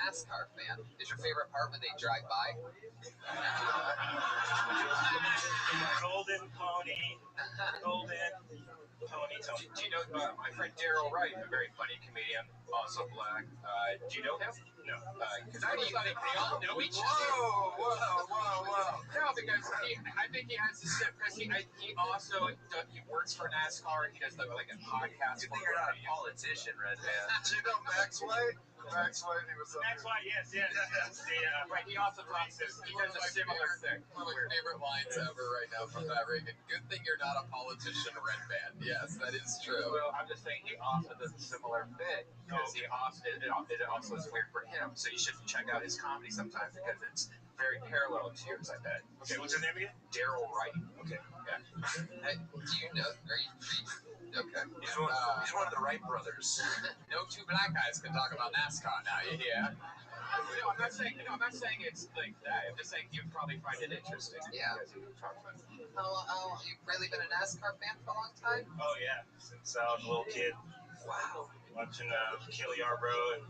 NASCAR fan. Is your favorite part when they drive by? Golden Pony. Golden Pony. Do you know my friend Daryl Wright, a very funny comedian, also black? Do you know him? No. Because I thought they all know each other. Whoa. No, because I think he has this because he also he works for NASCAR. He does like a podcast. You think you're not a politician, Red Man? Do you know Max White? Max White, he was up Max there. White, yes. Right, he also talks this. He does a similar thing. One of my favorite lines ever right now from Matt Reagan. Good thing you're not a politician, Red Man. Yes, that is true. Well, I'm just saying he also does a similar thing because it also is weird for him. So you should check out his comedy sometimes because it's very parallel to yours, I bet. Okay, what's his name again? Daryl Wright. Okay. Yeah. Hey, do you know? Are you? Okay. He's one of the Wright brothers. No two black guys can talk about NASCAR now. You hear? No, I'm not saying it's like that. I'm just saying you'd probably find it interesting. Yeah. Oh, you've really been a NASCAR fan for a long time? Oh, yeah. Since I was a little kid. Wow. Watching Kelly Yarbrough and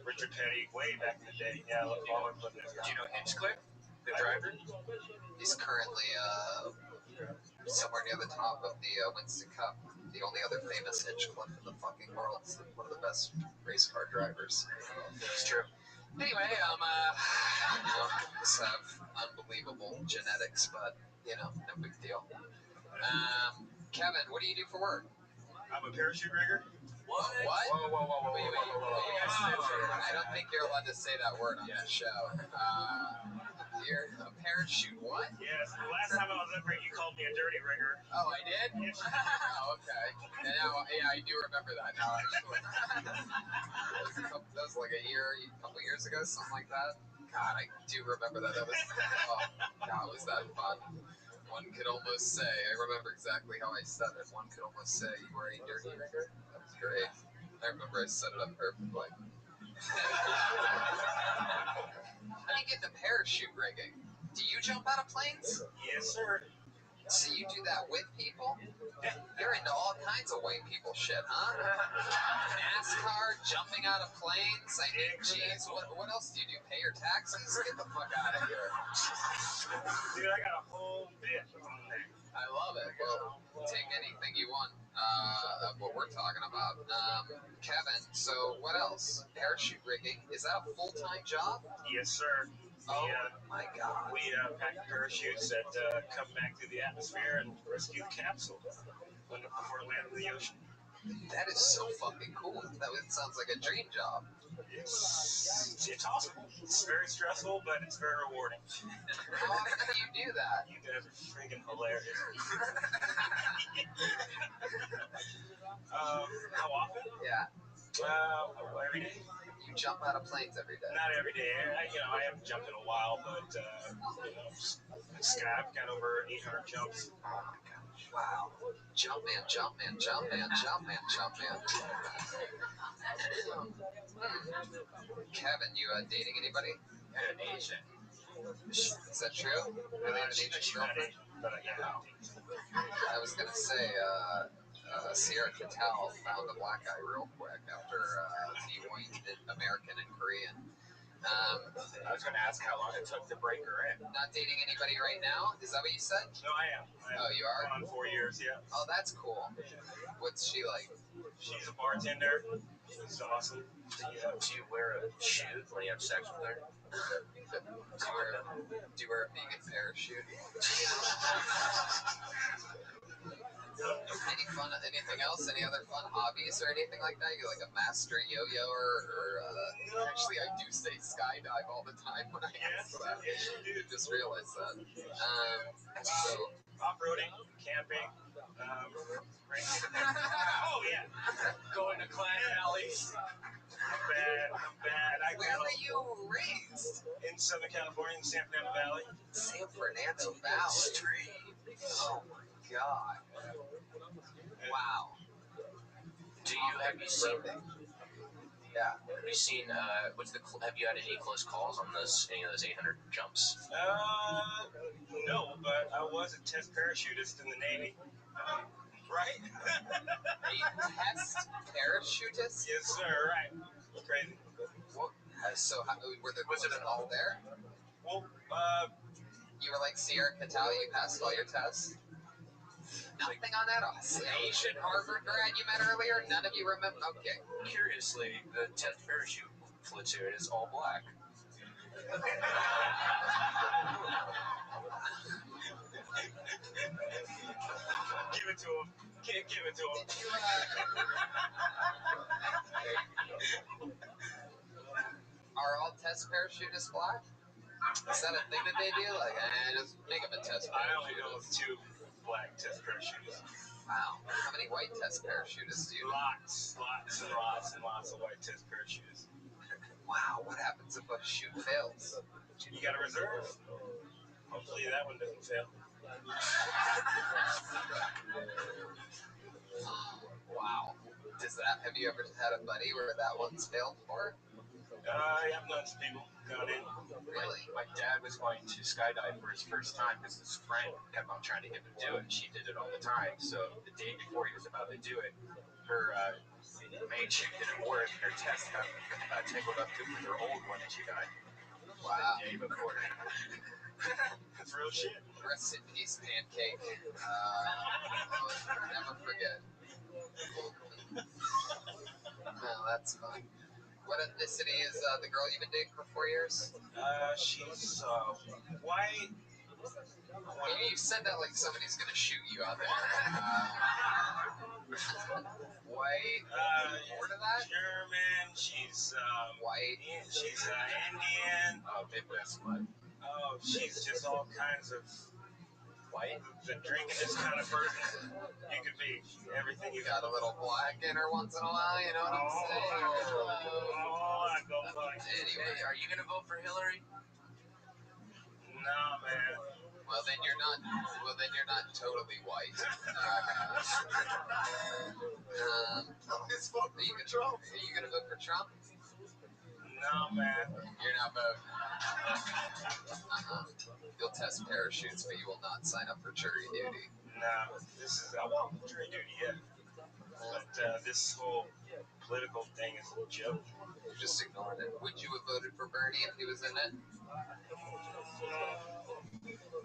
Richard Petty way back in the day. Yeah, I love all of them. Do you know Hinchcliffe, the driver? He's currently somewhere near the top of the Winston Cup. The only other famous Hinchcliffe in the fucking world. He's one of the best race car drivers. It's true. Anyway, just have unbelievable genetics, but no big deal. Kevin, what do you do for work? I'm a parachute rigger. What? Whoa. Wait. I don't think you're allowed to say that word on this show. You're a parachute what? Yes, the last time I was up here, you called me a dirty rigger. Oh, I did? Yes. Oh, okay. Yeah, I do remember that now, actually. That was like a couple years ago, something like that. God, I do remember that. Was that fun? One could almost say, I remember exactly how I said it. One could almost say you were a dirty rigger. That was great. I remember I set it up perfectly. How do you get into parachute rigging? Do you jump out of planes? Yes, sir. So you do that with people? You're into all kinds of white people shit, huh? NASCAR, jumping out of planes. I mean, geez, what else do you do? Pay your taxes? Get the fuck out of here. Dude, I got a whole bit on that. I love it. Well, take anything you want of what we're talking about. Kevin, so what else? Parachute rigging. Is that a full-time job? Yes, sir. Oh, my God. We pack parachutes that come back through the atmosphere and rescue the capsule before it lands in the ocean. That is so fucking cool. That sounds like a dream job. It's awesome. It's very stressful, but it's very rewarding. How often do you do that? You guys are freaking hilarious. How often? Yeah. Every day. You jump out of planes every day. Not every day. I haven't jumped in a while, but I've got over 800 jumps. Oh my gosh! Wow! Jumpman. Kevin, you dating anybody? An Asian. Is that true? Really have an Asian girlfriend? I was gonna say, Sierra Cattell found a black guy real quick after viewing American and Korean. I was going to ask how long it took to break her in. Not dating anybody right now? Is that what you said? No, I am. Oh, you are? Going on 4 years, yeah. Oh, that's cool. What's she like? She's a bartender. She's awesome. Do you wear a chute when you have sex with her? Do you wear a vegan parachute? Anything else? Any other fun hobbies or anything like that? You're like a master yo-yo or actually I do say skydive all the time when I answer that. Yes, you do. I just realized that. So Off-roading, camping, oh yeah, Going to Clan Valleys. I'm bad. I where were you raised? in Southern California, in the San Fernando Valley. San Fernando Valley. Oh my God. Wow. Have you seen? Yeah. Have you seen? Have you had any close calls on any of those 800 jumps? No, but I was a test parachutist in the Navy. Right? A test parachutist? Yes, sir. Right. Crazy. What? So were there Was it an all there? Well, You were like Sierra Catal, you passed all your tests? Nothing on that Asian Harvard grad you met earlier? None of you remember? Okay. curiously, the test parachute platoon is all black. give it to him. Can't give it to him. Did you, are all test parachutists black? Is that a thing that they do? Like, just make them a test parachutist. I only know of 2 black test parachutists. Wow. How many white test parachutists do you know? Lots of white test parachutists. Wow, what happens if a chute fails? You got a reserve. Hopefully that one doesn't fail. Wow. Have you ever had a buddy where that one's failed for? I have known some people gone in. Really? My dad was going to skydive for his first time because his friend kept on trying to get him to do it. She did it all the time. So the day before he was about to do it, her main chick didn't work. Her test got tangled up with her old one and she died. Wow. The day before. That's real shit. Rest in peace, Pancake. Never forget. No, that's fun. What ethnicity is the girl you've been dating for 4 years? She's white. You said that like somebody's gonna shoot you out there. White. Word of that? German. She's White. She's Indian. Midwest blood. Oh, she's just all kinds of White? the drinkingest kind of person you could be. Everything you Got a little black in her once in a while, you know what I'm saying? I go like. Anyway, Are you gonna vote for Hillary? No, man. well then you're not totally white. He's voting for Trump. Are you gonna vote for Trump? No, man. You're not voting. You'll test parachutes, but you will not sign up for jury duty. No. I won't jury duty yet. But this whole political thing is a joke. You're just ignoring it. Would you have voted for Bernie if he was in it?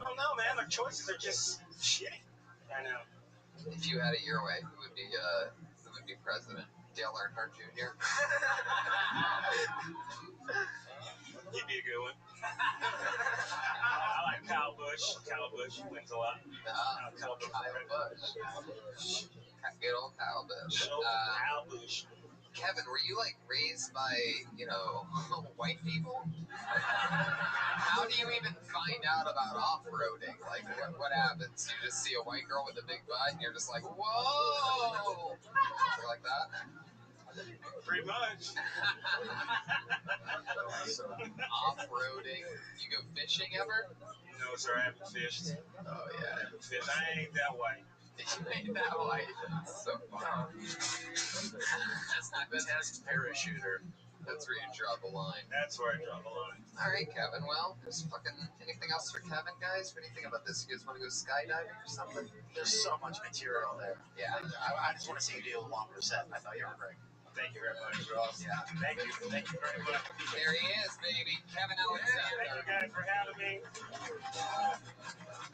I don't know, man. Our choices are just shitty right now. If you had it your way, who would be president? Dale Earnhardt Jr. He'd be a good one. I like Kyle Busch. Kyle Busch wins a lot. Kyle Busch. Good old Kyle Busch. Kyle Busch. Kevin, were you like raised by, white people? How do you even find out about off-roading? Like, what happens? You just see a white girl with a big butt and you're just like, whoa! Something like that? Pretty much. Off-roading. You go fishing ever? No, sir, I haven't fished. Oh, yeah. I ain't that white. You made that white. That's so fun. Just not the test parachuter. That's where you draw the line. That's where I draw the line. All right, Kevin. Well, there's anything else for Kevin, guys? What do you think about this? You guys want to go skydiving or something? There's so much material there. Yeah. I just want to see you do a longer set. I thought you were great. Thank you very much, Ross. Yeah. Thank you very much. There he is, baby. Kevin Thank Alexander. you guys for having me.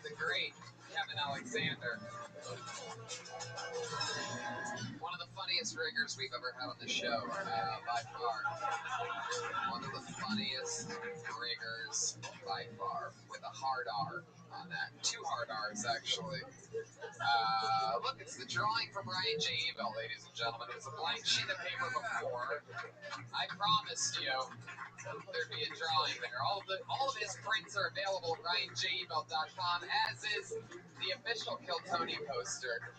The great Kevin Alexander. One of the funniest riggers we've ever had on the show, by far. One of the funniest riggers by far, with a hard R on that. 2 hard R's, actually. Look, it's the drawing from Ryan J. Ebell, ladies and gentlemen. It was a blank sheet of paper before. I promised you there'd be a drawing there. All of his prints are available at RyanJEbell.com, as is the official Kill Tony poster.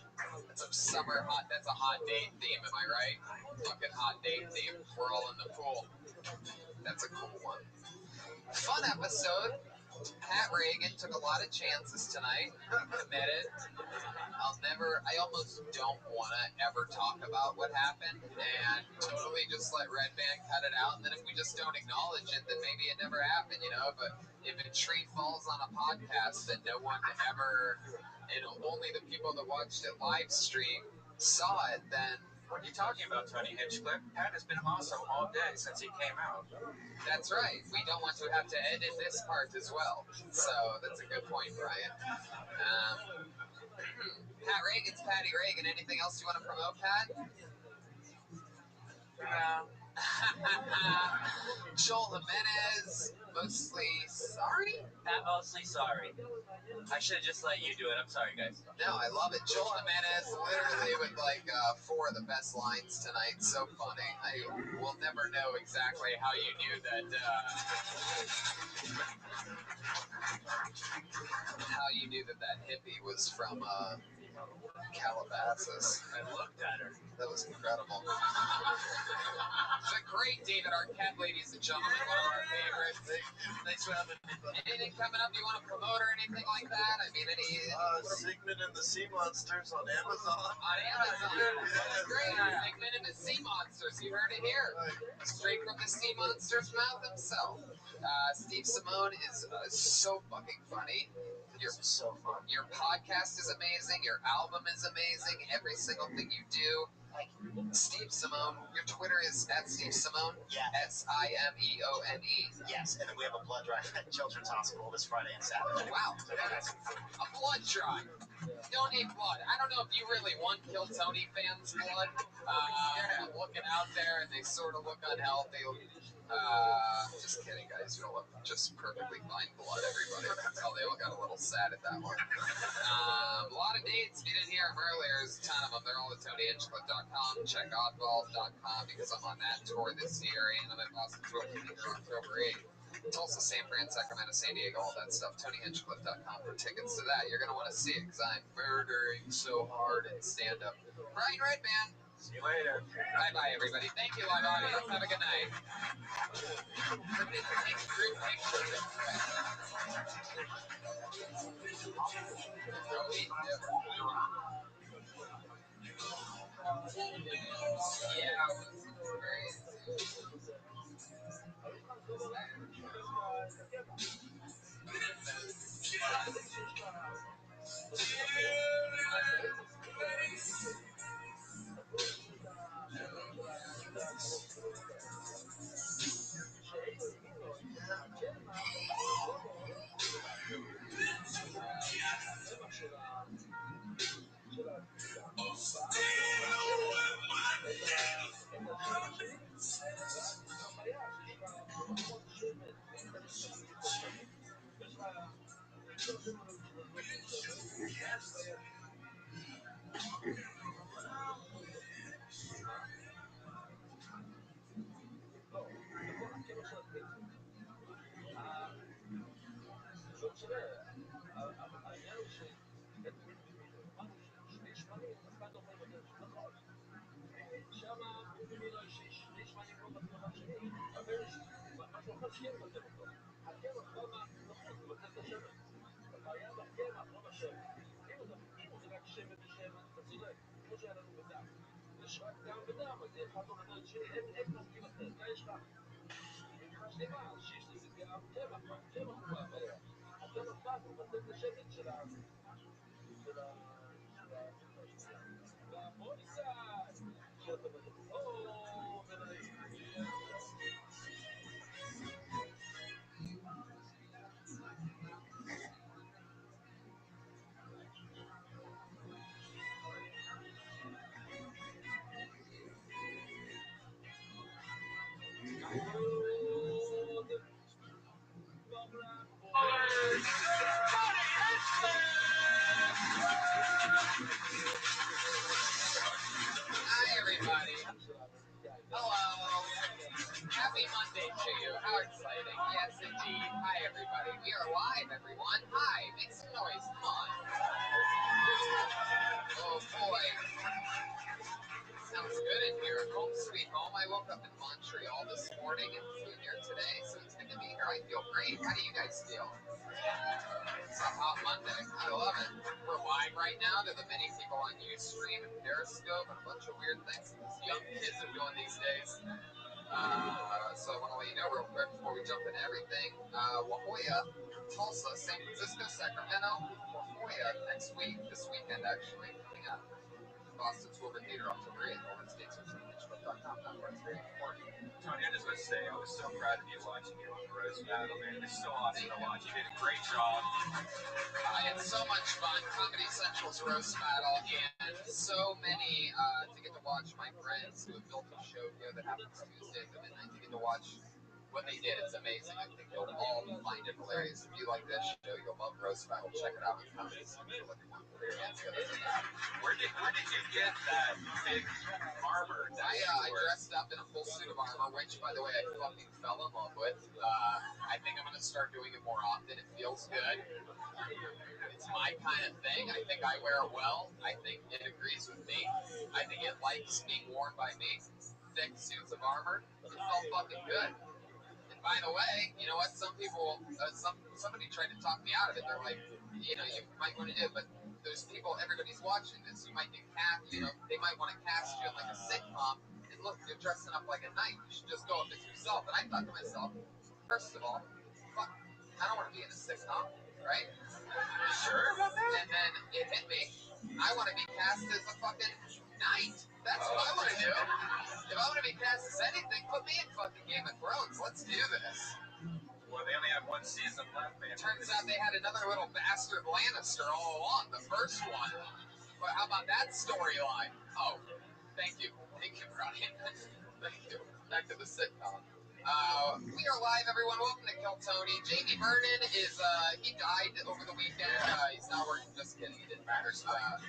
That's a hot date theme, am I right? Fucking hot date theme. We're all in the pool. That's a cool one. Fun episode. Pat Reagan took a lot of chances tonight. Committed. I almost don't want to ever talk about what happened and totally just let Red Band cut it out. And then if we just don't acknowledge it, then maybe it never happened, But if a tree falls on a podcast that no one ever, and only the people that watched it live stream saw it, then What are you talking about, Tony Hinchcliffe? Pat has been awesome all day since he came out. That's right. We don't want to have to edit this part as well. So that's a good point, Brian. Pat Reagan's Patty Reagan. Anything else you want to promote, Pat? No. Joel Jimenez, mostly sorry? Pat, mostly sorry. I should have just let you do it. I'm sorry, guys. No, I love it. Joel Jimenez, literally with like 4 of the best lines tonight. So funny. I will never know exactly how you knew that. How you knew that hippie was from Calabasas. I looked at her. That was incredible. The great David Arquette, ladies and gentlemen, one of our favorites. Thanks for having me. Anything coming up you want to promote or anything like that? I mean, any... Sigmund and the Sea Monsters on Amazon. On Amazon. That's great. Sigmund and the Sea Monsters. You heard it here. Straight from the Sea Monster's mouth himself. Steve Simone is so fucking funny. You're so fun. Your podcast is amazing. Your album is amazing. Every single thing you do. Steve Simone. Your Twitter is @SteveSimone. Yeah. SIMEONE. Yes, and then we have a blood drive at Children's Hospital this Friday and Saturday. Wow. A blood drive. Donate blood. I don't know if you really want Kill Tony fans' blood. I'm looking out there and they sort of look unhealthy. Just kidding, guys. You'll look just perfectly fine blood, everybody. Oh, they all got a little sad at that one. A lot of dates. If you didn't hear them earlier, there's a ton of them. They're all at TonyHinchcliffe.com. Check oddballs.com because I'm on that tour this year, and I'm at Boston Tour October 8th. Tulsa, San Fran, Sacramento, San Diego, all that stuff. TonyHinchcliffe.com for tickets to that. You're going to want to see it because I'm murdering so hard in stand-up. Brian Redband. See you later. Bye-bye, everybody. Thank you, live audience. Have a good night. Forget to take group pictures. Yeah, it was crazy. Hi, everybody. Hello. Happy Monday to you. How exciting. Yes, indeed. Hi, everybody. We are live, everyone. Hi. Make some noise. Come on. Oh, boy. Sounds good in here. Home sweet home. I woke up in Montreal this morning and flew here today, so it's good to be here. I feel great. How do you guys feel? It's a hot Monday. I love it. We're live right now to the many people on Ustream and Periscope and a bunch of weird things these young kids are doing these days. So I want to let you know real quick before we jump into everything. La Jolla, Tulsa, San Francisco, Sacramento, La Jolla next week, this weekend actually, coming up. Boston's Wilbur Theater October 8th. All its dates are mitchbook.com. It's very important. Tony, I just want to say I was so proud of you watching you on the roast battle, man. It's so awesome to watch. You did a great job. I had so much fun. Comedy Central's roast battle, and so many to get to watch my friends who have built a show here that happens Tuesdays at midnight. To get to watch what they did, it's amazing. I think you'll all find it hilarious. If you like this show, you'll love roast battle. Check it out on Comedy Central. Everyone, put your hands together for that. Where did you get that big armor? I dressed up in a full suit of armor, which, by the way, I fucking fell in love with. I think I'm gonna start doing it more often. It feels good. It's my kind of thing. I think I wear it well. I think it agrees with me. I think it likes being worn by me. Thick suits of armor. It felt fucking good. And by the way, you know what? Some people, somebody tried to talk me out of it. They're like, you might want to do it, but there's people, everybody's watching this. You might get cast, they might want to cast you in like a sitcom. And look, you're dressing up like a knight. You should just go up as yourself. And I thought to myself, first of all, fuck, I don't want to be in a sitcom, right? Sure about that? And then it hit me. I want to be cast as a fucking knight. That's what I want to do. If I want to be cast as anything, put me in fucking Game of Thrones. Let's do this. Well, they only have one season left, man. Turns out they had another little bastard Lannister all along, the first one. But how about that storyline? Oh, thank you. Thank you, Brian. Thank you. Back to the sitcom. We are live, everyone. Welcome to Kill Tony. Jamie Vernon is, he died over the weekend. He's not working. Just kidding. He didn't matter. That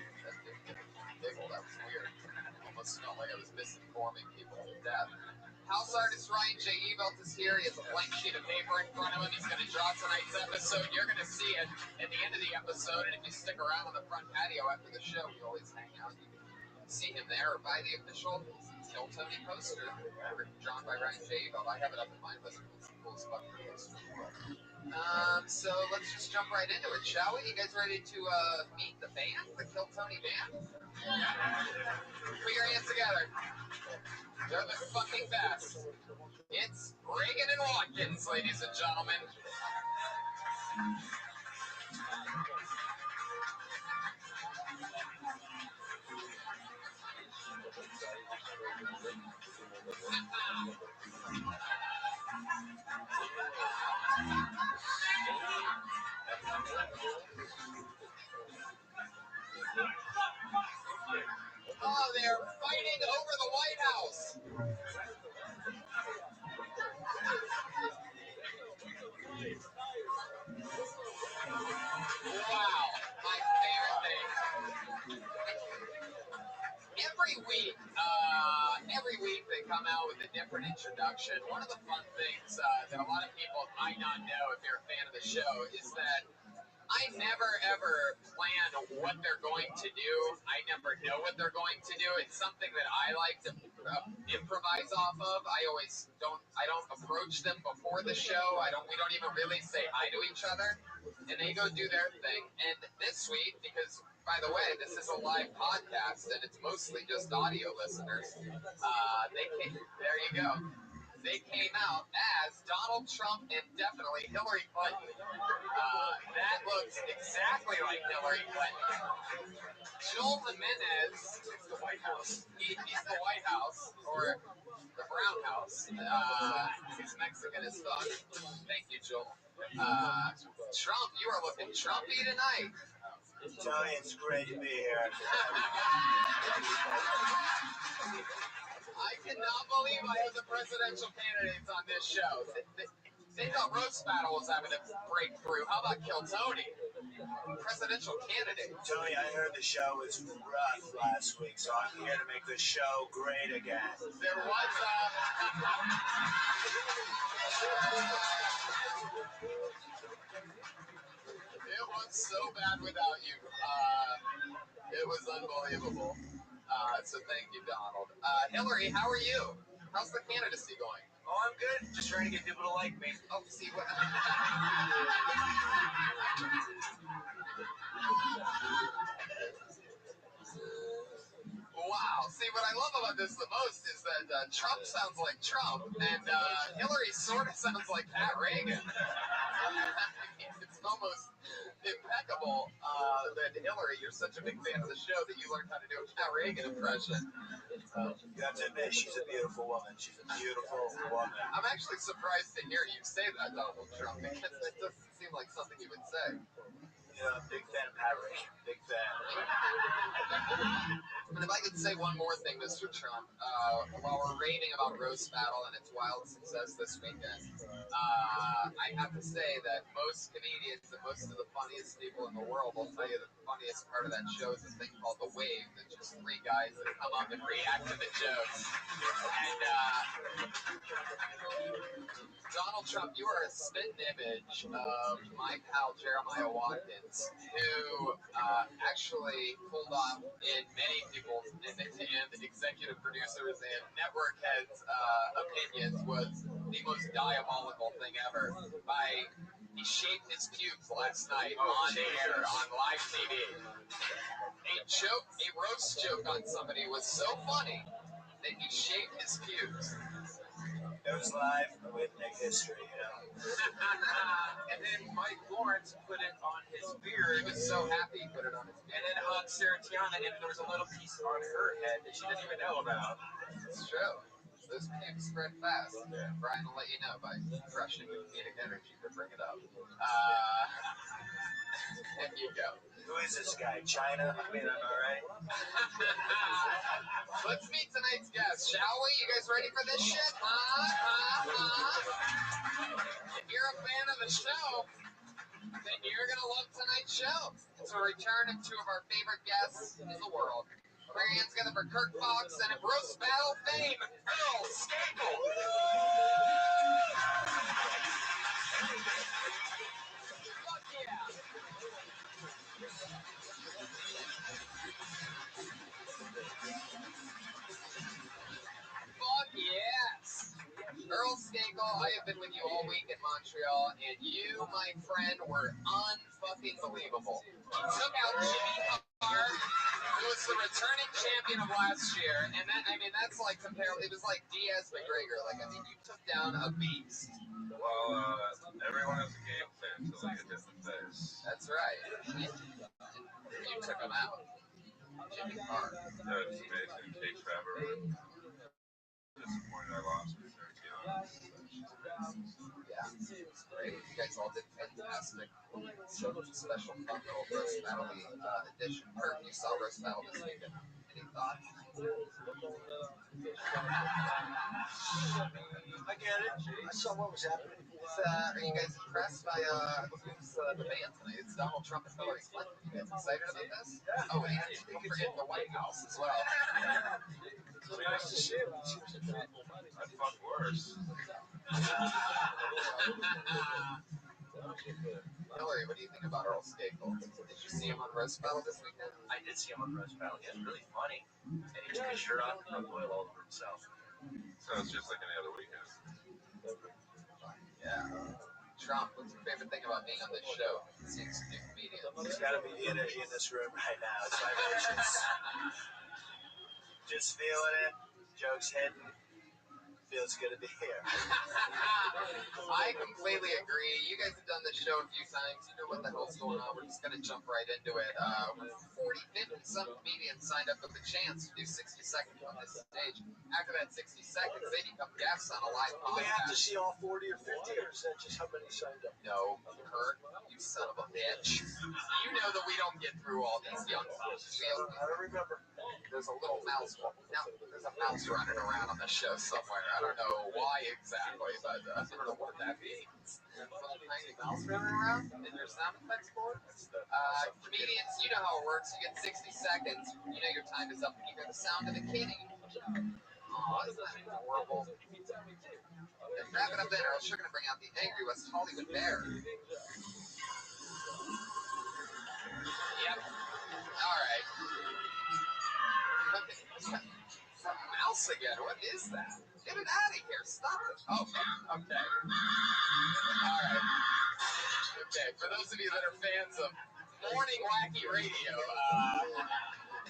was weird. Almost felt like I was misinforming people to death. House artist Ryan J. Evelt is here. He has a blank sheet of paper in front of him. He's going to draw tonight's episode. You're going to see it at the end of the episode. And if you stick around on the front patio after the show, we always hang out. You can see him there or buy the official Kill Tony poster, drawn by Ryan J. Evelt. I have it up in mine, but it's the coolest fucking poster. So let's just jump right into it, shall we? You guys ready to meet the band, the Kill Tony band? Put your hands together. They're the fucking best. It's Reagan and Watkins, ladies and gentlemen. Oh, they're fighting over the White House. Wow, my favorite thing. Every week they come out with a different introduction. One of the fun things that a lot of people might not know if you're a fan of the show is that I never ever plan what they're going to do. I never know what they're going to do. It's something that I like to improvise off of. I don't approach them before the show. We don't even really say hi to each other. And they go do their thing. And this week, because by the way, this is a live podcast and it's mostly just audio listeners. There you go. They came out as Donald Trump and definitely Hillary Clinton. That looks exactly like Hillary Clinton. Joel Jimenez is the White House. He's the White House, or the Brown House. He's Mexican as fuck. Thank you, Joel. Trump, you are looking Trumpy tonight. Tony, it's great to be here. I cannot believe I have the presidential candidates on this show. They thought roast battle was having a breakthrough. How about Kill Tony? Presidential candidate. Tony, I heard the show was rough last week, so I'm here to make the show great again. There was it was so bad without you. It was unbelievable. So thank you, Donald. Hillary, how are you? How's the candidacy going? Oh, I'm good. Just trying to get people to like me. Oh, see what? Wow. See, mean, what I love about this the most is that Trump sounds like Trump, and Hillary sort of sounds like Pat Reagan. It's almost impeccable that Hillary, you're such a big fan of the show that you learned how to do a Pat Reagan impression. You have to admit, she's a beautiful woman. She's a beautiful woman. I'm actually surprised to hear you say that, Donald Trump, because that doesn't seem like something you would say. You know, I'm a big fan of Pat Reagan. Big fan. And if I could say one more thing, Mr. Trump, while we're raving about Roast Battle and its wild success this weekend, I have to say that most comedians and most of the funniest people in the world will tell you that the funniest part of that show is a thing called the wave. It's just three guys that come up and react to the jokes. And Donald Trump, you are a spitting image of my pal Jeremiah Watkins, who actually pulled off in many people's and executive producers and network heads' opinions was the most diabolical thing ever. He shaved his pubes last night on air on live TV. A roast joke on somebody was so funny that he shaved his pubes. It was live. We'd make history, you know. And then Mike Lawrence put it on his beard. He was so happy he put it on his beard. And then hugged Sarah Tiana, and there was a little piece on her head that she didn't even know about. It's true. Those pubes spread fast. Brian will let you know by crushing your comedic energy to bring it up. There you go. Who is this guy? China? I mean, I'm all right. Let's meet tonight's guest, shall we? You guys ready for this shit? If you're a fan of the show, then you're going to love tonight's show. It's a return of two of our favorite guests in the world. Put your hands together for Kirk Fox and of Roast Battle fame, Earl Skakel. Fuck yeah. Fuck yes. Earl Skakel, I have been with you all week in Montreal, and you, my friend, were unfucking believable. You took out Jimmy Carr, who was the returning champion of last year, and that's like comparable. It was like Diaz McGregor. You took down a beast. Well, everyone has a game plan until they get different things. That's right. You took him out. Jimmy Carr. That's amazing. Cage Fabber. Disappointed I lost with Tiana. Yeah, it's great. You guys all did fantastic. So special fun little Roast Battle edition. Kirk, you saw Roast Battle this weekend. Any thoughts? I get it. I saw what was happening. Are you guys impressed by who's the band tonight? It's Donald Trump and Hillary Clinton. You guys excited about this? Oh, and don't forget the White House as well. It's nice to see him. I'd fuck worse. Hillary, what do you think about Earl Skakel? Did you see him on Roast Battle this weekend? I did see him on Roast Battle. He was really funny. And he took his shirt off and rubbed oil all over himself. Sounds just like any other weekend. Yeah. Trump, what's your favorite thing about being on this show? Seeing some new comedians. There's got to be the energy in this room right now. It's vibrations. Just feeling it. Jokes hitting. Feels good to be here. I completely agree. You guys have done this show a few times. You know what the hell's going on. We're just going to jump right into it. 40, 50, some comedians signed up with a chance to do 60 seconds on this stage. After that 60 seconds, they become guests on a live Do we have to podcast. see all 40 or 50, or is that just how many signed up? No, Kurt, you son of a bitch. You know that we don't get through all these young folks. I don't remember. There's a little mouse. Now, there's a mouse running around on the show somewhere. I don't know why exactly, but I don't know what that means. A little tiny mouse running around in your sound effects board. Comedians, you know how it works. You get 60 seconds. You know your time is up, and you hear the sound of the kitty. Oh, isn't that adorable? Wrap it up then, or else you're going to bring out the angry West Hollywood bear. Yep. All right. Mouse again. What is that? Get it out of here. Stop it. Oh, okay. All right. Okay. For those of you that are fans of morning wacky radio,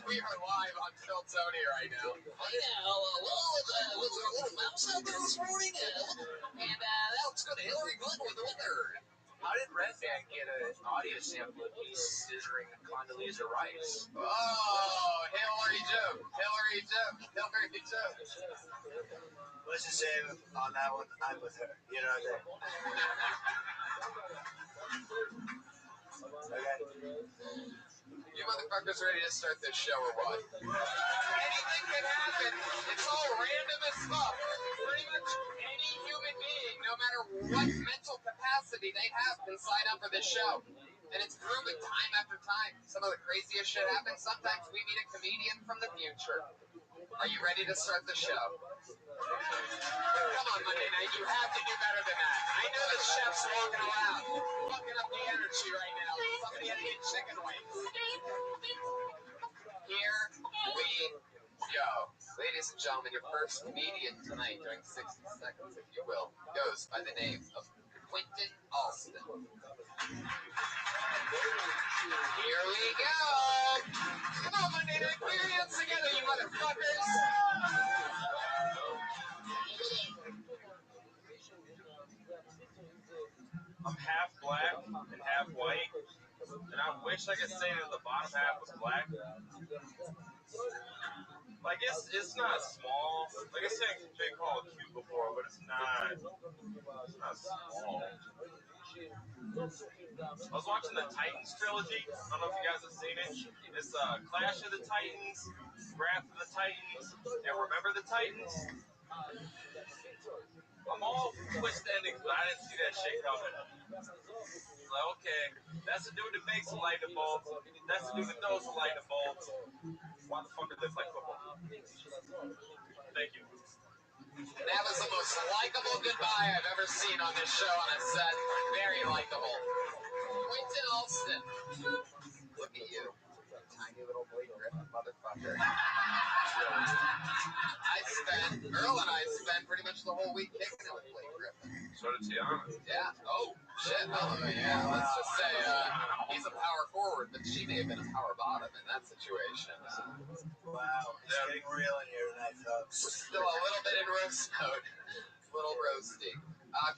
We are live on Phil Tony right now. Was there a little mouse out there this morning? And let's go to Hillary Clinton with the weather. How did Red Band get an audio sample of me scissoring Condoleezza Rice? Oh, Hillary joke. Hillary joke. Hillary joke. Let's just say on that one, I'm with her. You know what I'm saying? Okay. You motherfuckers ready to start this show or what? Anything can happen. It's all random as fuck. Pretty much any human being, no matter what mental capacity they have, can sign up for this show. And it's proven time after time. Some of the craziest shit happens. Sometimes we meet a comedian from the future. Are you ready to start the show? Come on, Monday night. You have to do better than that. I know the chef's walking around, fucking up the energy right now. Somebody had to eat chicken wings. Here we go. Ladies and gentlemen, your first comedian tonight during 60 seconds, if you will, goes by the name of Quentin Alston. Here we go. Come on, Monday night. Put your hands together, you motherfuckers. I'm half black and half white, and I wish I could say that the bottom half was black. Like it's not small. Like I said, they call it cute before, but it's not. It's not small. I was watching the Titans trilogy. I don't know if you guys have seen it. It's Clash of the Titans, Wrath of the Titans, and Remember the Titans. I'm all twist endings, but I didn't see that shit coming. Like, okay, that's the dude that makes the lightning bolts. That's the dude that throws the lightning bolts. Why the fuck are they like football? Thank you. That was the most likable goodbye I've ever seen on this show on a set. Very likable. Quentin Alston. Look at you. Tiny little Blake Griffin motherfucker. Earl and I spent pretty much the whole week kicking it with Blake Griffin. So did Tiana. Yeah. Oh, shit. Oh, yeah. Let's just say he's a power forward, but she may have been a power bottom in that situation. Wow. It's getting real in here tonight, folks. We're still a little bit in roast mode. Little roasty.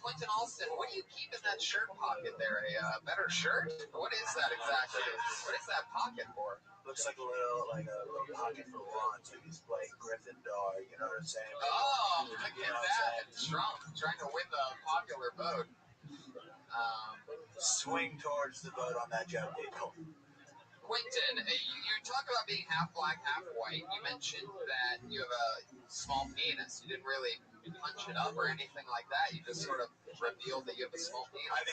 Quentin Alston, what do you keep in that shirt pocket there? A better shirt? What is that exactly? What is that pocket for? Looks like a little pocket for wands. Like he's playing Gryffindor. You know what I'm saying? Oh, look at that. Trump trying to win the popular vote. Swing towards the vote on that joke, people. Quentin, you talk about being half black, half white. You mentioned that you have a small penis. You didn't really punch it up or anything like that. You just sort of revealed that you have a small penis. I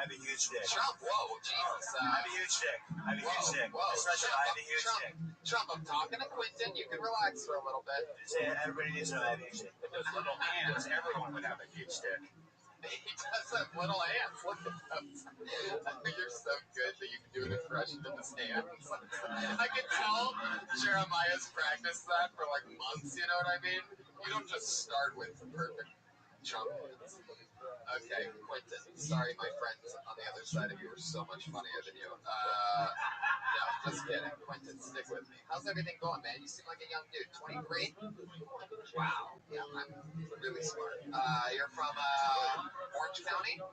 have a huge dick. Trump, whoa, Jesus. I have a huge dick. Whoa, Especially I have a huge dick. Trump, I'm talking to Quentin. You can relax for a little bit. Everybody needs to know I have a huge dick. With those little hands, everyone would have a huge stick. He does have little hands. Look at those. You're so good that you can do an impression of his hands. I can tell Jeremiah's practiced that for like months, you know what I mean? You don't just start with the perfect Trump hands. Okay, Quentin. Sorry, my friends on the other side of you were so much funnier than you. No, just kidding. Quentin, stick with me. How's everything going, man? You seem like a young dude. 23? Wow. Yeah, I'm really smart. You're from Orange County? No.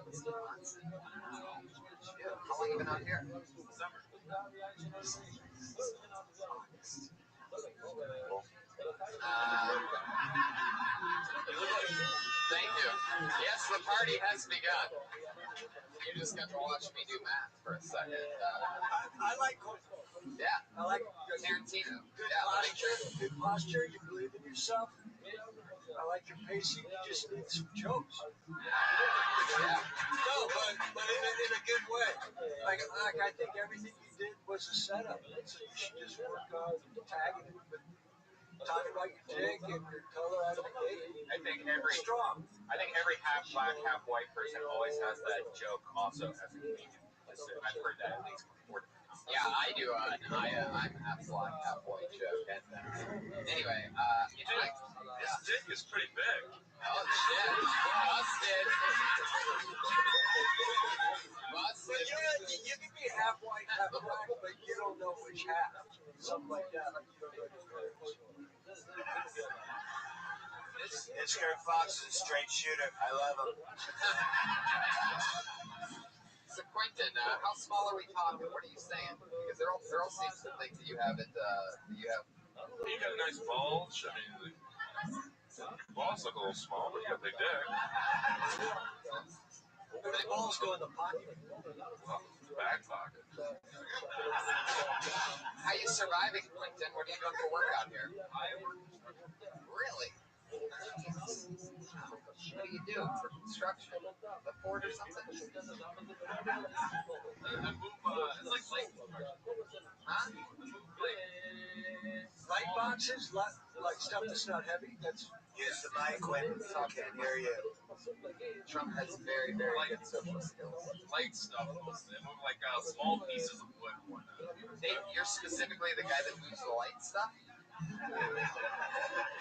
Wisconsin. Wow. Yeah. How long have you been out here? Summer. August. Cool. Thank you. Yes, the party has begun. You just got to watch me do math for a second. I like Yeah. I like Tarantino. good posture. You believe in yourself. I like your pacing. You just need some jokes. Yeah. No, but in a good way. Like I think everything you did was a setup. So you should just work on tagging it with talking about your dick and your color out of the gate. I think every half black, half white person always has that joke also as a comedian. I've heard that at least 4 different times. Yeah, I do. I'm half black, half white joke. And anyway, His dick is pretty big. oh shit, busted. But you can be half white, half black, but you don't know average half, something like that. Like you don't know your parents. This Kirk Fox is a straight shooter. I love him. So Quentin, how small are we talking? What are you saying? Because Earl seems to think that you have it. You have. You got a nice bulge. I mean, your balls look a little small, but you got a big dick. The balls go in the pocket. Well, back pocket. How you surviving, Quentin? What are you doing for work out here? Really? What do you do for construction? The Ford or something? I move, it's like light construction. Huh? Light boxes, like stuff that's not heavy. That's Use the mic, Quentin. I can't hear you. Trump has very, very good social skills. Light stuff mostly. I move like small pieces of wood and whatnot. You're specifically the guy that moves the light stuff?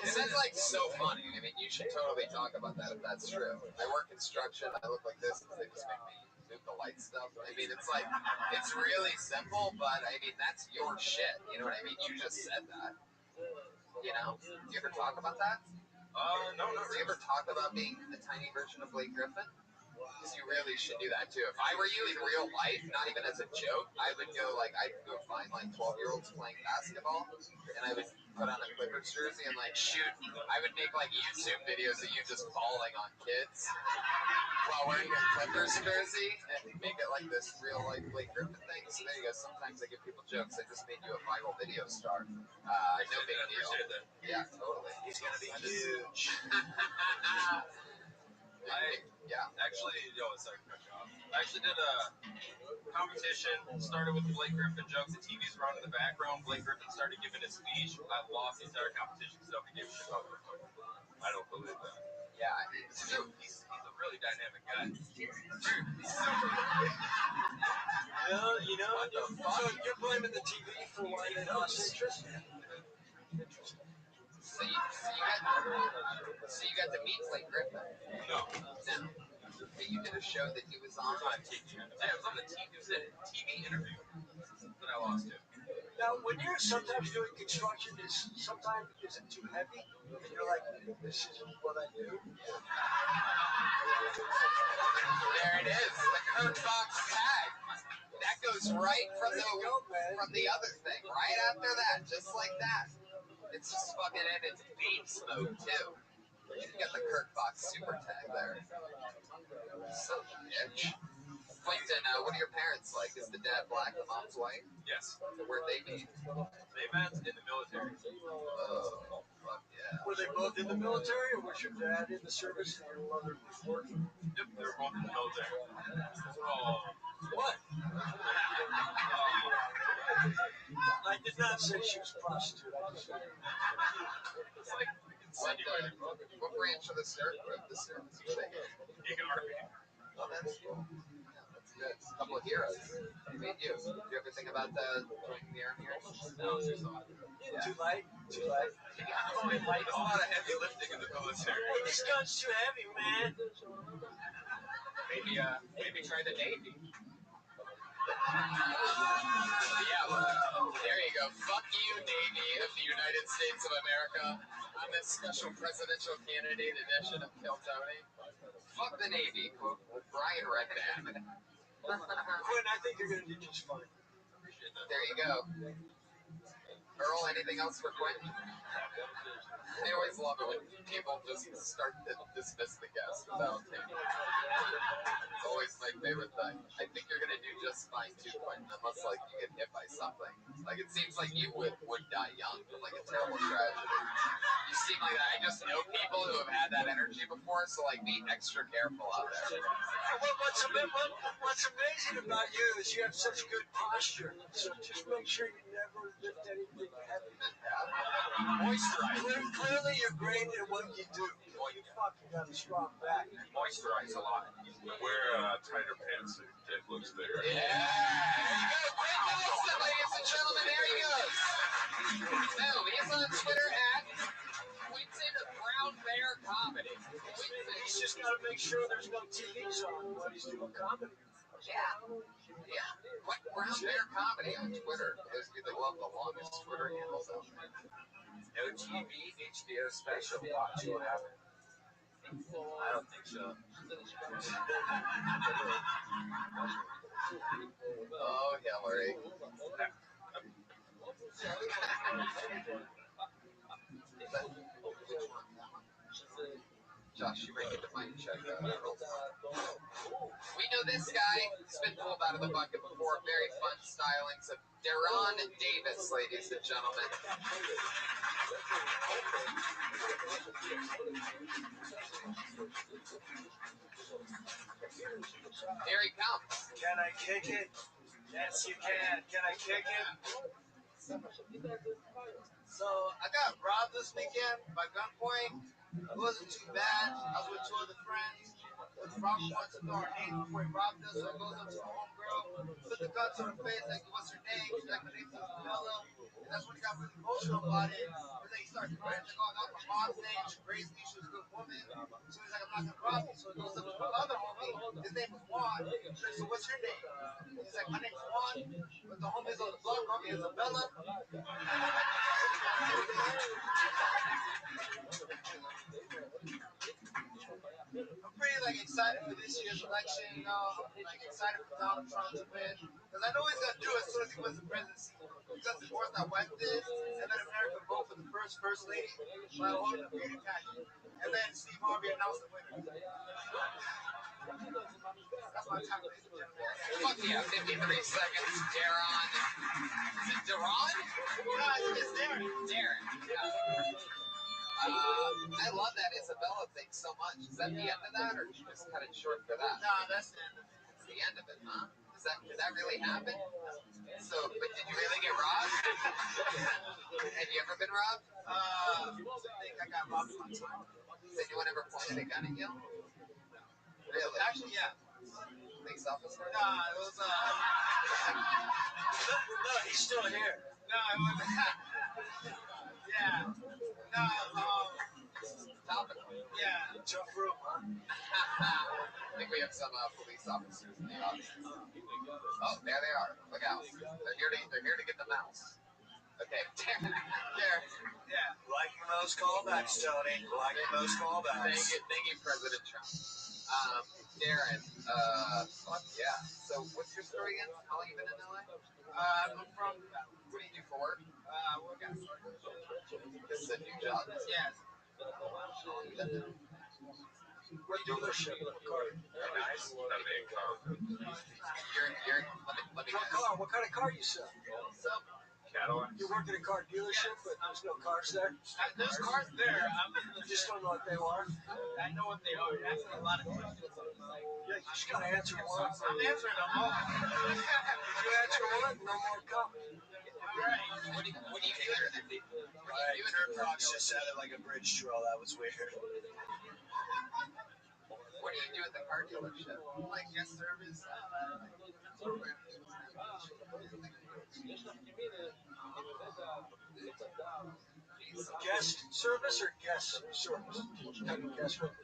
Because that's like so funny. I mean, you should totally talk about that if that's true. I work construction. I look like this because they just make me move the light stuff. I mean, it's like, it's really simple, but I mean, that's your shit. You know what I mean? You just said that. You know? Do you ever talk about that? No, not Do you ever talk about being a tiny version of Blake Griffin? Because you really should do that too. If I were you in real life, not even as a joke, I'd go find like 12-year-olds playing basketball, and I would put on a Clippers jersey and like shoot. I would make like YouTube videos of you just falling on kids while wearing a Clippers jersey and make it like this real like Blake Griffin thing. So there you go. Sometimes I give people jokes. I just made you a viral video star. No big deal. Yeah, totally. He's gonna be huge. Actually, sorry to cut you off. I actually did a competition. Started with the Blake Griffin jokes. The TV's were on in the background. Blake Griffin started giving a speech. I lost the entire competition because nobody gave a shit about it. I don't believe that. Yeah, He's a really dynamic guy. So you're blaming the TV for why they lost interest? Interesting. So you got to meet Blake Griffin. No. But you did a show that he was on. TV. Yeah, it was on the TV. It was a TV interview that I lost to. Now, when you're sometimes doing construction, sometimes isn't too heavy, and you're like, this isn't what I do. There it is, the Kirk Fox tag. That goes right from the other thing, right after that, just like that. It's just fucking in its beast mode too. You got the Kirk Fox super tag there. So bitch. Quentin, what are your parents like? Is the dad black, the mom's white? Yes. Where'd they meet? They met in the military. Oh, fuck yeah. Were they both in the military, or was your dad in the service and your mother was working? Yep, they were both in the military. Oh. What? I did not say she was a prostitute. I just said It's like insinuating. What branch of the service were they in? Egan Army. Oh, that's cool. Yeah, that's good. A couple of heroes. What made you? Did you ever think about joining the army? No, too soft. too light. There's a lot of heavy lifting in the military. Hey, this gun's too heavy, man. Maybe try the Navy. Yeah, there you go. Fuck you, Navy of the United States of America. On this special presidential candidate edition of Kill Tony. Fuck the Navy, quote Brian Redband. Quinn, I think you're going to do just fine. There you go. Earl, anything else for Quentin? I always love it when people just start to dismiss the guest without taking it. It's always my favorite thing. I think you're going to do just fine too, Quentin, unless like you get hit by something. Like it seems like you would die young from like a terrible tragedy. You seem like that. I just know people who have had that energy before, so like be extra careful out there. Well, what's amazing about you is you have such good posture. So just make sure you never lift anything heavy. Moisturize. Clearly, you're great at what you do. You fucking got a strong back. Moisturize a lot. Wear tighter pants so your dick looks bigger. Yeah, there you go. Quentin Wilson, ladies and gentlemen, there he goes. Boom, he's on Twitter at Quentin Brown Bear Comedy. He's just got to make sure there's no TVs on while he's doing comedy. Yeah. What Brown Bear Comedy on Twitter. Those people love the longest Twitter handles out there. No TV, HBO special. Watch what happened. I don't think so. Oh, Hillary. Josh, you might get the mic check. We know this guy. He's been pulled out of the bucket before. Very fun stylings of Deron Davis, ladies and gentlemen. Here he comes. Can I kick it? Yes, you can. Can I kick it? So I got robbed this weekend by gunpoint. It wasn't too bad. I was with two other friends. The robber wants to know our name before he robbed us, so he goes up to the homegirl, put the gun to her face, like, what's her name? She's like, my name's Bella. And that's when he got really emotional about it. And then he started crying, like, oh, that's my mom's name. She raised me. She was a good woman. So he's like, I'm not going to rob you. So he goes up to the other homie. His name was Juan. He's like, so what's your name? He's like, my name's Juan. But the homies on the block call me Isabella. I'm pretty excited for this year's election. You know, I'm excited for Donald Trump to win because I know he's gonna do it as soon as he wins the presidency. He's gonna support that wife did, and then America vote for the first lady by holding a beauty pageant, and then Steve Harvey announced the winner. That's my time, ladies and gentlemen. Fuck yeah, 53 seconds. Deron. Is it Deron? No, it's Darren. Darren. I love that Isabella thing so much. Is that the end of that, or did you just cut it short for that? Nah, that's the end of it. It's the end of it, huh? Did that really happen? So, but did you really get robbed? Have you ever been robbed? I think I got robbed one time. Did anyone ever pointed a gun at you? Really? Actually, yeah. Police officer? Nah, it was No, he's still here. no, it was yeah. No, Topical. yeah. Tough room, huh? I think we have some police officers in the audience. Oh, there they are. Look out. They're here to get the mouse. Okay. There. Yeah. Liking those callbacks, Tony. Liking those callbacks. Thank you, President Trump. Darren, fuck yeah. So what's your story again? How long you been in LA? I'm from, What do you do for work? work at This is a new job. yes. How long you been there? What dealership? What car? Nice. That big car. Let me What guess. car? What kind of car you sell? So, Cadillac. You work at a car dealership, but there's no cars there? there's cars there. You just don't know what they are? I know what they are. You're asking a lot of questions. Yeah, you just gotta answer one. I'm answering them all. If you answer one, no more coming. All right. What do you do there? Right, Kurt Fox just sounded like a bridge troll. That was weird. What do you do at the car dealership? Like guest service. Guest service or guest service? What kind of guest service?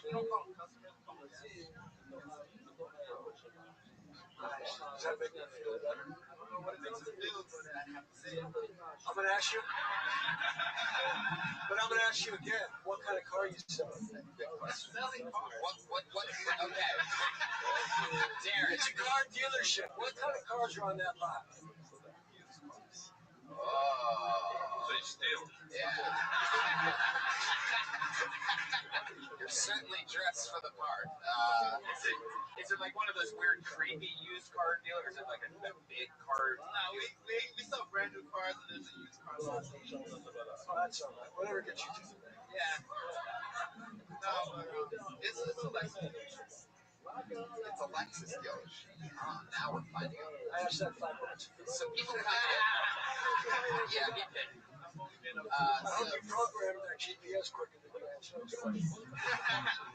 We don't call them customers. We call them guests. Nice. Does that make you feel better? I don't know what it makes us feel, but I have to say it. I'm gonna ask you. But I'm gonna ask you again. What kind of car you sell? Selling cars. What, okay. Darren. It's a car dealership. What kind of cars are on that lot? Oh. So you steal. Yeah. You're certainly dressed for the part. Is it like one of those weird, creepy used car dealers? Is it like a big car? No, we sell brand new cars and there's a used car lot. Oh, that's all right. Whatever gets you to the bank. Yeah. No, it's a Lexus. It's a Lexus dealership. Oh, now we're finding out. I asked that 5 minutes ago. So people come in. Yeah, he did. I hope you program their GPS quicker than you actually.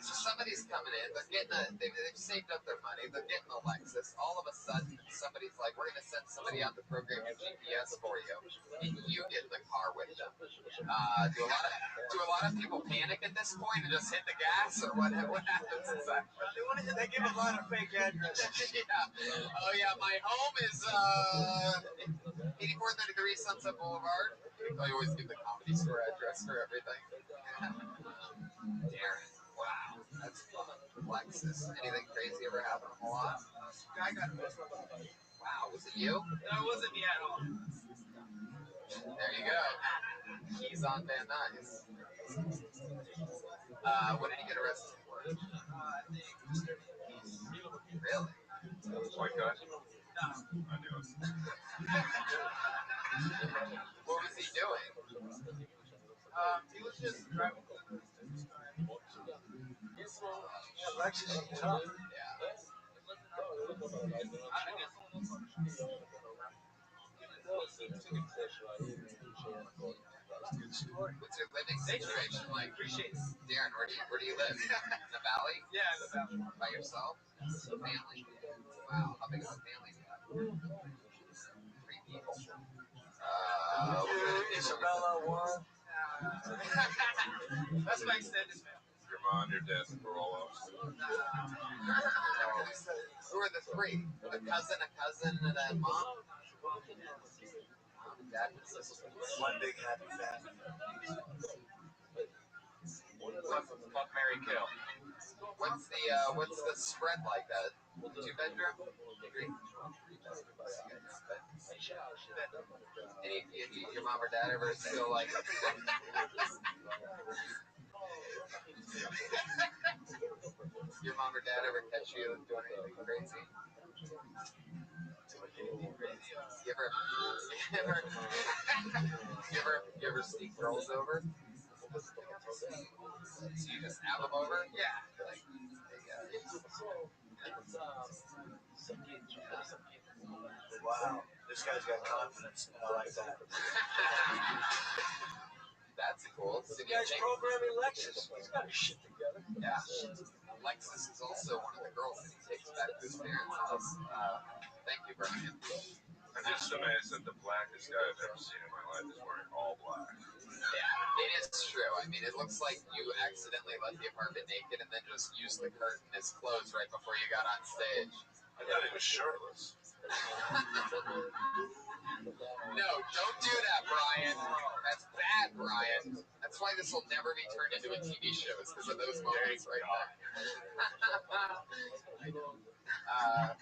So somebody's coming in. They're getting they've saved up their money. They're getting a Lexus. All of a sudden, somebody's like, "We're going to send somebody out to program your GPS for you," and you get in the car with them. Do a lot of people panic at this point and just hit the gas, or what happens exactly? They give a lot of fake addresses. Yeah. Oh yeah, my home is 8433 Sunset Boulevard. I always give the Comedy Store address for everything. Darren, wow, that's fun. Lexus. Anything crazy ever happen a lot? I got this. Wow, was it you? No, it wasn't me at all. There you go. Keys on Van Nuys. What did he get arrested for? Really? White guy? I knew it. What was he doing? He was just driving. Lexus is tough. Yeah. What's your living situation like? Appreciate it. Darren, where do you live? In the valley? Yeah, in the valley. By yourself? Family? Wow, how big of a family do you have? 3 people. Isabella, one. That's my extended family. Your mom, your dad, and parole officer. Who are the 3? A cousin, and a mom? Dad and sister. One big happy family. Fuck, Mary, kill. What's the spread like? A 2-bedroom? 3? Your mom or dad ever feel like your mom or dad ever catch you doing anything crazy? You ever sneak girls over? So you just have them over? Yeah. Like, Wow, this guy's got confidence, and I like that. That's cool. So The guy's programming Lexus. He's got his shit together. Yeah. Lexus is also one of the girls that he takes back to his parents' house. Thank you, Brian. I'm just amazed that the blackest guy I've ever seen in my life is wearing all black. Yeah, it is true. I mean, it looks like you accidentally left the apartment naked and then just used the curtain as clothes right before you got on stage. I thought he was shirtless. No, don't do that, Brian. That's bad, Brian. That's why this will never be turned into a TV show. It's because of those moments right there.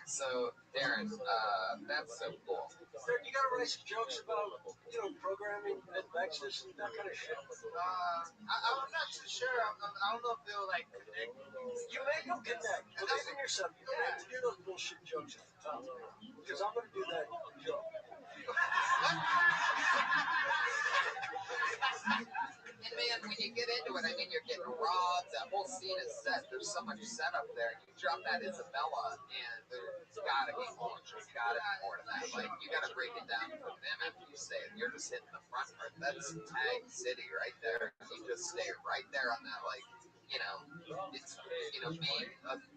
So, Darren, that's so cool. You gotta write some jokes about, programming at Lexus and that kind of shit. I'm not too sure. I don't know if they'll like connect. You make them connect. Believe in yourself. You don't have to do those bullshit jokes at the top. Because I'm gonna do that joke. And man, when you get into it, I mean, you're getting robbed. That whole scene is set. There's so much setup there. You drop that Isabella, and there's gotta be more. There's gotta be more to that. Like, you gotta break it down for them after you say it. You're just hitting the front part. That's Tag City right there. You just stay right there on that, like, it's, being,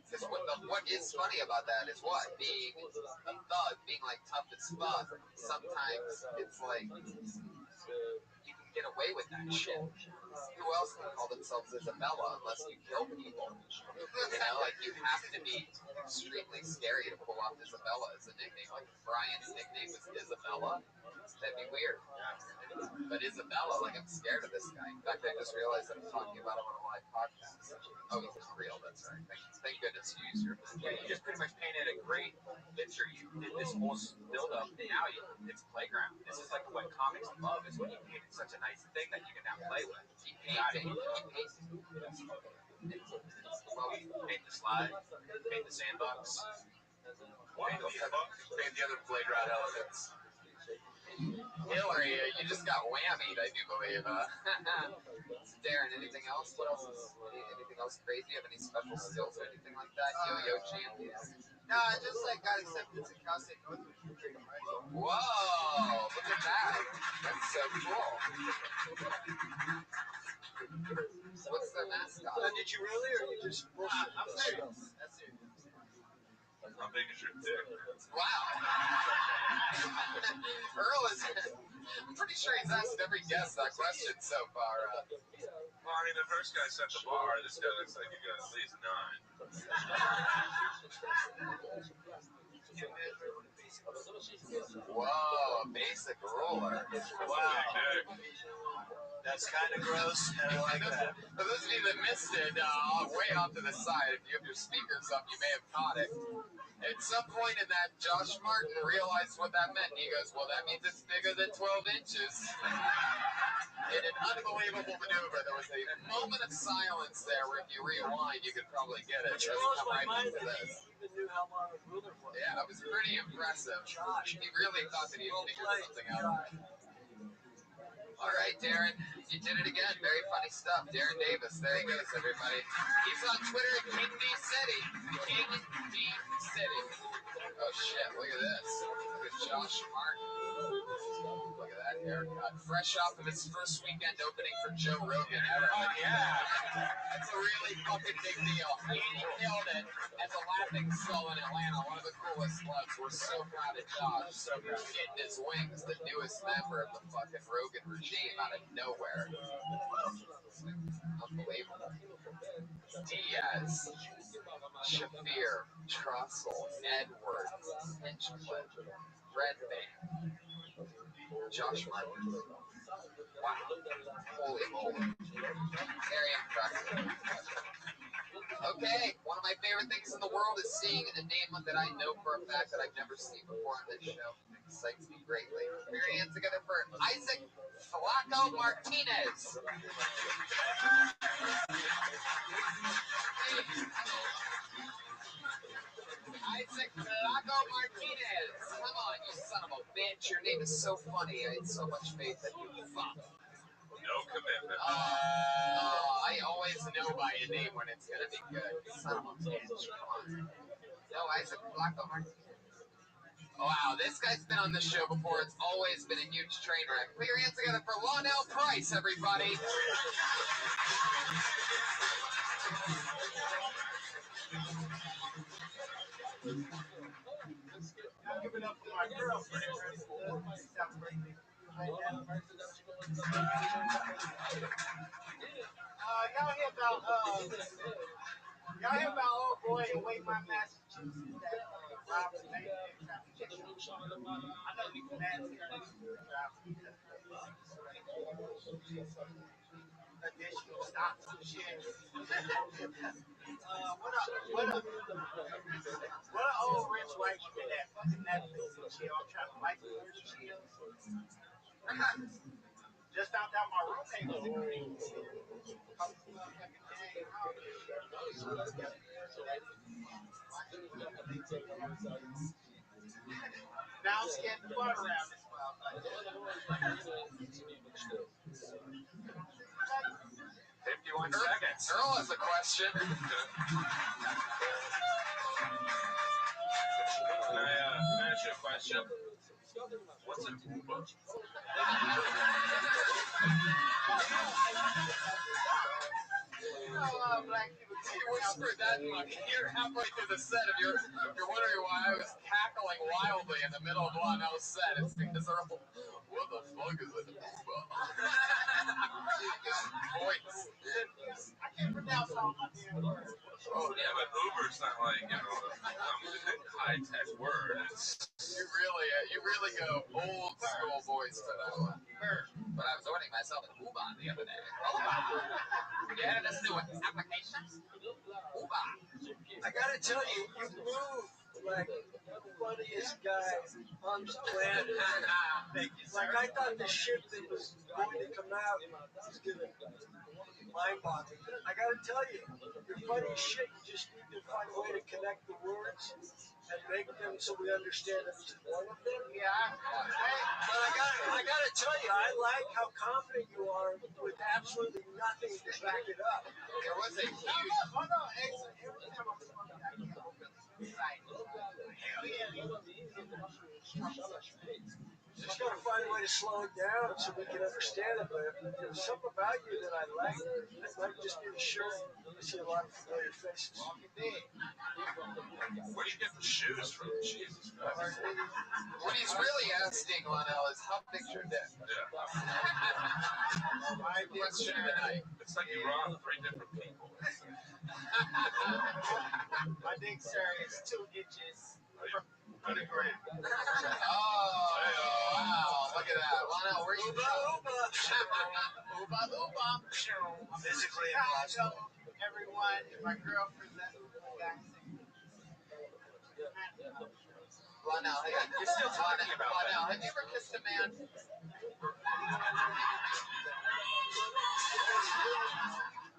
because what is funny about that is what? Being a thug, being, like, tough as fuck. Sometimes it's like, you can get away with that shit. Who else can call themselves Isabella unless you kill people? Like, you have to be extremely scary to pull off Isabella as a nickname. Like, if Brian's nickname was Isabella, that'd be weird. But Isabella, like, I'm scared of this guy. In fact, I just realized that I'm talking about him on a live podcast. Oh, he's real, that's right. Thank goodness you used your Yeah, you just pretty much painted a great picture. You did this whole build-up, and now it's playground. This is like what comics love, is when you painted such a nice thing that you can now play with. Keep painting. Well, paint the slide, paint the sandbox, paint the other playground elements. Hillary, you just got whammied, I do believe. Darren, anything else? What else is anything else crazy? You have any special skills or anything like that? Yo-yo champion. No, I just like got accepted to Cal State Northridge for trading rights. Whoa, look at that. That's so cool. What's their mascot? Did you really, or you just bullshit? I'm serious. That's serious. How big is your dick? Wow. Earl is. I'm pretty sure he's asked every guest that question so far. Well, I mean, the first guy set the bar. This guy looks like he got at least 9. Whoa, a basic ruler. Wow. That's kind of gross, and I like that. For those of you that missed it, way off to the side, if you have your speakers up, you may have caught it. At some point in that, Josh Martin realized what that meant. He goes, well, that means it's bigger than 12 inches. In an unbelievable maneuver, there was a moment of silence there where if you rewind, you could probably get it. Which Just blows come my right mind into that this. he even knew how long a ruler was. Yeah, it was pretty impressive. Josh. He really thought that he Well had figured played, something out. Josh. All right, Darren, you did it again. Very funny stuff. Darren Davis, there he goes, everybody. He's on Twitter at King D City. King D City. Oh, shit, look at this. Look at Josh Martin. Look at that haircut. Fresh off of his first weekend opening for Joe Rogan ever. Oh, yeah. That's a really fucking big deal. He killed it as a laughing skull in Atlanta. One of the coolest clubs. We're so proud of Josh. So proud of getting his wings, the newest member of the fucking Rogan regime out of nowhere. Unbelievable. Diaz, Shafir, Trussell, Edwards, Hinchcliffe, Redbank, Josh Martin. Wow. Holy moly. Very impressive. Okay, one of my favorite things in the world is seeing a name that I know for a fact that I've never seen before on this show. It excites me greatly. Put your hands together for Isaac Flaco Martinez. Isaac Flaco Martinez. Come on, you son of a bitch. Your name is so funny. I had so much faith in you. Fuck. No commitment. I always know by a name when it's going to be good. Son of a bitch. Come on. No, Isaac Flaco Martinez. Wow, this guy's been on the show before. It's always been a huge train wreck. Put your hands together for Lonnell Price, everybody. Give it up for my girlfriend. Y'all hear about old boy in Waymont, Massachusetts that robbed a bank? I know he's mad. Additional stocks and shit. What a old rich white woman that fucking Netflix and shit. I'm trying to like her shit. Just found out my roommate was a green. Now I'm scared to fart around this motherfucker. 51 seconds. Earl has a question. Can I ask you a question? What's an Uber? Black people You whispered that much. You're halfway through the set. If you're wondering why I was cackling wildly in the middle of Lonnell's set, it's because Earl, what the fuck is an Uber? Points. I can't pronounce all my damn words. Oh, yeah, but Uber's not like, high-tech word. You really go old school voice for that one. But I was ordering myself an Uber the other day. Uber. Yeah, this new application. Uber. I gotta tell you, you move like the funniest guy on the planet. Thank you, sir. Like I thought the shit that was going to come out was gonna mind-boggling. I gotta tell you, you're funny as shit. You just need to find a way to connect the words and make them so we understand at least one of them. Yeah, But I gotta tell you, I like how confident you are with absolutely nothing to back it up. There was a huge. every time I'm funny, I get excited. Just got to find a way to slow it down so we can understand it. But there's something about you that I like. It might just be the shirt. I see a lot of familiar faces. Where do you get the shoes from? Jesus Christ. What he's really asking, Lionel, is how big's your dick? Yeah. My question of the night. It's like you robbed 3 different people. My dick, sir, is 2 inches from the ground. Oh, wow. Look at that. Lionel, where you from? Ooba, ooba. Physically impossible. Everyone, my girlfriend, that guy. Lionel, You're still talking about Lionel, have you ever kissed a man?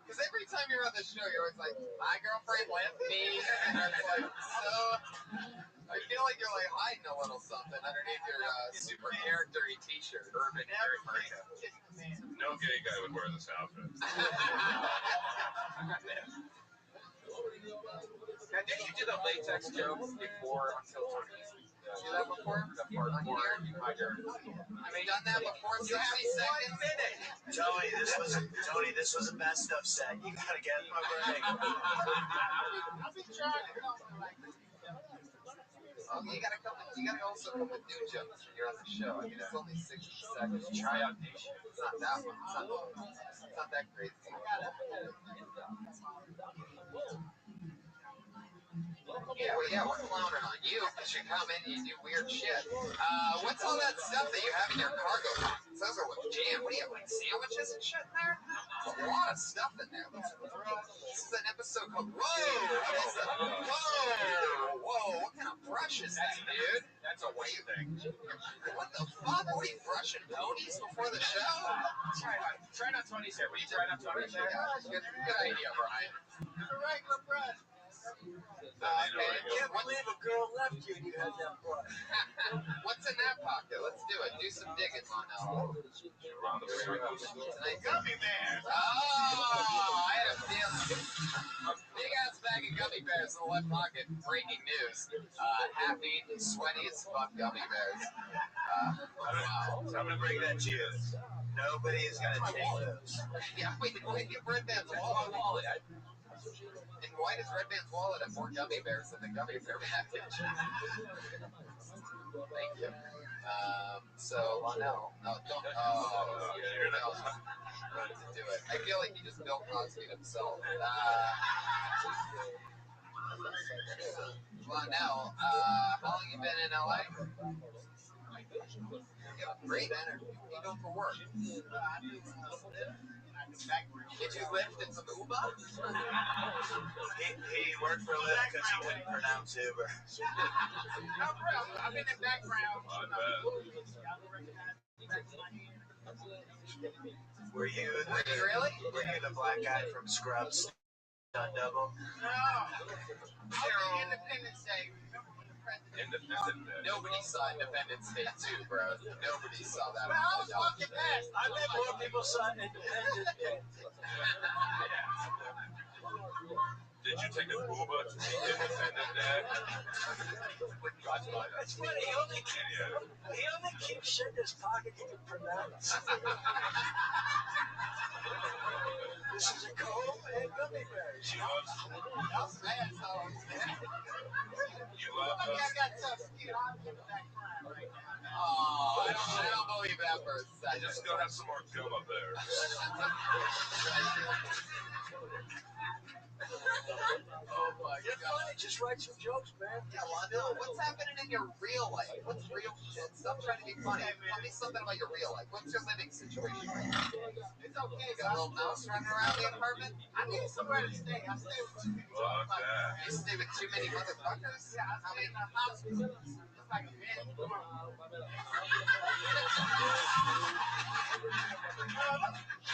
Because every time you're on the show, you're always like, my girlfriend left me. And it's like, so, I feel like you're like hiding a little something underneath your super character-y t-shirt. Urban Harry Marca. No gay guy would wear this outfit. Now, did you do the latex joke before Until Tony's? Do that before? The part before you had your... Have you done that before? 60 seconds? Tony, this was a best of set. You gotta get my break. I've been trying to come to like this. Oh, you gotta also come with new jokes when you're on the show. I mean, it's only 60 seconds. Try out these. It's not that one. It's not that crazy. Yeah, we're clowning on you because you come in and you do weird shit. What's all that stuff that you have in your cargo pockets? Those are what jam. What do you have, like sandwiches and shit in there? There's a lot of stuff in there. This is an episode called Whoa! What is that? Whoa! What kind of brush is that, dude? That's a white thing. What the fuck? What are you brushing ponies before the show? Try not Tony's hair. Will you try not Tony's hair? Good idea, Brian. It's a regular brush. I can't believe a girl left you and you had that brush. What's in that pocket? Let's do it. Do some digging, Lionel. Tonight, Gummy bears. Oh, I had a feeling. A big ass bag of gummy bears in the left pocket. Breaking news. Happy, sweaty as fuck gummy bears. Wow. So I'm gonna bring that to you. Nobody is gonna take those. Yeah, wait, get Red Band's wallet. And why does Red Band's wallet have more gummy bears than the gummy bear package? Thank you. So, Lionel, no, don't. Oh, you're not to do it. I feel like he just Bill Cosby himself. Lionel, how long you been in LA? You have great energy. What are you doing for work? Did you lift in some Uber? He worked for a living because he couldn't pronounce Uber. No, bro, I'm in the background. Were you Really? Were you the black guy from Scrubs? Done double? No. Oh, Independence Day. Independent Day. Nobody saw Independence Day 2, bro. Nobody saw that. Well, I was walking past. I bet more people saw Independence Day. Did you take an Uber to see Independent Day? It's funny, he only keeps shit in his pocket he can pronounce. This is a comb and gummy bears. You love I us. got tough skin. I'm in the background right now. Oh, I don't believe that for a second. Just go have some more gumma bears. Oh my You're god. funny, just write some jokes, man. Yeah, Lionel, what's happening in your real life? What's real shit? Stop trying to be funny. Tell me something about your real life. What's your living situation right now? It's okay, Got a little mouse running around the apartment? I need somewhere to stay. I stay with too many Fuck that. You stay with too many motherfuckers? Yeah, I stay in the hospital. It's like a man.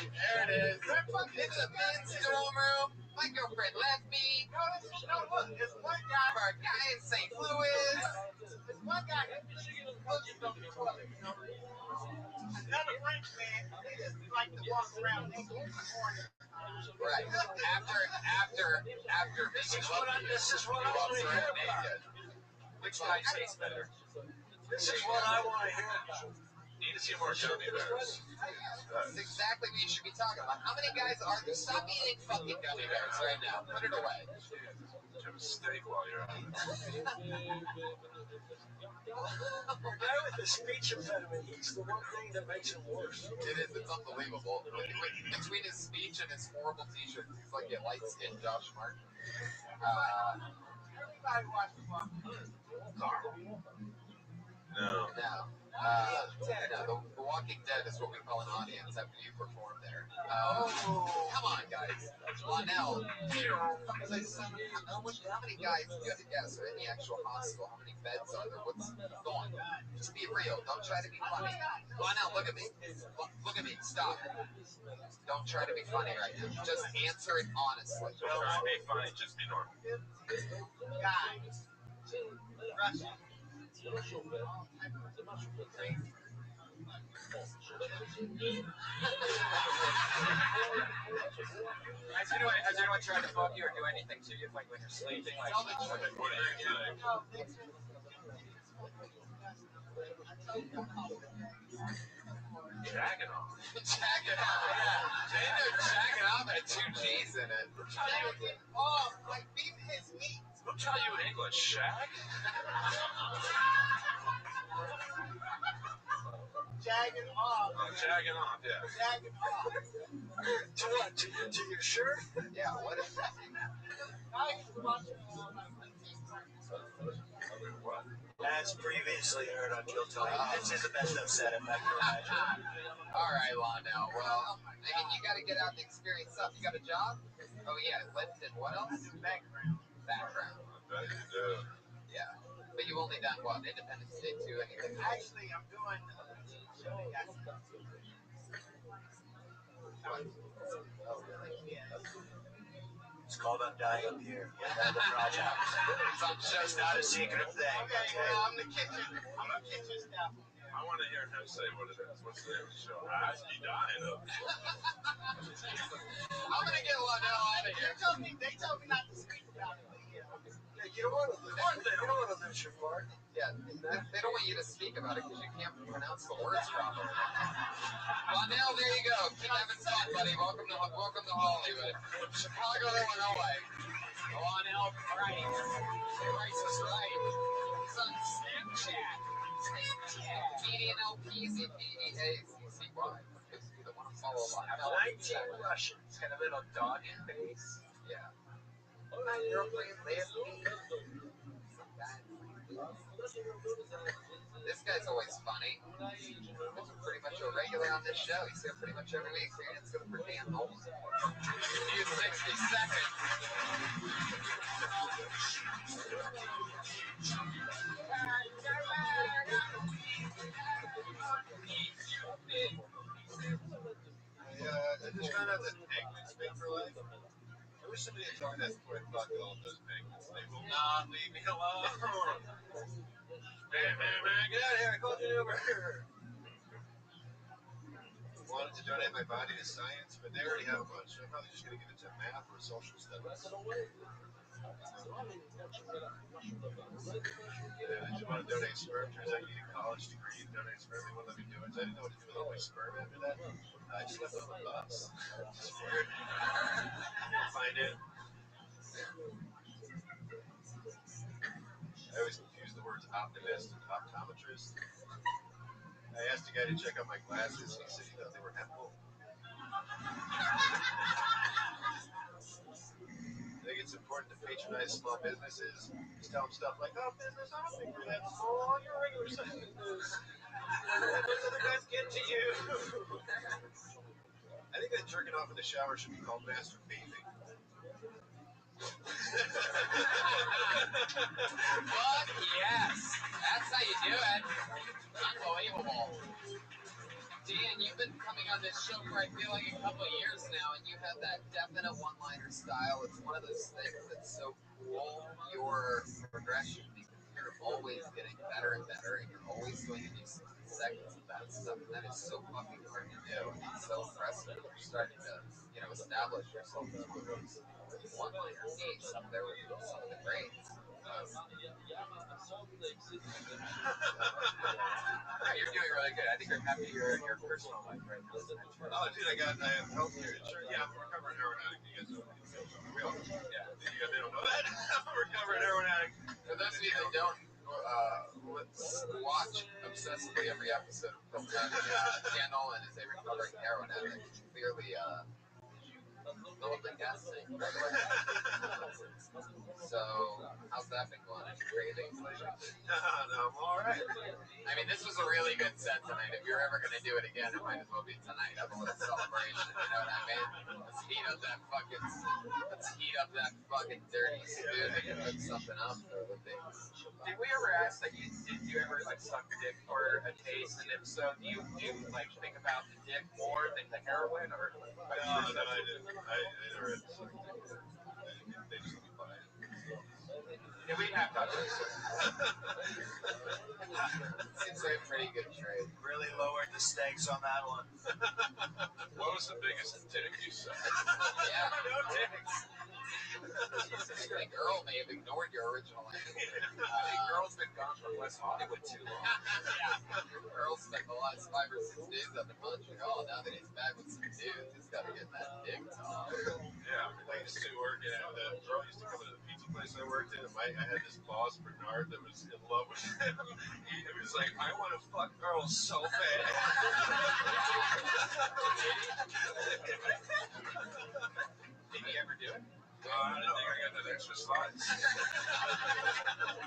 There it is. It's a men's dorm room. My girlfriend left me. No, look, there's one guy. For a guy in St. Louis. There's one guy who's looking on the toilet, you know. Another French man, he just like to walk around naked in the corner. Right. After making love to you, This is what I he want walks to hear around about. naked. Which guy tastes better? This is what I want to hear about. Need to see more gummy bears. That's exactly what you should be talking about. How many guys are there? Stop eating fucking gummy bears right now. Put it away. Have a steak while you're at it. The guy with the speech impediment eats the one thing that makes him worse. It is. It's unbelievable. Between his speech and his horrible t-shirts, he's like a light-skinned Josh Martin. Everybody watch the Walking Dead. No. No. The Walking Dead is what we call an audience after you perform there. Come on, guys. Lionel, how many guys do you have to guess are in the actual hospital? How many beds are there? What's going on? Just be real. Don't try to be funny. Lionel, look at me. Look at me. Stop. Don't try to be funny right now. Just answer it honestly. Don't try to be funny, just be normal. Guys. Russia. Has anyone tried to fuck you or do anything to you, like when you're sleeping? Like, What do you think? Jagging off. Jagging off, yeah. Jagging off had 2 G's in it. Jagging off like beating his meat. We'll tell you in English, shag. Jagging off. Oh, jagging off, yeah. Jagging off. To what? To your shirt? Yeah, what is that? I used to watch it What? As previously heard on Kill Tony, this is the best I've said it. I can imagine. All right, Lionel. Well, I mean, you got to get out and experience stuff. You got a job? Oh, yeah, lift and what else? background. Background. I bet you do. Yeah. But you've only done, what, Independence Day 2, anything else? Actually, I'm doing a show they got some. Oh, really? Yeah. It's called Undying Up Here. Yeah, the project. It's not a secret thing. Okay, well, I'm the kitchen staff. I want to hear him say what it is. What's the name of the show? I be dying up. I'm going to get Lionel out of here. They told me not to speak about it, but yeah. You don't want to lose your part. Yeah, they don't want you to speak about it because you can't pronounce the words properly. Lionel, there you go. Keep having fun, buddy. Welcome to Hollywood. Chicago, Illinois. Lionel, right. Price is right. He's on Snapchat. Median LPZ, PEACCY. You want to follow Lionel. 19 Russians. got a little dog in face. Yeah. My girlfriend left me. This guy's always funny. He's pretty much a regular on this show. He's here pretty much every week. So it's going to for Dan Nolan. He's 60 seconds. I just found out that penguins big for life. I wish somebody had told me that before I fucked all of those penguins. They will not leave me alone. Man, get out of here. I called you an Uber. Wanted to donate my body to science, but they already have a bunch. So I'm probably just going to give it to math or social studies. I just want to donate sperm. Turns out you need a college degree to donate sperm. They wouldn't let me do it. So I didn't know what to do with all my sperm after that. I just left it on the bus. Just weird. Find it. I always confuse the words optimist and optometrist. I asked a guy to check out my glasses. He said he thought they were Apple. I think it's important to patronize small businesses. Just tell them stuff like, "Oh, business, I don't think we're that small on your regular size business. Those other guys get to you." I think that jerking off in the shower should be called masturbating. Fuck yes. That's how you do it. Unbelievable. Dan, you've been coming on this show for I feel like a couple of years now, and you have that definite one-liner style. It's one of those things that's so cool. Your progression, you're always getting better and better, and you're always doing a new segments of that stuff, and that is so fucking hard to do. And it's so impressive. You're starting to, establish yourself as one of those one-liner ace up there with some of the greats. You're doing really good. I think you're happy in your personal life right now. Oh, dude, I have healthcare insurance. Yeah, I'm a recovering heroin addict. You guys know. Yeah. They don't know that. I'm a recovering heroin addict. For those of you that don't watch obsessively every episode of Film Time, Dan Nolan is a recovering heroin addict. Clearly, Nolan guessing. So, how's that been going? Any cravings lately? No, I'm all right. I mean, this was a really good set tonight. If you're ever going to do it again, it might as well be tonight. Have a little celebration, you know what I mean? Let's heat up that fucking dirty stew and cook something up for the things. Did we ever ask that did you ever like suck dick for a taste? And if so, do you like think about the dick more than the heroin, or? No, I didn't. I never had to. They just let me buy it. Yeah, we have done this. Seems like a pretty good trade. Really lowered the stakes on that one. What was the biggest dick you sucked? Yeah. No dicks. Jesus, the girl may have ignored your original answer. The girl's been gone from West Hollywood too long. Yeah. The girl spent the last 5 or 6 days up in Montreal. Now that he's back with some dudes, he's got to get that dick talk. Yeah, I used to work at the girl used to come into the pizza place I worked in. I had this boss, Bernard, that was in love with him. He was like, I want to fuck girls so bad. Did he ever do it? I didn't think I got that extra slice.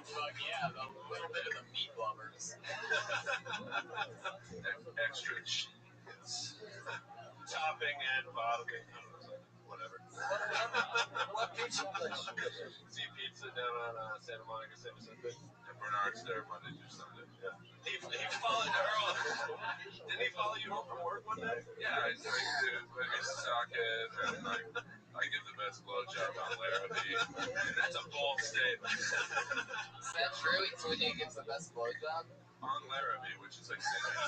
Fuck yeah, the little bit of the meat lovers. Extra cheese. Topping and bottoming. I don't know, whatever. What pizza place? See pizza down on Santa Monica, San Vicente. And Bernard's there Monday through Sunday. Yeah. He followed Earl. Didn't he follow you home from work one day? Yeah, I do. I suck it, and I give the best blowjob on Larrabee. That's a bold statement. Is that true? He told you he gives the best blowjob? On Larrabee, which is like saying,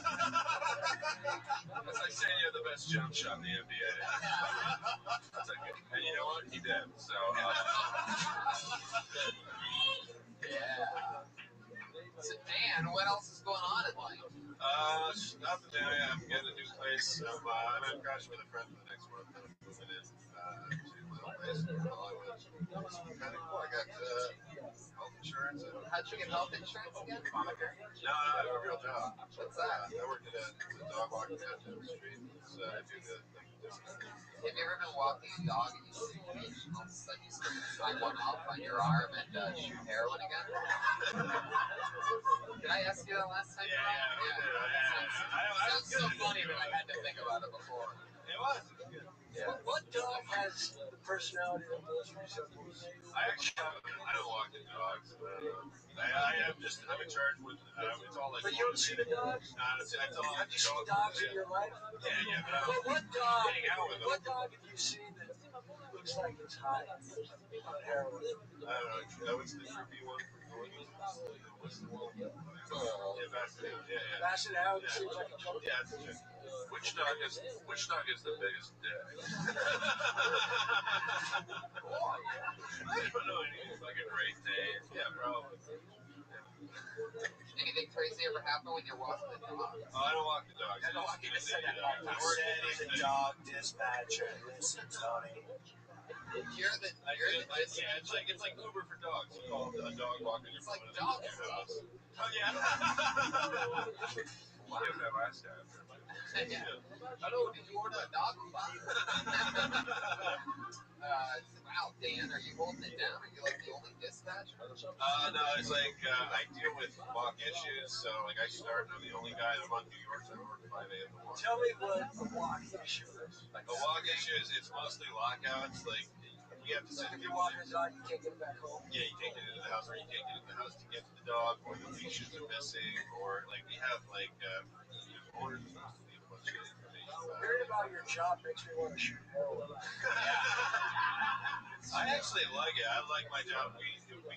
it's like saying you have the best jump shot in the NBA. That's like, and you know what? He did. So, Yeah. So, Dan, what else is going on in life? Nothing, man. I'm getting a new place. I'm in crash with a friend for the next month. I'm moving in to my own place in Hollywood. It's kind of cool. I got health insurance. How'd you get health insurance again? No, I have a real job. What's that? I work at a dog walking down the street. So I do the discount. Have you ever been walking a dog and you see a leash and all of a sudden you start to tie one off on your arm and shoot heroin again? Did I ask you that last time? Sounds so funny that I had to think about it before. It was good. Yeah. What dog has the personality that most resembles? I don't walk the dogs. I'm in charge with, it's all like. But you don't see the dogs? No, it's all. Have you seen dogs in your life? Yeah, But what dog? Hang out with them. What dog have you seen that looks like it's high on heroin? I don't know. What's the trippy one? What's the one? Yeah, Basset. Yeah. Basset Hound seems like a couple. Yeah, it's a chick. which dog is the biggest dick? I don't know anything. Like a Great Dane. Yeah, probably. Anything crazy ever happen when you're walking the dog? Oh, I don't walk the dogs. I don't want you to say that. He said he's a dog dispatcher. Listen, Tony. You're the Yeah, it's like Uber for dogs. You call a dog walking your It's like phone dog at your house. stuff. Oh, yeah. Why did that last guy? Yeah. Hello, did you order a dog food? Wow, Dan, are you holding it down? Are you like the only dispatcher? No, it's like I deal with walk issues, so like I start and I'm the only guy. I'm on New York, so I work 5 a.m. to 1. Tell me what a walk issue is. The walk issues, it's mostly lockouts. Like you have to So send if you people walk in. the dog, you can't get it back home. Yeah, you can't get into the house, or you can't get into the house to get to the dog, or the leashes are missing, or like we have like owners and stuff to leave a bunch of information. Hearing about your job makes me want to shoot heroin. I actually like it. I like my job. We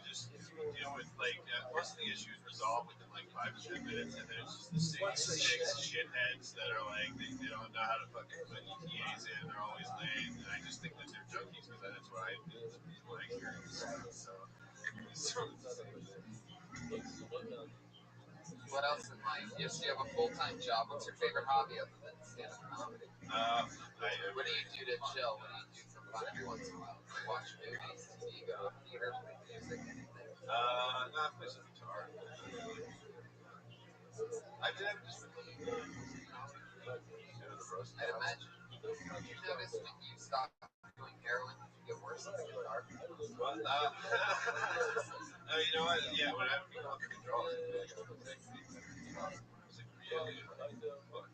just deal with like most of the issues resolved within like 5 to 10 minutes, and then it's just the same 6 shitheads that are like they don't know how to fucking put ETAs in. They're always late, and I just think that they're junkies because that's what I do. It's my experience. So it's sort of the same thing. What else in life? Yes, you have a full-time job. What's your favorite hobby other than stand-up comedy? What do you do to chill? What do you do for fun every once in a while? Watch movies, TV, go to a theater, play music, anything? Not play some guitar. I did have just been looking at the roast. I'd imagine. Did you notice when you stopped doing heroin, did you get worse on the guitar? What? You know what? Yeah, when I would be going through withdrawals, I feel like I was like really fucked.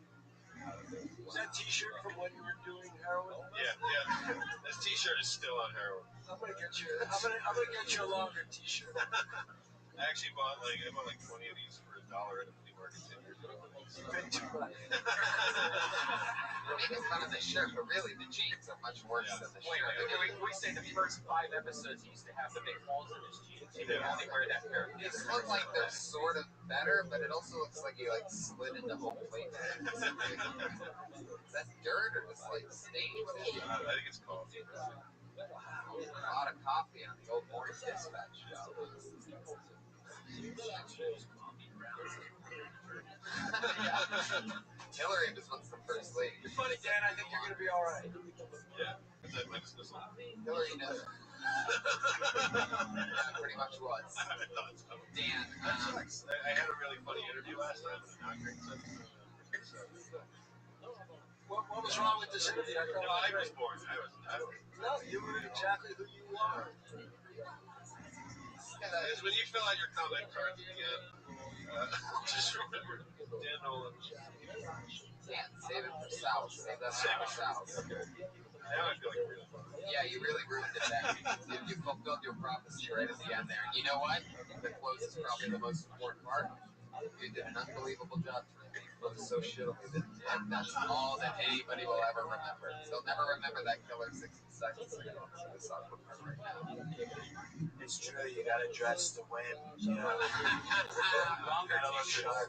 Was that T-shirt from when you were doing heroin? Yeah. This T-shirt is still on heroin. I'm gonna get you a longer T-shirt. I actually bought like 20 of these for $1 at a flea market 10 years ago. You paid too much. We're making fun of the shirt, but really the jeans are much worse than the shirt. We say the first 5 episodes he used to have the big holes in his jeans. He would only wear that pair of These look like they're sort of better, but it also looks like he like slid into home plate. Is that dirt or just like stains? I think it's coffee. Wow, a lot of coffee on the old morning dispatch job. Hillary just wants the first lady. You're funny, Dan. I think you're gonna be all right. Yeah, is that my dismissal? Hillary knows. Yeah, pretty much was. I thought so. Dan, I had a really funny interview last time with an actor. What was wrong with this interview? I was bored. No, you were exactly who you are. It's when you fill out your comment cards again. Just remember Dan Nolan. Dan, save it for Sal. Save that for Sal. Now I feel like really fun. Yeah, you really ruined it then. You fulfilled your prophecy right at the end there. And you know what? The close is probably the most important part. You did an unbelievable job tonight. You closed so shittily that that's all that anybody will ever remember. They'll never remember that killer 60 seconds ago. So it's awkward right now. It's true. You gotta dress to win. You know.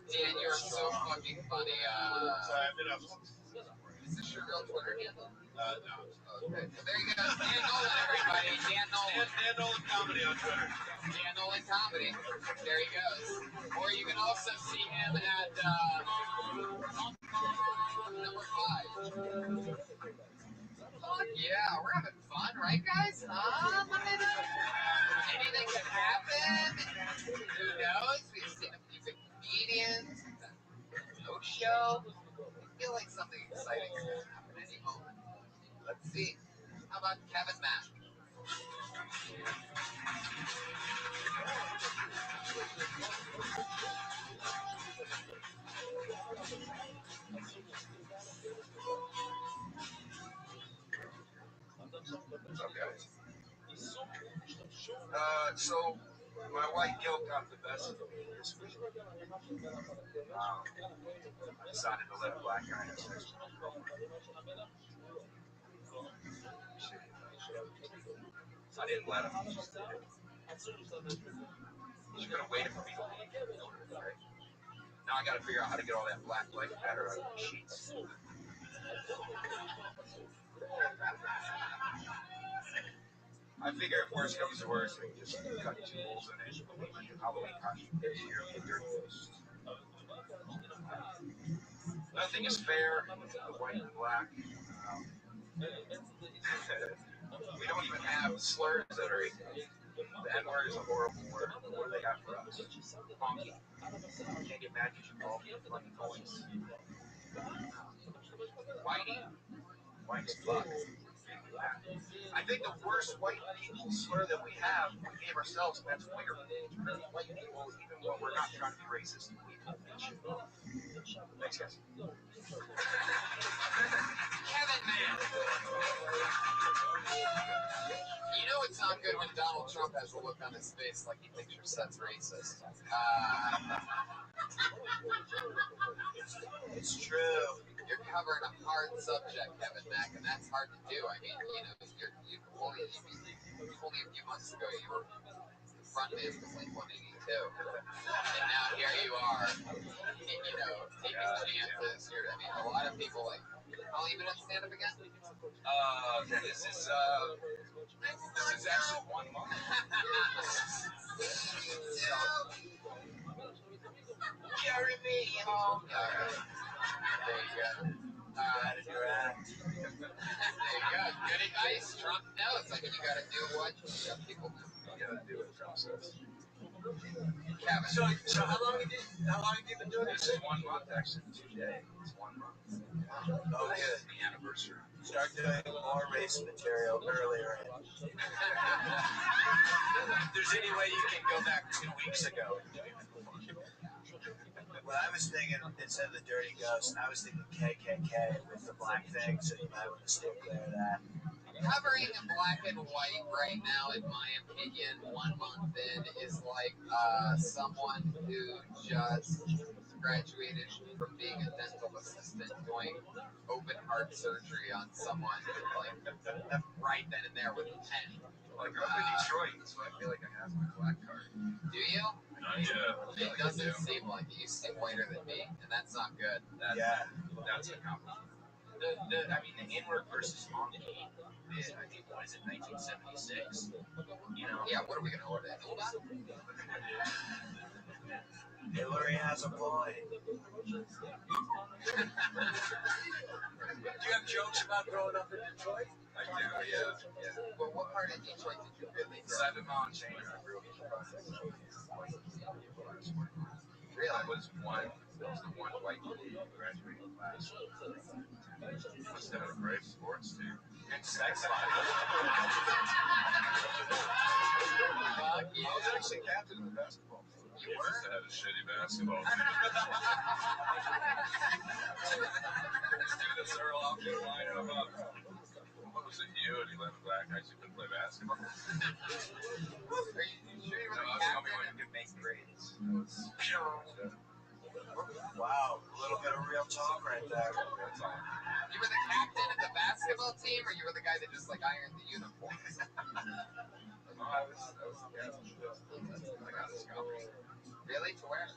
Dan, you're so fucking funny. Sorry, I've been up. Is this your real Twitter handle? No. Okay. So there you go. Dan Nolan, everybody. Dan Nolan. Dan Nolan Comedy on Twitter. Dan Nolan Comedy. There he goes. Or you can also see him at number 5. Fuck yeah, we're having fun, right, guys? Huh? Monday night? Anything can happen. Who knows? We've seen a few big comedians. No show. I feel like something exciting is going to happen any moment. Let's see. How about Kevin Mack? What's up, guys? So my white guilt got the best of me this week. I decided to let a black guy have sex with my girlfriend. I didn't let him. He just did it. She could have waited for me to leave. Right? Now I got to figure out how to get all that black light matter out of the sheets. I figure if worse comes to worse, we can just cut 2 holes in it. Like a Halloween costume this year, the Dirty Ghost. Nothing is fair. The white and black. We don't even have slurs that are equal. The N-word is a horrible word. What do they got for us? Funky. Can't get mad because you call me a funny noise. Whitey. White as fuck. I think the worst white people slur that we have, we gave ourselves, and that's weird. White people, even when we're not trying to be racist, we call that shit. Thanks, guys. Kevin Mack. You know it's not good when Donald Trump has a look on his face like he thinks your set's racist. It's true. You're covering a hard subject, Kevin Mack, and that's hard to do. I mean, you know, only a few months ago you were frontman for Blink-182, and now here you are, you know, taking chances. I mean, a lot of people like, how long you been at stand-up again? This is actually 1 month. Carry me home. There you go. There you go. Good advice. Trump knows. I mean, you got to do what people do. You gotta do what Trump says. Kevin. So how long have you been doing This this? is 1 month, actually. Today. It's 1 month. Oh, good. It's the anniversary. Start doing more race material earlier. If there's any way you can go back 2 weeks ago and do even more. Well, I was thinking, instead of the dirty ghost, I was thinking KKK with the black thing, so you might want to steer clear of that. Covering black and white right now, in my opinion, 1 month in is like someone who just graduated from being a dental assistant doing open heart surgery on someone like right then and there with a pen. I grew up in Detroit, so I feel like I have my black card. Do you? Yeah. It doesn't seem like it. You seem whiter than me, and that's not good. That's a compliment. I mean, the inward versus monkey. I think, what is it, 1976? You know? Yeah, what are we going to order? Hillary has a point. Do you have jokes about growing up in Detroit? I do, yeah. Well, what part of Detroit did you really grow up? 7 Mile Chain. I grew up in Chicago. Really? I was the one white kid who graduated class. Must have a great sports team. Good sex life. I was actually captain of the basketball team. You were? I had a shitty basketball team. This dude that's Earl off the line about. What was it, you and 11 black guys who couldn't play basketball? Are you sure you were No, the I was the only captain? one who could make grades. Wow, a little bit of real talk right there. That's all. You were the captain of the basketball team, or you were the guy that just like ironed the uniforms? No, I was the captain. I got a scholarship. Really? To where?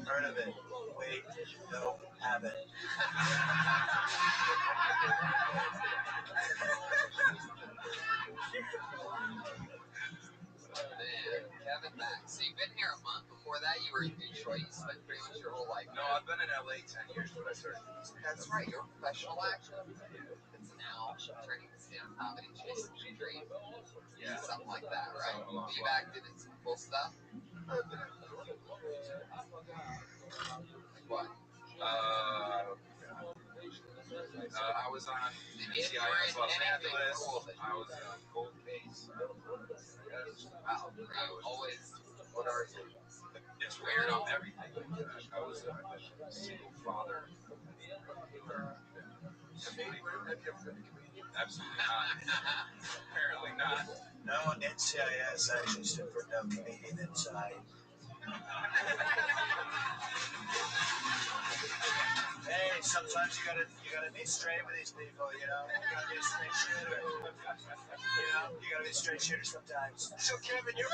Heard of it. Wait, no, haven't. Man, Kevin Mack. So you've been here a month. Before that, you were in Detroit. You spent pretty much your whole life. No, I've been in LA 10 years, but I started doing stand-up. That's right. You're a professional actor. It's now turning to stand-up comedy, chasing your dream. Yeah. Something like that, right? Something along You've those acted in some cool stuff. What? I was on If you CIS were in Los anything Angeles. cool that I was on Cold Case. wow, you always, what are you? It's weird on everything. I was a single father. Absolutely not. Apparently not. No, NCIS actually stood for no comedian inside. Hey, sometimes you gotta be straight with these people, you know. You gotta be a straight shooter. You know, you gotta be a straight shooter sometimes. So Kevin, you're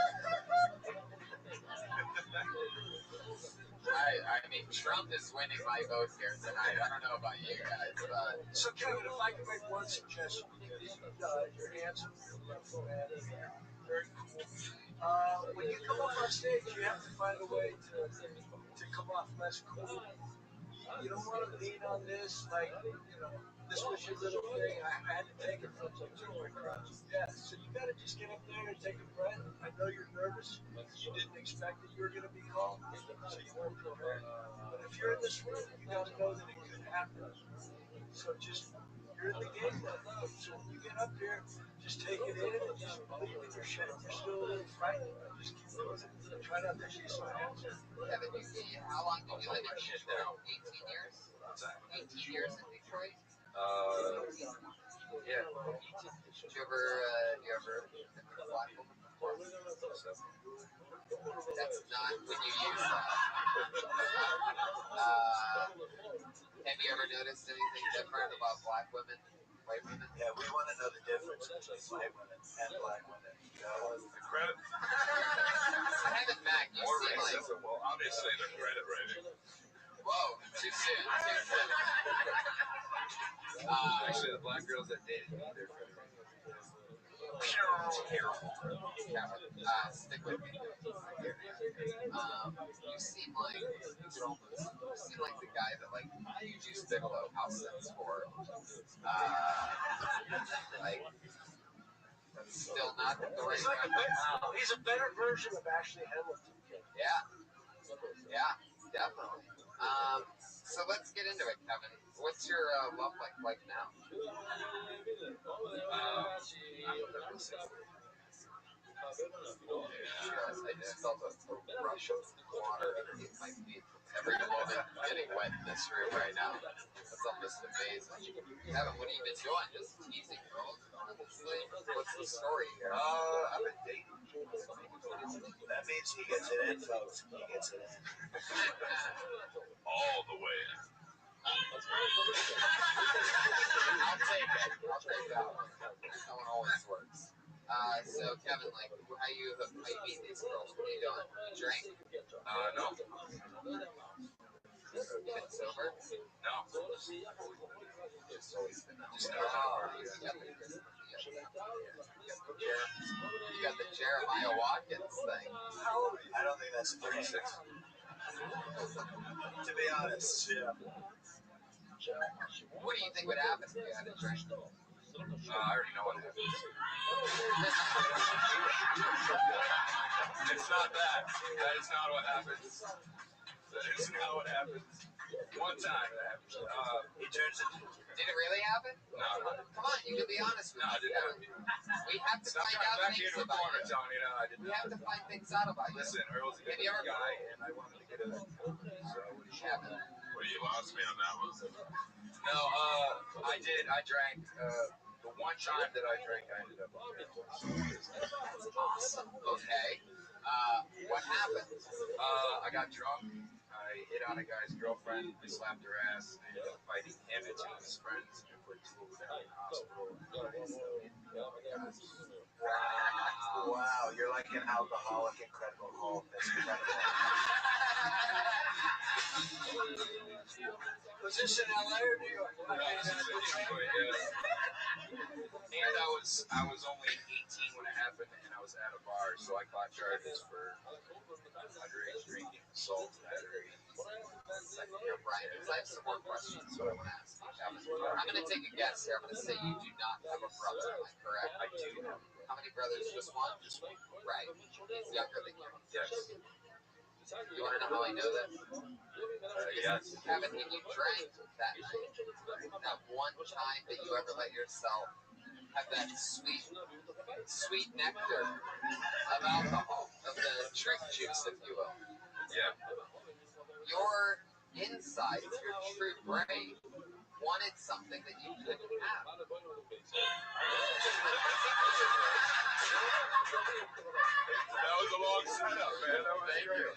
I mean, Trump is winning my vote here tonight. I don't know about you guys, but so Kevin, if I could make one suggestion, because you're handsome, you're beautiful, man, very cool. When you come up on stage, you have to find a way to come off less cool. You don't want to lean on this, like, you know, this was your little thing. I had to take it from you to my crotch of death. So you got to just get up there and take a breath. I know you're nervous. You didn't expect that you were going to be called, so you weren't prepared. But if you're in this room, you got to know that it could happen. So just, you're in the game now. So when you get up here, just take it in and just believe in your shit. You're still a little frightened, but just keep doing it. Try not to see some answer. Kevin, how long did you live in Detroit? 18 years? What's that? 18 years in Detroit? Yeah. Did you ever been with a black woman before? That's not when you use that. Have you ever noticed anything different about black women white women? Yeah, we want to know the difference between white women and black women. The credit Kevin Mack, you or seem like racism. Well, obviously the credit rating. whoa, too soon. Too soon. Actually, the black girls that dated me, their credit rating. Terrible. Kevin, stick with me. You seem like the guy that like you Juice Bigelow house sets for. Like that's still not the right He's like he's a better version of Ashley Hamilton. Yeah, definitely. So let's get into it, Kevin. What's your love life like now? I just felt a rush of water underneath my feet. Every moment getting wet in this room right now. That's almost amazing. Kevin, what have you been doing? Just teasing girls, honestly? What's the story here? I've been dating. That means he gets it in, folks. He gets it in. All the way. I'll take it. That one. That one always works. So Kevin, like, how you meet these girls? What are you doing? Drink? No. Get sober? No. It's always been that. You got the Jeremiah Watkins thing. I don't think that's 36. To be honest, yeah. What do you think would happen if you had a drink? I already know what happens. It's not that. That is not what happens. That is not what happens. One time that happened. He turns it. Did it really happen? No. Come on, you can be honest with No, I me. didn't. We have to Stop find trying to out back things into a about corner, you. Tony. No, I didn't. We have to find things out about you. Listen, Earl's a good guy, and I wanted to get it. So, Kevin. well, you lost me on that one. No, I did. I drank. The one time that I drank, I ended up in jail. That's awesome. Okay. What happened? I got drunk. I hit on a guy's girlfriend. I slapped her ass. I ended up fighting him and two of his friends. And put two of them in the hospital. Wow, you're like an alcoholic Incredible Hulk. That's incredible. Was this in LA or New York? And I was only 18 when it happened, and I was at a bar, so I caught charges for underage drinking, assault, battery. Right. I have some more questions. What I want to ask you, Kevin. I'm going to take a guess here. I'm going to say you do not have a brother. Am I correct? I do have. How many brothers? Just one? Just one. Right. He's younger than you. Yes. You want to know how I know that? Yes. Kevin, when you drank that night, that one time that you ever let yourself have that sweet nectar of alcohol, of the truth juice, if you will. Yeah. Your insides, your true brain, wanted something that you couldn't have. That was a long setup, man. That was great.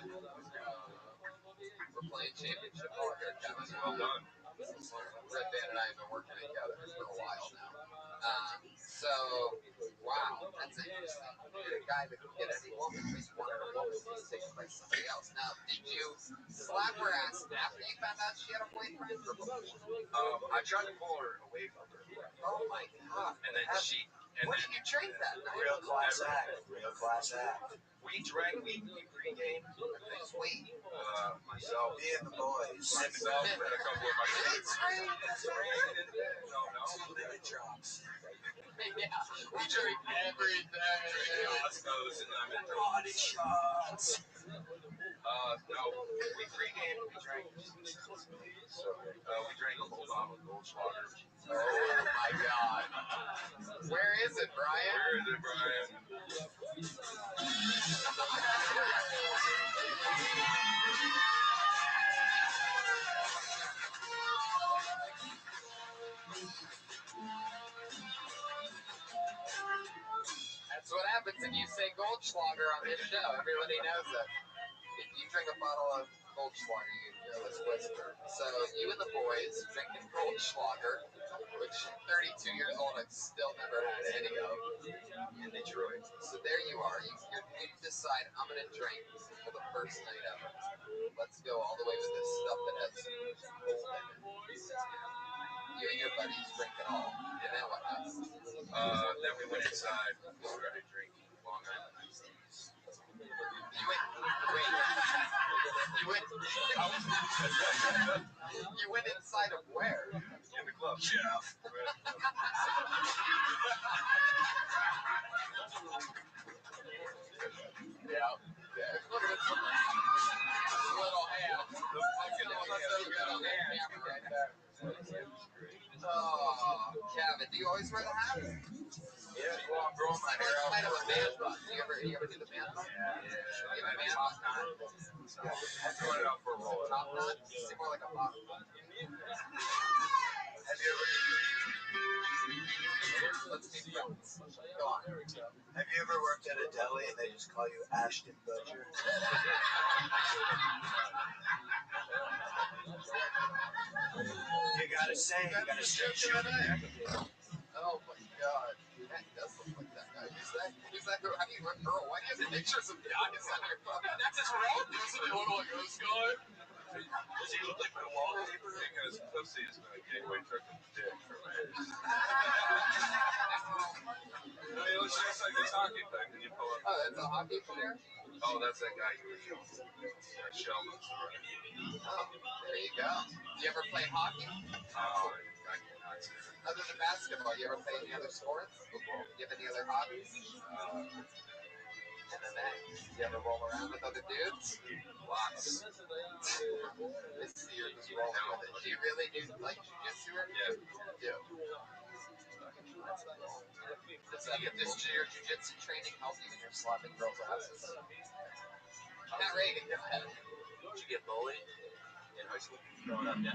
We're playing championship ball here, Kevin. Well done. Red Band and I have been working together for a while now. So, wow, that's interesting. You're a guy that can get any woman, but you wanted a woman who was taken by somebody else. Now, did you slap her ass after you found out she had a boyfriend? I tried to pull her away from her. Oh my God. And then she. And What then did you drink that night? Real class act. Real class act. we drank, we pre-gamed. Sweet. Myself. Me and the boys. Myself and a couple of my friends. No. Limit drops. Yeah, we drink everything. Costco's and lemon Body shots. no, we pre-gamed, we drank. So, we drank a whole bottle of Goldschlager. Oh my God. Where is it, Brian? Where is it, Brian? That's what happens if you say Goldschlager on this show. Everybody knows it. If you drink a bottle of Goldschlager, you hear this whisper. So you and the boys drinking Goldschlager, which 32 22 years old. I've still never had any of in Detroit. So there you are. You decide I'm gonna drink for the first night ever. Let's go all the way with this stuff that has gold in it. You and your buddies drink it all. And then what happens? Then we went inside and started drinking Long Island iced teas. You went inside of where? In the club. Yeah. Yeah. Look at this little ham. Oh, Kevin, do you always wear the hat? Yeah, well, I'm growing my hair out. Kind of a man bun. You ever do the man bun? Yeah. You have a man Top bun? knot. I'm throwing it out for a roll. Top knot? Seem more like a bottom bun. Have you ever? Let's be friends. Go on. Have you ever worked at a deli and they just call you Ashton Butcher? You gotta say shoot your neck. Oh my god. That does look like that guy. Who's that girl? How do you look girl? Why do you have pictures of guys on your phone? That's his role? Doesn't he look like this guy? Does he look like my wallpaper? Because pussy is my gateway drug to dick for marriage. It looks just like this hockey thing that you pull up. Oh, that's a hockey player? Oh, that's that guy you were showing. That shell looks right. Oh, there you go. Do you ever play hockey? Oh, I cannot say. Other than basketball, you ever play any other sports? Football. Do you have any other hobbies? MMA. Do you ever roll around with other dudes? Lots. I see you're just rolling with it. Do you really do like jiu-jitsu or anything? Yeah. Does any of this your jiu-jitsu training help you when you're slapping girls' asses? Not ready to go ahead. Did you get bullied in high school growing up? Yeah.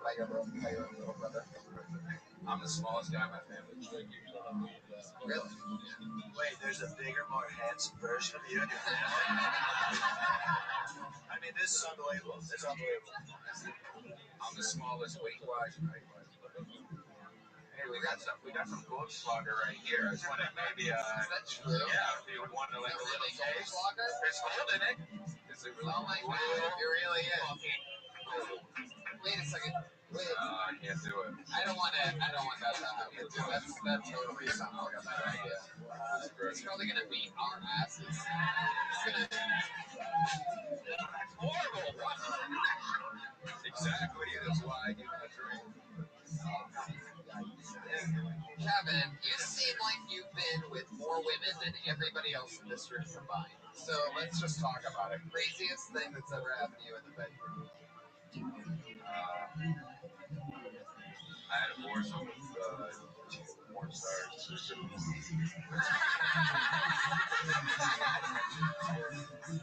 By your little brother? I'm the smallest guy in my family. Really? Wait, there's a bigger, more handsome version of you in your family? I mean, this is unbelievable. It's unbelievable. I'm the smallest weight-wise and height-wise. Hey, we got some Goldschlager right here. I was wondering maybe, Is that true? yeah, if you would want to like a little Really taste. Goldschlager? There's gold in it. Is it really? Oh my god, it really is. Wait a second. Wait. I can't do it. I don't want that to happen. That totally sounds like a bad idea. He's probably gonna beat our asses. He's gonna. Horrible. What? Exactly. That's why I do not drink. Kevin, you seem like you've been with more women than everybody else in this room combined. So let's just talk about it. Craziest thing that's ever happened to you in the bedroom. I had a foursome with two porn stars.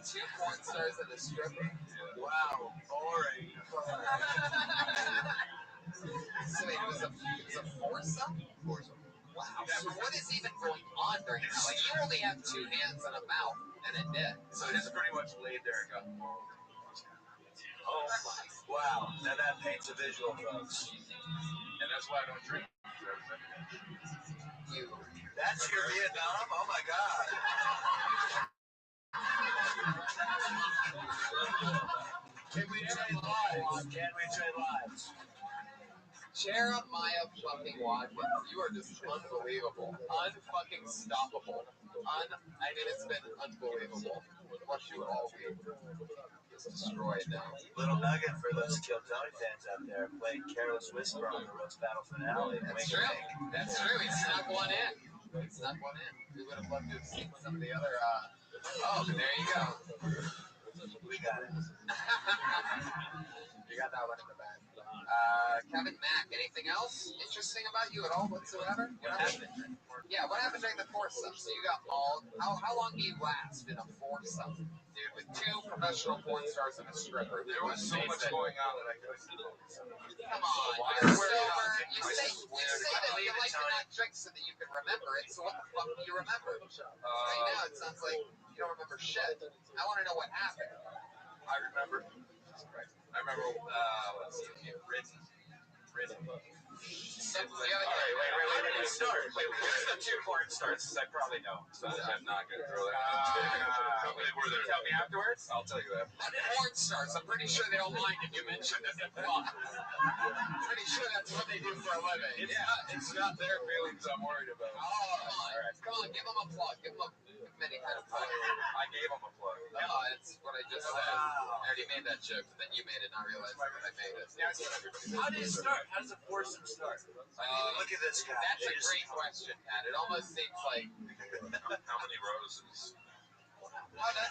Two porn stars and a stripper. Yeah. Wow, boring. So it was a foursome? Foursome. Wow. So what is even going on during that? Like you only have two hands and a mouth and a dick. So it's pretty much laid there and got involved. Oh my! Wow! Now that paints a visual, folks. And that's why I don't drink. That's your Vietnam? Oh my God! Can we trade lives? Can we trade lives? Jeremiah fucking Watkins, you are just unbelievable. Unfucking stoppable. I mean, it's been unbelievable. What you all do. Just destroyed now. Little nugget for those Kill Tony fans out there playing Careless Whisper on the Roast Battle finale. That's true. That's true. He snuck one in. We would have loved to have seen some of the other. Oh, there you go. We got it. You got that one in the bag. Kevin Mack, anything else interesting about you at all whatsoever? What happened? Yeah, what happened during the foursome? So you got mauled. How long do you last in a foursome? Dude, with two professional porn stars and a stripper. There was so much going on that I couldn't focus on. Come on, you're sober. You say that you like to not drink so that you can remember it, so what the fuck do you remember? Right now, it sounds like you don't remember shit. I want to know what happened. I remember, let's see, written. So, do you have any start? Wait, where's the 2 porn stars? I probably know. So I'm not going to throw that out there. Tell me where they're. Tell me afterwards. I'll tell you after. Porn stars. I'm pretty sure they don't mind if you mention it. Well, I'm pretty sure that's what they do for a living. It's not their feelings I'm worried about. Come on, give them a plug. Give them any kind of plug. I gave him a plug. That's what I just said. I already made that joke, but then you made it, not realizing that I made it. That's what everybody How did it start? How does a foursome start? Look at this guy. That's a great question, Pat. It almost seems like How many roses? how does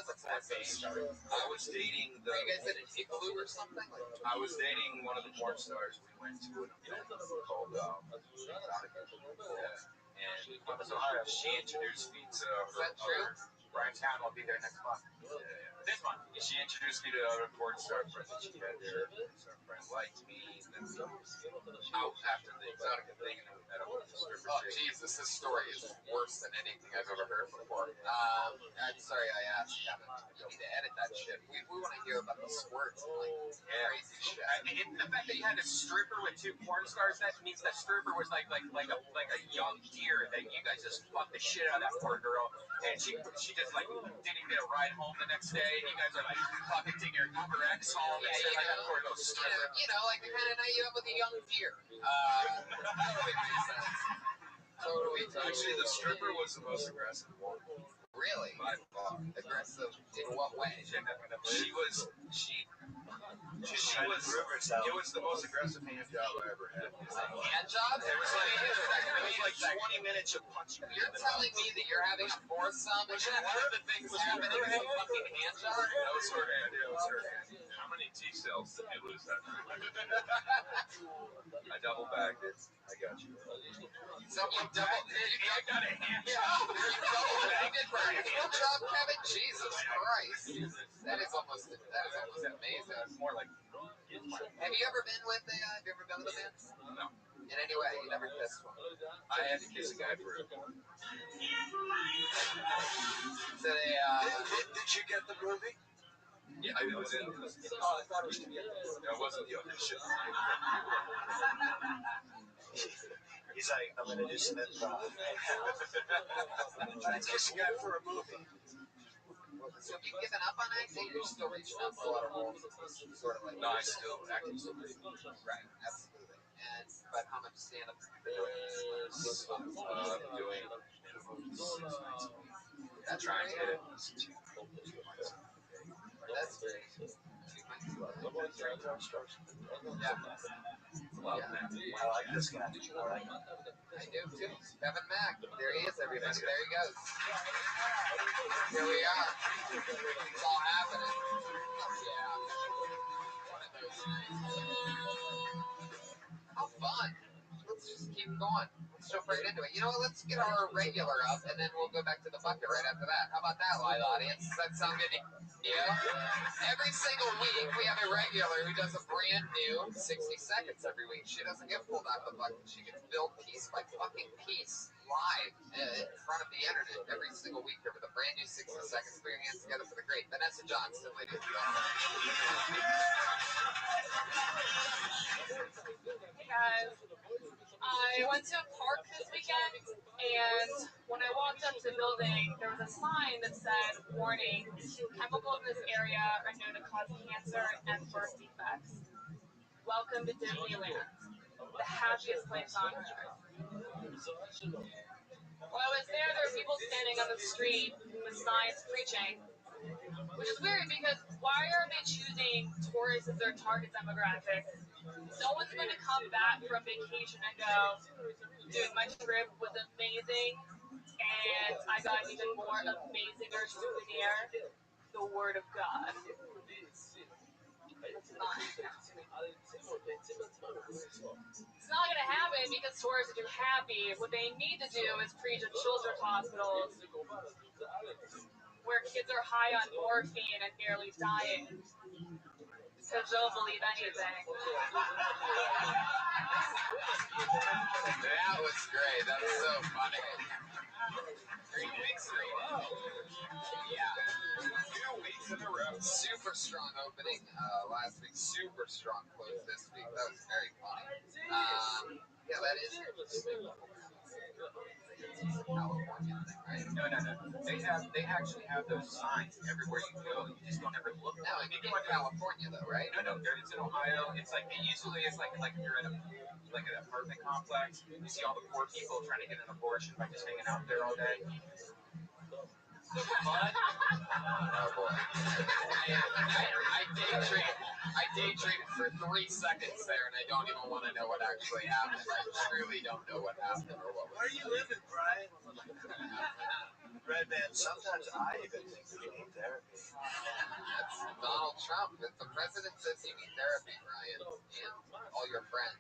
a foursome start? I was dating Are you guys in an igloo or something? I was dating one of the porn stars. We went to an event called and so she introduced me to Is that true? Brian Town will be there next month. This month. She introduced me to other porn star friends that she had there. Some friend liked me. And then out after the exotic thing at a stripper Oh, chain. Jesus, this story is worse than anything I've ever heard before. I'm sorry I asked Kevin. You need to edit that shit. We want to hear about the squirts and crazy shit. And the fact that you had a stripper with 2 porn stars, that means the stripper was like a young deer that you guys just fucked the shit out of that poor girl. And she just like didn't get a ride home the next day. And you guys are like fucking taking her Uber X home and shit like that poor little stripper. Like the kind of night you have with a young deer. Totally makes sense. Totally. Actually, the stripper was the most aggressive one. Really? By far. Aggressive in what way? She was. It was the most aggressive hand job I ever had. Hand job? It was like 20 minutes of punching. You're telling me that you're having a foursome and one of the things happening is a fucking hand job? That was her hand. Yeah, it was her hand. How many T-cells did you lose that night? I double bagged it. I got you. So you double I got a hand you double bagged it for a hand job, Kevin? Jesus Christ. That is almost amazing. More like. Have you ever been with a man? No. In any way, you never kissed one. I had to kiss a guy for it. So they, Did you get the movie? Yeah, I was in. Oh, I thought it was to get the movie. That wasn't the audition. He's like, I'm gonna do some improv. Kiss a guy for a movie. so have you given up on acting? You're still reaching out for a lot of roles. Sort of like No, I still acting so great. right, absolutely. But how much stand-up have you been doing? Doing minimum 6 nights a week. That's Trying to great. get at least 2 nights a week. That's great. 2 months. Yeah. I like this guy. I do too. Kevin Mack. There he is, everybody. There he goes. Here we are. It's all happening. Yeah. One of those nights. How fun. Let's just keep going. Let's jump right into it. You know what? Let's get our regular up, and then we'll go back to the bucket right after that. How about that, live audience? Does that sound good to you? Every single week, we have a regular who does a brand new 60 seconds every week. She doesn't get pulled out of the bucket. She gets built piece by fucking piece live in front of the internet every single week here with a brand new 60 seconds. Put your hands together for the great Vanessa Johnston, ladies and gentlemen. Hey guys, I went to a park this weekend, and when I walked up to the building, there was a sign that said, warning, chemicals in this area are known to cause cancer and birth defects. Welcome to Disneyland, the happiest place on earth. While I was there were people standing on the street with signs preaching, which is weird because why are they choosing tourists as their target demographic? No one's going to come back from vacation and go, dude, my trip was amazing, and I got an even more amazinger souvenir, the Word of God. It's not going to happen because tourists are too happy. What they need to do is preach at children's hospitals where kids are high on morphine and nearly dying. Because they'll believe anything. That was great. That was so funny. Green weeks in a row. Yeah. 2 weeks in a row. Super strong opening last week. Super strong close this week. That was very funny. Yeah, California thing, right? No. They actually have those signs everywhere you go. You just don't ever look. No, in California though, right? No. It's in Ohio. It's like usually it's like if you're in a like an apartment complex, you see all the poor people trying to get an abortion by just hanging out there all day. But Oh boy. I daydreamed for 3 seconds there, and I don't even want to know what actually happened. I truly don't know what happened or what Where are you living, Brian? Red man, sometimes I even think that you need therapy. That's Donald Trump. If the president says you need therapy, Ryan, and all your friends,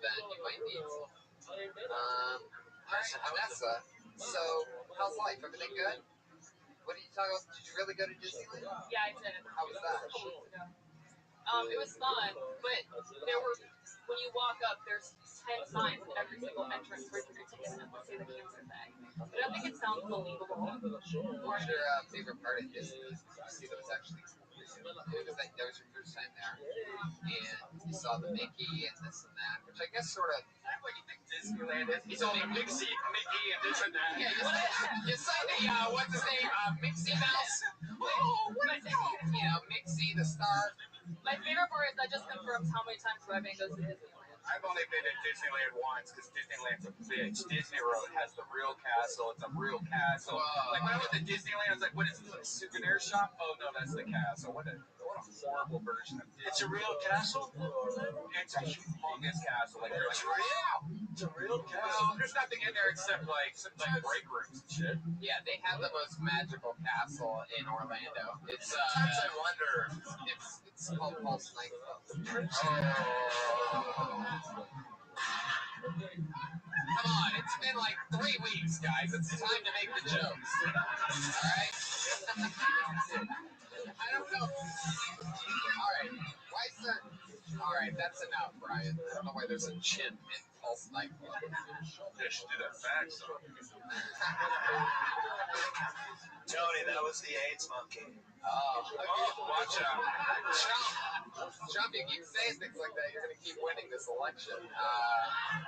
then you might need some. All right, Vanessa. So, how's life? Everything good? What did you talk about? Did you really go to Disneyland? Yeah, I did. How was that? A couple weeks ago. It was fun, but there were, when you walk up, there's 10 signs at every single entrance where you can take it and say the cancer thing. But I don't think it sounds believable. What was your favorite part of Disney? Did you see that was actually that was your first time there, and you saw the Mickey and this and that, which I guess sort of. what do you think Disneyland is? You saw the Mickey and this and that. Yeah, you saw the what's his name, Mixie Mouse. Oh, what is that? You know, Mixie the star. My favorite part is that just confirms how many times Rabbi goes to Disneyland. I've only been to Disneyland once because Disneyland's a bitch. Disney World has the real castle. It's a real castle. Like when I went to Disneyland, I was like, "What is this? Like a souvenir shop?" Oh no, that's the castle. What a horrible version of Disney. It's a real castle? It's a humongous castle. Like It's real. It's a real castle. Well, there's nothing in there except like some break rooms and shit. Yeah, they have the most magical castle in Orlando. It's Sometimes I wonder. it's called Pulse Nightclub. Come on, it's been like 3 weeks, guys. It's time to make the jokes. Alright? I don't know. Alright. Why is there... Alright, that's enough, Brian. I don't know why there's a chimp in Pulse Nightclub. They should do that fact song. Tony, that was the AIDS monkey. Watch out. Trump, you keep saying things like that, you're going to keep winning this election. I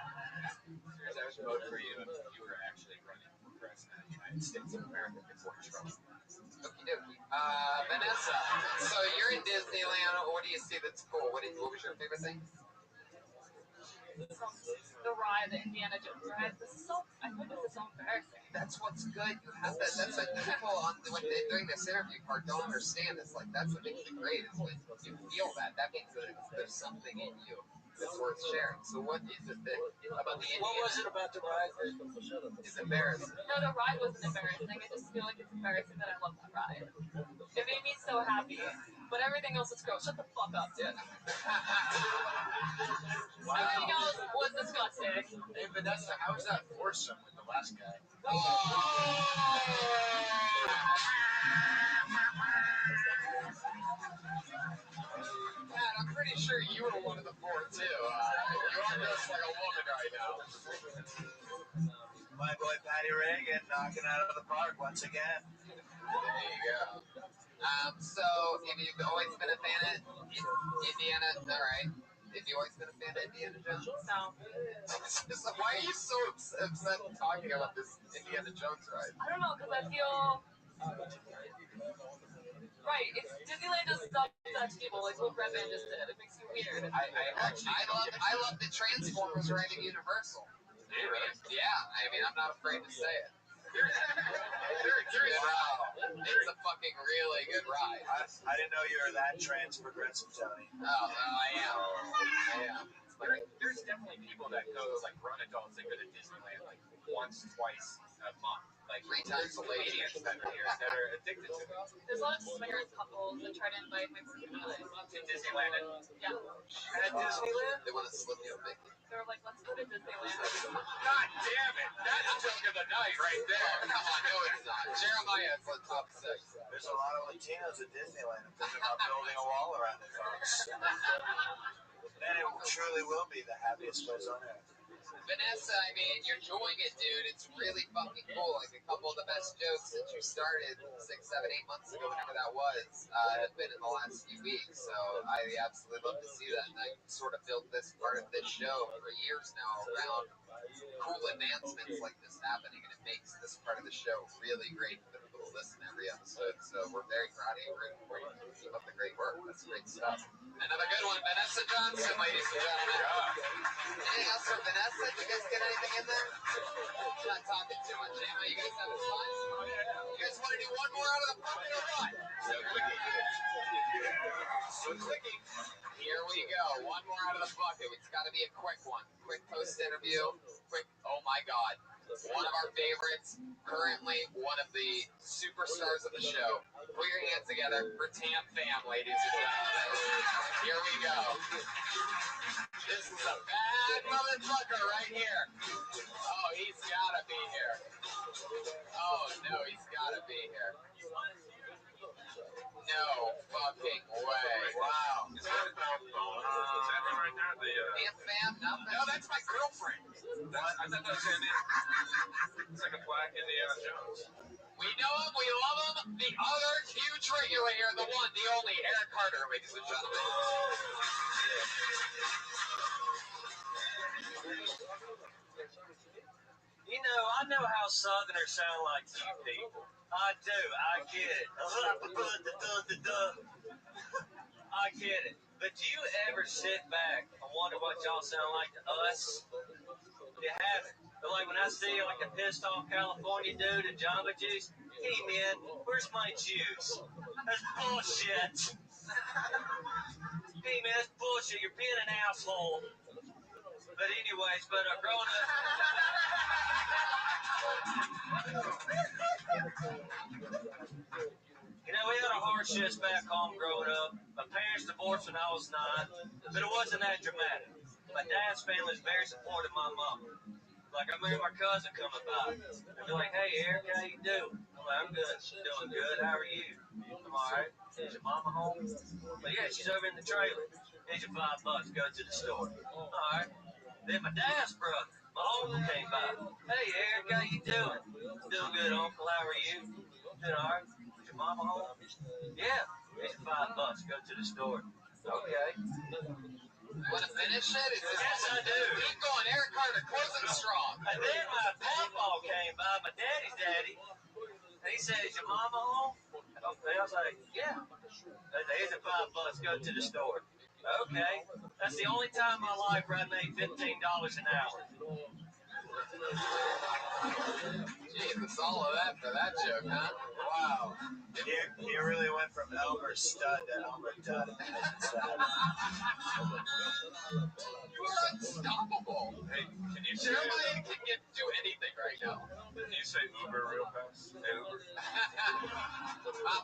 would vote for you if you were actually running for president of the United States of America before Trump. Okie dokie. Vanessa, so you're in Disneyland. What do you see that's cool? What was your favorite thing? The ride, the Indiana Jones ride. I think this is so embarrassing. That's what's good. You have that. That's what people during this interview part don't understand. It's like that's what makes it great. Is when you feel that. That means that there's something in you that's worth sharing. So what is it about the Indiana? What was it about the ride that is embarrassing? No, the ride wasn't embarrassing. I just feel like it's embarrassing that I love that ride. It made me so happy. But everything else is gross. Shut the fuck up, dude. Everything else was disgusting. Hey, Vanessa, how was that foursome with the last guy? Matt, I'm pretty sure you were one of the 4 too. You are dressed like a woman right now. My boy Patty Reagan knocking out of the park once again. There you go. So, have you always been a fan of Indiana? All right. Have you always been a fan of Indiana Jones? No. Why are you so upset talking about this Indiana Jones ride? I don't know, because I feel... Right, it's Disneyland does stuff to people, like what Red Man just did. It makes you weird. I love the Transformers ride at Universal. I mean, I'm not afraid to say it. It's a fucking really good ride. I didn't know you were that trans progressive, Tony. Oh, I am. There's definitely people that go, like grown adults that go to Disneyland like once, twice a month. Like 3 times a lady. Comedians that are here that are addicted to it. There's a lot of swingers couples that try to invite my boyfriend To Disneyland and yeah. at Disneyland? They want to slip you a Mickey. They're like, let's go to Disneyland. God damn it! That's a joke of the night right there. Come on, no it's not. Jeremiah is the top 6. There's a lot of Latinos at Disneyland. I'm thinking about building a wall around their folks. Then it truly will be the happiest place on earth. Vanessa, I mean, you're doing it, dude. It's really fucking cool. Like, a couple of the best jokes since you started 6, 7, 8 months ago, whenever that was, have been in the last few weeks. So I absolutely love to see that. And I sort of built this part of this show for years now around cool advancements like this happening, and it makes this part of the show really great for the people who listen to every episode. So we're very proud of you. We're keep up the great work. That's great stuff. Another good one, Vanessa Johnson, ladies and gentlemen. Anything else for Vanessa? Did you guys get anything in there? Not talking too much, Emma. You guys having fun? You guys want to do one more out of the bucket or what? So clicking. Here we go. One more out of the bucket. It's got to be a quick one. Quick post interview. Quick. Oh my God. One of our favorites. Currently one of the superstars of the show. Put your hands together for Tam Fam, ladies and gentlemen. Here we go. This is a bad motherfucker right here. Oh, he's gotta be here. Oh no, he's gotta be here. No fucking way. Wow. Is that right there? Tam Fam, nothing. No, that's my girlfriend. I thought that was it's like a black Indiana Jones. We know him, we love him. The other huge regular here, the one, the only, Eric Carter, ladies and gentlemen. You know, I know how Southerners sound like you people. I do. I get it. I get it. But do you ever sit back and wonder what y'all sound like to us? You haven't. But like when I see like a pissed off California dude in Jamba Juice, hey man, where's my juice? That's bullshit. Hey man, that's bullshit. You're being an asshole. But anyways, growing up. You know, we had our hardships back home growing up. My parents divorced when I was 9, but it wasn't that dramatic. My dad's family is very supportive of my mom. Like, I remember my cousin coming by. They'd be like, hey, Eric, how you doing? I'm like, I'm good. Doing good. How are you? I'm all right. Is your mama home? But yeah, she's over in the trailer. Here's your $5. Go to the store. All right. Then my dad's brother, my uncle, came by. Hey, Eric, how you doing? Doing good, uncle. How are you? Doing all right. Is your mama home? Yeah. Here's your $5. Go to the store. Okay. Want to finish it? Yes, I do. Keep going, Eric Carter, closing strong. And then my papa came by, my daddy's daddy, and he said, is your mama home? Okay, I was like, yeah. Here's your $5, go to the store. Okay. That's the only time in my life where I made $15 an hour. Jesus, all of that for that joke, huh? Wow. He really went from Elmer Stud to Elmer Dud. You are unstoppable. Hey, can you say Jeremiah can do anything right now. Can you say Uber real fast? Uber.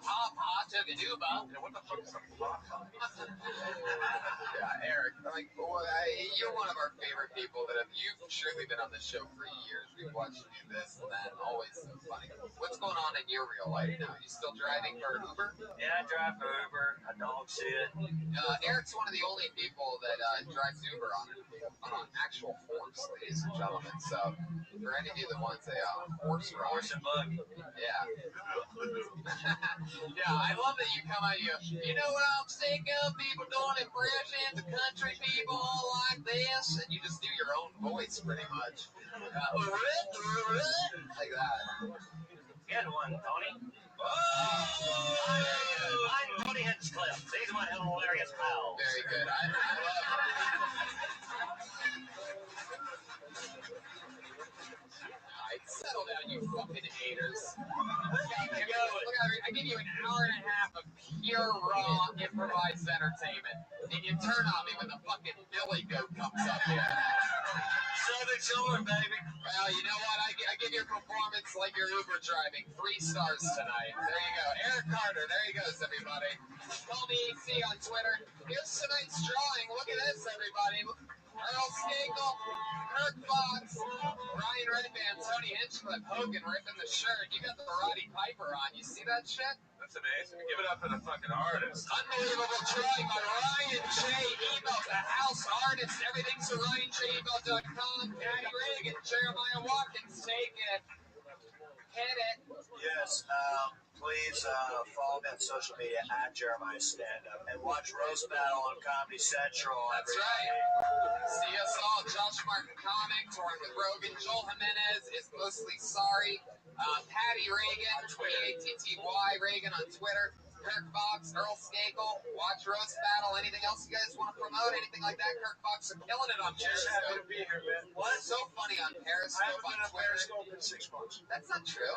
Papa took an Uber. What the fuck is a papa? Yeah, Eric, like, you're one of our favorite people you've surely been on this show for years. We've watched you do this and that, always so funny. What's going on in your real life now? You still driving for Uber? Yeah, I drive for Uber. I dog shit. Eric's one of the only people that drives Uber on an actual horse, ladies and gentlemen. So, for any of you that wants a horse ride. Horse and buggy. Yeah. Yeah, I love that you come out, you know what I'm sick of? People doing impressions of country people like this, and you just do your own voice pretty much. Like that. Get one, Tony. Oh! I'm Tony Hinchcliffe. These are my hilarious pals. Very good. I love settle down, you fucking haters. I give you an hour and a half of pure, raw, improvised entertainment, and you turn on me when the fucking Billy Goat comes up here. Southern Shore, baby. Well, you know what? I give your performance like you're Uber driving 3 stars tonight. There you go. Eric Carter. There he goes, everybody. Call me EC on Twitter. Here's tonight's drawing. Look at this, everybody. Earl Skakel, Kirk Fox, Ryan Redband, Tony Hinchcliffe, Hogan ripping the shirt. You got the Roddy Piper on. You see that shit? That's amazing. Give it up for the fucking artist. Unbelievable try by Ryan J. Ebelt, the house artist. Everything's at RyanJEbelt.com. Patty Reagan, Jeremiah Watkins, take it. Hit it. Yes, please follow me on social media at Jeremiah Stand Up and watch Roast Battle on Comedy Central. That's right. See us all. Josh Martin Comic, touring with Rogan. Joel Jimenez is mostly sorry. Patty Reagan, Patty Reagan on Twitter. Kirk Fox, Earl Skakel, watch Roast Battle. Anything else you guys want to promote? Anything like that? Kirk Fox are killing it on Just happy Periscope. to be here, man. What's so funny on I Periscope haven't on been on Twitter? Periscope in 6 months. That's not true.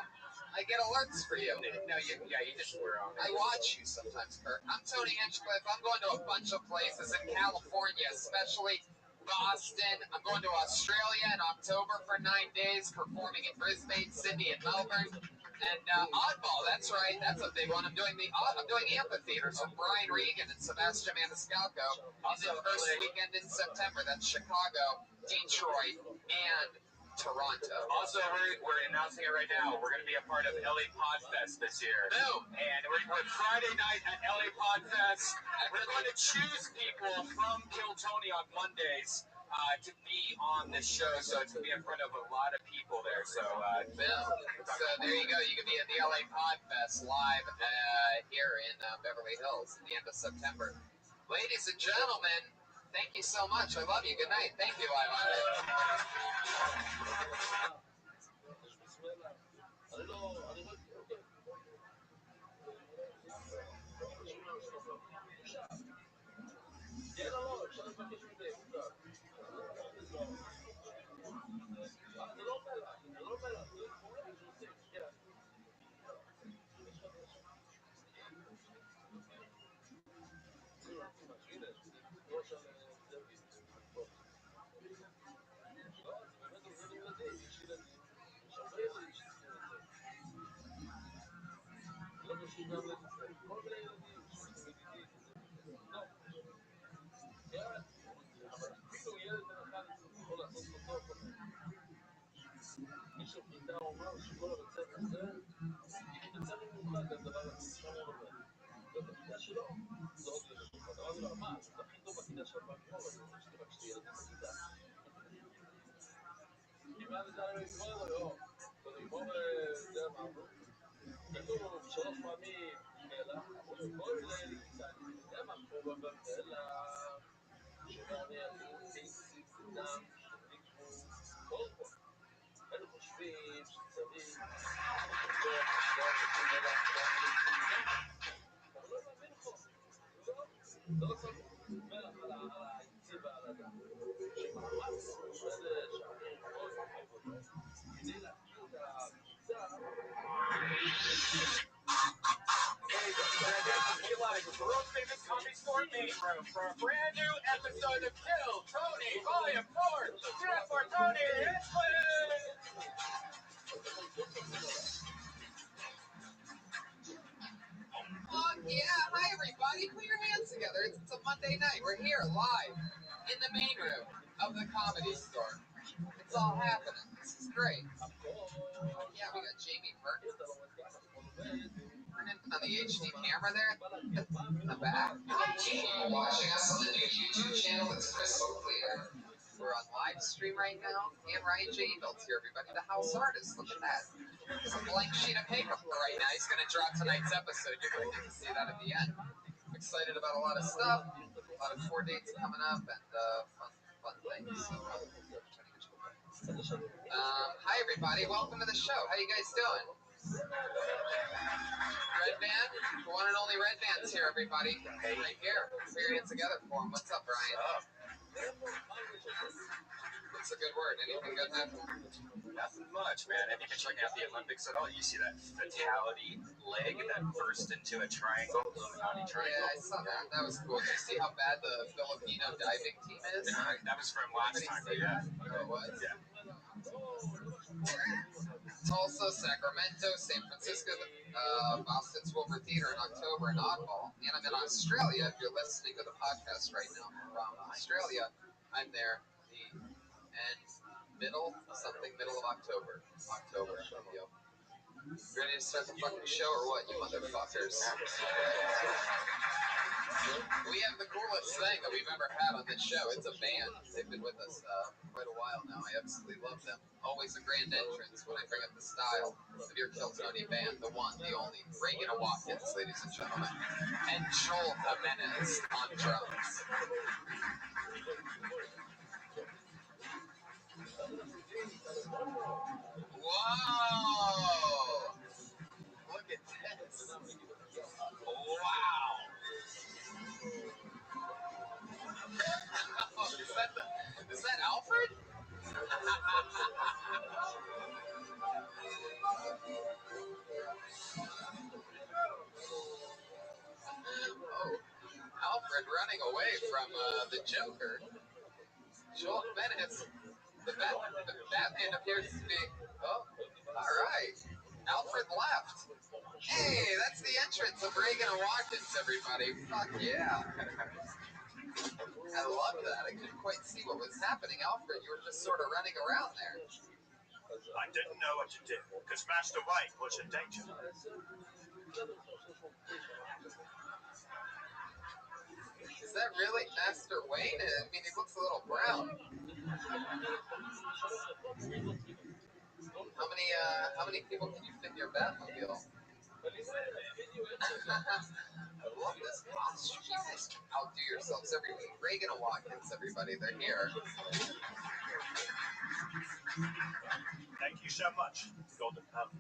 I get alerts for you. No, you just were on I watch you sometimes, Kirk. I'm Tony Hinchcliffe. I'm going to a bunch of places in California, especially Boston. I'm going to Australia in October for 9 days, performing in Brisbane, Sydney, and Melbourne. And Oddball, that's right, that's a big one. I'm doing amphitheaters with Brian Regan and Sebastian Maniscalco. Also, the first weekend in September, that's Chicago, Detroit, and Toronto. Also, we're announcing it right now. We're going to be a part of LA Podfest this year. Boom! And we're Friday night at LA Podfest. We're going to choose people from Kill Tony on Mondays to be on this show. So it's going to be in front of a lot of people there. So, Boom. So there you go. You can be at the LA Podfest live here in Beverly Hills at the end of September. Ladies and gentlemen, thank you so much. I love you. Good night. Thank you. I love it. world famous comedy store main room for a brand new episode of Kill Tony Volume 4. Jeff for Tony Hinchcliffe. Yeah, hi everybody. Put your hands together. It's a Monday night. We're here live in the main room of the Comedy Store. It's all happening. This is great. Yeah, we got Jamie Perkins. On the HD camera there in the back. You're watching us on the new YouTube channel. It's crystal clear. We're on live stream right now. And Ryan J. Ebelt's here, everybody. The house artist. Look at that. It's a blank sheet of paper right now. He's going to drop tonight's episode. You're going to get to see that at the end. I'm excited about a lot of stuff. A lot of tour dates coming up and fun things. So, hi, everybody. Welcome to the show. How you guys doing? Red Band, the one and only Red Band's here, everybody. Hey, right here. Put your hands together for him. What's up, Brian? What's a good word? Anything good happen? Nothing much, man. Have you been checking out the Olympics at all? You see that fatality leg that burst into a triangle, Illuminati triangle? Yeah, I saw that. That was cool. Did you see how bad the Filipino diving team is? That was from last time, but yeah. Oh, it was? Yeah. Tulsa, Sacramento, San Francisco, Boston's Wilbur Theater in October, and Oddball. And I'm in Australia. If you're listening to the podcast right now from Australia, I'm there and middle of October. Yo. Ready to start the fucking show or what, you motherfuckers? We have the coolest thing that we've ever had on this show. It's a band. They've been with us quite a while now. I absolutely love them. Always a grand entrance when I bring up the style of your Kiltony band. The one, the only. Reagan Watkins, ladies and gentlemen. And Joel Jimenez on drums. Whoa! Look at this. Wow! Is that Alfred? Oh, Alfred running away from the Joker. Joel Jimenez. The Batman appears to be. Oh, all right. Alfred left. Hey, that's the entrance of Reagan and Watkins, everybody. Fuck yeah. I love that. I couldn't quite see what was happening, Alfred. You were just sort of running around there. I didn't know what to do, because Master White was in danger. Is that really Master Wayne? I mean, he looks a little brown. How many people can you fit in your Batmobile? I love this costume. You guys outdo yourselves every week. Reagan and Watkins, everybody, they're here. Thank you so much, Golden Pump.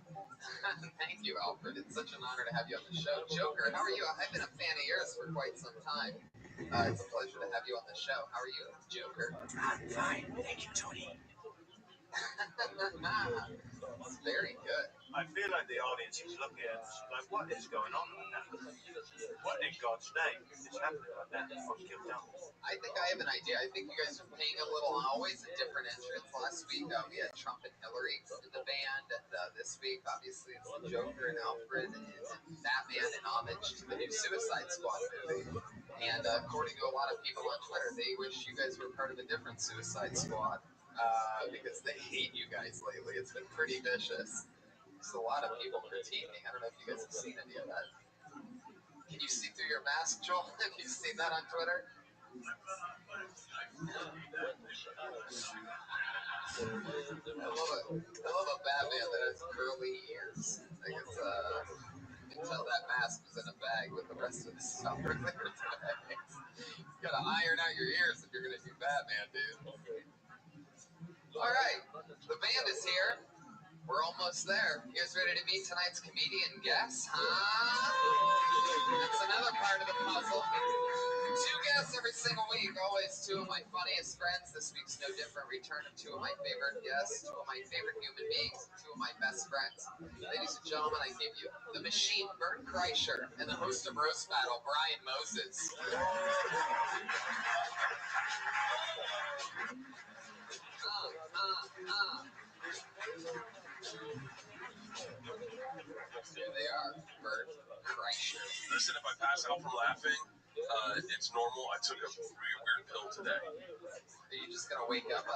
Thank you, Alfred. It's such an honor to have you on the show. Joker, how are you? I've been a fan of yours for quite some time. It's a pleasure to have you on the show. How are you, Joker? I'm fine, thank you, Tony. It's very good. I feel like the audience is looking at us like, what is going on right now? What in God's name is happening right now on Kiltony? I think I have an idea. I think you guys are paying a little, always a different entrance. Last week we had Trump and Hillary in the band, and this week obviously it's the Joker and Alfred and Batman in homage to the new Suicide Squad movie. And according to a lot of people on Twitter, they wish you guys were part of a different Suicide Squad because they hate you guys lately. It's been pretty vicious. There's a lot of people critiquing. I don't know if you guys have seen any of that. Can you see through your mask, Joel? Have you seen that on Twitter? I love a Batman that has curly ears. Like it's you can tell that mask was in a bag with the rest of the stuff earlier today. You gotta iron out your ears if you're gonna do Batman, dude. All right, the band is here. We're almost there. You guys ready to meet tonight's comedian guests, huh? That's another part of the puzzle. 2 guests every single week, always 2 of my funniest friends. This week's no different. Return of 2 of my favorite guests, 2 of my favorite human beings, 2 of my best friends. Ladies and gentlemen, I give you the machine, Bert Kreischer, and the host of Roast Battle, Brian Moses. Here they are, Bert Kreischer. Listen, if I pass out from laughing, it's normal. I took a weird pill today. Are you just gonna wake up? No,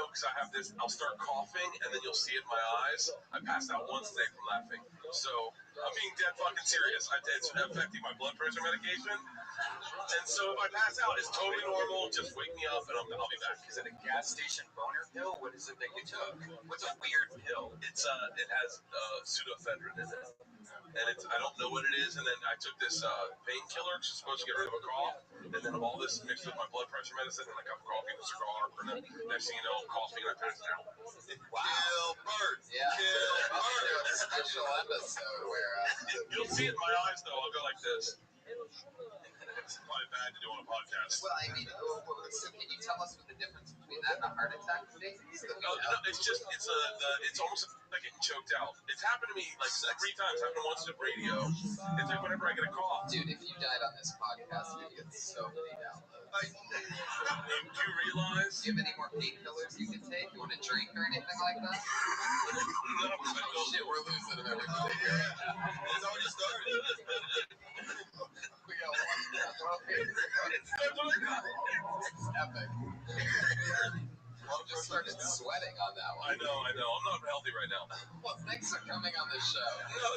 because I have this. I'll start coughing, and then you'll see it in my eyes. I passed out once today from laughing. So I'm being dead fucking serious. It's affecting my blood pressure medication. And so if I pass out, it's totally normal. Just wake me up, and I'll be back. Is it a gas station boner pill? What is it that you took? What's a weird pill? It has pseudoephedrine in it. And I don't know what it is, and then I took this painkiller, which is supposed to get rid of a cough, and then all this mixed with my blood pressure medicine, and a cup of coffee, and a cigar, and then next thing you know, coughing, and I passed out. Wow. Kill Bert! Yeah. Kill Bert! A special episode where... You'll see it in my eyes, though. I'll go like this. It's probably bad to do on a podcast. Well, I mean, so can you tell us what the difference between that and a heart attack would be? No, it's almost like getting choked out. It's happened to me like 3 times. Happened once at radio. It's like whenever I get a cough. Dude, if you died on this podcast, you'd get so many downloads. Do you realize? Do you have any more painkillers you can take? You want to drink or anything like that? No. Shit, we're losing them, everybody. It's already started. We got one. It's epic. started sweating on that one. I know. I'm not healthy right now. Well, thanks for coming on the show.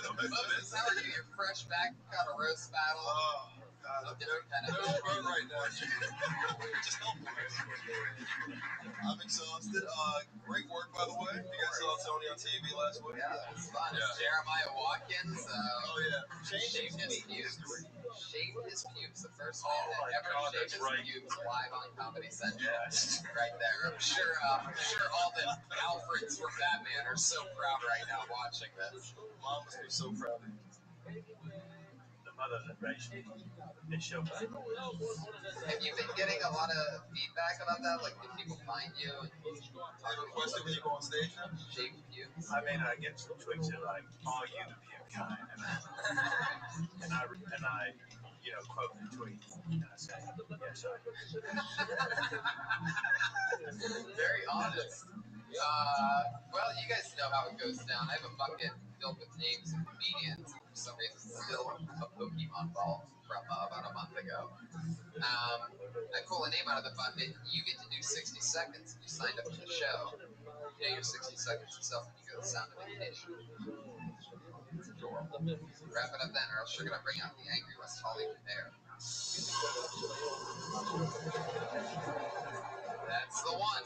No, Moses, how are you? You're fresh back, got a roast battle. Oh, God. No different kind of No roast. burn right now. Just help me. I'm exhausted. Great work, by the way. You guys saw Tony on TV last week? Yeah, it was fun. Yeah. Jeremiah Watkins Oh, yeah. shaved his pubes. Shaved his pubes. The first man Oh, my that ever God, shaved that's his right. pubes live on Comedy Central. Yes. Right there. I'm sure all the Alfreds from Batman are so proud right now watching this. Mom must be so proud of you. The mother that raised me is show back. Have you been getting a lot of feedback about that? Like, do people find you and I requested when you go on stage now? shave pubes? I mean, I get some tweets that like, "Are you the puke guy?" And I, you know, quote the tweet and I say, "Yes, I am." Very honest. Well, you guys know how it goes down. I have a bucket filled with names of comedians. For some reason, it's still a Pokemon ball from about a month ago. I pull a name out of the bucket. You get to do 60 seconds. You signed up for the show. You know your 60 seconds yourself, and you go the sound of a kitty. It's adorable. Wrap it up then, or else you're gonna bring out the angry West Hollywood bear. That's the one.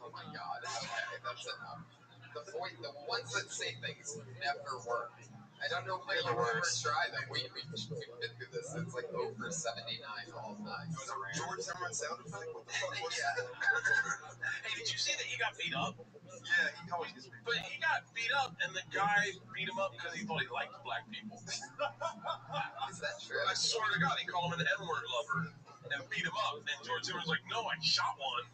Oh my God. Okay, that's enough. The ones that say things never work. I don't know if they ever try them. We've been through this. It's like over 79 all the time. Was it George Zimmerman sound effect? What the fuck was Yeah. Hey, did you see that he got beat up? Yeah, he always gets beat. But he got beat up, and the guy beat him up because he thought he liked black people. Is that true? I swear to God, he called him an N-word lover and beat him up. And George Zimmerman's like, "No, I shot one."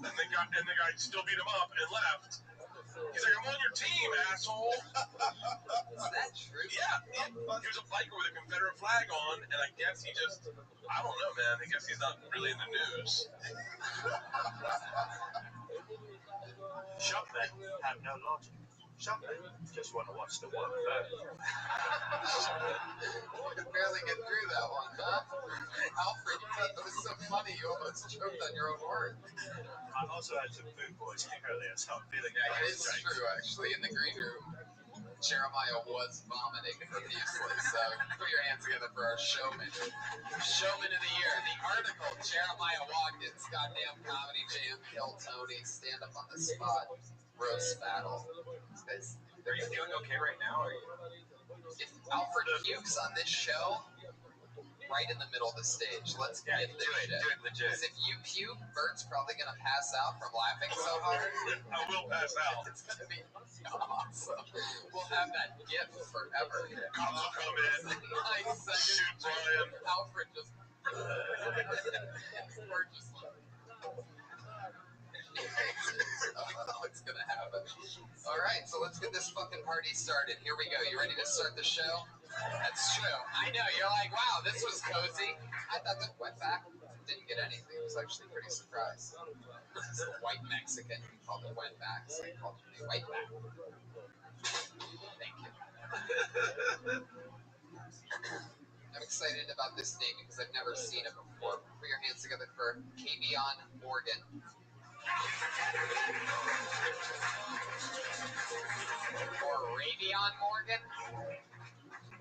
And the guy still beat him up and left. He's like, "I'm on your team, asshole." Is that true? Yeah, he was a biker with a Confederate flag on, and I guess he just, I don't know, man. I guess he's not really in the news. Some men have no logic. Some men just want to watch the world burn. You could barely get through that one, huh? Alfred, you thought that was so funny, you almost choked on your own words. I also had some food poisoning earlier, so I'm feeling Yeah, it is true, actually. In the green room, Jeremiah was vomiting profusely. So put your hands together for our showman. Showman of the year. The article, Jeremiah Watkins, goddamn comedy jam, kill Tony, stand up on the spot, roast battle. Are you feeling okay right now? If Alfred pukes on this show, right in the middle of the stage, let's get this shit. Do it legit. Because if you puke, Bert's probably going to pass out from laughing so hard. I will pass out. It's going to be awesome. We'll have that gift forever. Cops will come in. 9 seconds. Shoot Brian. Alfred just... Bert just... Oh, it's going to happen. All right, so let's get this fucking party started. Here we go. You ready to start the show? That's true. I know. You're like, wow, this was cozy. I thought that wetback didn't get anything. I was actually pretty surprised. This is a white Mexican. He called it wetback, so he called it whiteback. Thank you. I'm excited about this name because I've never seen it before. Put your hands together for Kavion Morgan. Or Ravion Morgan?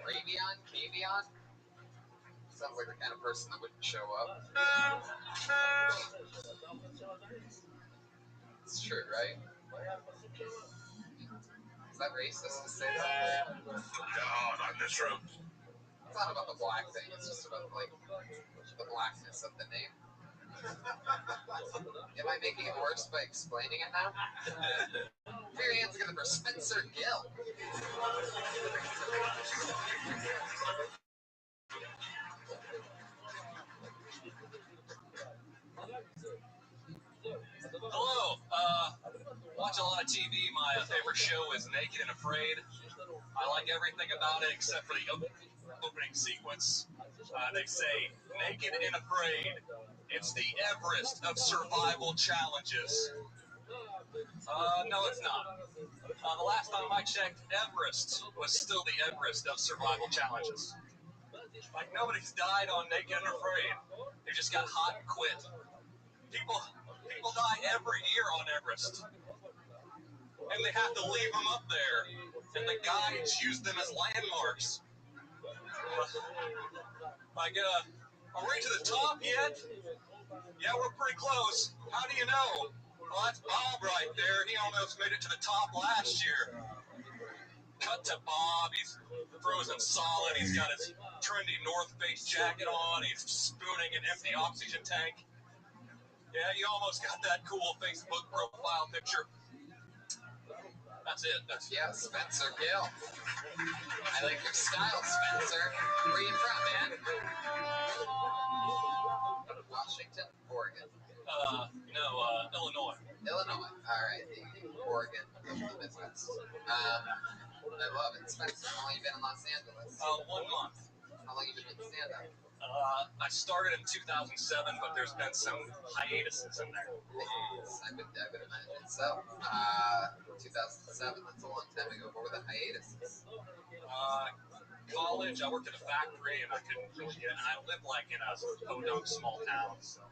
Ravion? Kavion? Sounds like the kind of person that wouldn't show up. It's true, right? Is that racist to say that? No, not in this room. It's not about the black thing, it's just about, like, the blackness of the name. Am I making it worse by explaining it now? Put your hands together for Spencer Gill. Hello. Watch a lot of TV. My favorite show is Naked and Afraid. I like everything about it except for the opening sequence. They say, "Naked and Afraid. It's the Everest of survival challenges." No, it's not. The last time I checked, Everest was still the Everest of survival challenges. Like, nobody's died on Naked and Afraid. They just got hot and quit. People die every year on Everest, and they have to leave them up there, and the guides use them as landmarks. Are we to the top yet? Yeah, we're pretty close. How do you know? Well, that's Bob right there. He almost made it to the top last year. Cut to Bob. He's frozen solid. He's got his trendy North Face jacket on. He's spooning an empty oxygen tank. Yeah, you almost got that cool Facebook profile picture. That's it. Yeah, Spencer Gill. I like your style, Spencer. Where are you from, man? Washington, Oregon. Illinois. Illinois. All right, the Oregon of the Midwest. I love it. Spencer, how long you been in Los Angeles? 1 month. How long you been with stand-up? I started in 2007, but there's been some hiatuses in there. I would imagine so. 2007, that's a long time ago. What were the hiatuses? College, I worked at a factory, and I couldn't really get. And I lived like in a podunk small town. So.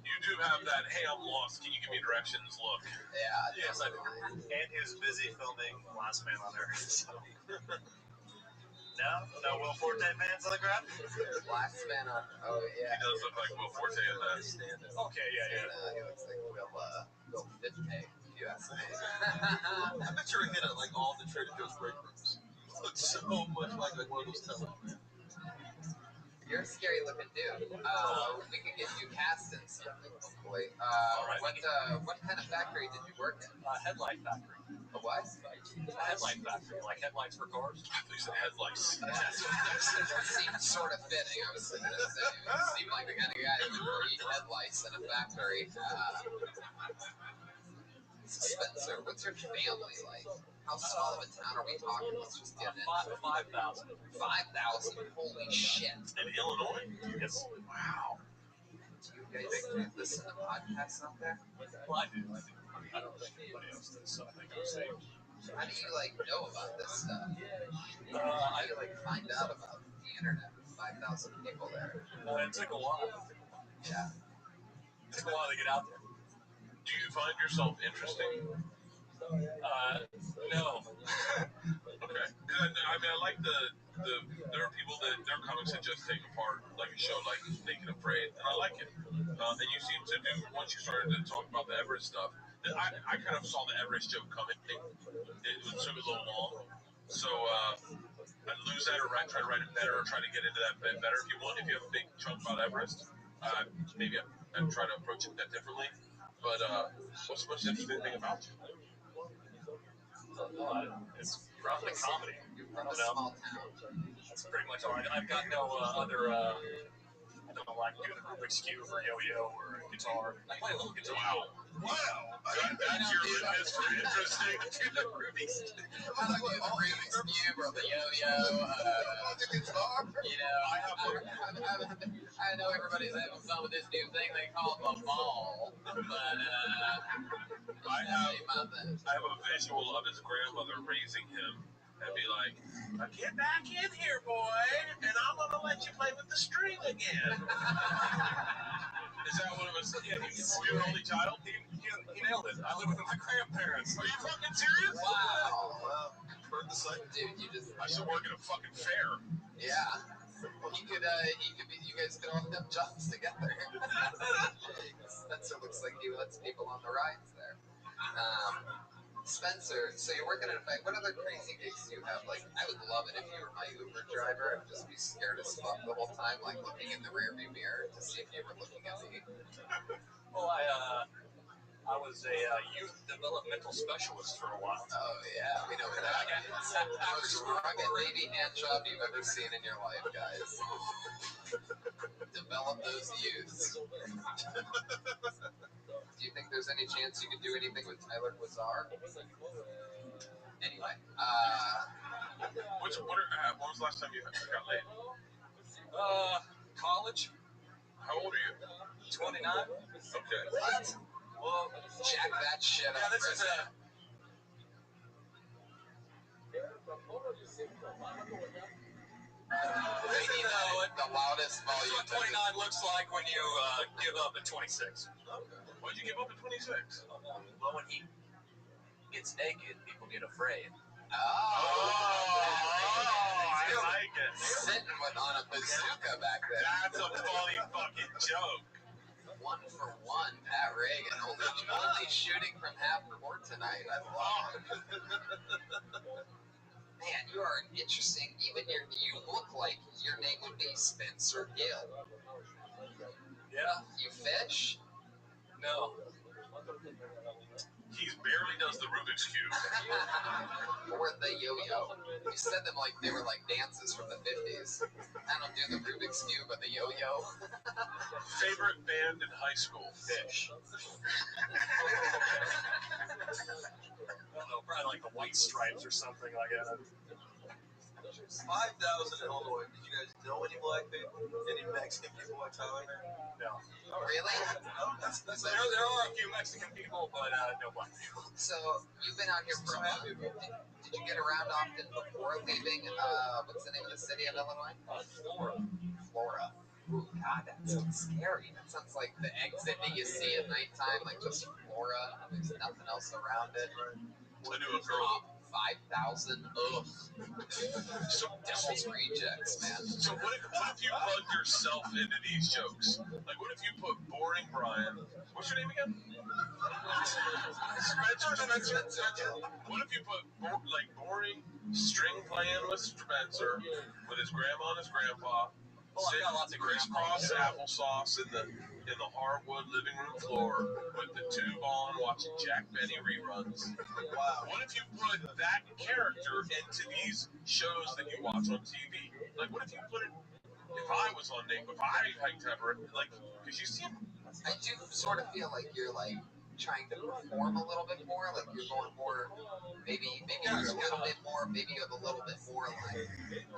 You do have that, hey, I'm lost, can you give me directions look. Yeah. Yes, I do. And he was busy filming Last Man on Earth. So. No Will Forte fans on the ground? Last Man on Earth. Oh, yeah. He does look like Will Forte in that. Okay, yeah. He looks like Will Forte. You ask me. I bet you're hit at like all the Trader Joe's break rooms. Looks so much like one of those tellers, man. You're a scary looking dude. We could get you cast in something, hopefully. Right. What kind of factory did you work in? Headlight factory. A what? A headlight factory, like headlights for cars. These are headlights. That seemed sort of fitting, I was going to say. You seem like the kind of guy who would breed headlights in a factory. Spencer, what's your family like? How small of a town are we talking? Let's just get in. 5,000. 5,000? Holy shit. In Illinois? Yes. Wow. Do you guys listen to podcasts out there? Well, I do. I don't think anybody else does, so I think I'm safe. How do you, know about this stuff? How do you, find out about the internet with 5,000 people there? It took a while. Yeah. It took a while to get out there. Do you find yourself interesting? No. Okay. I mean, I like there are people that their comics that just take apart like a show like Naked Afraid, and I like it. And you seem to do, once you started to talk about the Everest stuff, I kind of saw the Everest joke coming. It took a little long. So I'd lose that or try to write it better or try to get into that bit better. If you have a big chunk about Everest, maybe I'd try to approach it that differently. But what's the most interesting thing about you? It's probably comedy. You're from a small town. That's pretty much all right. I've got no other. I don't like doing the Rubik's Cube or yo-yo or guitar. I play a little guitar. Wow. That's your limit for interesting. Rubik's I like the Rubik's Cube or the yo-yo. The guitar. I know everybody's having fun with this new thing they call the ball, but I have a visual of his grandmother raising him and be like, "Get back in here, boy, and I'm gonna let you play with the string again." Is that what it was? Yeah, you were only child? He nailed it. I live with my grandparents. Are you fucking serious? wow. Heard the site. Dude, I should work at a fucking fair. Yeah. You guys could all have jobs together. Spencer looks like he lets people on the rides there. Spencer, so you're working at a bank. What other crazy gigs do you have? I would love it if you were my Uber driver. I'd just be scared as fuck the whole time, looking in the rearview mirror to see if you were looking at me. Well, I was a youth developmental specialist for a while. Oh, yeah, we know what that is. The most rugged baby hand job you've ever seen in your life, guys. Develop those youths. Do you think there's any chance you could do anything with Tyler Quasar? Anyway, when was the last time you got laid? College. How old are you? 29. Okay. what? Well, Jack that shit up. yeah, this is a. Brady Knight, the loudest This is volume. what 29 looks like when you give up at 26. Why'd you give up at 26? Well, when he gets naked, people get afraid. I like it. Sitting on a bazooka back there. That's a funny fucking joke. 1 for 1, Pat Reagan. Only shooting from half court tonight. I love it. Man, you are an interesting. Even you look like your name would be Spencer Gill. Yeah? You fish? No. He barely does the Rubik's Cube. Or the yo-yo. You said them like they were like dances from the 50s. I don't do the Rubik's Cube, but the yo-yo. Favorite band in high school? Fish. I don't know, probably like the White Stripes or something like that. 5,000 in Illinois. Did you guys know any black people? Any Mexican people at time? No. Oh, really? There are a few Mexican people, but no black people. So you've been out here for a month. Did you get around often before leaving? What's the name of the city of Illinois? Flora. Ooh, God, that sounds scary. That sounds like the exit that you see at nighttime, like just Flora. There's nothing else around it. I knew a girl. 5,000. Ugh. So Devil's rejects, man. So what if you plug yourself into these jokes? Like, what if you put Boring Brian? What's your name again? Spencer. What if you put boring string playing with Spencer with his grandma and his grandpa? Oh, I got lots of crisscross applesauce in the hardwood living room floor with the tube on, watching Jack Benny reruns. Wow. What if you put that character into these shows that you watch on TV? Like, what if you put it? If I was on Nick, if I hiked ever, like, because you see him. I do sort of feel like you're like trying to perform a little bit more, like you're going more, maybe there's a little bit more, maybe you have a little bit more like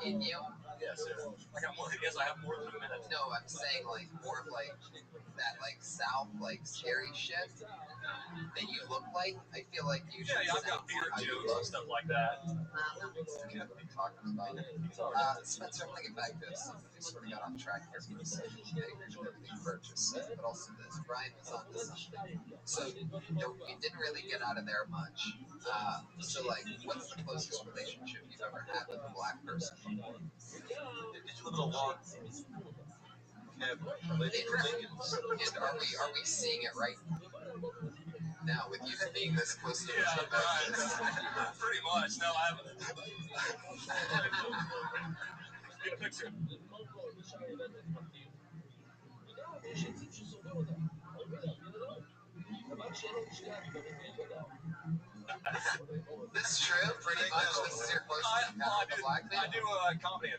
in you. Yes, I got more. I guess I have more than a minute. No, I'm saying like more of like that like South like scary shit that you look like. I feel like you should. Yeah, I've got beard jokes and stuff like that. That's kind of what I'm talking about. Spencer, I'm gonna get back to this. We sort of got off track here. You said everything purchased, but also this. Brian was on this. So you didn't really get out of there much. So like, what's the closest relationship you've ever had with a black person? Did you live in a log? And are we seeing it right now with you being this close to each other? Pretty much. No, I haven't. Get a picture. This is true, pretty much. This is your closest encounter with a black man? I do comedy.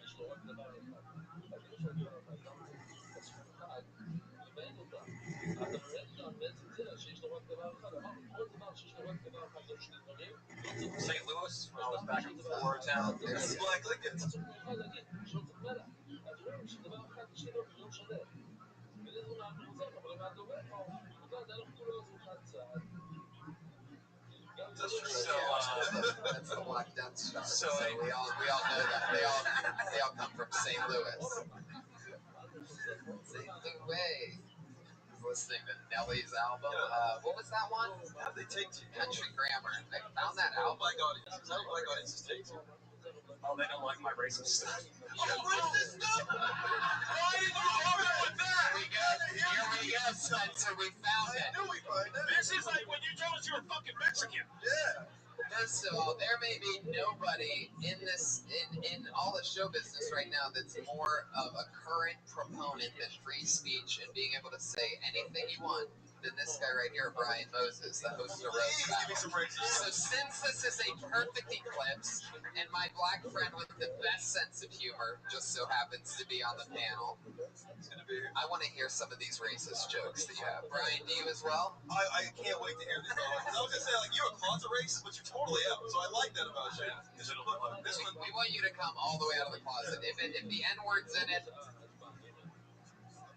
St. Louis, when I was back in Florida town. There's black Lincolns. That's the Black Death Star. So we all know that they all come from St. Louis. St. Louis. Listening to Nelly's album. What was that one? How they take two? Country Grammar. I found that album. Black audiences. How do black audiences take two? Oh, they don't like my racist stuff. Oh, racist stuff? Why did you come up with that? Here we go, Spencer. We found it. I knew we'd find it. This is like when you told us you were fucking Mexican. Yeah. First of all, there may be nobody in all the show business right now that's more of a current proponent than free speech and being able to say anything you want than this guy right here, Brian Moses, the host of Roast Give me some racist So stuff. since this is a perfect eclipse, and my black friend with the best sense of humor just so happens to be on the panel, I want to hear some of these racist jokes that you have. Brian, do you as well? I can't wait to hear these. I was gonna say, like, you're a closet racist, but you're totally out. So I like that about you. This one, We want you to come all the way out of the closet. If the N-word's in it,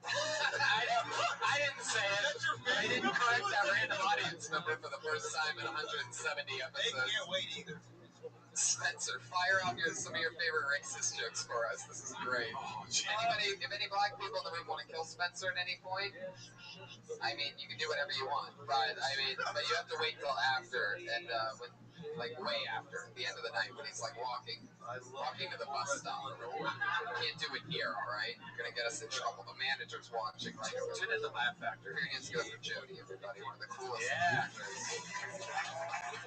I didn't say it. I didn't correct that random audience member for the first time in 170 they episodes. can't wait either. Spencer, fire out some of your favorite racist jokes for us. This is great. If any black people in the room want to kill Spencer at any point, I mean, you can do whatever you want, but you have to wait till after, and way after the end of the night when he's like walking to the bus stop. Can't do it here, all right? You're gonna get us in trouble. The manager's watching. Right? Tune in the Laugh Factor. Here hands go for Jody, everybody. One of the coolest actors.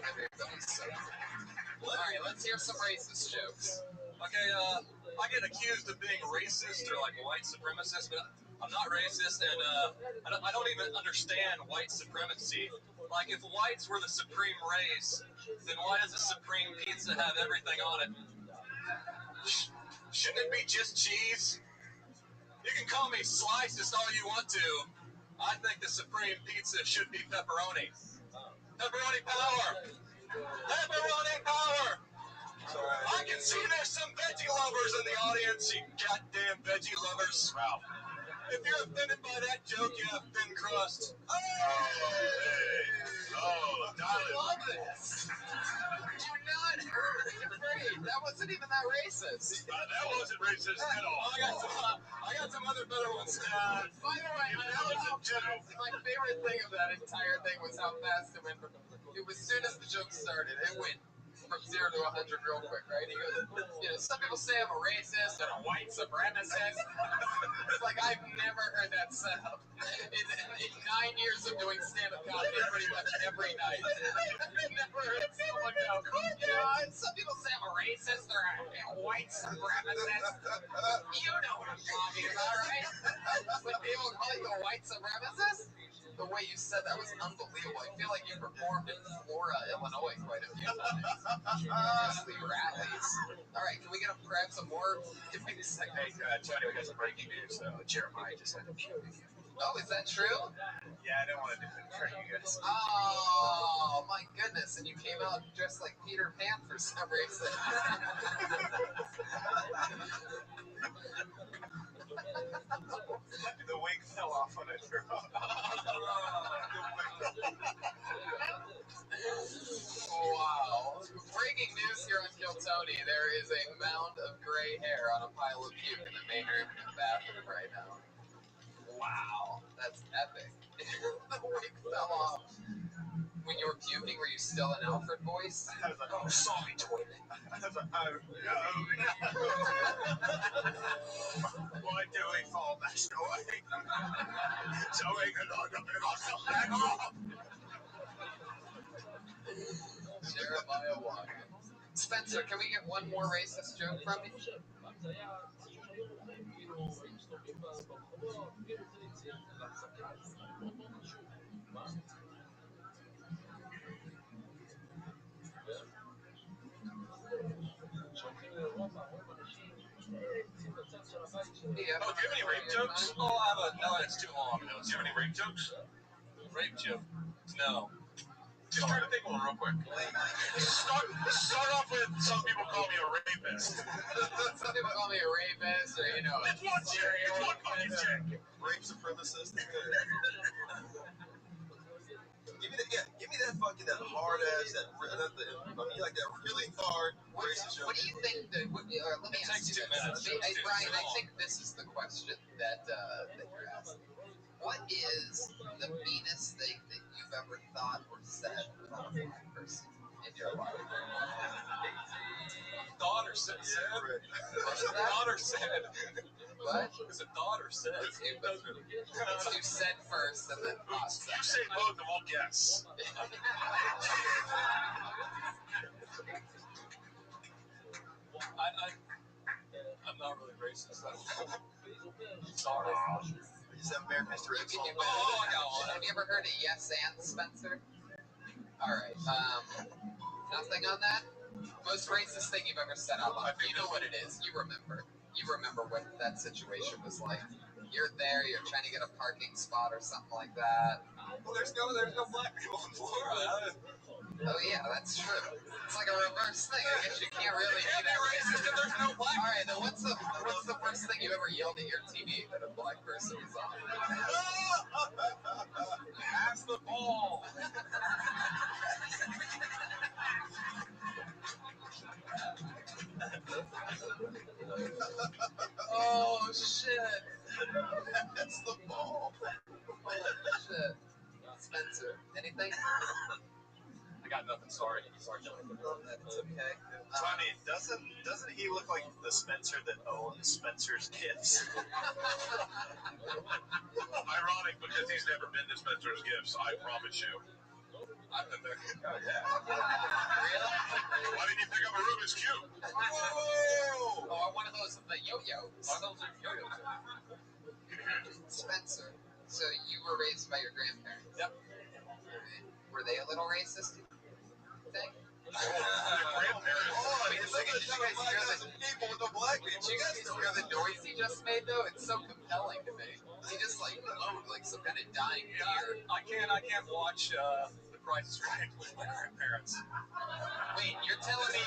Everybody's so cool. All right, let's hear some racist jokes. Okay, I get accused of being racist or like white supremacist, but I'm not racist, and I don't even understand white supremacy. Like, if whites were the supreme race, then why does the supreme pizza have everything on it? Shouldn't it be just cheese? You can call me slicest all you want to. I think the supreme pizza should be pepperoni. Pepperoni power! Pepperoni power! I can see there's some veggie lovers in the audience, you goddamn veggie lovers. Wow. If you're offended by that joke, you have thin crust. Oh, I love this. Do not hurt. Great. That wasn't even that racist. that wasn't racist at all. I got some other better ones. By the way, my favorite thing of that entire thing was how fast it went. As soon as the joke started, it went from 0 to 100 real quick, right? He goes, some people say I'm a racist and a white supremacist. It's like, I've never heard that set up. In 9 years of doing stand-up comedy pretty much every night, I've never heard someone go, some people say I'm a racist or a white supremacist. You know what I'm talking about, right? When people call you a white supremacist, the way you said that was unbelievable. I feel like you performed in Florida, Illinois quite a few times. Honestly, rallies. All right, can we grab some more? Hey, Tony, we got some breaking news, though. Jeremiah just had a puke again. Oh, is that true? Yeah, I don't want to defend you guys. Oh, my goodness. And you came out dressed like Peter Pan for some reason. The wig fell off when I threw up. Wow. Breaking news here on Kill Tony. There is a mound of gray hair on a pile of puke in the main room in the bathroom right now. Wow. That's epic. The wig fell off. When you were puking, were you still in Alfred voice? I was like, oh, sorry, toilet. I was like, oh, no. Why do we fall back away? So we can look up and ourselves back off. Jeremiah Walker. Spencer, can we get one more racist joke from you? do you have any rape jokes? Oh, no, it's too long. No, do you have any rape jokes? Rape joke? No. Just try to think of one real quick. Start off with some people call me a rapist. Some people call me a rapist, or It's one fucking chick. Rape supremacist. Give me that fucking hard ass that really hard racist joke. What do you think? Let me ask you this, Brian. I think this is the question that you're asking. What is the meanest thing that you've ever thought or said about a black person in your life? Daughter said. Daughter said. What? Is it daughter said? Let's do said first and then us. You say both and we'll guess. I'm not really racist. Sorry. You said American history. Have you ever heard of yes and, Spencer? All right. Nothing on that? Most racist thing you've ever said out loud. You know what it is. You remember. You remember what that situation was like. You're there. You're trying to get a parking spot or something like that. Well, there's no black people in Florida. Oh yeah, that's true. It's like a reverse thing. I guess you can't really be that racist if there's no black. All right, then what's the worst thing you ever yelled at your TV that a black person was on? Pass the ball. That's the ball. Shit. Spencer, anything? I got nothing. Sorry. Sorry. That's okay. Tony, doesn't he look like the Spencer that owns Spencer's Gifts? Ironic because he's never been to Spencer's Gifts, I promise you. I've been there. Oh, yeah. Really? Why didn't you pick up a Rubik's Cube? Whoa! Oh, one of those with the yo-yos. Are those yo-yos? Spencer, so you were raised by your grandparents? Yep. Were they a little racist, you think? Grandparents. Wait a second, did you guys hear the people with the black Did you guys hear the noise he just made though? It's so compelling to me. He just like moaned like some kind of dying deer. I can't watch The Price is Right with my grandparents. Wait, you're telling me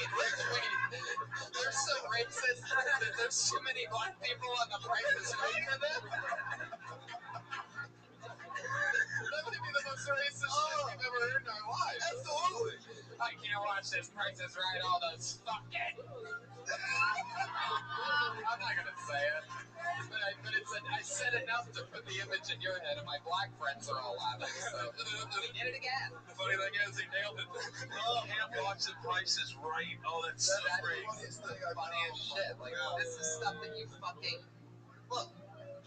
they're so racist that there's too many black people on The Price is Right for them? That would be the most racist shit we've ever heard in our lives. Absolutely. I can't watch this Price is Right, all those fucking. I'm not gonna say it, but it's I said enough to put the image in your head, and my black friends are all laughing. So we did it again. The funny thing is, he nailed it. Oh, can't watch The Price is Right. Oh, that's so great. Funny as shit. Like this is stuff that you fucking look.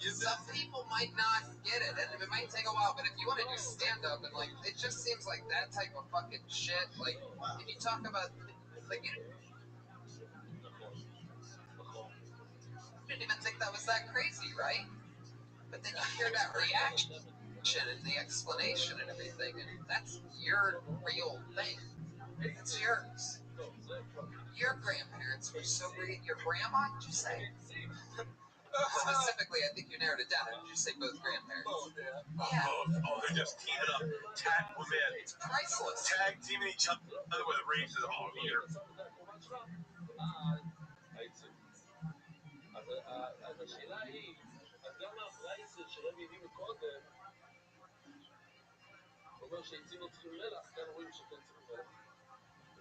Some people might not get it, and it might take a while. But if you want to do stand up, and like, it just seems like that type of fucking shit. Like, if you talk about, like, you didn't even think that was that crazy, right? But then you hear that reaction and the explanation and everything, and that's your real thing. It's yours. Your grandparents were so great. Your grandma, did you say? Specifically, I think you narrowed it down. Did you say both grandparents? Both, yeah. Yeah. Oh, they're just teaming up. Tag women. It's priceless. Tag teaming each other with races all year. אז השאלה היא, אז גם הפרייסר שרבי הביא מקודם, אומר שעצים לא צריכים מלח, כאן רואים שכן צריכים מלח.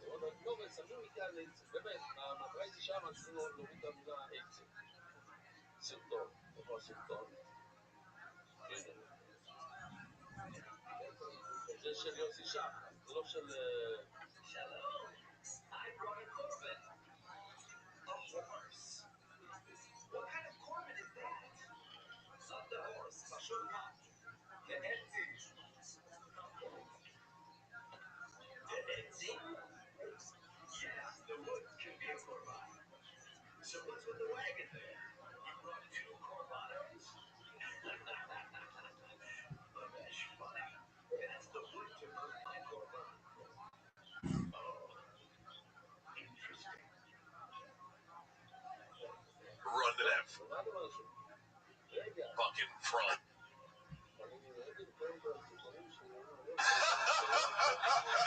הוא אומר, לא, ושמים מכאן עצים. באמת, הפרייסר שם צריכים להוריד את המילה עצים. סרטון, איפה הסרטון? זה של יוסי שחר, זה לא של... What kind of Corbin is that? Not the horse, pashut not. The Etsy. The Etsy? Yeah, the wood can be a Corbin. So what's with the wagon there? You brought 2 Corbanos? But that's funny. That's the wood to cook my Corbin. Oh, interesting. Run to that fucking front.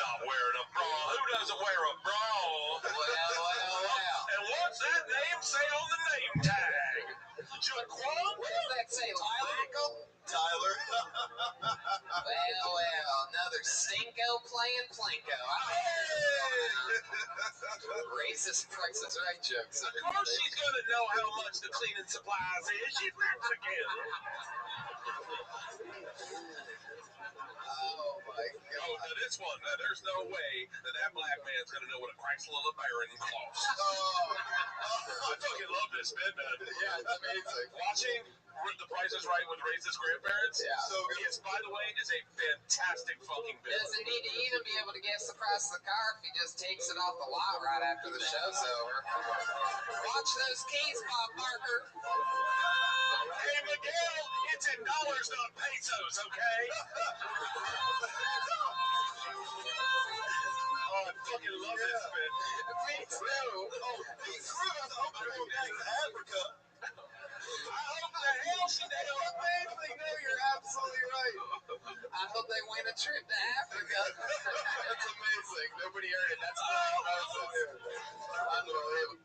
Not wearing a bra. Who doesn't wear a bra? Well. And what's that name say on the name tag? Jaquan? What does that say, Tyler? Tyler. Well, another stinko playing plinko. Racist Price is Right jokes. Of course she's gonna know how much the cleaning supplies is. She's Mexican. Oh my god. Oh, now this one, there's no way that black man's gonna know what a Chrysler LeBaron costs. I fucking love this bit, man. Yeah, it's amazing. Watching The Price is Right with racist grandparents. Yeah. So yes, by the way, is a fantastic fucking bit. Doesn't need to even be able to guess across the car if he just takes it off the lot right after the show's over. Watch those keys, Bob Barker. Hey, Miguel, it's in dollars, not pesos, okay? Oh, I fucking love this bit. Me too. Oh, he cruised. I hope I go back to Africa. I hope the hell she did. Amazing. No, you're absolutely right. I hope they win a trip to Africa. That's amazing. Nobody heard it. That's Brian Moses. Unbelievable.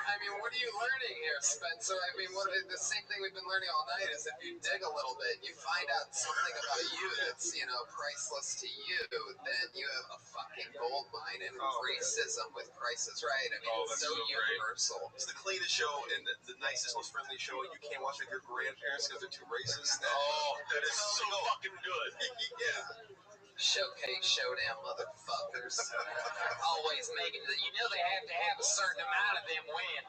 I mean, mean, what are you learning here, Spencer? I mean, the same thing we've been learning all night is if you dig a little bit, you find out something about you that's, priceless to you, then you have a fucking gold mine in racism with Price is Right. I mean, it's so universal. It's the cleanest show and the nicest, most friendly show. You can't watch with your grandparents because they're too racist. That is so fucking good. Yeah. Showcase showdown, motherfuckers. Always making it. You know they have to have a certain amount of them win.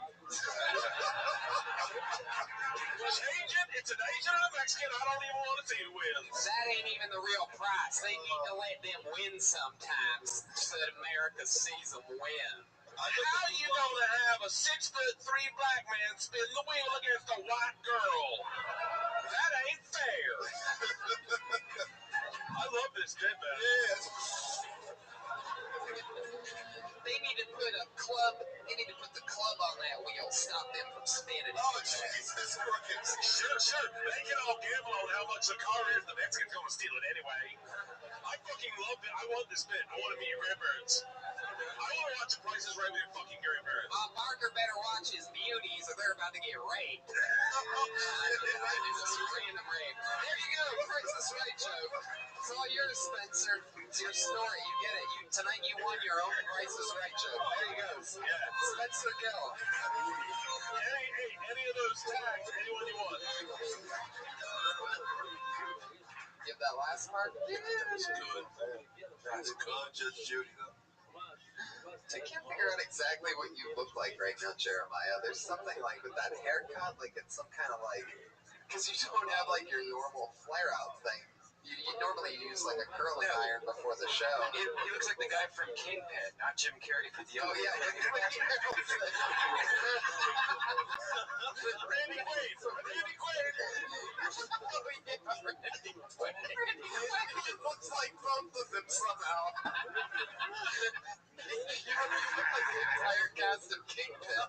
Change it. It's an Asian and a Mexican. I don't even want to see who wins. That ain't even the real price. They need to let them win sometimes so that America sees them win. How are you gonna have a 6'3" black man spin the wheel against a white girl? That ain't fair. I love this dead man. Yes. They need to put a club. They need to put the club on that wheel. Stop them from spinning. Oh, Jesus Christ. Sure. They can all gamble on how much the car is. The Mexican's gonna steal it anyway. I fucking love it. I want this bit. I want to meet your grandparents. I want to watch The Price is Right with your fucking grandparents. Barker better watch his beauties or they're about to get raped. Just random rape. There you go. Price is Right joke. It's all yours, Spencer. It's your story. You get it. Tonight you won your own Price is Right joke. There he goes. Yeah. Spencer Gill. Any of those tags, anyone you want. Give that last part. That's good. That's good. Just Judy, though. I can't figure out exactly what you look like right now, Jeremiah. There's something like with that haircut, like it's some kind of like, because you don't have like your normal flare out thing. You normally use like a curling iron before the show. He looks like the guy from Kingpin, not Jim Carrey for the other. Oh yeah, Randy Quaid. It looks like both of them somehow. You look like the entire cast of Kingpin.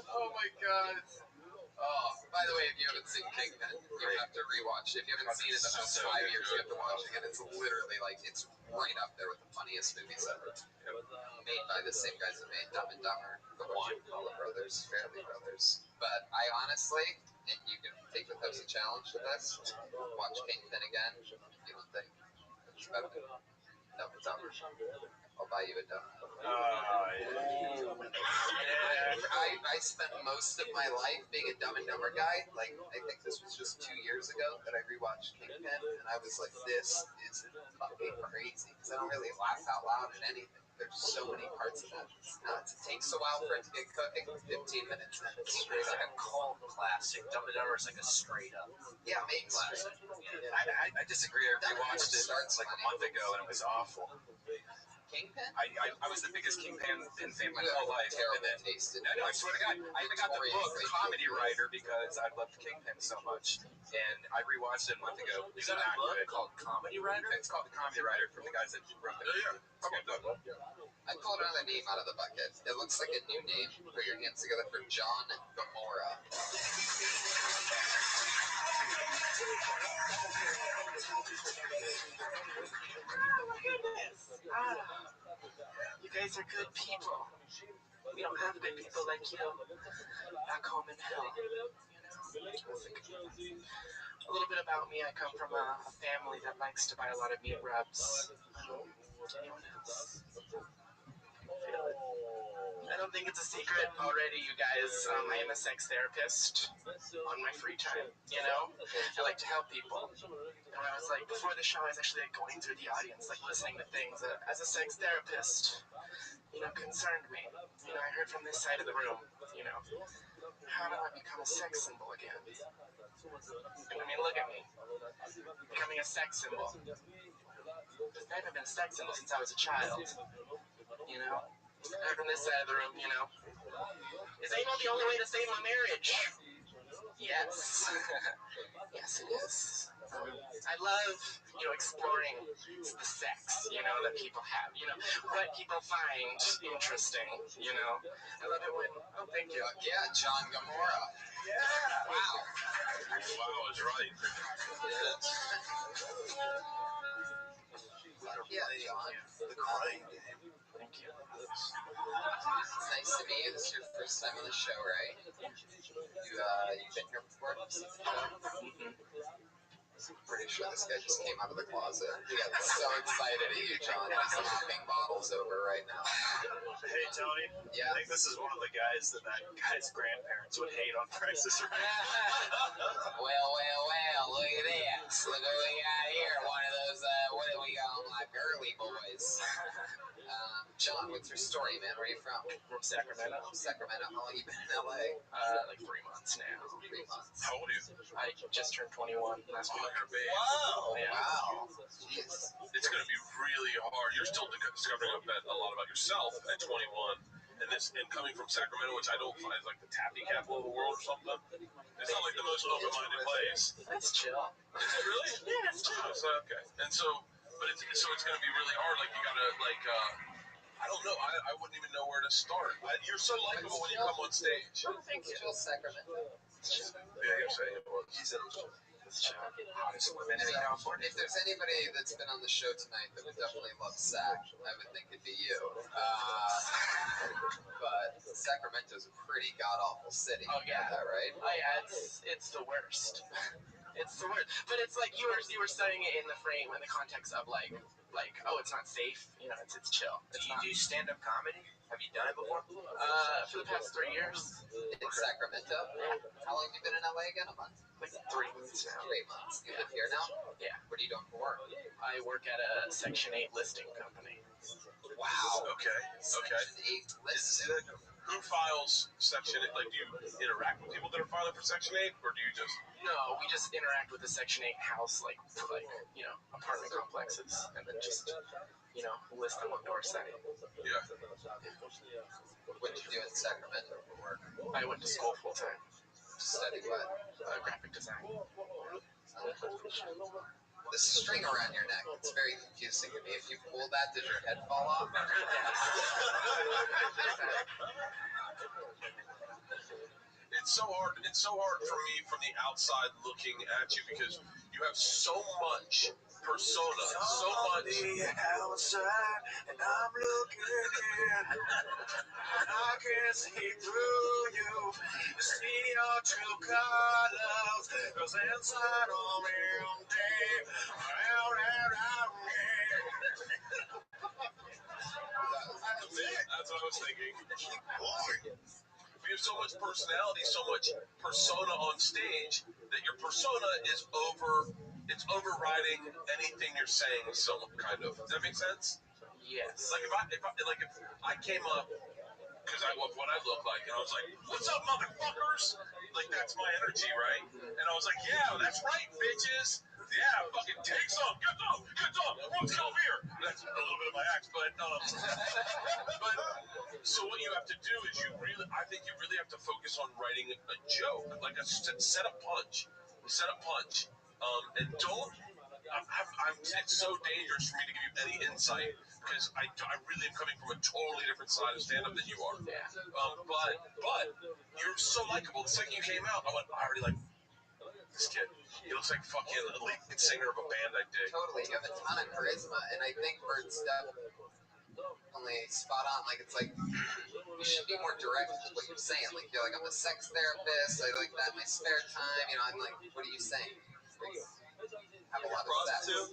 Oh my god. Oh, by the way, if you haven't seen Kingpin, you have to rewatch it. If you haven't seen it in the past 5 years, you have to watch it again. It's literally like, it's right up there with the funniest movies ever. Made by the same guys that made Dumb and Dumber, The One, Paula Brothers, Fairley Brothers. But I honestly, and you can take the Pepsi challenge to this, watch Kingpin again. You don't think it's better than Dumb and Dumber? I'll buy you a Dumb and Dumber. I spent most of my life being a Dumb and Dumber guy. Like, I think this was just 2 years ago that I rewatched Kingpin, and I was like, this is fucking crazy. Because I don't really laugh out loud at anything. There's so many parts of that. It's nuts. It takes a while for it to get cooking. 15 minutes in. Kingpin's like a cult classic. Dumb and Dumber is like a straight up classic. I disagree. I rewatched it like a month ago and it was awful. Kingpin? I was the biggest Kingpin fan my whole life. Terrible taste. No, I swear to God. I even got the book Comedy Writer because I loved Kingpin so much. And I rewatched it a month ago. You got a book called Comedy Writer? It's called The Comedy Writer from the guys that wrote it. I pulled another name out of the bucket. It looks like a new name. Put your hands together for John Gamora. Oh my goodness. You guys are good people. We don't have good people like you back home in hell. A little bit about me. I come from a family that likes to buy a lot of meat rubs. Anyone else? I don't think it's a secret already, you guys. I am a sex therapist on my free time, I like to help people. And I was like, before the show, I was actually going through the audience, listening to things that, as a sex therapist, concerned me. I heard from this side of the room, how do I become a sex symbol again? And look at me, becoming a sex symbol. I haven't been a sex symbol since I was a child, I'm from this side of the room, Is anal the only way to save my marriage? Yes. Yes, it is. I love, exploring the sex, that people have, what people find interesting, I love it when, thank you. Yeah, John Gamora. Yeah. Wow. Wow is right. A lot of Yeah, John. The crying game. Thank you. It's nice to meet you. This is your first time on the show, right? You've been here before? Pretty sure this guy just came out of the closet. He got so excited at you, John. He's knocking bottles over right now. Hey, Tony. Yeah. I think this is one of the guys that guy's grandparents would hate on Price is Right. Well, look at this. Look what we got here. One of those, what do we call them, like girly boys. John, what's your story, man? Where are you from? From Sacramento. Sacramento. How long you been in LA? Like 3 months now. 3 months. How old are you? I just turned 21 last week. You're a babe. Wow. Yeah. Wow. Jeez. It's going to be really hard. You're still discovering a lot about yourself at 21. And coming from Sacramento, which I don't find is like the tappy capital of the world or something. It's not like the most open-minded place. That's chill. Is it really? Yeah, it's chill. So, okay. And so, it's going to be really hard. Like you got to I don't know. I wouldn't even know where to start. You're so likable when you come on stage. Oh, thank you. Chill Sacramento. Yeah, you're saying it was. He said it was chill. It's chill. Hottest women I in mean, California. if there's anybody that's been on the show tonight that would definitely love Sac, I would think it'd be you. But Sacramento's a pretty god-awful city. Oh, yeah. You know that, right? Oh yeah, it's the worst. It's the worst. But it's like you were studying it in the frame and the context of like oh, it's not safe. You know, it's chill. Do you do stand-up comedy? Have you done it before? For the past 3 years. In Sacramento? How long have you been in LA again? A month? Like 3 months now. 3 months. You live here now? Yeah. What are you doing for work? I work at a Section 8 listing company. Wow. Okay. Section 8 listing. Who files Section 8? Like, do you interact with people that are filing for Section 8, or do you just? No, we just interact with the Section 8 house, like apartment complexes, and then just list them on door site. Yeah. What did you do in Sacramento for work? I went to school full time. Study what? Graphic design. The string around your neck, it's very confusing to me. If you pull that, does your head fall off? It's so hard. It's so hard for me from the outside looking at you because you have so much persona, so much. The outside, and I'm looking in. I can see through you. See your true colors. 'Cause inside of me, I'm dead. That's what I was thinking. Keep going. You have so much personality, so much persona on stage that your persona is overriding anything you're saying. So kind of. Does that make sense? Yes. Like if I came up because what I look like, and I was like, "What's up, motherfuckers?" Like that's my energy, right? And I was like, "Yeah, that's right, bitches. Yeah, fucking take some, get some. Rothschild beer." That's a little bit of my act, but so what you have to do is I think you really have to focus on writing a joke, like a set a punch, and don't. It's so dangerous for me to give you any insight because I really am coming from a totally different side of stand-up than you are. Yeah. But you're so likable. The second you came out, I already like this kid. He looks like fucking a lead singer of a band I dig. Totally. You have a ton of charisma, and I think Bert's definitely spot on. Like, it's like, you should be more direct with what you're saying. Like, you're like, I'm a sex therapist. I like that in my spare time. I'm like, what are you saying? Have a lot of sex. Do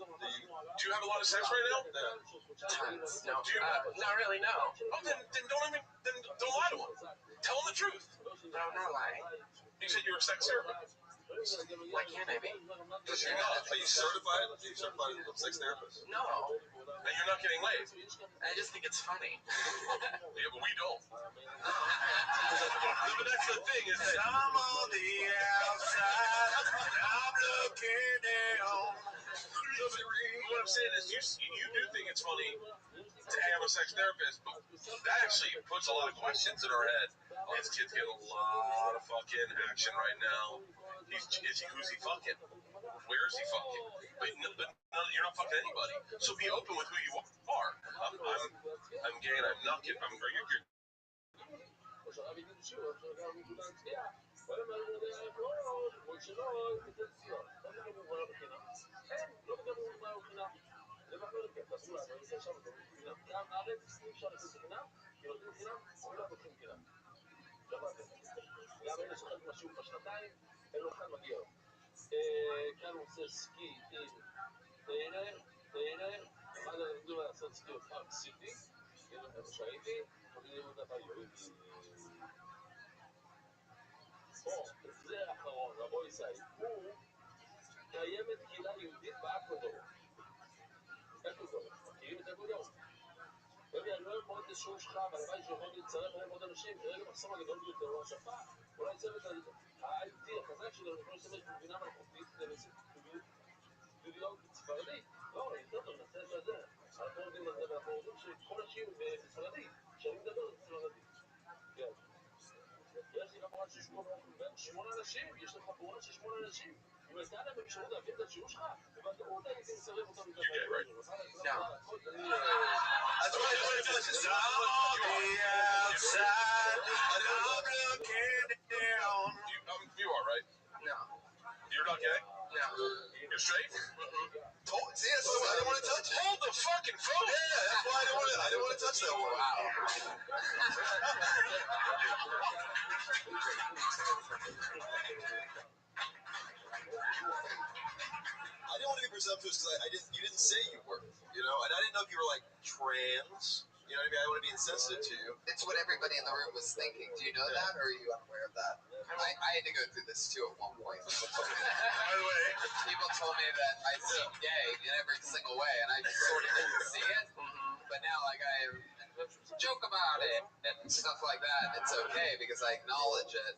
you have a lot of sex right now? Tons. No. Not really. No. Oh, then don't lie to him. Tell him the truth. No, I'm not lying. You said you were a sex therapist. Why can't I be? Because you're not. Are you certified? Are you certified as a sex therapist? No. And you're not getting laid. I just think it's funny. Yeah, but we don't. No, but that's the thing is that I'm on the outside, I'm looking down. What I'm saying is you do think it's funny to have a sex therapist, but that actually puts a lot of questions in our head. Oh, this kid's getting a lot of fucking action right now. Who's he fucking? Where is he fucking? But you're not fucking anybody. So be open with who you are. I'm gay and I'm not gay. Are you gay? בחו"ל, אבל זה שם אתה נותנים חינם. כאן בארץ אפשר לעשות את חינם, כי נותנים חינם, אבל לא לוקחים חינם. גם אלה שחתמו משהו בשנתיים, אין לו כאן מגיע לו. כאן הוא עושה סקי עם תהנה, מה זה נדעו לעשות סקי בפארק סיטי, איפה שהייתי, חוזרים עוד דבר יורידי. זה האחרון, רבו ישי, הוא קיימת קהילה יהודית באקוודור. מכירים את אקוודור? רבי, אני לא יכול מאוד לשיעור שלך, והלוואי שיכול להצטרף אליהם עוד אנשים, כרגע מחסום הגדול ביותר הוא השפה. אולי צוות ה-IT החזק שלנו יכול להשתמש בבינה מלאכותית כדי להוסיף וידאו ספרדית. לא, יותר טוב, נעשה את זה. אנחנו עובדים על זה, ואנחנו אומרים שכל השיעור בספרדית, שאני מדבר את ספרדית. כן. יש לי חבורה של 8 אנשים, יש לי חבורה של 8 אנשים. אם הייתה להם אפשרות להבין את השיעור שלך, בוודאות הייתי מסרב אותם את You get it right. That's what it is. I'm on the outside, and I'm looking down. You are, right? No. You're not gay? No. You're straight? See, that's why I didn't want to touch it. Hold the fucking phone! Yeah, that's why I didn't want to touch that one. Wow. I didn't want to be presumptuous because you didn't say you were, and I didn't know if you were like trans. You know what I mean? I want to be insensitive to you. It's what everybody in the room was thinking. Do you know that, or are you unaware of that? I had to go through this too at one point. By the way, People told me that I seem gay in every single way, and I sort of didn't see it. But now, like, I joke about it and stuff like that. It's okay because I acknowledge it.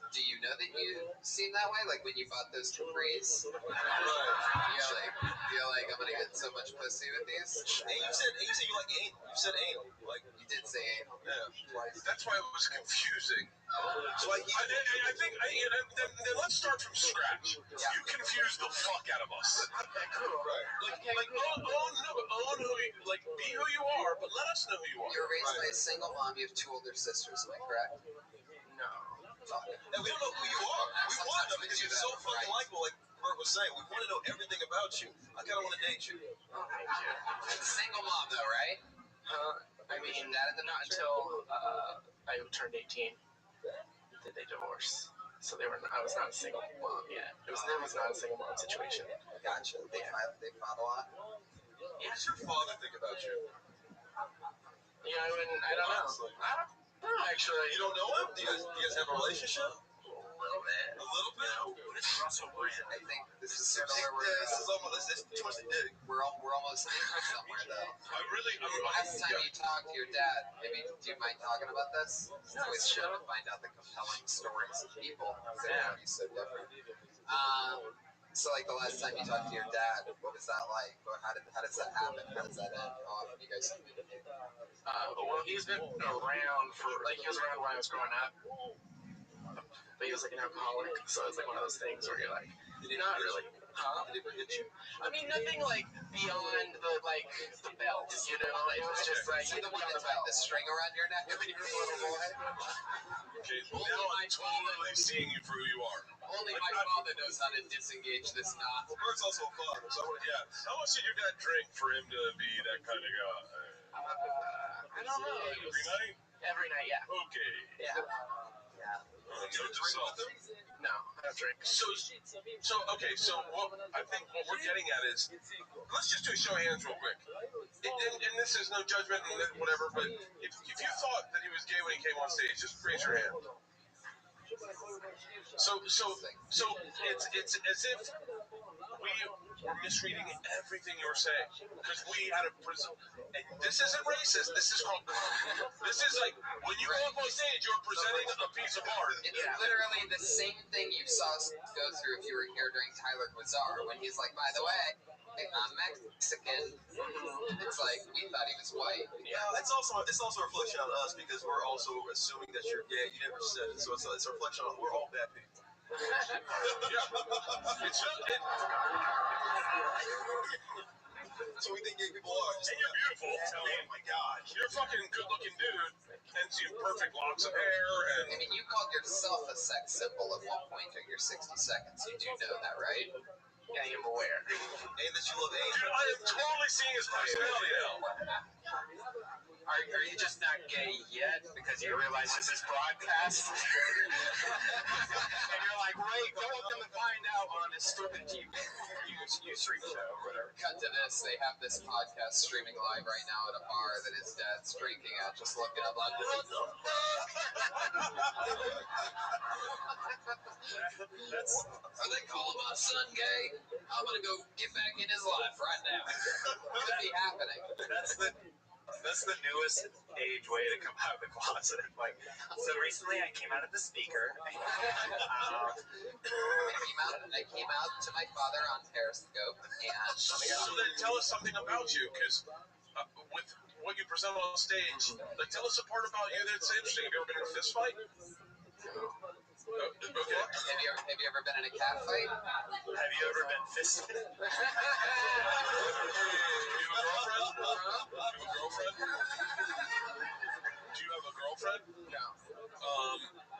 Do you know that you seem that way? Like when you bought those capris? You're like, I'm gonna get so much pussy with these. And you said you like anal. You said anal. Like you did say anal. Yeah. Twice. that's why it was confusing. So I Then let's start from scratch. Yeah. You confused the fuck out of us. right. Own who you, be who you are, but let us know who you are. You were raised by a single mom. You have 2 older sisters. Am I correct? No. And we don't know who you are. We want to know because you're so fucking likable, like Bert was saying. We want to know everything about you. I kind of want to date you. Single mom, though, right? I mean, not until I turned 18 did they divorce. So I was not a single mom yet. It was not a single mom situation. Gotcha. They fought a lot. What does your father think about you? Yeah, I don't know. I don't know, actually. You don't know him? Do you guys have a relationship? A little bit. A little bit? It's Russell Brand. I think this is sort of where we're. This is too much to dig. We're almost somewhere though. I'm Last time you talked to your dad, maybe do you mind talking about this? It's always fun to find out the compelling stories of people. They would be so different. So like the last time you talked to your dad, what was that like? How does that happen? How does that end? How often do you guys communicate? Well, he's been around he was around when I was growing up. But he was like an alcoholic, so it's like one of those things where you're like, not really. Did he ever hit you? I mean, nothing like beyond the belt, you know? It was just like, Is he the one that tied the string around your neck when you were a little boy? Okay, now I'm totally seeing you for who you are. Only my father knows how to disengage this knot. Well, Bert's also a father, so Yeah. How much did your dad drink for him to be that kind of guy? I don't know. Every night? Every night, yeah. Okay. Yeah. You don't drink with him? No, I don't drink. So what I think what we're getting at is, let's just do a show of hands real quick. And this is no judgment and whatever, but if you thought that he was gay when he came on stage, just raise your hand. So it's as if we were misreading everything you were saying because we had a and this isn't racist. This is called. This is like when you go up on stage, you're presenting a piece of art. It's literally the same thing you saw us go through if you were here during Tyler Quasar when he's like, by the way, I'm Mexican. It's like we thought he was white. Yeah, it's also a reflection on us because we're also assuming that you're gay. You never said it, so it's a reflection on we're all bad people. So we think gay people are. And you're beautiful. Oh my God, you're a fucking good-looking dude, and you have perfect locks of hair. And I mean, you called yourself a sex symbol at one point during your 60 seconds. You do know that, right? I am aware. And that you love Dude, angels. I am totally seeing his personality now. Are you just not gay yet because you realize this is broadcast? And you're like, wait, go with them and find out on this stupid TV stream show or whatever. Cut to this. They have this podcast streaming live right now at a bar that his dad's drinking at. Just looking up like, what the fuck? Are they calling my son gay? I'm gonna go get back in his life right now. Could be happening. That's the newest age way to come out of the closet. Like, so recently I came out of the speaker. I came out to my father on Periscope, and So then tell us something about you, because with what you present on stage, like tell us a part about you that's interesting. Have you ever been in a fist fight? Okay. have you ever been in a cat fight? Have you ever been fisted? You have a girlfriend? Do you have a girlfriend? No.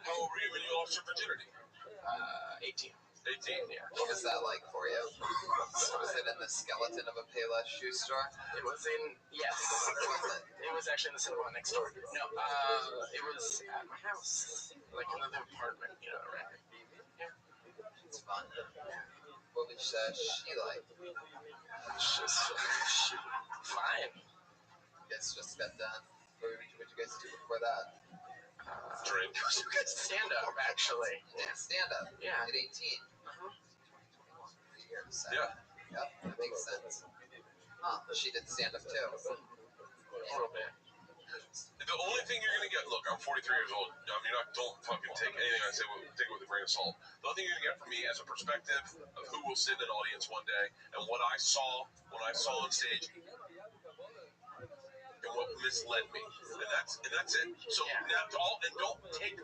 How old were you when you lost your virginity? 18. 18. Yeah. What was that like for you? Was it in the skeleton of a Payless shoe store? It was in, yes. It was actually in the cinema next door. No, it was at my house. Like another apartment, you know, right? Yeah. It's fun. What was she like? She's fine. You guys just got done. What did you guys do before that? Drink. Stand up, actually. Yeah, stand up. Yeah. At 18. 3 years. Yeah. Yep, that makes sense. Huh, she did stand up too. A little bit. The only thing you're gonna get, look, I'm 43 years old. I mean, don't fucking take anything I say take it with a grain of salt. The only thing you're gonna get from me as a perspective of who will sit in an audience one day and what I saw when I saw on stage and what misled me, and that's it. So now, don't take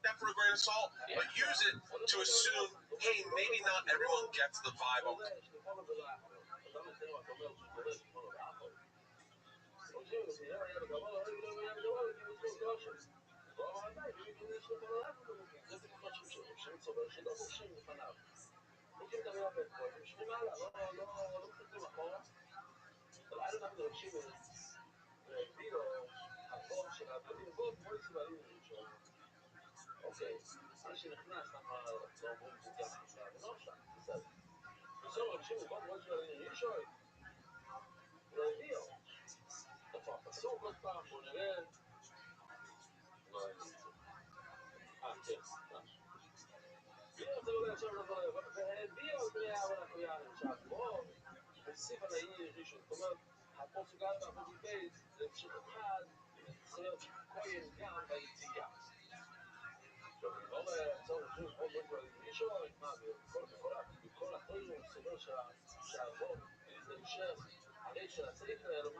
that for a grain of salt, but use it to assume, hey, maybe not everyone gets the vibe of it.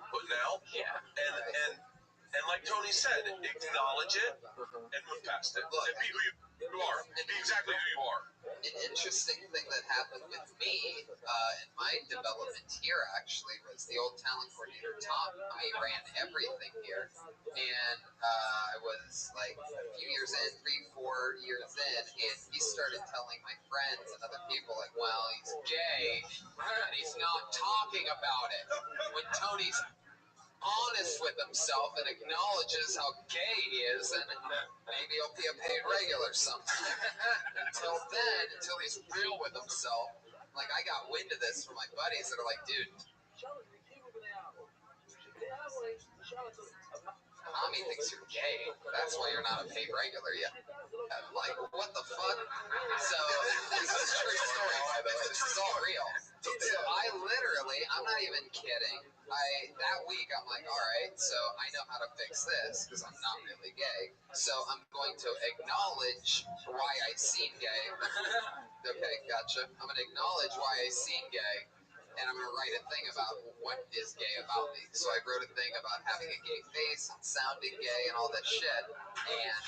But now, and like Tony said, acknowledge it and move past it. And be who you are. And be exactly who you are. An interesting thing that happened with me in my development here actually was the old talent coordinator, Tom. He ran everything here. And I was like a few years in, 3-4 years in, and he started telling my friends and other people like, well, he's gay, and he's not talking about it. When Tony's honest with himself and acknowledges how gay he is, and maybe he'll be a paid regular sometime. Until he's real with himself, like I got wind of this from my buddies that are like, dude, Tommy thinks you're gay. That's why you're not a paid regular yet. Like, what the fuck? So, this is a true story, by the way. This is all real. So I'm not even kidding. That week, I'm like, all right, so I know how to fix this because I'm not really gay. So I'm going to acknowledge why I seem gay. Okay, gotcha. I'm going to acknowledge why I seem gay, and I'm going to write a thing about what is gay about me. So I wrote a thing about having a gay face and sounding gay and all that shit. And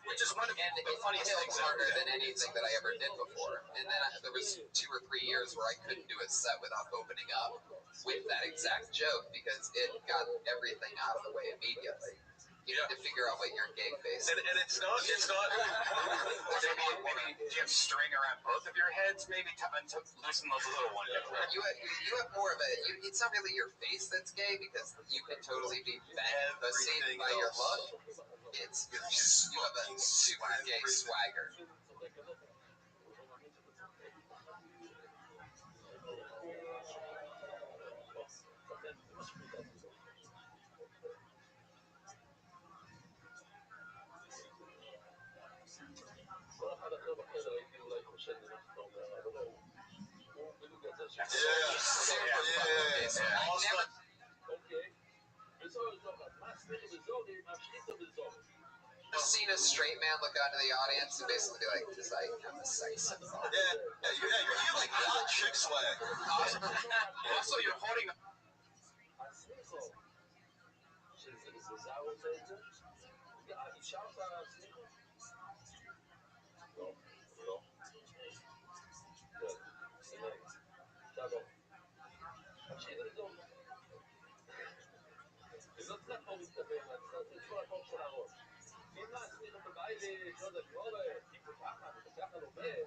Which is one of the funniest things harder than anything that I ever did before. And then there was 2 or 3 years where I couldn't do a set without opening up with that exact joke because it got everything out of the way immediately. You need to figure out what your gay face is. And it's not. maybe do you have string around both of your heads, maybe to loosen those little ones. You have more of a. It's not really your face that's gay because you can totally be bent pussy by your look. It's you have a super gay swagger. כל אחד אחר בחדר הייתי אולי חושד למה שאתה אומר, אבל לא, הוא בדיוק הזה ש... אוקיי, בזורי זורי, מה הסליחה בזורי, מה השחיתה בזורי? I've seen a straight man look out to the audience and basically be like, does I have a sex symbol? You like hot chick swag. Also, you're holding... הסליחו, שזה זר עושה את זה? אישה עושה הסליחו? לא, לא. כן, הנה, תבוא. תקשיב לזאת. וזאת קצת פה מסתבר, אני צריך לתת כל הכל של הראש. אם להסליחו בביילי, שעוד הגבורה, אם ככה לומד,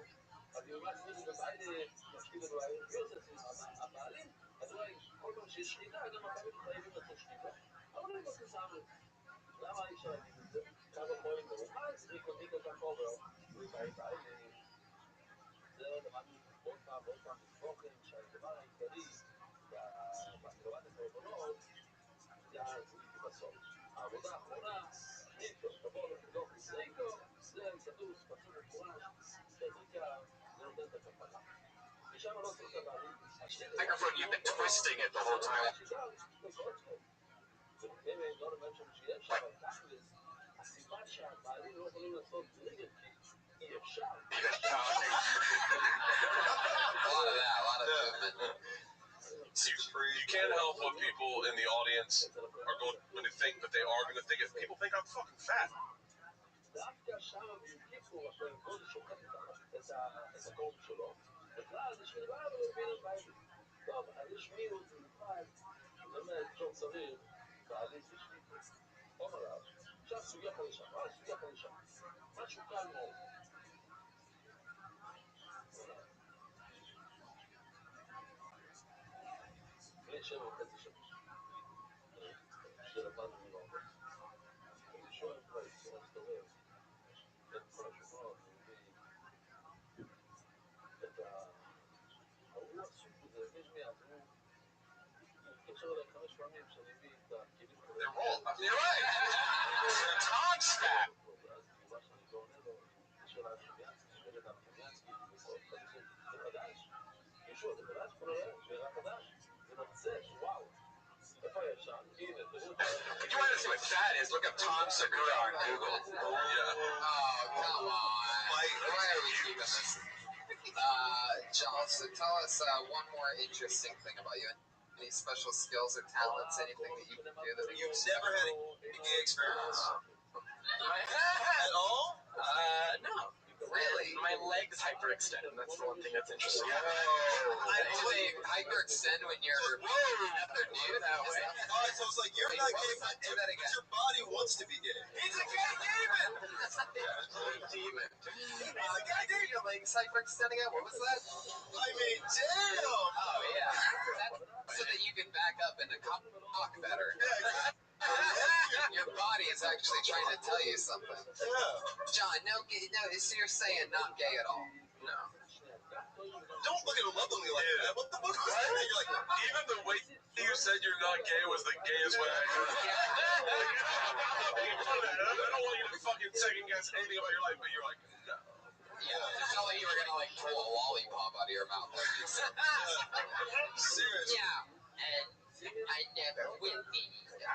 אז אם להסליחו בביילי, משקיע בביילי, מי עושה סליחה? הבעלים? אז אולי כל פעם שיש שחיטה, גם הבעלים חייבים לעשות שחיטה. אבל אני לא תסעמד. למה אי אפשר להגיד את זה? כמה חולים מרוחד, סליחו מיקה כחובר, וביילי. זה למדנו עוד פעם בסבוכן, שהדבר העיקרי בהקרבת הקורבנות זה הזריק בסוף. העבודה האחרונה, ניקו, תבוא לבדוק זריקו, זה כתוב, פסוק מפורש, שהזריקה זה נותן את הכפלה. ושם לא צריך את הבעלים. Microphone, you've been twisting it the whole time. ובאמת, לא למד שם שיש שם, אבל תכלס, הסיבה שהבעלים לא יכולים לעשות זריקה, אי אפשר. A lot of that, a lot of movement. You can't help what people in the audience are going to think, but they are going to think it. People think I'm fucking fat. דווקא שם בקיפור, אחרי כל שוחט את הקורב שלו, בכלל זה שדבר לא מבין את בעלי. טוב, אז יש מיעוט מיוחד, באמת, טוב סביר, בעלי זה שליטו. אומר רב, עכשיו סוגיה חדשה, סוגיה חדשה. משהו קל מאוד. לפני 7.5 שנים, שלבדנו מלונדון. אני שואל כבר, אני מסתובב, את כל השופעות, אני מביא את ההוא הסוג הזה, מי אז הוא מתקשר אליי 5 פעמים שאני מביא את הכלים כזה. You're right! Tom's fat! ואז תגובה שאני לא עונה לו, מתקשר לארחמיאנסקי, שואל את הארחמיאנסקי, זה חדש? מישהו, זה חדש? כל הרעיון, שאלה חדש? זה נוצץ, וואו. איפה הישן? הנה, תראו את If you want to see what fat is, look up Tom Segura on Google. Oh, come on. Why are we keeping this? John, so tell us one more interesting thing about you. Any special skills or talents, anything that you can do that You've never had a gay experience At all? No. Really? My legs hyperextend. That's the one thing that's interesting. Do they hyperextend when you're another dude that way? Alright, so it's like you're not gay, Do that again. but your body wants to be gay. He's a gay demon! Demon. He's a gay demon! Your legs hyperextending out? What was that? I mean, damn! Oh, yeah. That's so that you can back up and talk better. Your body is actually trying to tell you something. Yeah. John, no, so you're saying not gay at all? No. Don't look at him lovingly like that. What the fuck was that? You're like, Even the way you said you're not gay was the gayest way I heard it. I don't want you to fucking second guess anything about your life, but you're like, no. Yeah, it's not like you were gonna like pull a lollipop out of your mouth. serious. Yeah, and I never will be. Yeah.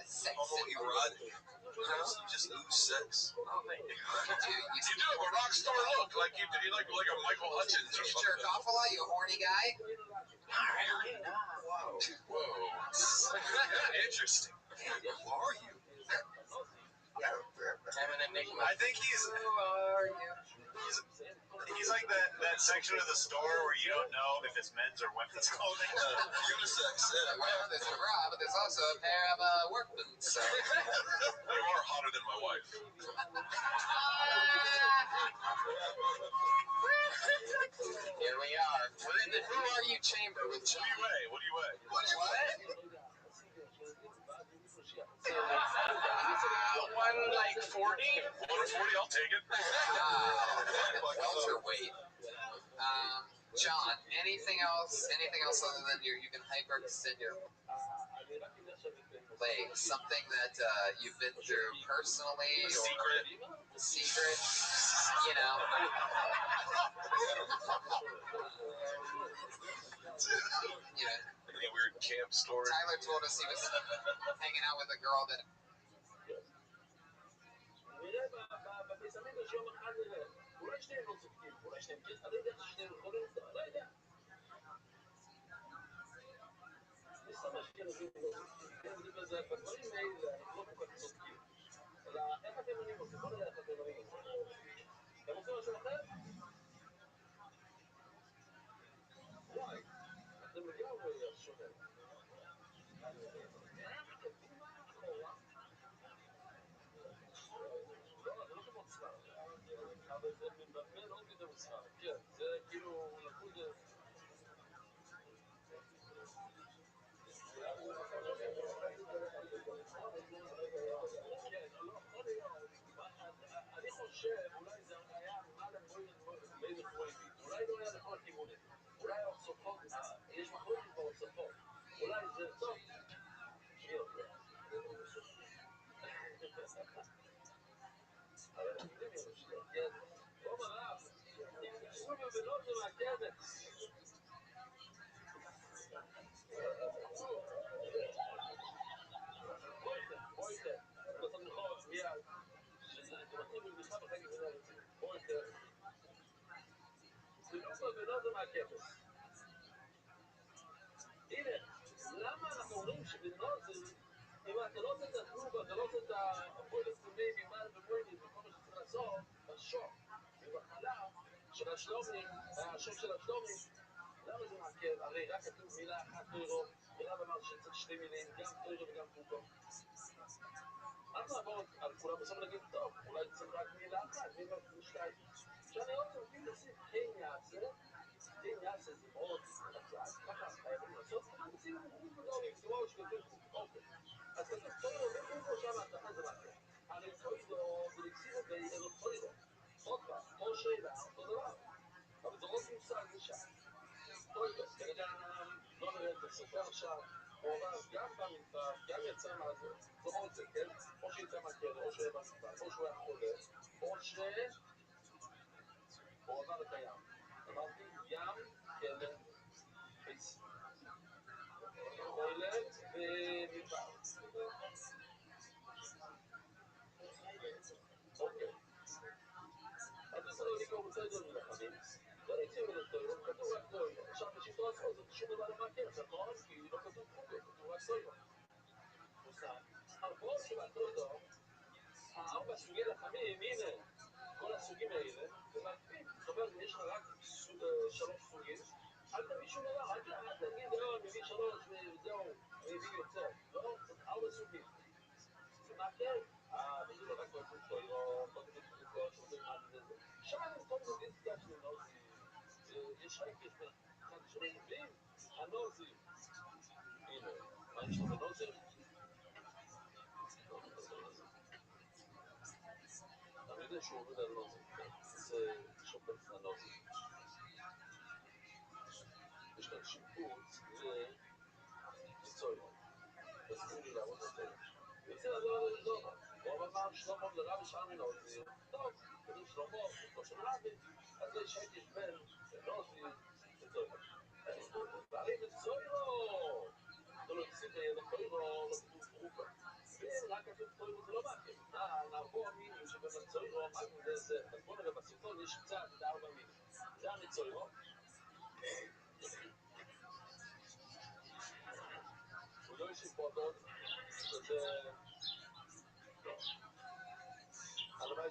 Sex Erotic. You just ooze sex. You You do have a rock star look, like you like a Michael Hutchins or you something. jerk off a lot, you horny guy? Not really, no. Whoa. Yeah, interesting. Who are you? I'm an enigma. I think he's like that section of the store where you don't know if it's men's or women's clothing. Unisex. Well, there's a bra, but there's also a pair of workmen. So You are hotter than my wife. here we are. We're in the Who Are You chamber with John. What do you weigh? What? 140. 140, I'll take it. Welterweight. John, anything else? Anything else other than you can hyperextend your legs? Something that you've been through personally, or secret? You know. Any weird camp story? Tyler told us he was hanging out with a girl that.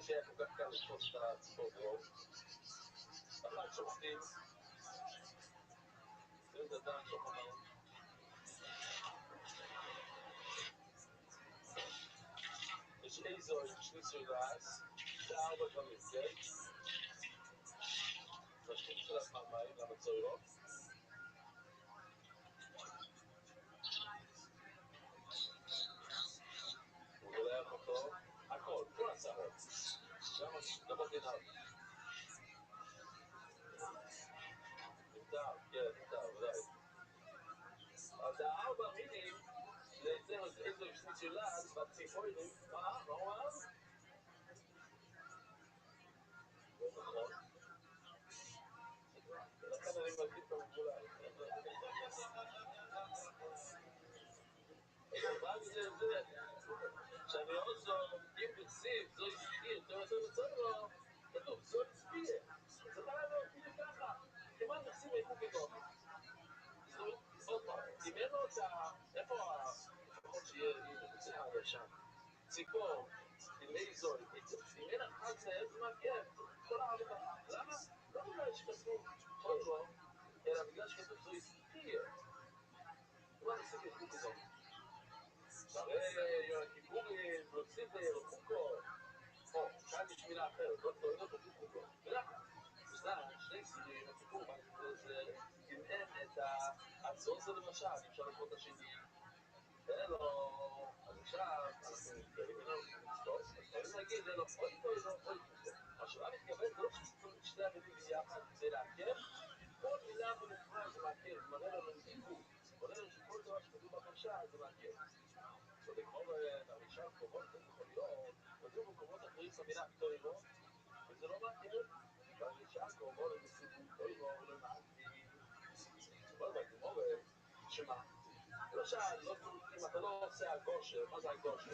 שהיה כל כך קל לתפוס את הציפור דרור. אחת שופטים, בין דדן שוחנן. יש איזו עם שניצל גס, זה 4 דברים, כן? משקיעים של עצמם מים, למה צוירות? הוא גולח אותו, הכל, כל הצהרות. גם בדינר. נמתר, כן, נמתר, ודאי. אז 4 מילים, לייצר את איזו עם שניצל גס, והציפורים, מה הוא אמר? נכון. לכן אני מזכיר את המגולה. מה זה? שאני עוזו, אם ברסיב, זו הסביר, תראו, כתוב, זו הסביר. זה חייב להיות בדיוק ככה. כמעט ברסיב איפה פתאום. עוד פעם, אם אין לו את איפה לפחות שיהיה בצלחה הישן. ציפור, עם איזו, אם אין אחד מהם, זה מעכב. כל העבודה. למה? לא בגלל שכתוב חודרו, אלא בגלל שכתוב זו הסביר. כמעט ברסיב איפה פתאום. הרי הכיפורים, בלוציבר, חוקו, או, כאן יש מילה אחרת, לא תלויות חוקו, ולכה, זה שני סירים, הכיפור, זה אם אין את הצורך למשל, אפשר לקרוא את השני, אלו, אז עכשיו, אנחנו נתקרים אליו, נסתור, אז יכולים להגיד, אלו, אוי תלויות, אוי חוקו. השאלה מתכוונת, זה לא שצריך שתי המילים ביחד כדי להכר, כל מילה בנפרד זה להכר, זה מראה לנו דיבור, מראה לנו שכל דבר שכתוב בפרשה זה להכר. ולגמור הראשון קומות, זה יכול להיות, כתוב במקומות אחרים במילה טוירו, וזה לא מעניין, והראשון קומות לסיבוב טוירו ולמעטים. אבל בגמור, שמה? למשל, אם אתה לא עושה הגושר, מה זה הגושר?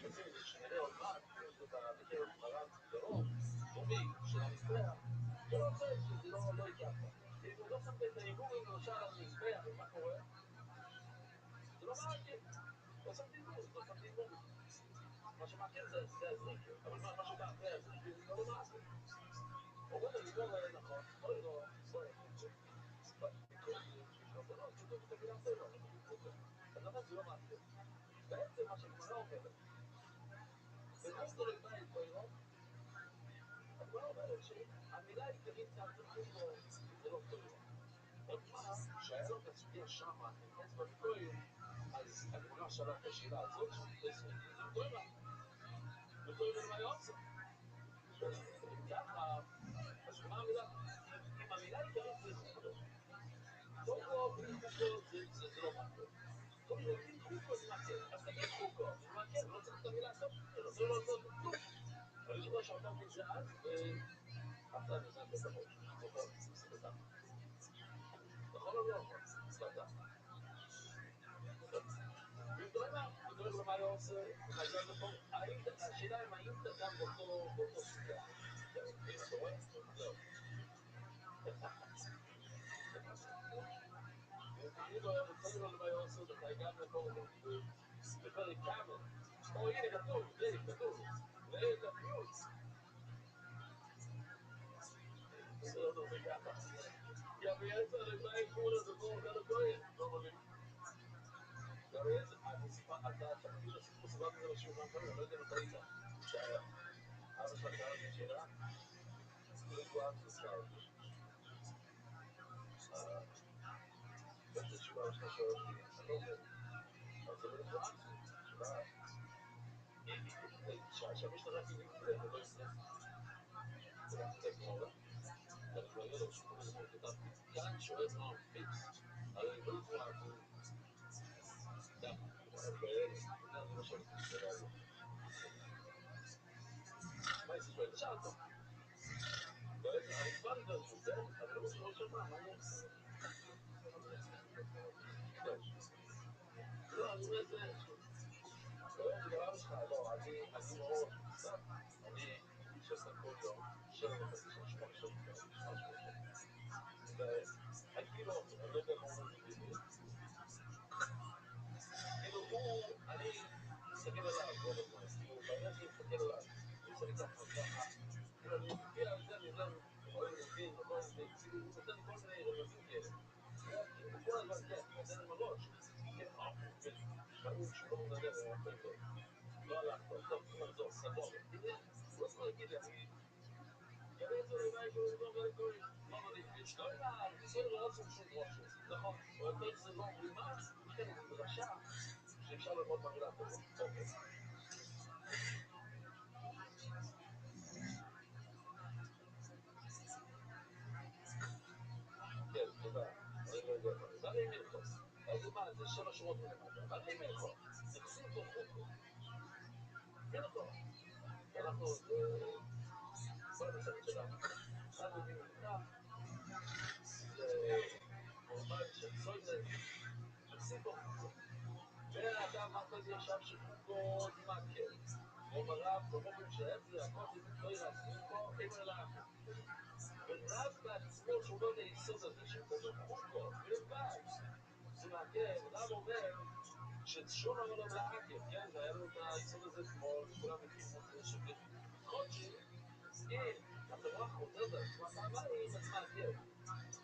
עושים את זה שנראה עוד מעט, יש את בקרב מרן דרום, דומי, של המזבח, אתה לא עושה את זה, זה לא הגעת. אם לא שמת את ההימורים, למשל, על המזבח, מה קורה? זה לא מעניין. לא שמת הימורים, לא שמת הימורים. מה שמעכב זה הזריקה, אבל מה שבא אחרי הזריקה זה לא מעכב. אומרים לגמור נכון, אוי לא, בואי חוקו. לא, כתוב את המילה טבע, לא כתוב חוקו. אז למה זה לא מעכב? בעצם מה שגמרה אומרת, בחוקו לבית טוירו, הגמרה אומרת שהמילה העיקרית כאן זה חוקו, זה לא טוירו. רק מה, שהיה לו את הסוגיה שמה, עם אצבע וכהן, אז הגמרה שאלה את השאלה הזאת, אם טוירה. וטוירה למה יוצא? אם ככה, אז מה המילה? אם המילה העיקרית זה חוקו. חוקו בלי חוקו זה לא מעכב. טוירו בלי חוקו זה מעכב. אז תגיד חוקו, זה מעכב, לא צריך את המילה טוב. זה לא טוב כלום. אני זוכר שאמרתי את זה אז, ואף אחד נזם בית הראש. זוכר, זה בטח. נכון או לא? בטח. ודואר למה היה עושה, השאלה אם האם דתם באותו סיגה. אתה רואה? זהו. כאילו דואר למה היה עושה, אתה גם לקרוא בפרק כמה. או הנה כתוב, כתוב. ואת הפיוץ. זה לא דומה ככה. כי המייצר למה יקור לזה פה, כאן הכהן. לא מבין. הרי אני סיפרתי, אתה מכיר את הסיפור, סיפרתי את זה בשיעור מהפעם, אני לא יודע אם אתה היית. אבא שלך שאל אותי שאלה, לא ידוע אבא שלך שאל אותי. באיזה תשובה אבא שלך שואל אותי, אני לא אומר. אבל זה לא ידוע אבא שלך. שהמשטרה היא נקראת, ולא נקראת. ולכתב מורה. ואני כבר ילד, שכתוב לזה כתבתי, כאן שואל מה הוא פיקס. הרי לא ידוע אבא גם, אבל בילד, זה מה שואל אותי שאלה הזאת. מה יש שואל? תשאל אותו. אני הסברתי את זה, אבל לא משהו ראשון מה אני עושה? לא, אני אומר זה... לא, זה דבר שלך, לא, אני מאוד מוצלח. אני חושב כל יום, 7.5 שעות, והייתי לא, אני לא יודע מה אומר זה בעברית. כאילו הוא, אני מסתכל עליו, רוב הזמן, כאילו, בעניין שאני מסתכל עליו, עושה לי ככה, כאילו אני מגיע לזה, אני יודע, אוהב רבים, לא אוהב רבים, כאילו הוא נותן לי כל מיני רמזים כאלה. הוא כל הזמן, כן, נותן עם הראש, כן, ברור שהוא לא מדבר, לא הלך טוב, טוב, צריכים לחזור, סגור. הוא לא צריך להגיד לי, אני... גרזו לבית ולדבר גוי. אמרנו לי, יש לא אלא, ישראל לא עושים שום רושם. נכון, אבל איך זה לא אומרים מה? יש כאן איזו דרשה שאפשר ללמוד במילה טובה. אוקיי. כן, תודה. רגע. בעלי מלכות. אז מה, זה 7 שורות מלמטה. בעלי מלכות. נכסים פה חוקו. מלכות. אנחנו, כל המסכת שלנו. אחד מביאים מלכה. זה מורמד של סוידן. נכסים פה חוקו. ואתה אמרת לי עכשיו שחוקו דמקל. אומר רב, במובן שאפשר, הכל זה תוירה, חוקו, אין אלאחו. ורב בעצמו שהוא לא ליסוד הזה, שכתוב חוקו, בלבד. זה מעכב, רב אומר ששום העולם לעכב, כן? והיה לו את היסוד הזה אתמול, וכולם מכירים את זה, שבחודשי, אם התורה חוזרת על עצמה פעמיים, אז מעכב.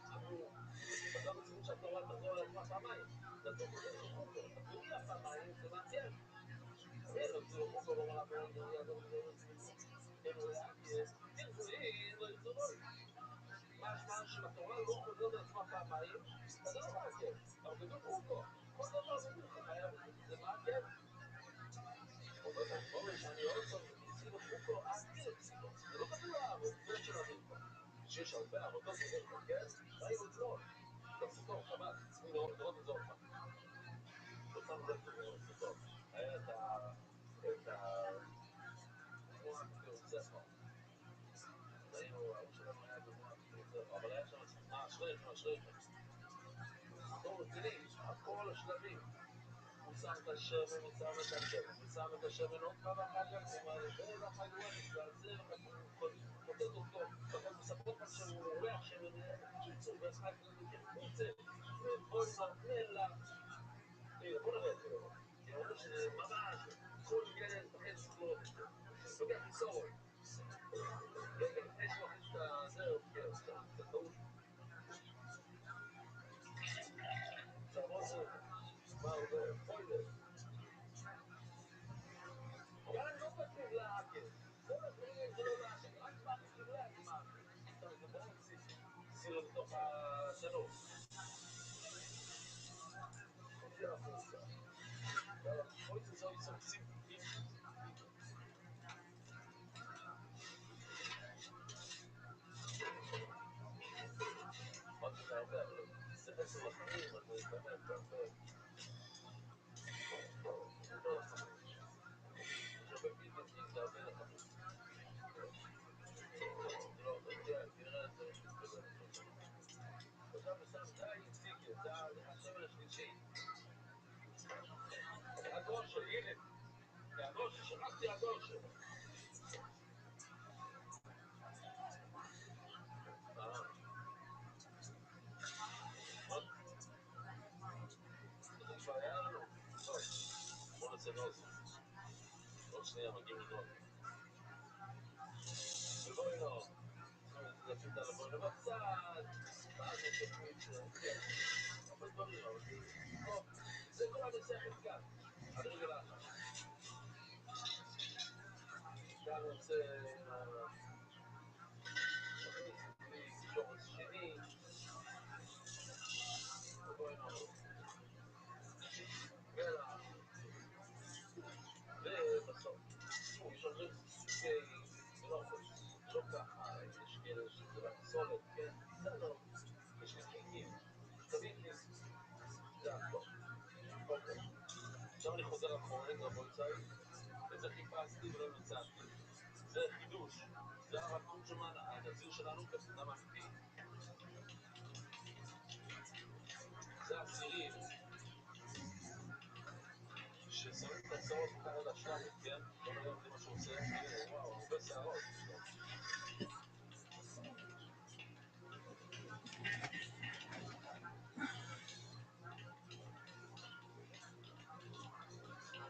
אנחנו, בגלל מצוות שהתורה תחזור על עצמה פעמיים, כתוב כתוב חוקו, תוריע פעמיים, זה מעכב. ערב זה חוקו, לא מראה מאוד, לא ידע, כן, הוא לעכב, תרצוי, לא ירצוי. משמע שבתורה לא חוזרת על עצמה פעמיים, אז זה לא מעכב, אבל כתוב חוקו. כל דבר במלכה חייב, זה מעכב. אומרת הגמרא שאני עושה, ניסינו חוקו עקב, זה לא כתוב הרופא של המלכה, שיש הרבה עבודות במלכה, כן? ראינו אתמול, תפסותו, שבת, צריכים לראות את זה עוד פעם. לא שמנו לב תפסותו. היה את תנועה כתוב ספר. ראינו, ההוא שלנו היה תנועה כתוב ספר, אבל היה שם, אשריכם. תור רציני, הכל השלבים. הוא שם את השמן, הוא שם את השמן עוד פעם אחר כך, הוא אומר, ואחר כך ועל זה, הוא פותט אותו, ואחר מספרות מה שהוא ריח שמן, קיצור, ואחר כך הוא יוצא, ובוא נותן לה, בוא נראה, כי אומרים שזה ממש, כל ילד וחצי צריך לראות את זה, לוקח חיסון, רגע, לפני שהוא מכניס את זה, כן, עכשיו, זה טעות, צערות זה, מה הוא אומר, פוילר, כאן לא כתוב לעקב, כל הדברים זה לא לעקב, רק בכתובי הגמרא. עכשיו זה מאוד סיר לתוך השלום. מופיע החוצה. כל זה זו איסור סיפורים. עוד זה הרבה, אבל זה 10 לחמים, אז זה באמת הרבה. זה לא לחמים. יש הרבה פתקים, זה הרבה לחמים. לא, תראה את זה. עכשיו ושם די סיגר, זה השמן השלישי. הגושר, הנה. הגושר, שכחתי הגושר. זה כבר היה לנו. טוב, בוא נעשה נוסף. עוד שנייה מגיעים לדון. ובואי לא. לשים את הלבון לבצד. מה זה שפריץ? כן. הרבה דברים, אבל טוב. זה כל המסכת כאן. עד רגל האחת. כאן רוצה... סיפורי שורץ שני. ובואי לא. מלח. ובסוף. יש הרבה סוגי מלוכות. לא ככה, יש כאלה שזה רק סולת, כן? בסדר. יש מקיקים, טביקים, זה הכל. אוקיי. עכשיו אני חוזר אחורנית, רבותיי, וזה חיפשתי ולא מצאתי. זה חידוש. זה הרב תורג'מן, הנזיר שלנו, כבן אדם אמיתי. זה הסירים ששמים את השערות כאן על השלמת, כן? בוא נראה אם זה מה שהוא עושה. הנה, וואו, הרבה שערות.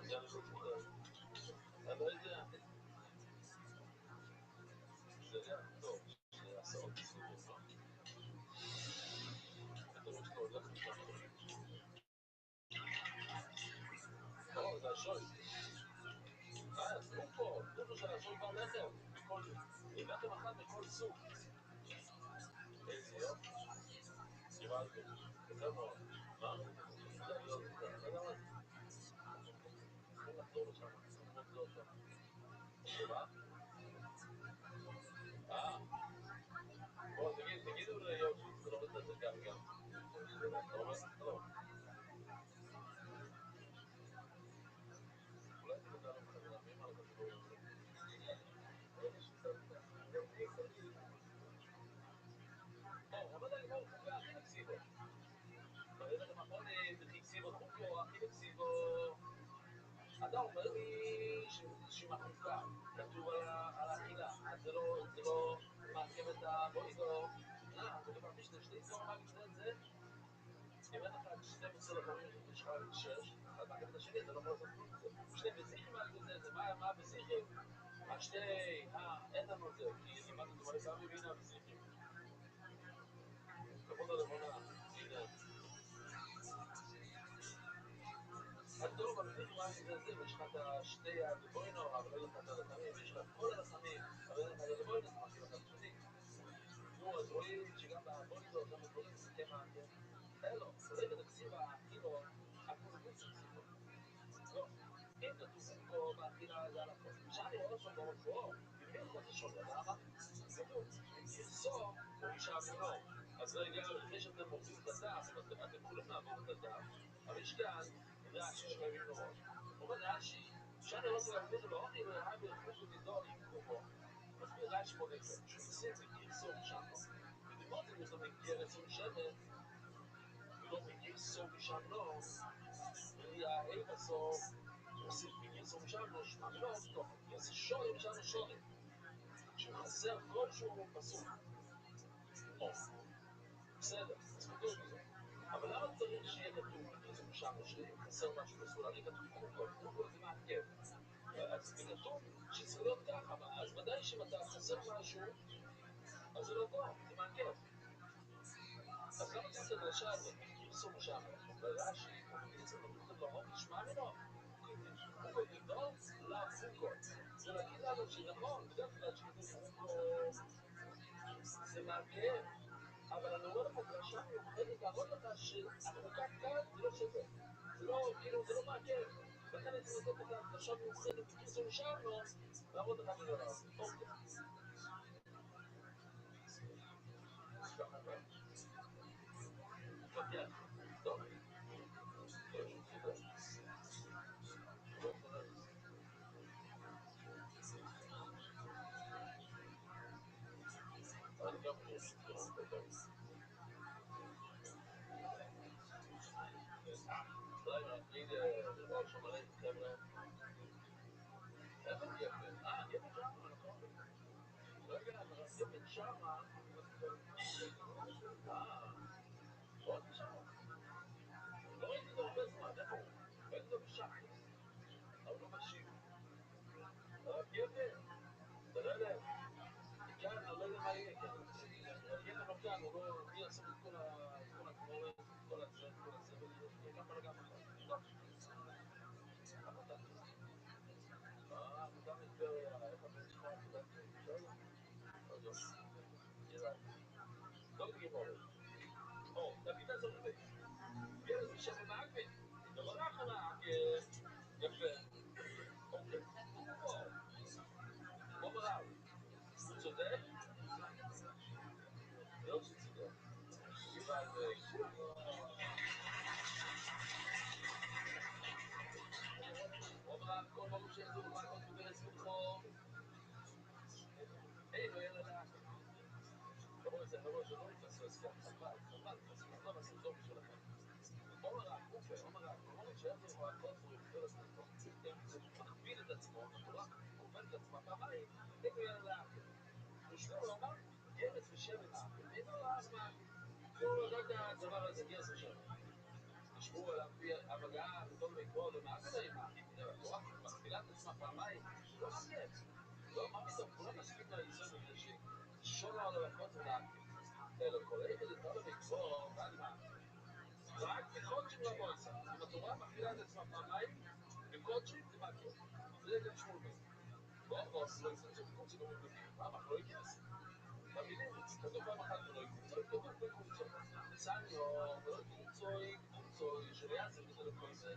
זה אני לא זוכר. אני לא יודע. שוי. טרופות, טרופות של השוי כבר לחם, עם לחם אחד מכל סוג. איזה יופי. קיבלתי. יפה מאוד. מה? זה להיות איתה, לא יודע מה זה. צריכים לחזור לשם, צריכים לחזור שם. מה? בוא, תגידו ליושי, זה לא רוצה את זה גם. אתה אומר? לא. אולי תדע לו בחזרה, מי אמר לך זה לא... אבל אני אומר, חוקה הכי נקסיבו. ברגע המכונים, תקסיבו חוקו, הכי נקסיבו. אתה אומר לי שאיזושהי מחוקה כתוב על האכילה, אז זה לא מעכב את הבוידו. זה דבר משתשתי, כל מה את זה? אם אין לך 12 לחמים, יש לך 6, אז מעכב את השני, אתה לא יכול לעשות כלום את זה. שני בזיכים על זה, מה בזיכים? השתי, אין לנו את זה, כי למדנו את זה מלא פעמים, הנה הבזיכים. כבוד הלבונה, הנה. אז טוב, הבזיכים רק זה, ויש לך את השתי הדבוינו, אבל אין לך את הלחמים, ויש לך את כל הלחמים, אבל אין לך את הדבוינו, זה מכיר לך בשני. נו, אז רואים שגם בבוינו, גם בדברים, זה כן מעכב. אלו, אולי בתקציב האכילו, הכל זה תקציבו. לא, אם כתוב פה באכילה זה על הכל. עכשיו אני רואה שם במקור, במקור זה שונה, למה? כתוב, גרסו הוא אישה מינו. אז רגע, לפני שאתם מובילים את הדף, אתם יכולים לעבור את הדף, אבל יש כאן רש"י שחייבים לראות. אומר רש"י, שאני רוצה להבין זה לא אוכי ורבי יחלוקו נידון עם קומו. מסביר רש"י מאוד יפה, שניסים בגרסו משנו. ודיברות זה לזה מגרס ומשמן, ולא מגרסו משנו, והאי בסוף עושים בגרסו משנו, שמע מנות, לא, גרס שורים משנו שורים. שחסר כלשהו פסוק. בסדר, אז כתוב מזה. אבל למה צריך שיהיה כתוב בגרסו משנו שחסר משהו פסול? הרי כתוב קוקו זה מעכב. אז זה כתוב שצריך להיות ככה, אז ודאי שאם אתה חסר משהו, אז זה לא טוב, זה מעכב. אז למה צריך לדרשה הזאת? בגרסו משנו. ורש"י, ובגרסו נותנים לו הום נשמע ממנו. חוקו נידון לחוקו. ולהגיד לנו שנכון, בדרך כלל שכתוב חוקו זה מעכב, אבל אני אומר לך, דרשה מיוחדת להראות לך שהחוקה כאן זה לא שווה. זה לא, כאילו, זה לא מעכב. לכן אני צריך לתת לך דרשה מיוחדת בגרסו משנו, להראות לך את הדבר הזה. אוקיי. ככה אומר. מתווכח. טוב. לא שום סיבה. לא חולק. אני גם חושב שצריך לדבר. אולי נגיד דבר שם עליהם, חבר'ה. איפה גפן? גפן שמה, נכון. רגע, גפן שמה. עוד שמה. לא ראיתי אותו הרבה זמן, איפה הוא? ראיתי אותו בשחס. אבל לא בשיעור. גפן, תראה להם. כאן, אני לא יודע מה יהיה כאן. גפן לא כאן, הוא לא... מי יעשה את כל הגמורת, את כל הזה, את כל הסבל, יהיה גם בלגן מחר. טוב. גם מטבריה, איך הבן שלך, בסדר? אז יופי. נראה. טוב גמורת. תגיד את זה רבי. ילד בשם מעקב. דבר אחר מעקב. יפה. אוקיי. כמו ברב. הוא צודק? לא שצודק. אומר כל ברור שיזור לך עוד בברס מולכו. לא יהיה לדעת. חבר'ה, זה לא יתפספס כאן. חבל, לא בסרטון בשבילכם. אומר הקופה, אומרת שיזור לך עוד בברס מולכו. זה מכפיל את עצמו, התורה כופלת את עצמה פעמיים, לא יהיה לדעת. נשמע לו אמר, גרס ושמן מעקב. אינו למה? לא יודע הדבר הזה, גרס ושמן. נשמעו על המגעה וכל מקרות ומעקב האימה. התורה מכפילה את עצמה פעמיים, לא מעקב. לא, מה פתאום, כולם מסכים ליסוד הזה ששונה על הלכות ולעקב. אלא כל איפה לתראה למקרות, עד מה? רק בכל שם רבו יצא. אם התורה מכפילה את עצמה פעמיים, קודשים זה מקרו. זה גם שמונה. ואופוס לא יסתכל בקבוצה כמו בלוקים. פעם אחת לא ייכנס. במילים, כתוב פעם אחת ולא יקבוצוי, כתוב בקבוצות. סניו, ולא קבוצוי, קבוצוי, שליאצר וזה לכל זה.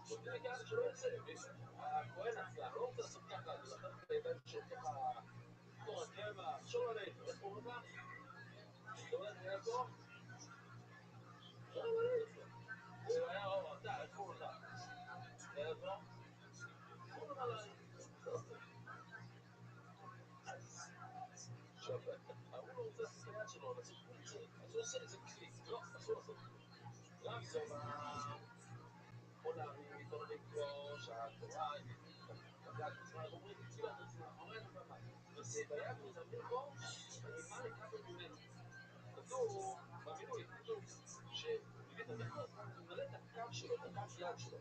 נותנים לכאן שלא יעשה. הכהן עצלן, לא רוצה לעשות ככה, אז הוא לקח בידיים של תוך הקבע, שור עליהם, איך קוראים לה? אתה אומר, נראה פה? שור עליהם. הוא היה אור, אתה, איך קוראים לך? איפה? קוראים עליי. עכשיו, הוא לא רוצה לעשות את היד שלו, לעשות קבוצה, אז הוא עושה איזה כלי. לא, אסור לעשות כלי. גם סובה, בוא להביא, בוא לקרוא, שהתורה קבלה את עצמה, איך אומרים? תפילה את עצמה, אומרת במה. וביד מזמנים פה, ומה לקבל ממנו. כתוב, במילוי, כתוב, שמבין, אתה כל הזמן ממלא את הקו שלו, את הקו יד שלו.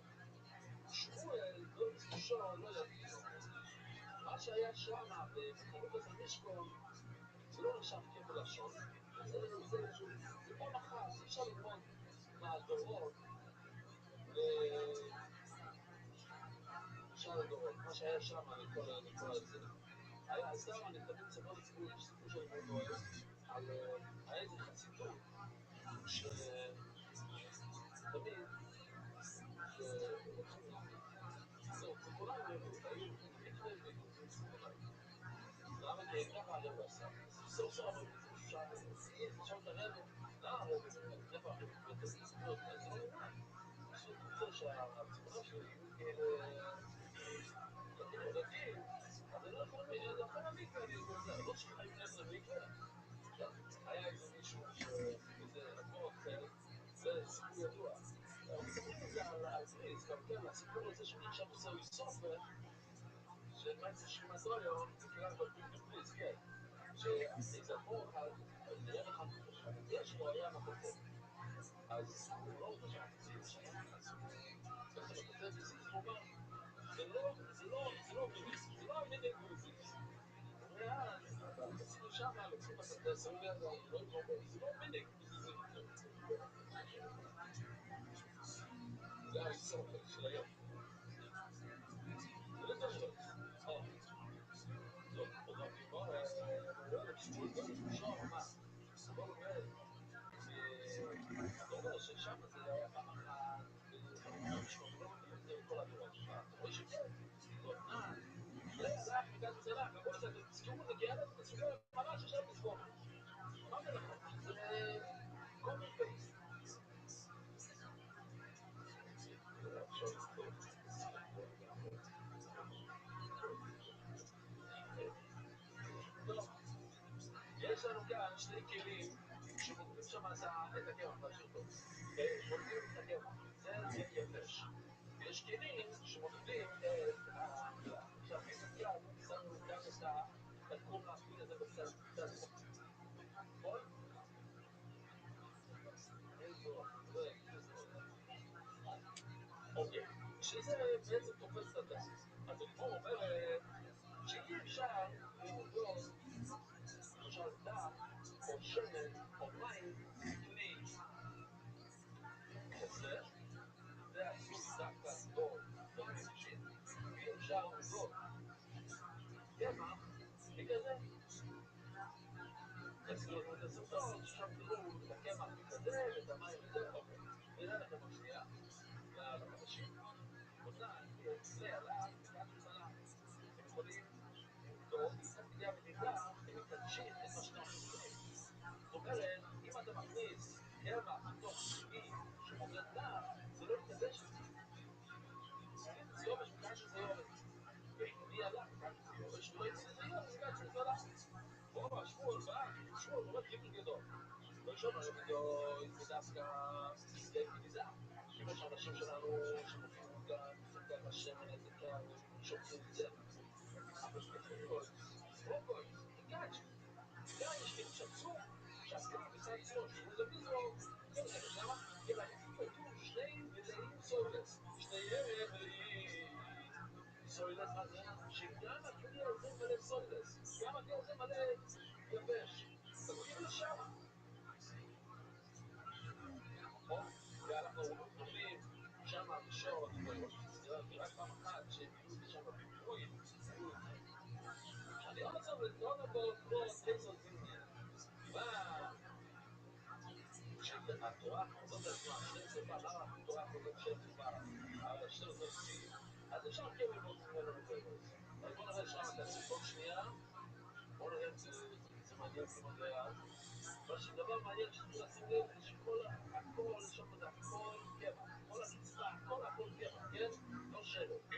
שמואל, לא יצושו, לא יבינו. מה שהיה שם, במקומות הזה משכון, זה לא נחשב כפל לשון. זה פעם אחת, אי אפשר ללמוד מהדורות, שאר הדורות, מה שהיה שם, לכל הזה. היה סתם, אני תמיד מספר לציבור, יש סיפור שאני מאוד אוהב, על היה איזה חסידות, שתמיד, זה כולם היו מקווה והיו ציפוריים. למה? כי ככה הרב עשה. סוף סוף אמרו לי, תשאל את הרב, למה הרב איפה הרב? זה לא נורא. פשוט רוצה שהציפוריים שלי יהיו כאלה דתיים, אז אני לא יכול למקווה, אני לא שחיים נס למקווה. היה איזה מישהו איזה אבות כאלה, זה סיפור ידוע. מספרים את זה על בריס, גם כן, הסיפור הזה שאני עכשיו עושה הוא סופר, שמה זה שמעתו היום, זה קרה בבריס, כן. שאיזה אבות, יש לו, היה מחופה. אז הוא לא רוצה שהחצי שם, אז הוא ככה מחופה בסיס, הוא אומר, זה לא מיני, זה לא המיני גוזיס. ואז, עשינו שם, לוקחים את הסעוד הזה, לא יתרובו, זה לא מיני גוזיס. זה האיסור של היום. זה לא תרבות. זאת אומרת, שמואל לא נשאר מה? בוא אומר, אתה אומר ששם זה היה פעם אחת, לא מבינים את זה כל הדורות. אתה רואה שכן, תותנן, הלך מכאן וצלח, הכל זה, תזכרו את זה, כי הלך, תזכרו ממש עכשיו תזכור. אמרתי לכם, זה קומי פייס. עכשיו תזכור. טוב, יש לנו כאן שני כלים שמודדים שם את הקמח, להשאיר טוב. מודדים את הקמח, זה יבש. יש כלים שמודדים את העמלה. עכשיו, איזה כאן שמנו גם את כל הכלי הזה בצד נכון? איזו, איזו. אוקיי, שזה בעצם תופס את הדם. אז הלימור אומרת שאי אפשר למדוד למשל דם או שמן או מים מכלי חסר, זה אסור דווקא למדוד דברים יבשים, ואי אפשר למדוד קמח מכזה. תסבירו לנו את הסרטון, ששם תראו את הקמח מכזה ואת המים וזה, אוקיי. נראה לכם עוד שנייה, לחדשים. אותן, כלי עליו, מכאן וצלח. הם יכולים למדוד, תוך כדי המדידה, הם מקדשים את מה שאתם מכניסים. זאת אומרת, אם אתה מכניס קמח לתוך כלי שמודד דם, זה לא יקדש את זה. זה יובש, מכאן שזה יובש. ואם עליו, מכאן שזה יובש, ולא יצא לזה יובש, מכאן שזה צלח. בוא, שמואל בא, שמואל אומר חידוש גדול. לא שומע לבידוי, זה דווקא די מניזה. אם יש אנשים שלנו שמופיעים גם השמן הזה כאן, שופכים את זה. אבל בחידוש, רוקוי, תיקאץ'. גם יש כאילו שצור, שהכלים בצד שמאל, שמואל לביזו, כן, למה? כי כתוב שני מלאים סוילס. שניהם מלאים סוילס, מה זה? שגם הכלי הזה מלא סוילס. גם הכלי הזה מלא יבש. תקשיבו לשם. ואנחנו לומדים שם הראשון, רק פעם התורה חוזרת על עצמה 12 פעם, למה התורה חוזרת 12 פעם? 12 נושאים. אז אפשר כן ללמוד ממנו רברס. אז בואו נראה שם את הסרטון שנייה. בואו נראה את זה, זה מעניין כמו זה היה. דבר מעניין שצריך לשים לב, שכל הכל שם זה הכל קבע. כל הרצפה, הכל קבע, כן? לא שלט.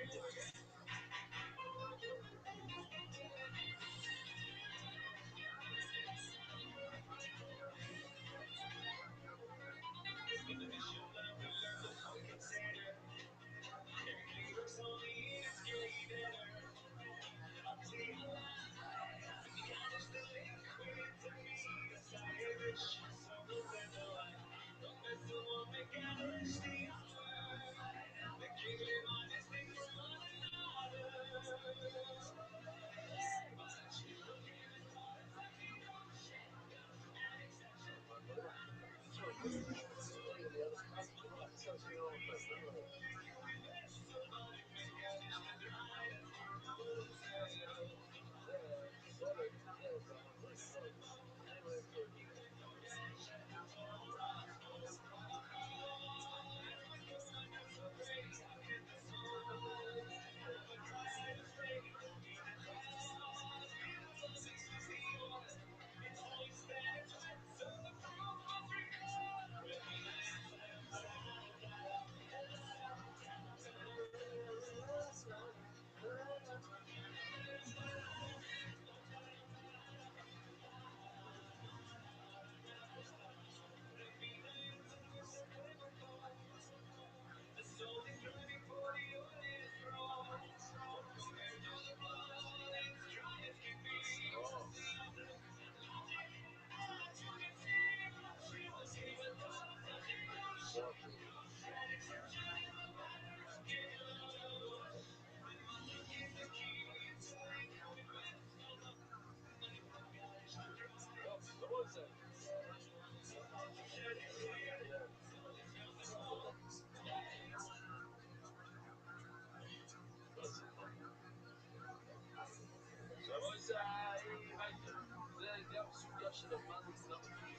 זה גם סוגיה של הזמן וכולם מכירים.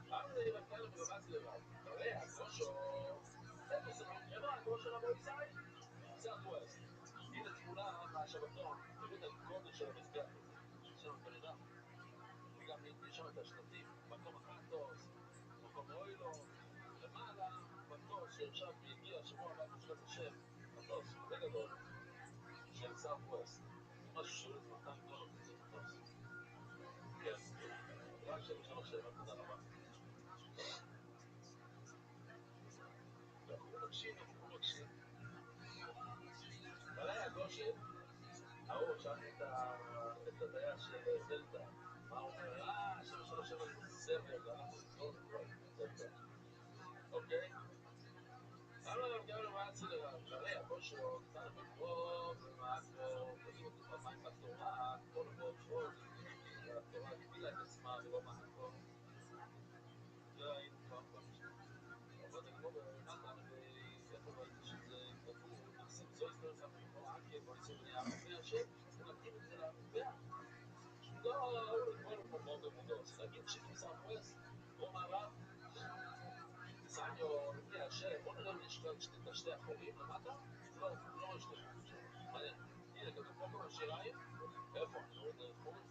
אבל אני כאלה מלמד לבד. הרי הכושו, איפה זה? חבר'ה, הכושו רבו ישראל? סאוט-ווסט. הנה תמונה מהשבתון. תראו את הגודל של המזבח הזה. יש שם בן אדם. וגם יש שם את השלטים. מקום החנטוס, מקום אוילו. למעלה, מטוס שעכשיו יגיע שבוע הבא בשלט השם. מטוס, בגדול. של סאוט-ווסט. משהו שעולה 200 דולר. זה מטוס. כן. רק 737, תודה רבה. הוא מקשיב. אבל היה גושן, ההוא, שאלתי את הדיה של דלתא, מה הוא אומר? 737 זה סרט, אנחנו נסגור דלתא. אוקיי? אבל גם למה הצלרה, הרי הגושן, כאן בקרוב, ומאקרו, תגידו אותי פעמיים בתורה, כל עבוד שעוד, והתורה הגבילה את עצמה ולא מאקרו. זה היינו כבר במשנה. עבוד הגמור במטה, ואיפה ראיתי שזה כתוב, נשים זו הסתובב כפי כמו עקב, או ניסים בני המטבע השם, צריכים להתאים את זה למטבע. לא, הוא לגמור פה מאוד במודוס. להגיד שכניסה פרס, בוא מערב, סניו, לפני השם, בוא נראה אם יש כאן את שתי החורים למטה, לא רואה שתי חורים שם. מעניין. הנה, כתוב פה כבר שיריים, איפה? אני רואה את החורים.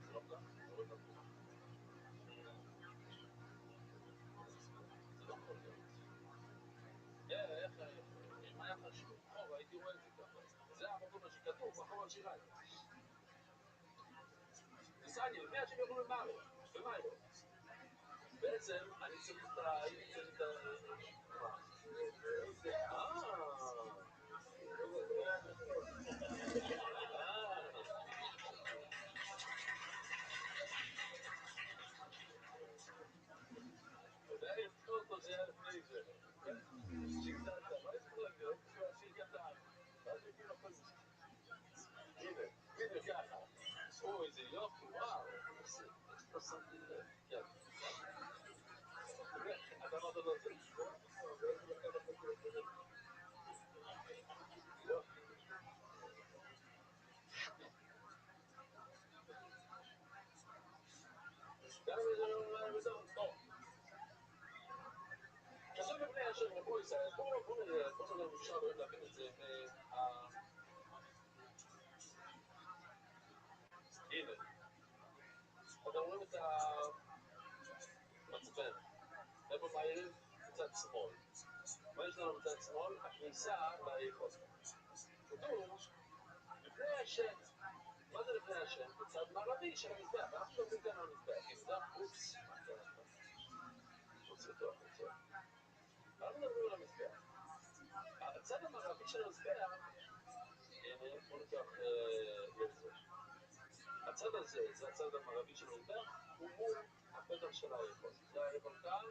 זה לא כאן, אני רואה את התמונה. זה לא יכול להיות. איך, אם היה חשוב, הייתי רואה את זה ככה. זה המקום שכתוב, בחור השיריים. תסעני, לפני השם יוכלו למעלה, במיילו. בעצם, אני צריך את ה... זה היה לפני אותו, זה היה לפני זה. שגזלת, מה יש פה לזה? הייתי כבר שיר קטן. ואז הייתי נופל מזה. הנה, בדיוק ככה. אוי, איזה יופי, וואו. לא שמתי לב. כן. אתה אמרת לו את זה. יופי. גם בוא נראה אם אפשר להבין את זה הנה, אתם רואים את המצפן, איפה מעירים? בצד שמאל. מה יש לנו בצד שמאל? הכניסה לאיכות. כתוב, לפני השם. מה זה לפני השם? בצד מערבי של המזבח. אנחנו מדברים כאן על המזבח. מזבח חוץ. מה קרה כאן? חוץ בתוך חוצות. אנחנו מדברים על המזבח. הצד המערבי של המזבח, הנה, בוא ניקח יצר. הצד הזה, זה הצד המערבי של המזבח, הוא מול הפתח של האיכות. זה האיכות כאן,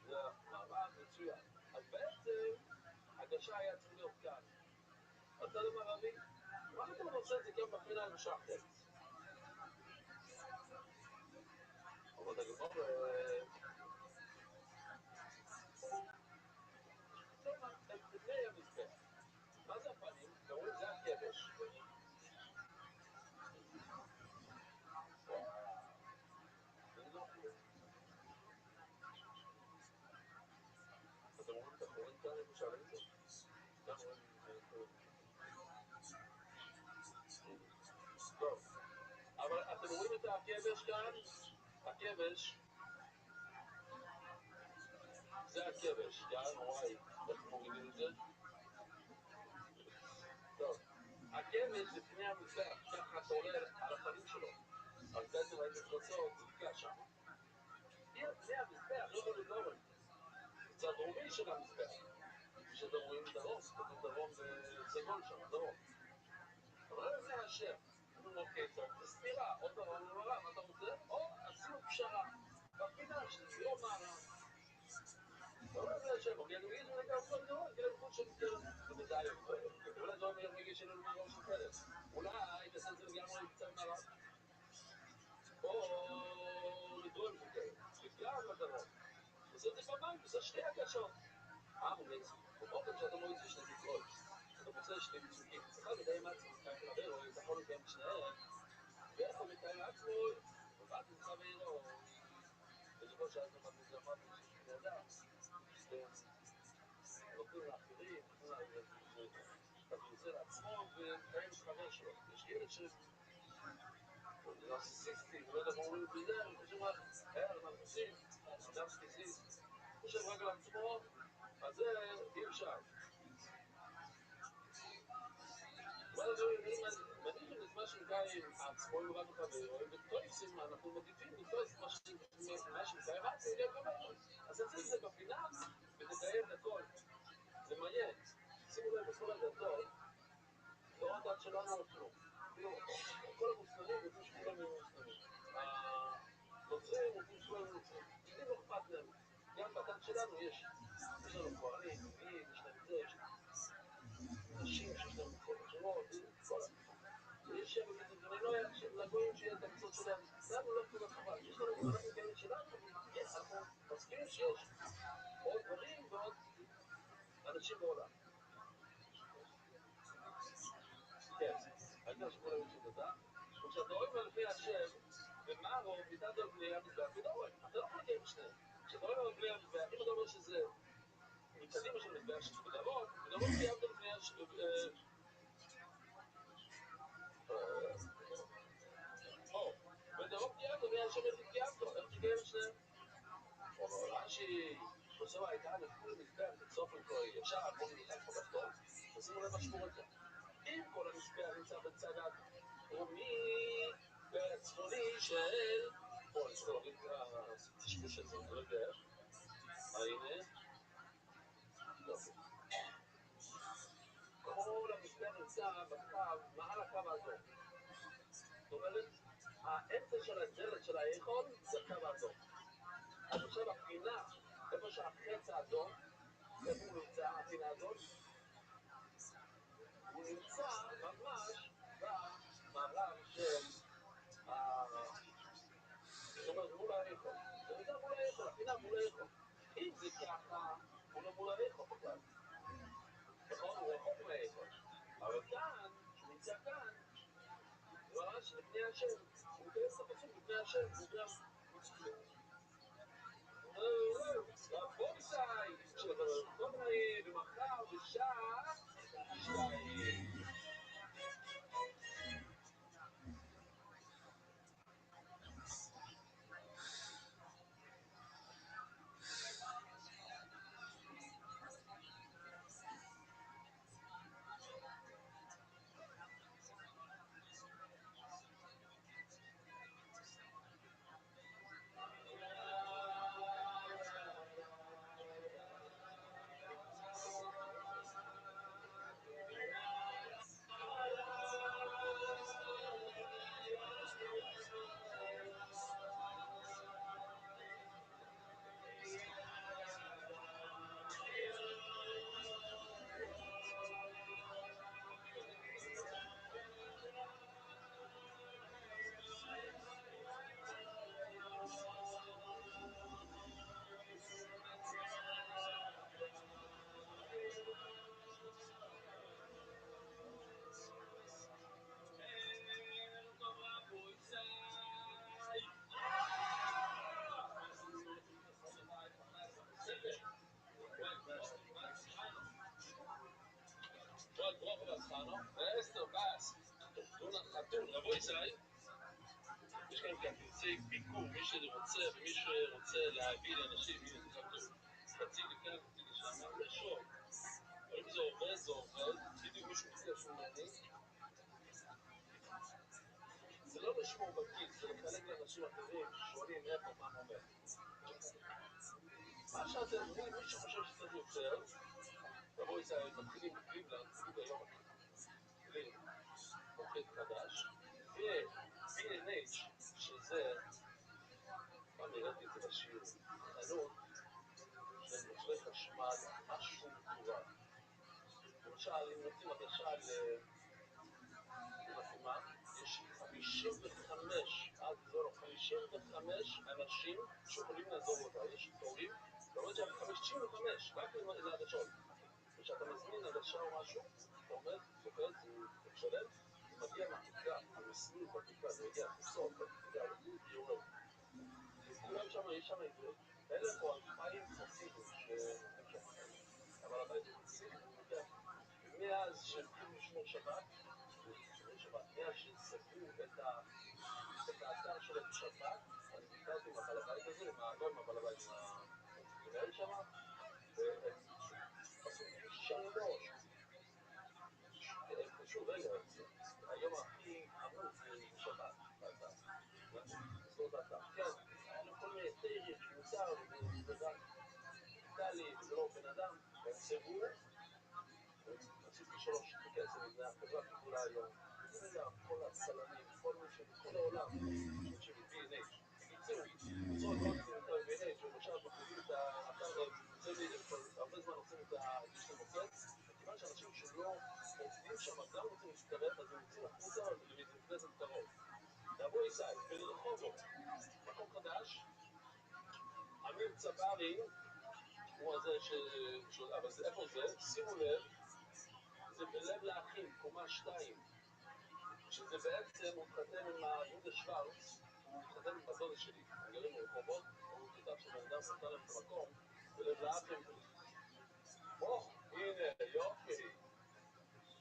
זה המערב מצוין. אז בעצם, הגשה היה צריך להיות כאן. הצד המערבי, מה אתם רוצים את זה גם בפינה המשחת? אבל הגמור, לפני המזבח. מה זה הפנים? אתם רואים, זה הכבש. אתם רואים את החורים כאן, למשל, את זה? כאן רואים חורים. טוב, אבל אתם רואים את הכבש כאן? הכבש, זה הכבש, כאן, וואי, איך מורידים את זה? טוב, הכבש זה פני המזבח, ככה אתה עולה על הפנים שלו. אז בעצם הייתם רוצות, תפקע שם. פני המזבח, לא רואים דרום. זה הדרומי של המזבח. שאתם רואים דרום, כתוב דרום בסגול שם, דרום. אבל לא זה השם. אוקיי, טוב, זה סתירה, או דרום או מערב, מה אתה רוצה? או עשינו פשרה. בפינה שזה לא מערב. לא זה השם, אוקיי, אני מגיש ולכך כל דרום, כאילו חוץ של כאילו, וזה היה יותר. אולי דרום מגיש שלנו מרוב של פרס. אולי תעשה את זה לגמרי קצת מערב. או לדרום של כאלה. וגם לדרום. וזה זה במים, וזה שתי הגשות. אמרס, ובאופן שאתה מועיד זה שני מקרות. אתה רוצה שני מצוקים. אחד מדיים עצמו, כאן חברו, אתה יכול לקיים שניהם, ואתה מקיים עצמו, ובאת לך ואירו. וזוכר שאז נאמר מזה אמרנו שיש בני אדם, נותנים לאחרים, אתה רוצה לעצמו ומקיים את חבר שלו. יש ילד שהם נרסיסיסטים, לא יודע מה אומרים בזה, אני חושב רק, נרסיסים, נרסיסיסט, חושב רק על עצמו, אז זה אי אפשר. אבל מניחים את מה שנקרא עם עצמו עם רב וחברו, ובטויסים אנחנו מדיפים לטויס מה שנקרא עצמו עם חברו. אז אצל זה בפינה, ותתאר את הכל. זה מעניין. שימו לב, בכל הדתות, לא הדת שלנו על כלום. כל המוסלמים רוצים שכולם יהיו מוסלמים. הנוצרים רוצים שכולם יהיו נוצרים. יהודים לא אכפת להם. גם בדת שלנו יש לנו כהנים, נביאים, יש להם זה, יש נשים שיש להם מצוות אחרות, יש לגויים שיהיה את המצוות שלהם. לנו לא כתוב חבל. יש לנו, אנחנו כאלה שלנו, אנחנו מסכימים שיש עוד דברים ועוד אנשים בעולם. כן, העיקר שכולם יוצאים לדע. וכשאתה רואים על פי השם, ומה רוב, ניתן על בני המזבח, אתה לא יכול לקיים בשניהם. כשאתה רואים על בני המזבח, אם אתה אומר שזה מקדימה של המזבח, שזה בדרום קיימת על בני השם, בדרום קיימת, בני השם איך קיימת, איך תקיים בשניהם? אומר רש"י, בסוף הייתה נפול המזבח לצופן כה ישר, בואו נלחק כל כך טוב, תשימו לב מה שקורה כאן. אם כל המזבח נמצא בצד הדרומי והצפוני של... בואו נצטרך להבין את התשמוש הזה, אני לא יודע איך. הנה. כל המזבח נמצא בקו, מעל הקו האדום. זאת אומרת, האמצע של הדלת של האיכול זה הקו האדום. אז עכשיו הפינה, איפה שהחץ האדום, איפה הוא נמצא, הפינה הזאת? הוא נמצא ממש במערב של זאת אומרת, מול האיכול. זה נמצא מול האיכול, הפינה מול האיכול. אם זה ככה, הוא לא מול האיכול בכלל. נכון? הוא רחוק מהאיכול. אבל כאן, שהוא נמצא כאן, זה ממש לפני השם. הוא מקיים את הפסוק לפני השם. הוא גם... רבותיי, יש כאן כרטיסי ביקור, מי שרוצה ומי שרוצה להביא לאנשים, הנה זה גם טוב, חצי לכאן, חצי לשם, לשאול. אבל אם זה עובד, זה עובד, בדיוק מישהו ביקש ממני. זה לא לשמור בכיס, זה לחלק לאנשים אחרים ששואלים איפה, מה אומר. מה שאתם, מי שחושב שצריך יותר, תבואו איתי, מתחילים בקליבלנד, בדיוק היום מתחילים מוקד חדש, ו-B&H, שזה, פעם הראיתי את זה בשיר, חנות של מוצרי חשמל, משהו מטורף. למשל, אם רוצים הדשה למתאימה, יש 55, זה לא, 55 אנשים שיכולים לעזור אותה, יש תורים, למרות שהם 55, רק לעדשות. וכשאתה מזמין עדשה או משהו, אתה עומד, לוחץ, הוא משלם, הוא מגיע מהכיכר, המסלול בכיכר, זה מגיע בסוף בכיכר, יורד. כולם שם, יש שם איזה, אלה פה 2,000 פסיבים שנותנים שם, אבל הבית הוא פסיבי, הוא מגיע, מאז שהתחילו לשמור שבת, מאז שסגרו את האתר שלהם בשבת, אני דיברתי עם הבעל הבית הזה, לא עם הבעל הבית, עם המנהל שם, והם עשו 3, שוב, רגע, היום הכי עמוס זה שבת באתר, בסוד האתר, כן, היה לו כל מיני תארים שמותר, וזה רק דיגיטלי, וזה לא בן אדם, והם סגרו, עשיתי 3 כסף, זה החברה הכי גדולה היום, כל הצלמים, כל מי שבכל העולם, תקשיבו, B&H, בקיצור, עוד לא עושים את ה-B&H, למשל, מפעילים את האתר, הרבה זמן עושים את הגיש למוקד, וכיוון שאנשים שלא עובדים שם, גם רוצים להצטרף, אז הם יוצאים החוצה למפגשת קרוב. תבוא איתי, ברחובות, מקום חדש, אמיר צברי, הוא הזה אבל איפה זה? שימו לב, זה בלב לאחים, קומה 2, שזה בעצם הוא התחתן עם יהודה שוורץ, הוא התחתן עם בדודה שלי, הם גרים ברחובות, הוא כתב שבן אדם נתן להם את המקום, בלב לאחים, הנה, יופי,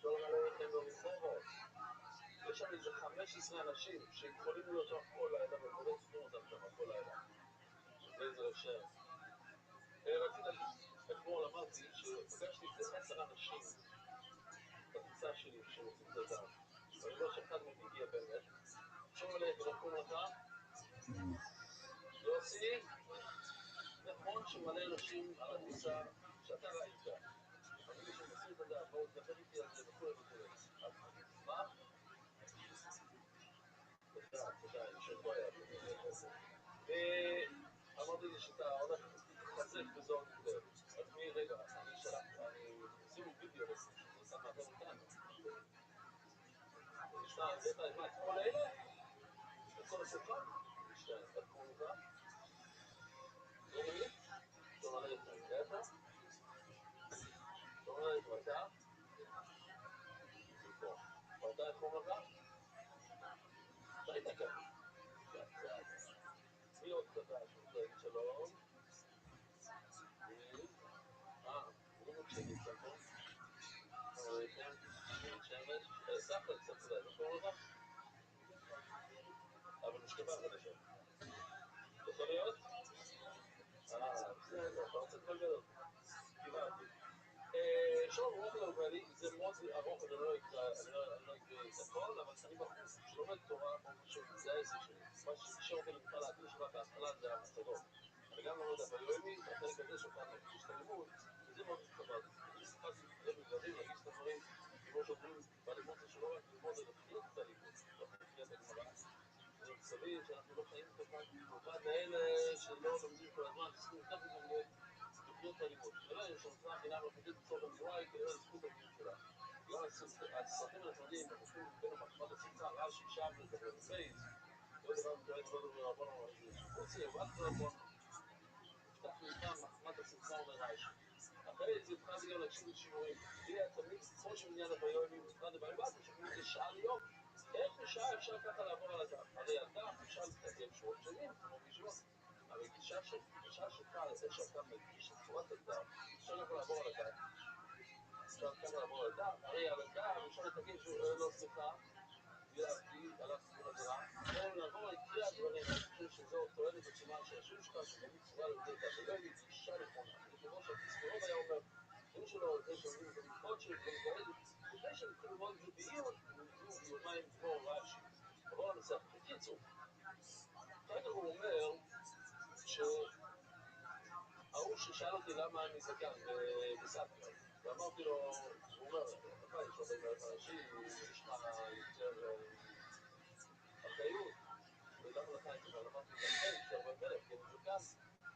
שלום עליכם ברחובות, יש שם איזה 15 אנשים שיכולים להיות שם כל לילה, ובאמת צריכים אותם שם כל לילה, שזה רשם. רציתי להגיד, אתמול אמרתי שפגשתי איזה 10 אנשים בטיסה שלי שהם עושים את הדם. ואני אומר שאחד מהם הגיע באמת. שום עליכם, איך קוראים לך? יוסי, נכון שמלא אנשים על הטיסה שאתה ראית. אמרו לי שהם עושים את הדם, בואו תדבר איתי על זה וכו' וכו'. אז אני אשמח. תודה, אני שוב בעיה. ואמרתי לי שאתה הולך להתחזק בזאת וכו'. אז רגע, אני שלחתי, עשינו וידאו לזה, שזה אתה מעבר אותנו. שניים, בטח, מה, את כל אלה? את כל השולחן? שניים, איך קוראים לך? דורית? שלום עליכם, איפה? שלום עליכם, אתה? פה. ואתה איך קוראים לך? אתה היית כאן. מי עוד חדש? רוצה להגיד שלום? קוראים לו צ'קי קצת, לא? שלום עליכם, שמש, סחר קצת כזה, איך קוראים לך? אבל משקפה חדשה. יכול להיות? בסדר, אתה רוצה לבלבל אותי. קיבלתי. שוב, רוב להובלי, זה מאוד ארוך, אני לא אקרא את הכל, אבל אני בחור שלומד תורה, ברוך השם, זה העסק שלי. מה שקשר אותי בכלל להגיד שבה בהתחלה זה המצגות. אני גם לומד אביומי, והחלק הזה שאתה מרגיש את הלימוד, וזה מאוד התחברתי. אני חיפשתי לדבר דברים, להגיש את הדברים, כמו שאומרים, בלימוד זה שלא רק ללמוד, אלא לחיות את הלימוד, לא לחיות את הגמרא. זה סביב שאנחנו לא חיים במיוחד לאלה שלא לומדים כל הזמן, שצריכים יותר מלמד, לחיות את הלימוד. אלא יש לנו צנח חינם וחודית בצורך המזרועי, כנראה לזכות הלימוד שלה. בגלל הסרטים הנחמדים, המופיעים בין המחמד השמחה, רש"י, שבלת, ובפייס, לא דבר מקראת, לא דבר רבונו, שחוצי, ואת רבונו, נפתח ממך מחמד השמחה אומר רש"י. אחרי זה התחלתי גם להקשיב לשיעורים. לי היה תמיד כמו שמניין הביומים, בפרט הביומים, שומעים את זה שעה ליום. איך בשעה אפשר ככה לעבור על הדף? הרי הדף אפשר לתרגם שורות שונים, כמו בישיבות. אבל גישה שלך, איך שאתה מגיש את צורת הדף, אפשר ככה לעבור על הדף. אפשר ככה לעבור על הדף, הרי על הדף אפשר לתרגם לא סליחה, הלכתי עזרה, גם אם נעבור על עיקרי הדברים, אני חושב שזו תועלת עצומה שהשם שלך, שגם מצווה על ידי תבללי, אישה נכונה. כמו שהפסיכולוג היה אומר, אם שלו, זה שאומרים את המקרות שלו, דברים כאלה, לפני שהם התחילו ללמוד את זה בעיון, הם לימדו ביומיים כמו רש"י. עבור לנסח. בקיצור, אחר הוא אומר שההוא ששאל אותי למה אני זקן בסבתא, ואמרתי לו, הוא אומר, אתה יש לו בין אנשים, יש לך יותר אחריות, ולמה לך את זה? אמרתי, כן, יש הרבה מלך, כי אני זקן,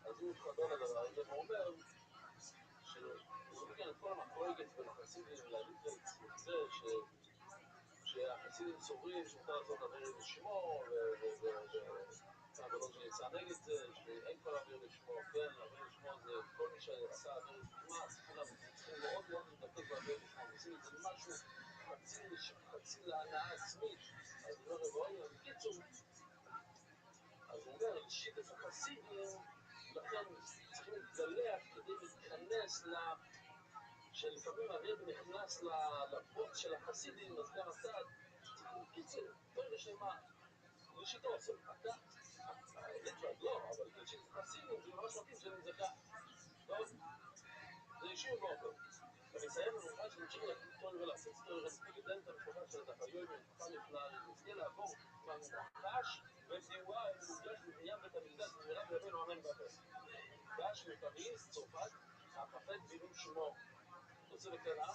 אז הוא התחבר לדבר הזה, והוא אומר שהוא מכן את כל המחלוקת בין החסידים לליטאיץ, זה שהחסידים סוברים שמותר לעשות אוויר לשמו, והגדול שיצא נגד זה, שאין כל אוויר לשמו, כן, אוויר לשמו זה כל מי שעשה אוויר לשמו, צריכים מאוד מאוד לדקות באוויר לשמו, עושים את זה משהו חצי להנאה עצמית, אז הוא אומר, רבוי, בקיצור, אז הוא אומר, שיטת החסידים, לכן צריכים להתגלח כדי להיכנס שלפעמים הרב נכנס לבוץ של החסידים, אז גם אתה, קיצר, תוירה שלמה, לשיטו עושה, אתה, ליטרד לא, אבל לשיטת החסידים זה ממש מתאים שאני זכה, טוב? זה אישי ובוקר. אני אסיים במובן שנמשיך להגיד תוירה ולעשות תוירה, נספיק את דלת המשפחה של הדף היום, המשפחה נפלאה, נזכה לעבור מהמוחש ודיואה מוגש בבניין בית המקדש, במהרה בימינו אמן ואמן. דש מפריז, צרפת, החפץ בילום שמו. רוצה לקרוא,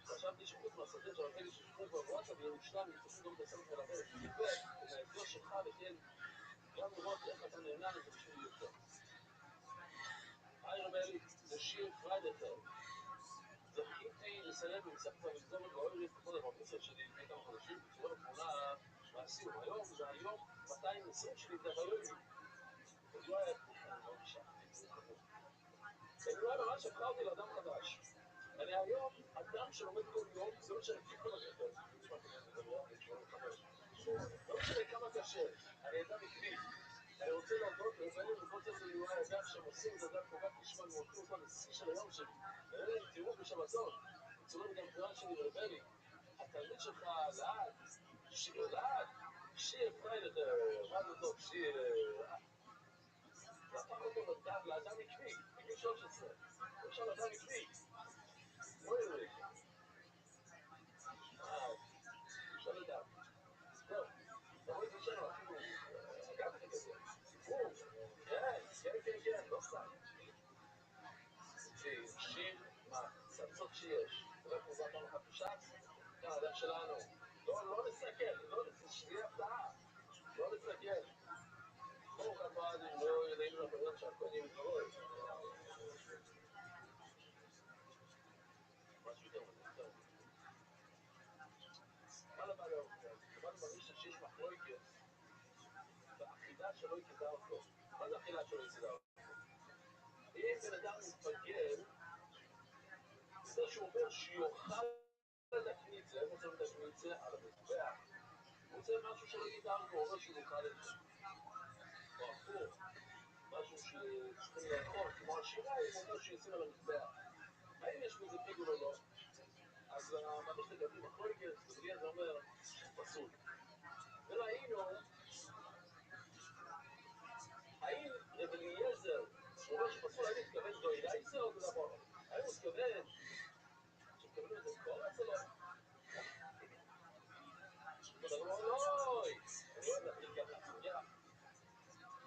חשבתי שחוץ מהסרטים של הרגל ששכחו בוואטסאפ בירושלים יצטרכו גם את הסרט מלווה וקיבל את האתגר שלך וכן גם לראות איך אתה נהנה לזה בשביל יותר. היי רבי, זה שיר פריידטר. זכיתי לסיים במסכת המגזורת באוירית כבוד הרביצות שלי לפני כמה חודשים בצורה תמונה מהסיום. היום זה היום 220 שלי דרך היומי. עוד היה מאוד נשארתי, זה חמור. ואולי ממש הפכה אותי לאדם חדש. אני היום אדם שלומד כל יום, זה לא משנה כל הזמן, לא משנה כמה קשה, אני אדם עקבי. אני רוצה להודות לבני וכל צוות הליוואי אגב שהם עושים את אדם כל כך נשמע, הם הולכים אותם לשיא של היום שלי. ולאלה הם תראו בשבתות, בצורים גם תנועה שלי ולבני. התלמיד שלך, לעד, שיר פריילך, מה זה טוב, שיר... זה הפך אותו לאדם עקבי, עקבי 13. עכשיו אדם עקבי. אוי אוי. אפשר לדעת. טוב, תבואי תשאלו אפילו, הגעתי כזה, סיפור, כן, לא סתם. זה שיר מהצצות שיש, ואנחנו באנו לך בשץ, כאן הלב שלנו, לא נסתכל, שתהיה הפתעה, לא נסתכל. ברוך הבא, אני לא יודעים לבריאות שהקונים מתברוי. משהו יותר מזה, מה לבא לאוכל? לבאנו מרגיש שיש מחלוקת באכילה שלא יקדה אותו. מה זה אכילה שלא יקדה אותו? אם בן אדם מתפגר, זה שהוא אומר שיוכל את הקניצה, איפה שמים את הקניצה? על המזבח. הוא עושה משהו שלא יקדה אותו, הוא אומר שהוא יוכל את זה. או הפוך, משהו שצריכים לאכול, כמו השיריים, הוא אומר שישים על המזבח. האם יש בזה פיגול או לא? אז המאמש לגבי מחלוקת, ובלי זה אומר פסול. וראינו, האם רב אליעזר, שהוא אומר שפסול, האם מתכוון דוידייסה או דלבונו? האם הוא מתכוון שתקבלו את זה קורץ או לא? הוא אומר, אוי, אני אוהב להתחיל ככה, סוגיה.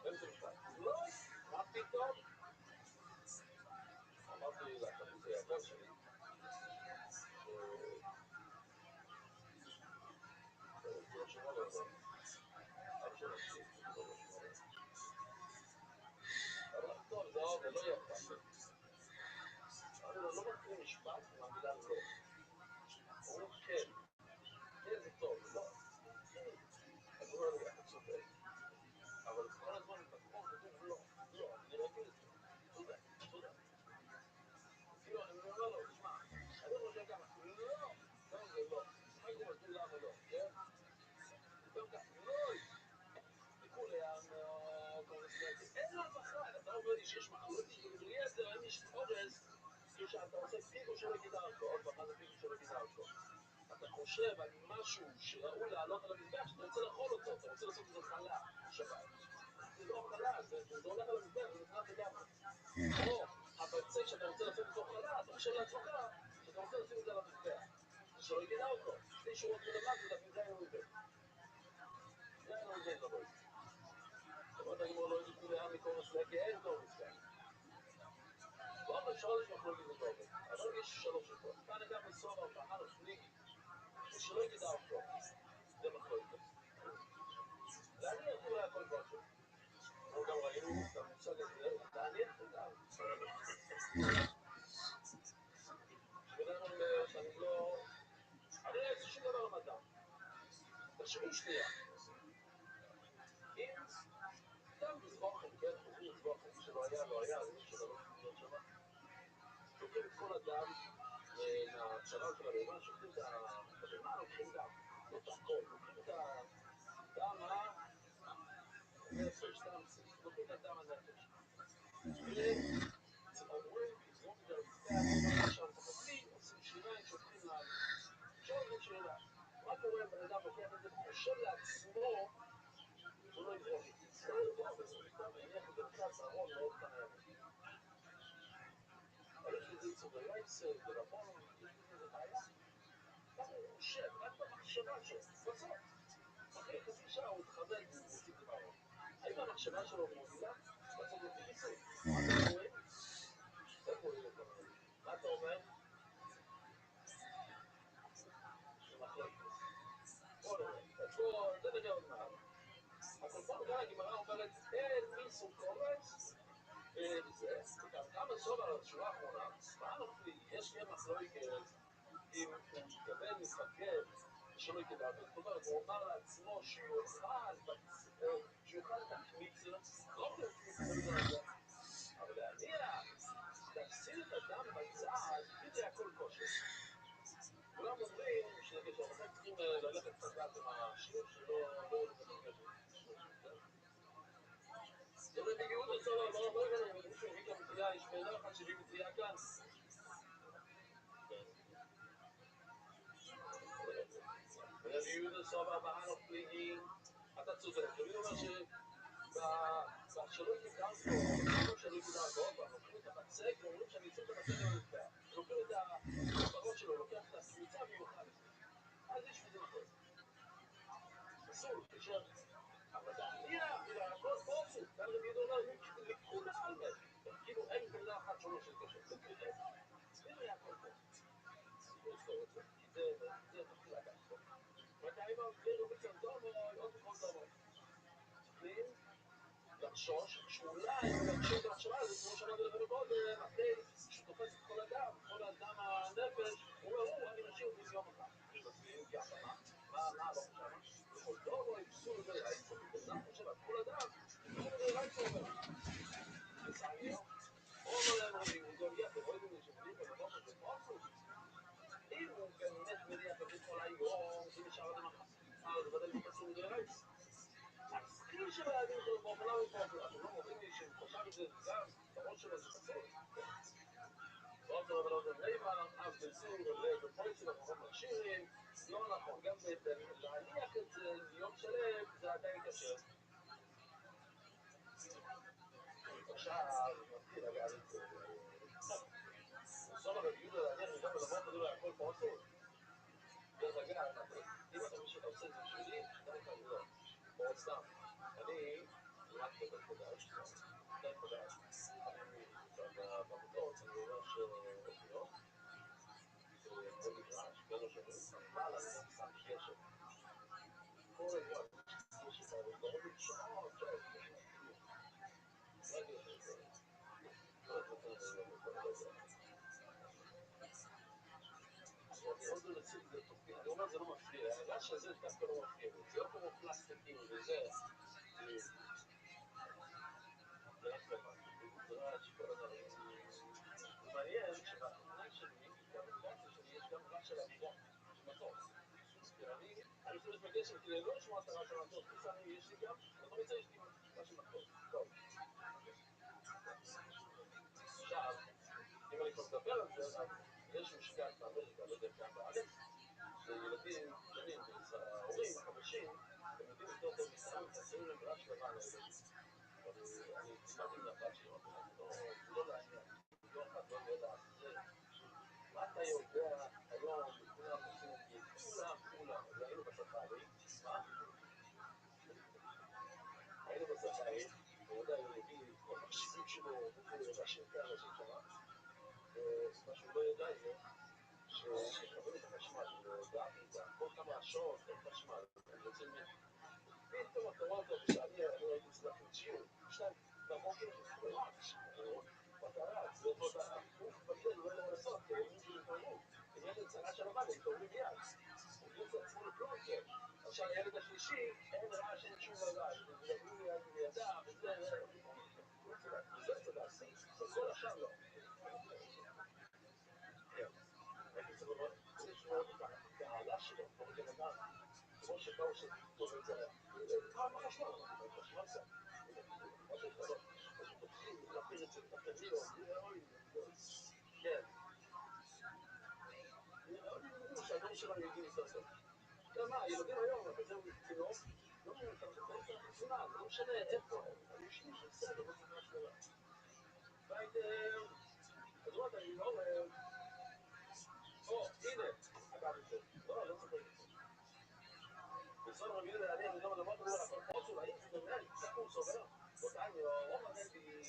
באמצע משפט. לא, מה פתאום? אמרתי לתלמיד היקר שלי, שלא שמוע לו אותו, אבא שלו שלי, אבל לחתום לא, ולא יפה. אני לא מתחיל משפט מהמילה לא. הוא כן, כן זה טוב, לא. אז הוא אומר לי, אתה צודק. אבל כל הזמן בתחום כתוב לא, אני רגיל לזה. תודה. כאילו, אני אומר לו, תשמע, אני חושב כמה, לא, גם זה לא. מה הוא מסביר למה לא, כן? גם ככה, לא. וכולי, אין לו בכלל, אתה אומר לי שיש מחלות, בלי איזה, אין יש אורז, כשאתה עושה פיגו שלא גידה אותו, עוד פעם, מה זה פיגו שלא גידה אותו? אתה חושב על משהו שראוי לעלות על המזבח, שאתה רוצה לאכול אותו, אתה רוצה לעשות איזה חלה, שבת. זה לא חלה, זה הולך על המזבח, זה נקרא לגמרי. או הבצק שאתה רוצה לעשות איתו חלה, אתה חושב לעצמך שאתה רוצה לשים את זה על המזבח. שלא יגדע אותו, שתי שורות מלמד ולהגיד זה היינו עובד. זה היינו עובד לבוא. זאת אומרת, הגמור לא יגידו לאן מקורס כי אין קורס כאן. באופן שלוש מחלוקת בגובה, אבל יש שלוש שיטות. כאן אגב מסובר פעל פליגי, ושלא יגדע אותו. זה מחלוקת. להניח אולי הכל פשוט. כמו גם ראינו את המושג הזה, להניח וגם. שבן אדם אומר שאני לא... אני לא אעשה שום דבר למדע. תחשבו שנייה. אם דם מזבוחם, כן, חוזרים מזבוחם, מי שלא היה, לא היה, מי שלא לא שמה. לוקחים את כל הדם מהצלם של הבהמה, שופטים את הבהמה, לוקחים דם. לא את הכל, לוקחים את הדם הנפש, לוקחים את הדם הנפש. ועוברים, תזרוק את זה למזבח, שם תחתלי, עושים שיניים, שופכים לעם. עכשיו אני שאלה, מה קורה אם בן אדם לוקח את זה וחושב לעצמו שהוא לא יזרוק את זה? לא יזרוק את זה, סתם מניח את זה בצד בארון מאוד כמה ימים. אבל יש לזה יצור לייסר, ברבון, יש לזה בעיה. מה הוא חושב? רק במחשבה שלו, בסוף. אחרי חצי שעה הוא מתחמד והוא מוציא את זה בארון. האם המחשבה שלו מובילה? לעשות את זה ניסוי. מה אתם אומרים? איך מוביל את זה? מה אתה אומר? זה מחלקת. בוא נראה. זה נראה עוד מעט. אבל פה גם הגמרא אומרת, אין מיסו קורץ וזה, וגם כמה סובר על התשורה האחרונה, מה נופלי? יש גם מחלוקת אם הוא מתכוון מפקד שלא יקדע, זאת אומרת, הוא אומר לעצמו שיוכל את הקניצר, לא כאילו קניצר לזה, אבל להניח, להפסיד את הדם בצד, זה הכל כושר. כולם אומרים שזה קשר, לכן צריכים ללכת קצת לאט עם השיר שלא לדבר קשר. זה רבי יהודה סבא, לא הבאנו, מישהו הביא כאן מטריה, יש בן אחד שהביא מטריה כאן. רבי יהודה סבא, בהנו פליגי, אתה צודק. רבי אומר שבשלוי כדרכו, אומרים שלוי כדרכו, לוקחים את הבצק, ואומרים שאני אצא את הבצק למזבח. לוקחים את הפרות שלו, לוקח את הקמיצה ויוכל את זה. אז יש בזה נכון. אסור, קשר. אבל להניח, הכל פוסק. כאן רבי יהודה אומר, לכולה על מת. כאילו אין מילה אחת שלו של קשר. זה היה הכל פוסק. לא יזכור את זה, כי זה מתחיל לקחת פה. מתי רבי צנטומו, עוד מכל דומו. צריכים לחשוש שאולי הוא יגשים את המחשבה הזאת, כמו שאמרתי לכם קודם, אחרי שהוא תופס את כל הדם הנפש, הוא אומר, אני משאיר את זה יום אחד. אני מבין, כי אחלה, מה לא חשב? בכל דומו יפסול ורייצו, בן חושב על כל הדם, יפסול ורייצו אומר. וסעניו, אומר להם רבי יהודה, אתם רואים לי שמביאים בלבוא שזה פוסק? אם הוא באמת מניח את זה כל היום, אם נשאר עד המחר, אז ודאי זה פסול ורייצו. הסכים של האדם שלו באופלה ופופלה, אתם לא אומרים לי שהוא חשב את זה גם בראש שלו זה פסול. ועוד דבר ולא זה מימר, אף בצור ובפויצר ובפות מכשירים, לא נכון, גם להניח את זה ליום שלם זה עדיין קשה. עכשיו, מתחיל אגב את זה. סוף הרבי יהודה להניח לגבי לבוא כדור להכל פוסק. דרך אגב, אם אתה מי שאתה עושה את זה בשבילי, די כזה. או סתם, אני רק בבית חדש, די חדש, אני במידות, אני ממש אופיות, בוא נגרש, בין השנים, אבל אני גם שם קשת. כל הזמן, קשת, אני מאוד שעות, רק יש לי. אני אומר זה לא מפריע, הרעש הזה דווקא לא מפריע, זה לא כמו פלסטיקים וזה, זה רק לבד, זה רעש כל הזמן, זה מעניין שבתמונה שלי, גם בקצה שלי יש גם רעש של אווירון, של מטוס, אני חושב בקשר כדי לא לשמוע את הרעש של המטוס, יש לי גם, בקומיצה יש לי רעש של מטוס, טוב. עכשיו, אם אני כבר מדבר על זה, אז יש משקל באמריקה, לא יודע כאן בארץ, וילדים קטנים, אז ההורים החדשים, הם יודעים יותר טוב מאיתנו, כי הצעירים רק שלבן לילדים. אני דיברתי מהבת שלי, זה לא לעניין, לא אחד לא יהיה לעזאזל. מה אתה יודע היום, כולם עושים גיל, כולם, והיינו בספארי, מה? היינו בספארי, ויודע, הוא הביא את כל המכשירים שלו, ואנשים כאלה שם, ומה שהוא לא ידע זה, שמקבלים את החשמל, בעזה, כל כמה שעות, אין חשמל, הם יוצאים פתאום אתה רואה אותו, כשאני הייתי אצלך עם שיעור, 2 בבוקר, רץ, מטרה, הוא מתבגר, לא יודע מה לעשות, כי הילדים שלי התעוררו, אם ילד צרה של הבא, הם מתעוררים מיד, הוא יוצא עצמו לפלונטר, עכשיו הילד השלישי, אין רעש, אין שום דבר, מדברים לידה, וזה להשיג, וכל השאר לא. הייתי צריך לראות, צריך לראות את התעלה שלו, כמו בן אדם, כמו שבאו שתקטור את זה, מה חשמל? חשמל זה. מה שאתה לא, פשוט תתחיל להפעיל את זה, תתחיל לו, כן. אני שהדור שלנו יודעים יותר טוב. אתה יודע מה, הילדים היום, אתה יודע, תינוק, לא מבין, אתה צריך חתונה, לא משנה איפה, אני יושבים שבסדר, לא קרה שלמה. והייתם, אז מה אתה, אני לא רואה, הנה, אגב את זה, לא זוכר את זה. בסוף רביעי אני לא מדבר כזה, אבל פה שוב, האם זה באמת, ככה הוא סובר? אותנו, רוב הרבי,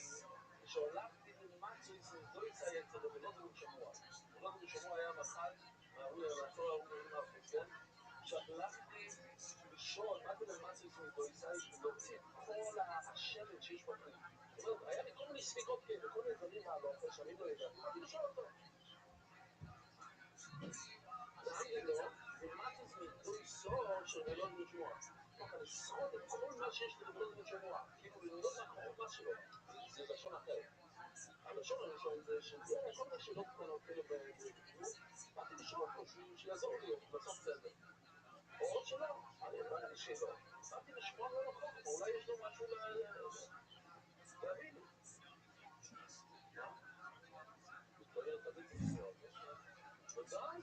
שהולכתי למצויס דויצה יצא, ולא דברים שמוע. ולא דברים שמוע היה מחד, מהצור ההורים מהחוץ, כן? שהלכתי לשאול, מה זה למצויס מדויצה, להוציא את כל השמן שיש בפנים. זאת אומרת, היה לי כל מיני ספיקות כאלה, כל מיני דברים מהלוכל, שאני לא יודע, באתי לשאול אותו. נעמי לו, ומצויס מדויצות שלא דברים שמוע. לשרוד את כל מה שיש לדבר דמות שמוע, כאילו לא מהחוכמה שלו, זה לשון אחרת. הלשון הראשון זה שזה כל מיני שאלות קטנות כאלה בקיום, באתי לשאול אותו שיעזור לי לעשות סדר. או עוד שלא, אני לא יודע שלא, באתי לשמוע לו לחוכמה, אולי יש לו משהו להביא לי. מה? מתברר תמיד זה מאוד, ודאי.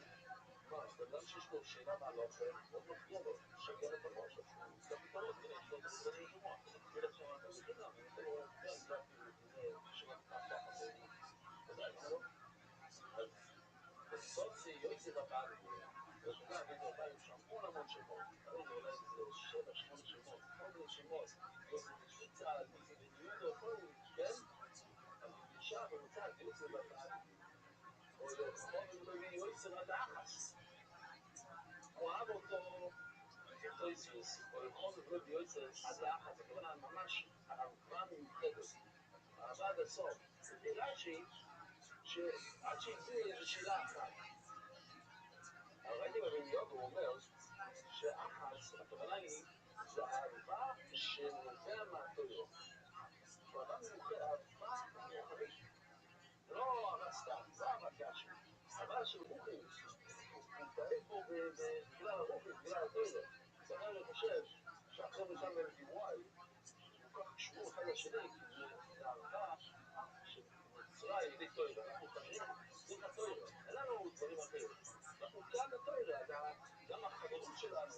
מה, בן שיש לו שאלה מהלוכל, עוד מפריע לו, שגר את הראש, אז הוא יצטרך פתרון, הנה, יש לו את זה לשמוע. תראה עכשיו, אתה בחינם, אם אתה רואה, כן, לא אפילו, זה שמעת ככה, ודאי, למה לא? אז בסוף זה יוצא בבאבי, ואתה יודע, אני יודע, יש המון שמות, ראינו אולי איזה 7-8 שמות, כל מיני שמות, יוצא בצ'יצה, יוצא בניודו, כל מיני, כן? אז אישה במוצאת יוצא בבאבי, או יוצא עד האחס. הוא אהב אותו טויסוס, או יכול לבוא ביוצר עד לאחת, הכוונה ממש אהבה מיוחדת, אהבה עד הסוף. לפי רש"י, שעד שהגזיר איזו שאלה אחת. ראיתי בבן יהודה, הוא אומר שאחס, הכוונה היא, זה אהבה שנובע מהטוירו. זו אהבה מיוחדת, אהבה מיוחדת. זה לא אהבה סתם, לא אהבה קשה. אהבה של רוחים. הוא מתאהב פה בגלל הרוחים, בגלל הטוירו. לכן אני חושב שהחבר'ה שם בלוויוואי, כל כך קשרו אחד לשני, כי זה אהבה שנוצרה על ידי טוירה. אנחנו חיים דרך הטוירה, אין לנו דברים אחרים. אנחנו כאן בטוירה, גם החברות שלנו,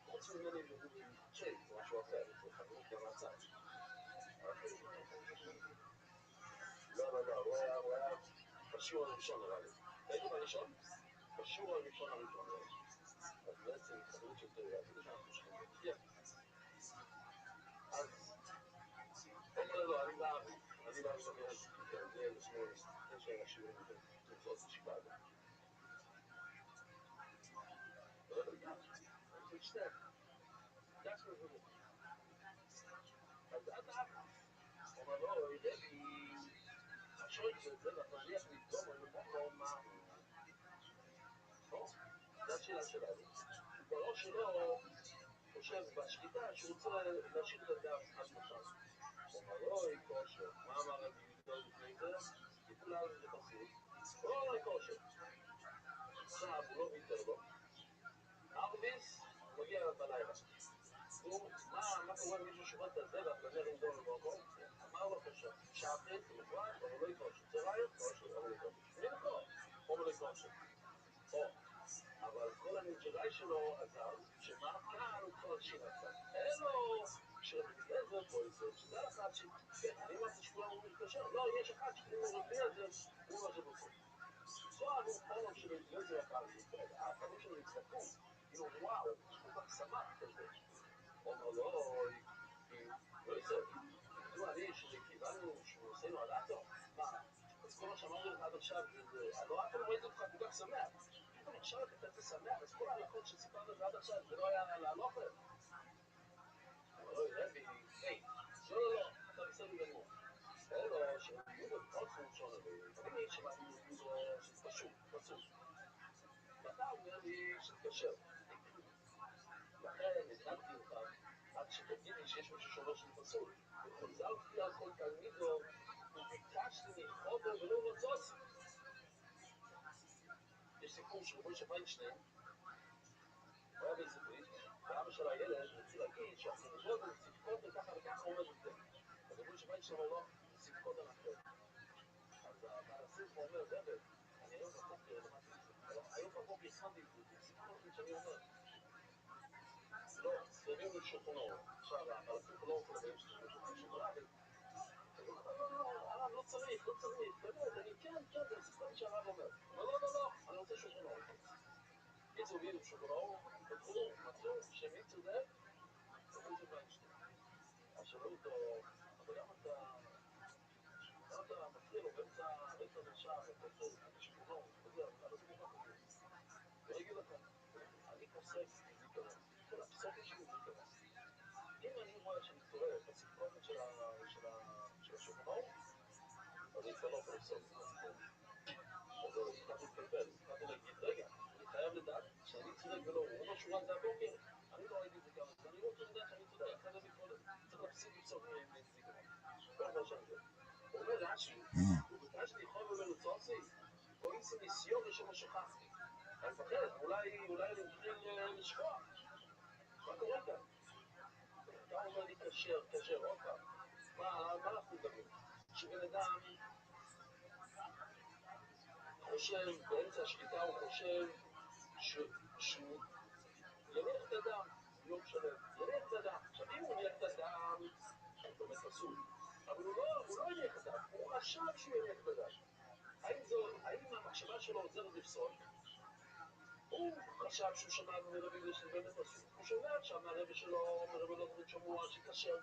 חוץ ממני ומחדשי, זה משהו אחר, זה חברות גם מהצד. לא, הוא היה בשיעור הראשון נראה לי. הייתי בראשון? בשיעור הראשון. אז בעצם חברות של טוירה, אפילו שאנחנו שכנים. כן. אז אומר לו, אני באבי במיין, זה לפני שהשיעורים תוצאות בשיקגו. לא יודע, אני משתף, דק מבורך. אז עד האחס, אומר לו, רבי, השויק וזה, ואתה מניח לדום, אני אומר, מה הוא? זה השאלה שלנו. בראש שלו חושב בשליטה שהוא רוצה להשאיר את הדף עד מחר. אומר לו, כושר, מה אמר רבי יהודה לפני זה? טיפולה על זה פסוק. אוי, כושר. עכשיו הוא לא ויתר לו. ארביס מגיע בלילה. מה קורה מישהו שורד את הזרח לנר עם דור ובוקו? אמר לו כושר. שחט, מוחרט, אבל לא יקושר. צהריים, כושר, אבל לא יקושר. מלכו, אבל לא יקושר. אבל כל שלו עזב, שמה כאן הוא כבר שינה קצת. אלו שרבי אליעזר פויסר, שתדע לך אני אמרתי שכולם הוא מתקשר, לא, יש אחד שקוראים לו רבי אליעזר, הוא לא שבוסר. זוהר הוא פורום של רבי אליעזר הפעמים, הפעמים שלו הצטרפו, כאילו וואו, הוא כל כך שמח כזה. אומר לו, יוסף, תראו אני, שקיבלנו, שהוא עושינו על אטו, מה, אז כל מה שאמרנו לך עד עכשיו, לא אף פעם ראיתי אותך כל כך שמח. פתאום עכשיו אתה כזה שמח, אז כל ההלכות שסיפרנו לך עד עכשיו, זה לא היה להלוכת. אבל לא, רבי, היי, לא, אתה בסדר גמור. אלו שיהיו בפרוצים שונה, ואני שמעתי יהיו שפשוט. ואתה אומר לי שתקשר. לכן הזמנתי אותך עד שתגיד לי שיש מישהו שאומר שזה פסול. וחוזרתי על כל תלמיד לו וביקשתי מחובר ולא רוצוסי. יש סיפור של רבי שפיינשטיין, הוא היה באיזה ברית, ואבא של הילד רצו להגיד שהחינוכות זה סיפקות וככה וככה אומר את זה. אז רבי שפיינשטיין אומר לו, זה סיפקות על אחר. אז הבעל הספר אומר, רבי, אני היום בבוקר למדתי את זה. היום בבוקר הכנתי את זה, סיפור לכם שאני אומר. לא, סביבים לשולחונו. עכשיו, הבעל הספר לא רוצה לדבר שולחונו, הרב לא צריך, באמת, אני כן, זה סיפור שהרב אומר. לא, אני רוצה שולחונו. קיצור הביאו שולחונו, מצאו שמי צודק, רבי שפיינשטיין. אז שאלו אותו, אבל למה אתה מפריע לו באמצע נשאר, אתה רוצה שולחונו, למה זה מוכרח אותו? לא אגיד לכם, אני פוסק מזיכרון, כל הפסוקים שלי מזיכרון. אם אני רואה שאני טועה בסיפורת של השולחנות, אז אני כבר לא יכול לפסוק את הסיפור. אז התחלתי להתקלפל, התחלתי להגיד, רגע, אני חייב לדעת שאני צודק ולא הוא. מה שהוא רק זה הבוקר, אני לא ראיתי את זה כמה זמן, אני רוצה לדעת שאני צודק, אחרי זה צריך להפסיק לפסוק מזיכרון. כל מה שאני יודע. הוא אומר רש"י, וביקשתי חומר ולצוסי, או איסי ניסיון לשם שכחתי. אני מפחד, אולי אני מתחיל לשכוח. מה קורה כאן? אתה אומר לי כשר, עוד פעם. מה אנחנו מדברים? שבן אדם חושב, באמצע השחיטה הוא חושב שהוא יניח את הדם יום שלם, יניח את הדם. עכשיו אם הוא יניח את הדם, הוא באמת פסול. אבל הוא לא יניח את הדם, הוא חשב שהוא יניח את הדם. האם המחשבה שלו עוזרת לפסול? הוא חשב שהוא שמע מרבי שזה באמת פסול. הוא שומע עכשיו מהרבי שלו, מרבי לא דברים שמוע, שכשר,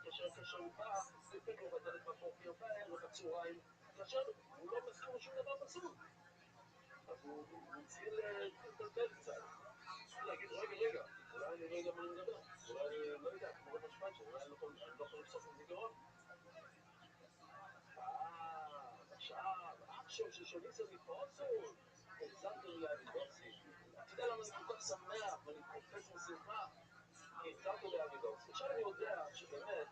הוא בא, ופק לו בדלת בבוקר, בערב, בצהריים, כאשר הוא לא מסכים לשום דבר פסול. אז הוא התחיל להתלבט קצת. התחיל להגיד, רגע, אולי אני לא יודע מה אני מדבר. אולי אני לא יודע, כמו רבי שפיינשטיין, אולי אני לא יכול לפסוק מזיכרון. עכשיו ששמיסה מפרוצות, החזרתם לאבידוסי. אתה יודע למה אני כל כך שמח ואני קופץ משמחה? כי החזרתם לאבידוסי. עכשיו אני יודע שבאמת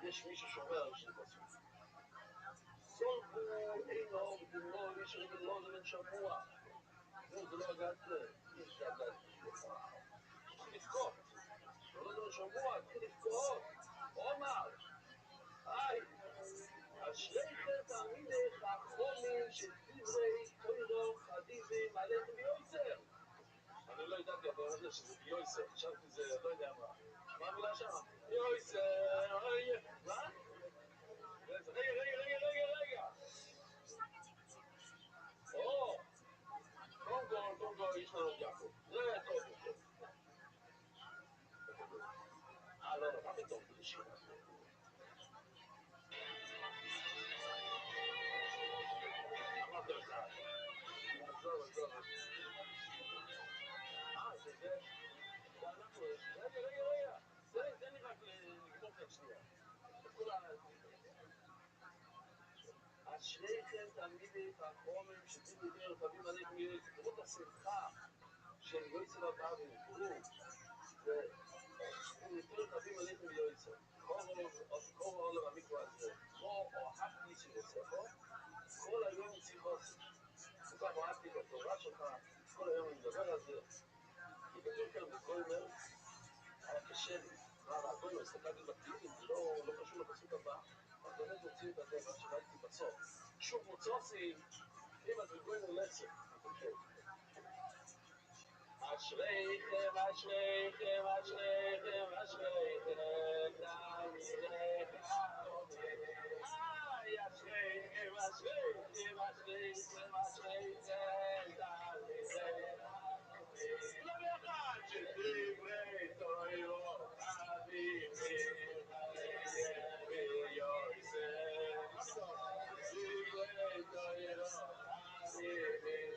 יש מישהו שאומר שזה פסול. סולבו אינו ודמנו איש רגלו לבן שבוע. זה לא הגעת, התחיל לבכות. לא לבן שבוע, התחיל לבכות. עומר, אשריכם תלמידיך האחרונים שדברי תוירו חביבים עליכם ביועצר. אני לא ידעתי על זה שזה ביועצר, חשבתי זה, לא יודע מה המילה שם? ביועצר, מה? רגע. קודם כל יש לנו את יעקב, זה טוב יותר. לא, מה פתאום? זה שיר. אמרתי לך, עזוב. זה אנחנו, רגע. תן לי רק לגמור כאן שנייה. אשריכם תלמידי חכמים שדברי רחבים עליכם יועצר. תראו את השמחה של יועצר הבאבי, תראו, הוא יותר רחבים עליכם יועצר. קורא עולם המקרא הזה, כמו אוהבתי שירוספו, כל היום שיחוסי. כל כך אוהבתי את התורה שלך, כל היום אני מדבר על זה. כי כתוב כאן בקוימר, היה קשה לי. בקוימר, הסתכלתי בתהילים, זה לא קשור לפסוק הבא, אבל באמת הוציאו את זה, מה שראיתי בסוף. שוב מוצוסי, אם את בקוימר לצר, אשריכם, אשריכם, אשריכם, אשריכם, תלמידי חכמים. אשריכם, אשריכם, אשריכם, אשריכם, תלמידי חכמים. כולם יחד, שדברי תוירו חביבים, ויוסף. דברי תוירו חביבים.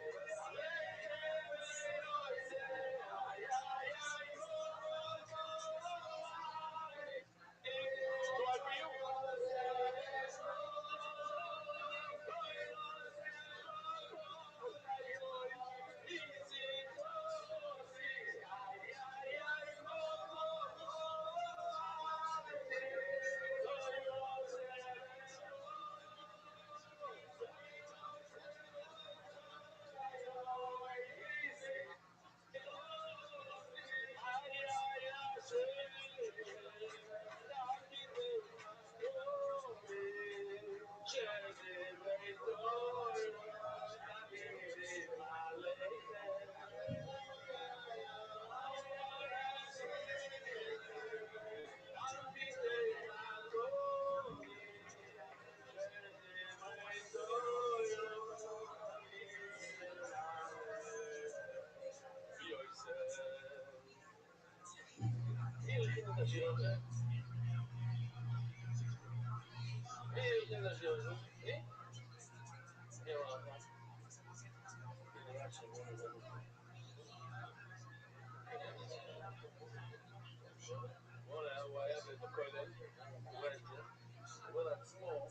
הוא היה בכולל, הוא קורא את זה, הוא אומר לעצמו,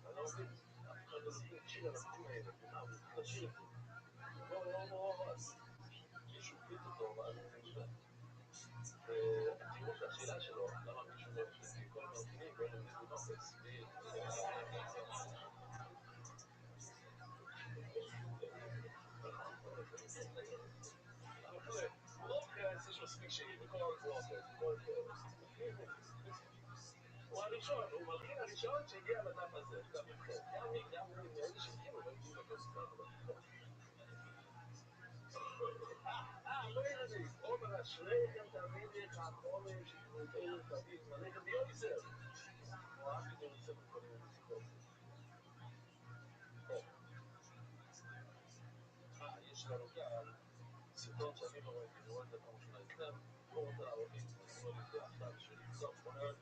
אני לא מבין, אף אחד לא מבין שיר על המילים האלה, הוא מתחיל לשיר את זה. אז מישהו הקליט אותו, ואז ותראו את השאלה שלו, למה מישהו לא החליט כל המרכיבים, ואין להם מילים נופס, יש מספיק שירים, וכל הוא הראשון, הוא מלחין הראשון שהגיע לדף הזה, דף אחד. גם מאלה שהגיעו, לא הגיעו לדף הזה. לא ילדים, עומר אשריכם תלמידי חכמים שתלמדו תורה חביב עליכם ביוסף. הוא אהב את יוסף בכל מיני נסיבות. יש לנו כאן סרטון שאני לא ראיתי, אני רואה את זה פעם ראשונה אצלם, הוא רוצה להראות לי, אני רואה לי את זה עכשיו בשבילי. טוב, בוא נראה.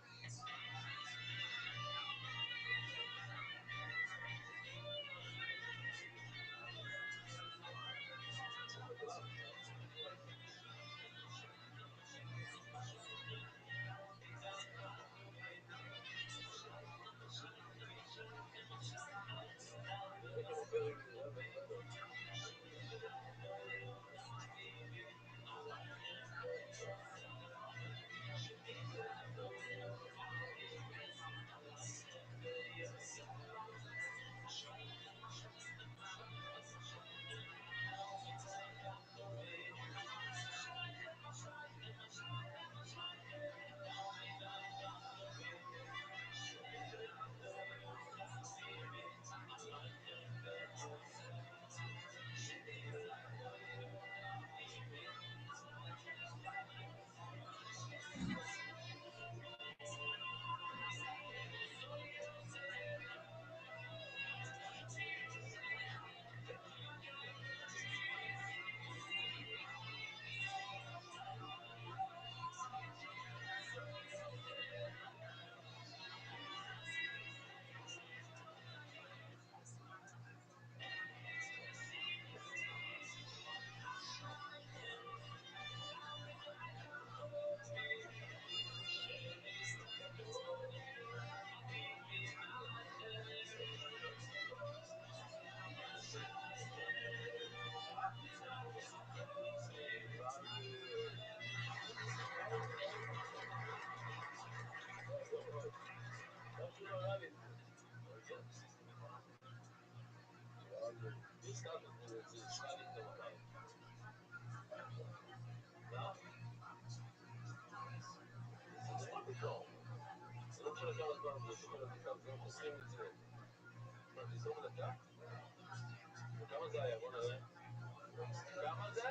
כמה זה?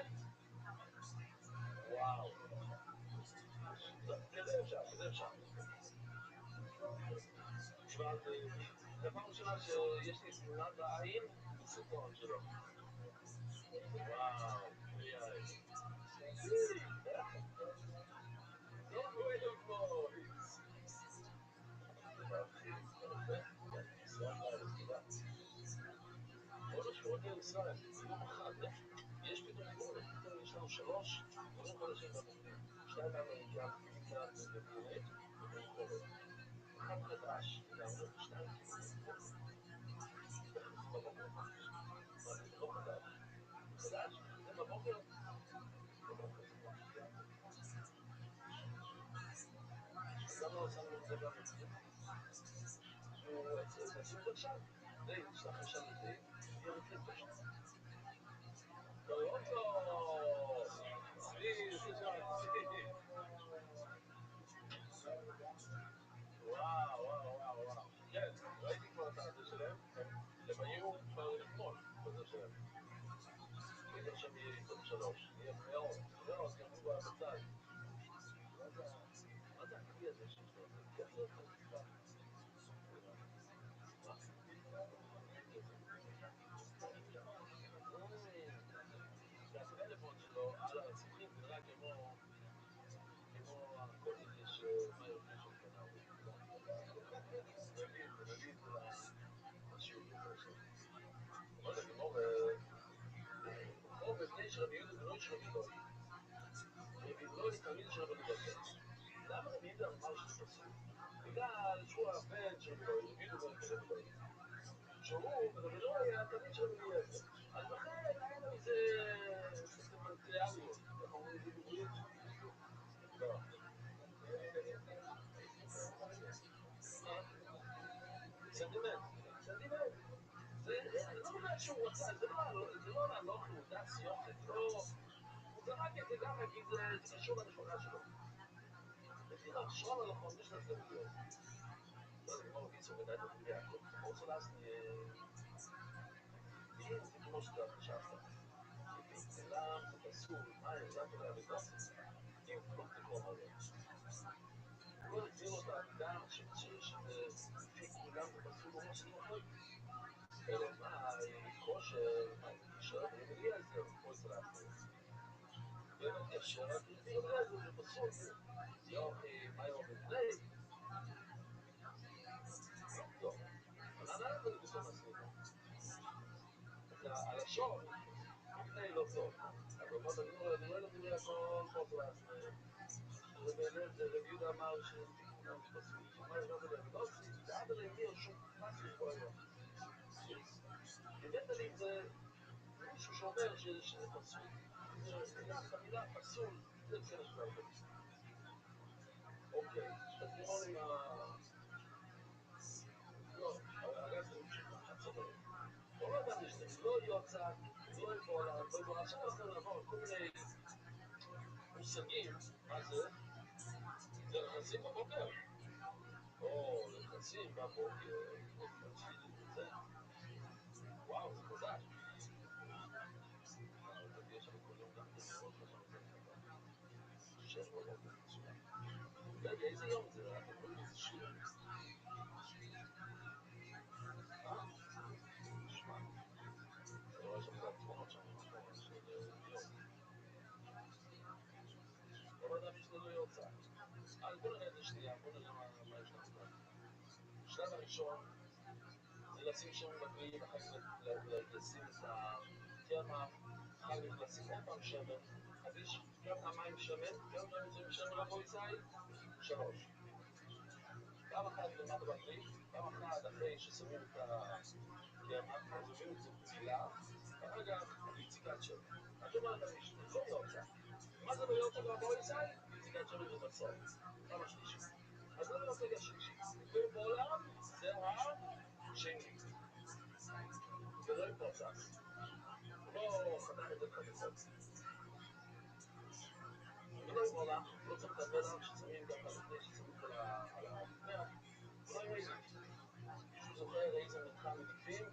אפשר. תשמע, זה פעם ראשונה שיש לי תמונה בעין בסרטון שלו. וואו, לא רואה בויס. כל מה שקורה בישראל, יום אחד, יש פתאום גבול, פתאום יש לנו 3 דברים חדשים במבנים. 2 באמריקה, מכאן ובעברית, ובמקורת. אחד חדש, לגמרי, ו2 כאילו נכנסים בבוקר. מה זה לא חדש? חדש, נכנסים בבוקר, בבוקר זה כמו פסיכיאטר. אז למה לא שמנו את זה במבנים? תעשו את זה עכשיו. יש לכם שם מבנים, יהיה רפליקטור שם. Toronto! Steve, good job, Steve. וואו. כן, ראיתי כבר את הזה שלהם, הם היו כבר אתמול בזה שלהם. בגלל שהם יהיה איתו 3, יהיה מאוד, יבואו בצד. מה זה הכלי הזה שיש לו? זה כסף או מספר? זה הטלפון שלו על הציפים, זה נראה כמו הקודים שמאיר פישר קנה אותו. נביא את זה לשיעור יותר עכשיו. לא יודע, כמו בבני של רבי יהודה בנו של רבי לוי. רבי לוי תלמיד של רבי לוי. למה רבי יהודה אמר שזה פסול? בגלל שהוא הבן של רבי לוי, רבי יהודה בן רבי לוי. שהוא, רבי לוי היה תלמיד של רבי אליעזר. אז לכן היה לו איזה סנטימנטריאליות. איך אומרים את זה בעברית? לא. סנטימנט. זה לא אומר שהוא רצה, זה לא לעלות לו דס יופי, זה לא... הוא זרק את זה ככה כי זה קשור למשפחה שלו. לפי רשום על החומש לזה בגלל. לא, זה כמו בקיצור, ודאי דוד יעקב. Also lassen die כמו שאתה חשבת. כולם זה פסול, מה ידעת לעבודות? אם כלום תקרום עליו. הוא לא הגדיר אותה, גם שלפי כולם זה פסול, הוא ממש לא יכול. אלא מה, כושר, מה קשר, אליעזר, פה אצל האחרים. באמת קשר, אז אליעזר זה פסול, יוכי, מה יום לפני? לא. אבל למה זה פתאום עשינו? אז הלשון, לפני לא טוב. אבל בוא נגמור, אני רואה לדברי הכל, פה אצל האחרים. זה רבי יהודה אמר שלפי כולם זה פסול. מה יראה בלב? לא עושים, זה עד אליהם מי שום פסול פה היום. בבית דין זה מישהו שאומר שזה פסול. זה המילה פסול, זה כן יש הרבה. אוקיי, אז נראה לי לא, אגב זה פשוט אתה צודק. לא אדם משנה, לא יוצא, לא יבולה, עכשיו אנחנו נעבור כל מיני מושגים, מה זה? זה נכנסים בבוקר. או, נכנסים בבוקר, זה. וואו, זה חזק. יש לנו כל יום גם כן, לראות חשב את זה ככה. 6 בבוקר, מצוין. איזה יום זה? אתם רואים איזה שיר? נשמע. אני רואה שם את התמונות שם, של יום. כל אדם יש לו יוצא. אז בוא נראה את זה שנייה, בוא נראה מה יש לנו כאן. השלב הראשון זה לשים שם מגביל, אחר כך לשים את הקרמה, אחר כך לשים עוד פעם שמן. אז יש כמה מים שמן, כמה פעמים שמים שמן רבו יצאי? 3. פעם אחת למטה בקליף, פעם אחת אחרי ששמים את הקרמה, אז עושים את זה במילה, ואחר כך יציקת שמן. אז אומרת המשנה, לא יוצא. מה זה לא יוצא ברבו יצאי? יציקת שמן זה בסוף. פעם השלישית. אז לא יוצא השלישי. ובעולם זה השני. ולא יפוצץ. לא חתך את זה בחתיכות. ולא יבולה, לא צריך את המלח ששמים ככה לפני ששמים את זה על המזבח. ולא ימייזם. מישהו זוכר איזה מנחה מניפים?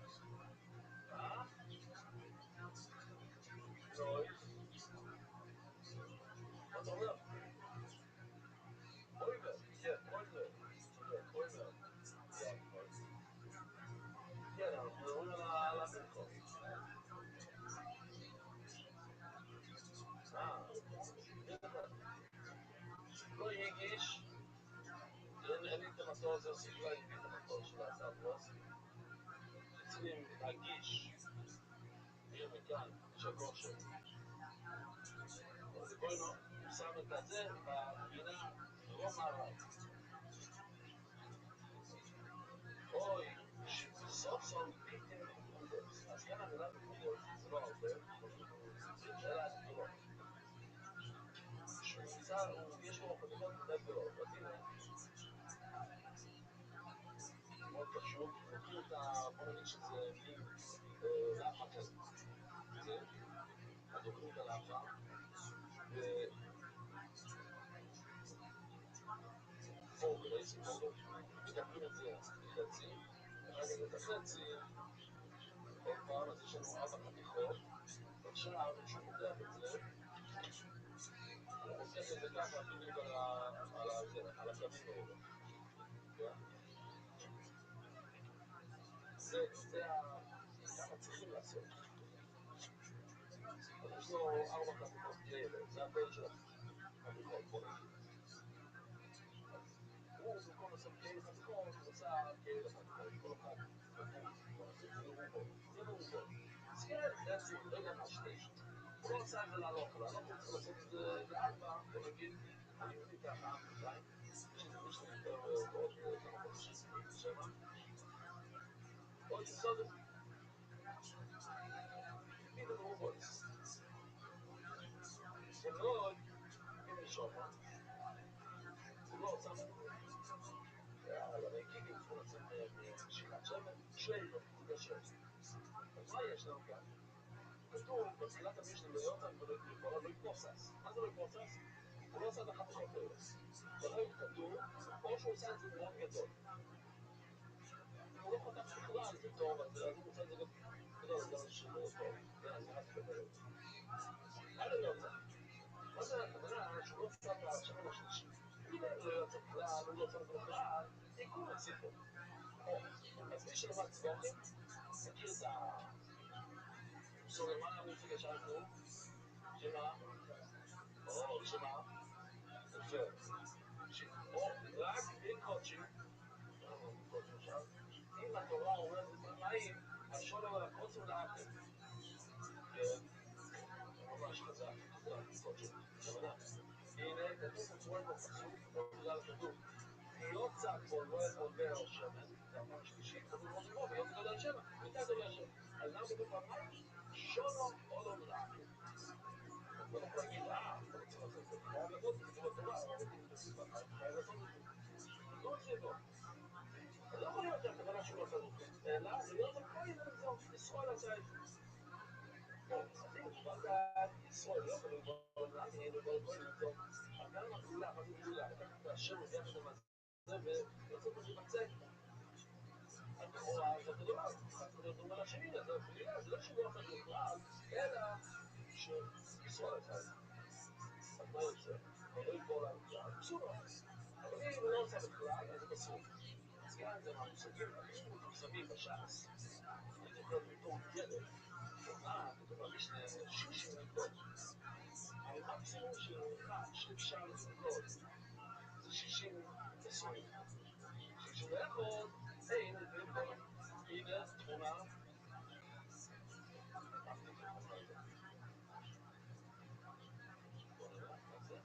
נויז. מה אתה אומר? אויבר, כן. זה עושה אולי ביטה בכל של הסאב רוס. צריכים להגיש עיר מכאן של כושר. אז בואי שם את הזה בפינה דרום מערב. אוי, שסוף סוף פיתם בקודוס. אז כאן המילה בקודוס זה לא הרבה, זה שאלה גדולות. שהוא נמצא, יש לו חתיכות די גדולות. אז הנה, מאוד פשוט, לוקחים את בוא נגיד שזה מין לאפה כזה. אז לוקחים את הלאפה, פורק, רייסי פורק, מדברים את זה לחצי, אחר כך את החצי, עוד פעם, אז יש לנו 4 חתיכות, ועכשיו, כשהוא פותח את זה, הוא חוסך את זה ככה בדיוק על הקווים האלה. זה ככה צריכים לעשות. אז יש לו 4 חתיכות כאלה, זה הפעל של החתיכות, בוא נגיד. הוא במקום לעשות כאלה חתיכות, הוא עושה כאלה חתיכות, כל אחד בפורט, זה מרובות. אז כן, זה עצים, לא יודע מה שליש. הוא לא עושה את זה להלוך, הוא צריך לעשות את זה ל4, בוא נגיד, אני מבין ככה, 200, שזה מישהו יותר עוד כמה חודשים, 7, עוד יסוד את זה. הנה מרובות. ולא, הנה שופן, הוא לא עושה על הרייקיקים צריכים לשים משיכת שמן, שלו, זה שלו. אז מה יש לנו כאן? כתוב בתחילת המשנה לא יותם ולא יפוסס. מה זה לא יפוסס? הוא לא עושה את החתיכות האלה. ולא כתוב, או שהוא עושה את זה מאוד גדול. אם הוא לא חותך בכלל זה טוב, אז הוא עושה את זה גדול, זה לא שזה טוב. זה רק גדול. מה זה לא יוצא? מה זה הכוונה שהוא לא עושה את השמן השלישי? אם לא יוצא בכלל, הוא לא עושה את זה בכלל, תיקון הציפור. אז מי שלמד צלוחים, מכיר את סולמה המוצג ישרנו, שמה? או, שמה? יפה. או, רק בין קודשים, אם התורה אומרת במים, השולם על הקוץ הוא לאפל. כן, ממש חזק, קודשים. הנה, כתוב בצורה בפסוק, בגלל כתוב, לא צד בו לא עובר שמן, זה הפעם השלישי, כתוב לא זבוב, לא תגודל על שמן, ותד עובר שמן. אז למה כתוב פעמיים? שונו עולו לאפל. אתה לא יכול להגיד, אתה רוצה לעשות את זה, חייב לעשות את זה, כתוב בתורה, אבל אם תוסיף פעמיים, חייב לעשות את זה. לא עושה בו. אז לא יכול להיות שהכוונה שהוא לא עשה את זה, אלא להיות הכהן על זאת, ישראל עשה את זה. אז אם כבר ישראל לא יכול לבוא לעמי, לבוא לכהן על זאת, אז גם הגאולה, מה זה גאולה? לקחת את השם וביחד עם הזה ולעשות את זה בצקה. אז לכאורה זה אותו דבר, אחד צריך להיות דומה לשני, אז זה לא שהוא לא עשה את זה בכלל, אלא שישראל עשה את זה. אז מה יוצא? אבל לא יגבור על כלל, פסולה. אבל אם הוא לא עושה בכלל, אז זה פסול. אז כאן זה מהמושגים הכי מפורסמים בש"ס. אני זוכר בתור ילד, כתוב במשנה 60 נקודות. המקסימום שאפשר לנקוד זה 60 20. 61, אין לנקוד. הנה תמונה. בוא נראה, מה זה?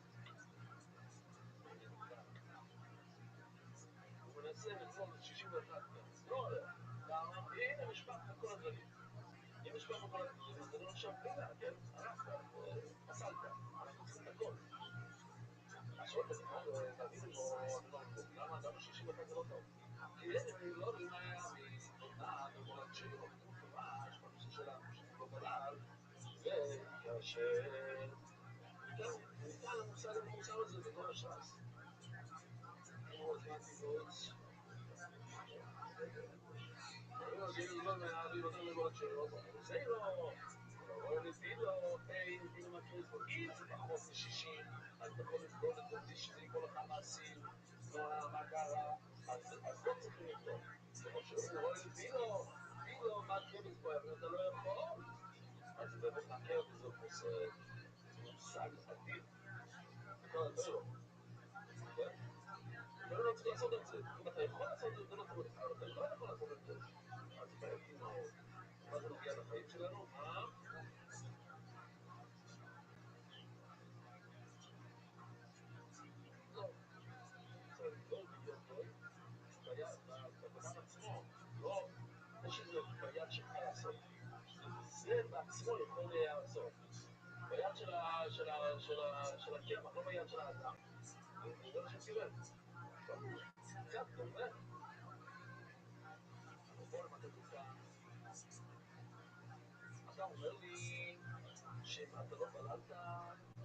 הוא מנסה לנקוד 61 לא עולה. למה? הנה משפט בכל הדברים. אם יש כבר בכל הדברים, אז זה לא נחשב בלילה, כן? הלכת, פסלת, אנחנו צריכים את הכל. עכשיו אתה יכול להגיד לו, למה 61 זה לא טוב? כי אני לא יודע מה היה מתונה במולד שלי, או כתוב מפורש, בנושא שלנו, שזה לא בלל, וכאשר ניתן המושג המפורסם הזה בכל הש"ס. כמו הזמן תיבוץ, זה לא מהאבי אותם לבורת שלו, זה לא, אבל לפי לא, אם מכריז בו, אם זה פחות מ-60, אז אתה יכול לקרוא את זה, שזה ייפול לך מעשים, מה קרה, אז לא צריכים לקרוא. כמו שהוא רואה לפי לא, מה קרביץ בו, אבל אתה לא יכול, אז זה באמת מה קרביץ זה מושג אדיר, בכל הדבר, כן? ולא לא צריך לעשות את זה. אם אתה יכול לעשות את זה, זה לא טוב לך, אבל אתה לא יכול לעשות את זה. אז זה בעייתי מאוד. מה זה נוגע לחיים שלנו? לא. צריך לא להיות בדבר עצמו. לא, זה שזה ביד שלך לעשות. זה בעצמו יכול לעשות. ביד של הקמח, לא ביד של האדם. זה מה שתראה. קצת דומה. אבל בוא למדנו כאן. אתה אומר לי שאם אתה לא בלעת,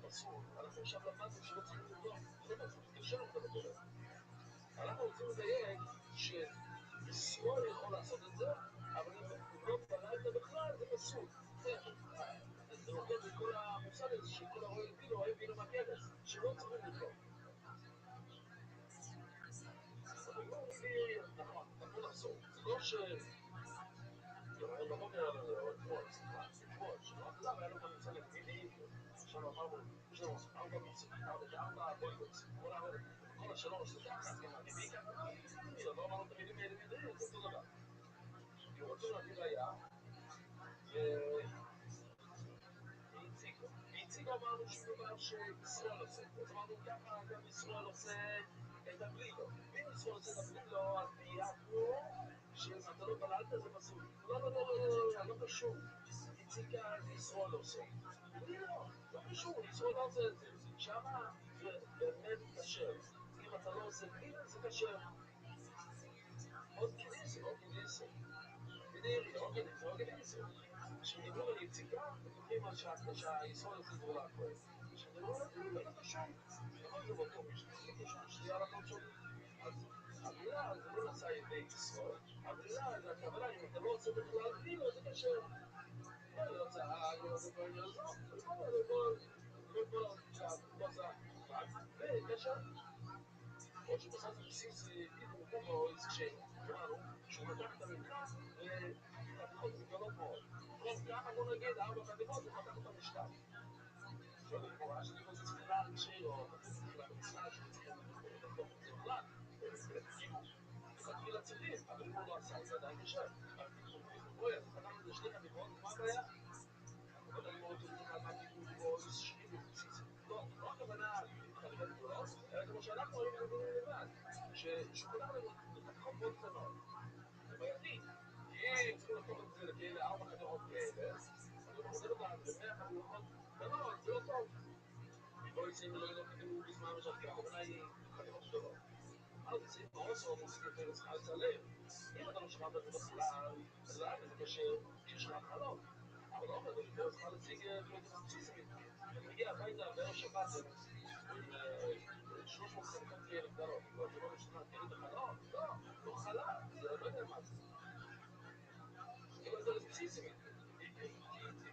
אסור. אנחנו עכשיו למדנו שלא צריכים לבדוק. זה לא צריך להתקשר אם אתה לא בולט. אנחנו רוצים לדייק שישראל יכול לעשות את זה, אבל אם לא בלעת בכלל, זה פסול. זה נותן בכל המושג הזה שכל הרואה וינו, רואה וינו מהכנס, שלא צריכים לבדוק. אבל לא לי, נכון, בוא נחזור. זה לא ש... אני לא אומר אתמול, שרק למה היה לו כאן מושג מיני, עכשיו אמרנו, יש לנו 4 בולטות, כל השלוש זה ככה, אז גם הטבעי ככה, לא אמרנו את המילים האלה מדעים, זה אותו דבר. כי רוצים להביא ראייה, ואיציק אמרנו שהוא דבר שישראל עושה, אז אמרנו ככה, גם ישראל עושה את הבלילו. ואם ישראל עושה את הבלילו, אז תייגנו שאם אתה לא בלעת זה פסול. לא, לא קשור. איציק ישראל עושה. לא קשור, ישראל לא עושה את זה. שמה זה באמת קשר. אם אתה לא עושה בלילה, זה קשר. עוד כניסה. בדירי, עוד כניסה. כשדיברו על יציקה, מדברים על שהישראל עושה זה לא הכואב. כשדיברו על הבלילה, לא קשור. נכון, זה באותו משנה, לא קשור, שזה הלכות שונים. אז הבלילה זה לא נעשה ידי ישראל, הבלילה זה הכוונה, אם אתה לא עושה בכלל בלילה, זה קשר. לא יוצא, לא יוצא, זה קשר. עוד שבסוף זה בסיס פיתו מוקומו, שאמרנו, שהוא לקח את המנחה וחתיכות גדולות מאוד. כל כמה בוא נגיד 4 חתיכות, הוא חתך אותם לשתיים. שואל לכאורה שזה לא צריך להקשיר, או תחילה בצלעה שצריכים לחתוך את זה בכלל. כאילו, תתחיל לצדים, אבל אם הוא לא עשה, זה עדיין קשה. אבל תיקחו בו, אז חתכנו את זה 2 חתיכות, מה הבעיה? אבל אני מאוד רוצה לדעת מה תיקחו בו, כאילו, לא, לא הכוונה חתיכות גדולות, אלא כמו שאנחנו היינו מבינים לבד, שכולם חתיכות מאוד קטנות. זה בעייתי. כי אם צריכים לחתוך את זה לכאלה 4 חתיכות כאלה, אני מחודד אותם ל100 חתיכות קטנות, זה לא טוב. לא יצאים ולא ידעו בזמן משלתי, הכוונה היא חתיכות גדולות. אז זה סעיף מאוד סוף, הוא סעיף פרס חלץ הלב. אם אתה לא שכבת את זה בכלל, אז למה זה קשר כששכב חלום? אבל לא אומר, פרס חלץ הציג פלוטיסטיזמית. אני מגיע הביתה בערב שבת עם 300 חתיכות כאלה גדולות. זה לא משנה, תראי את החלום? לא חלק, זה לא יודע מה זה. זה לא יודע פלוטיסטית.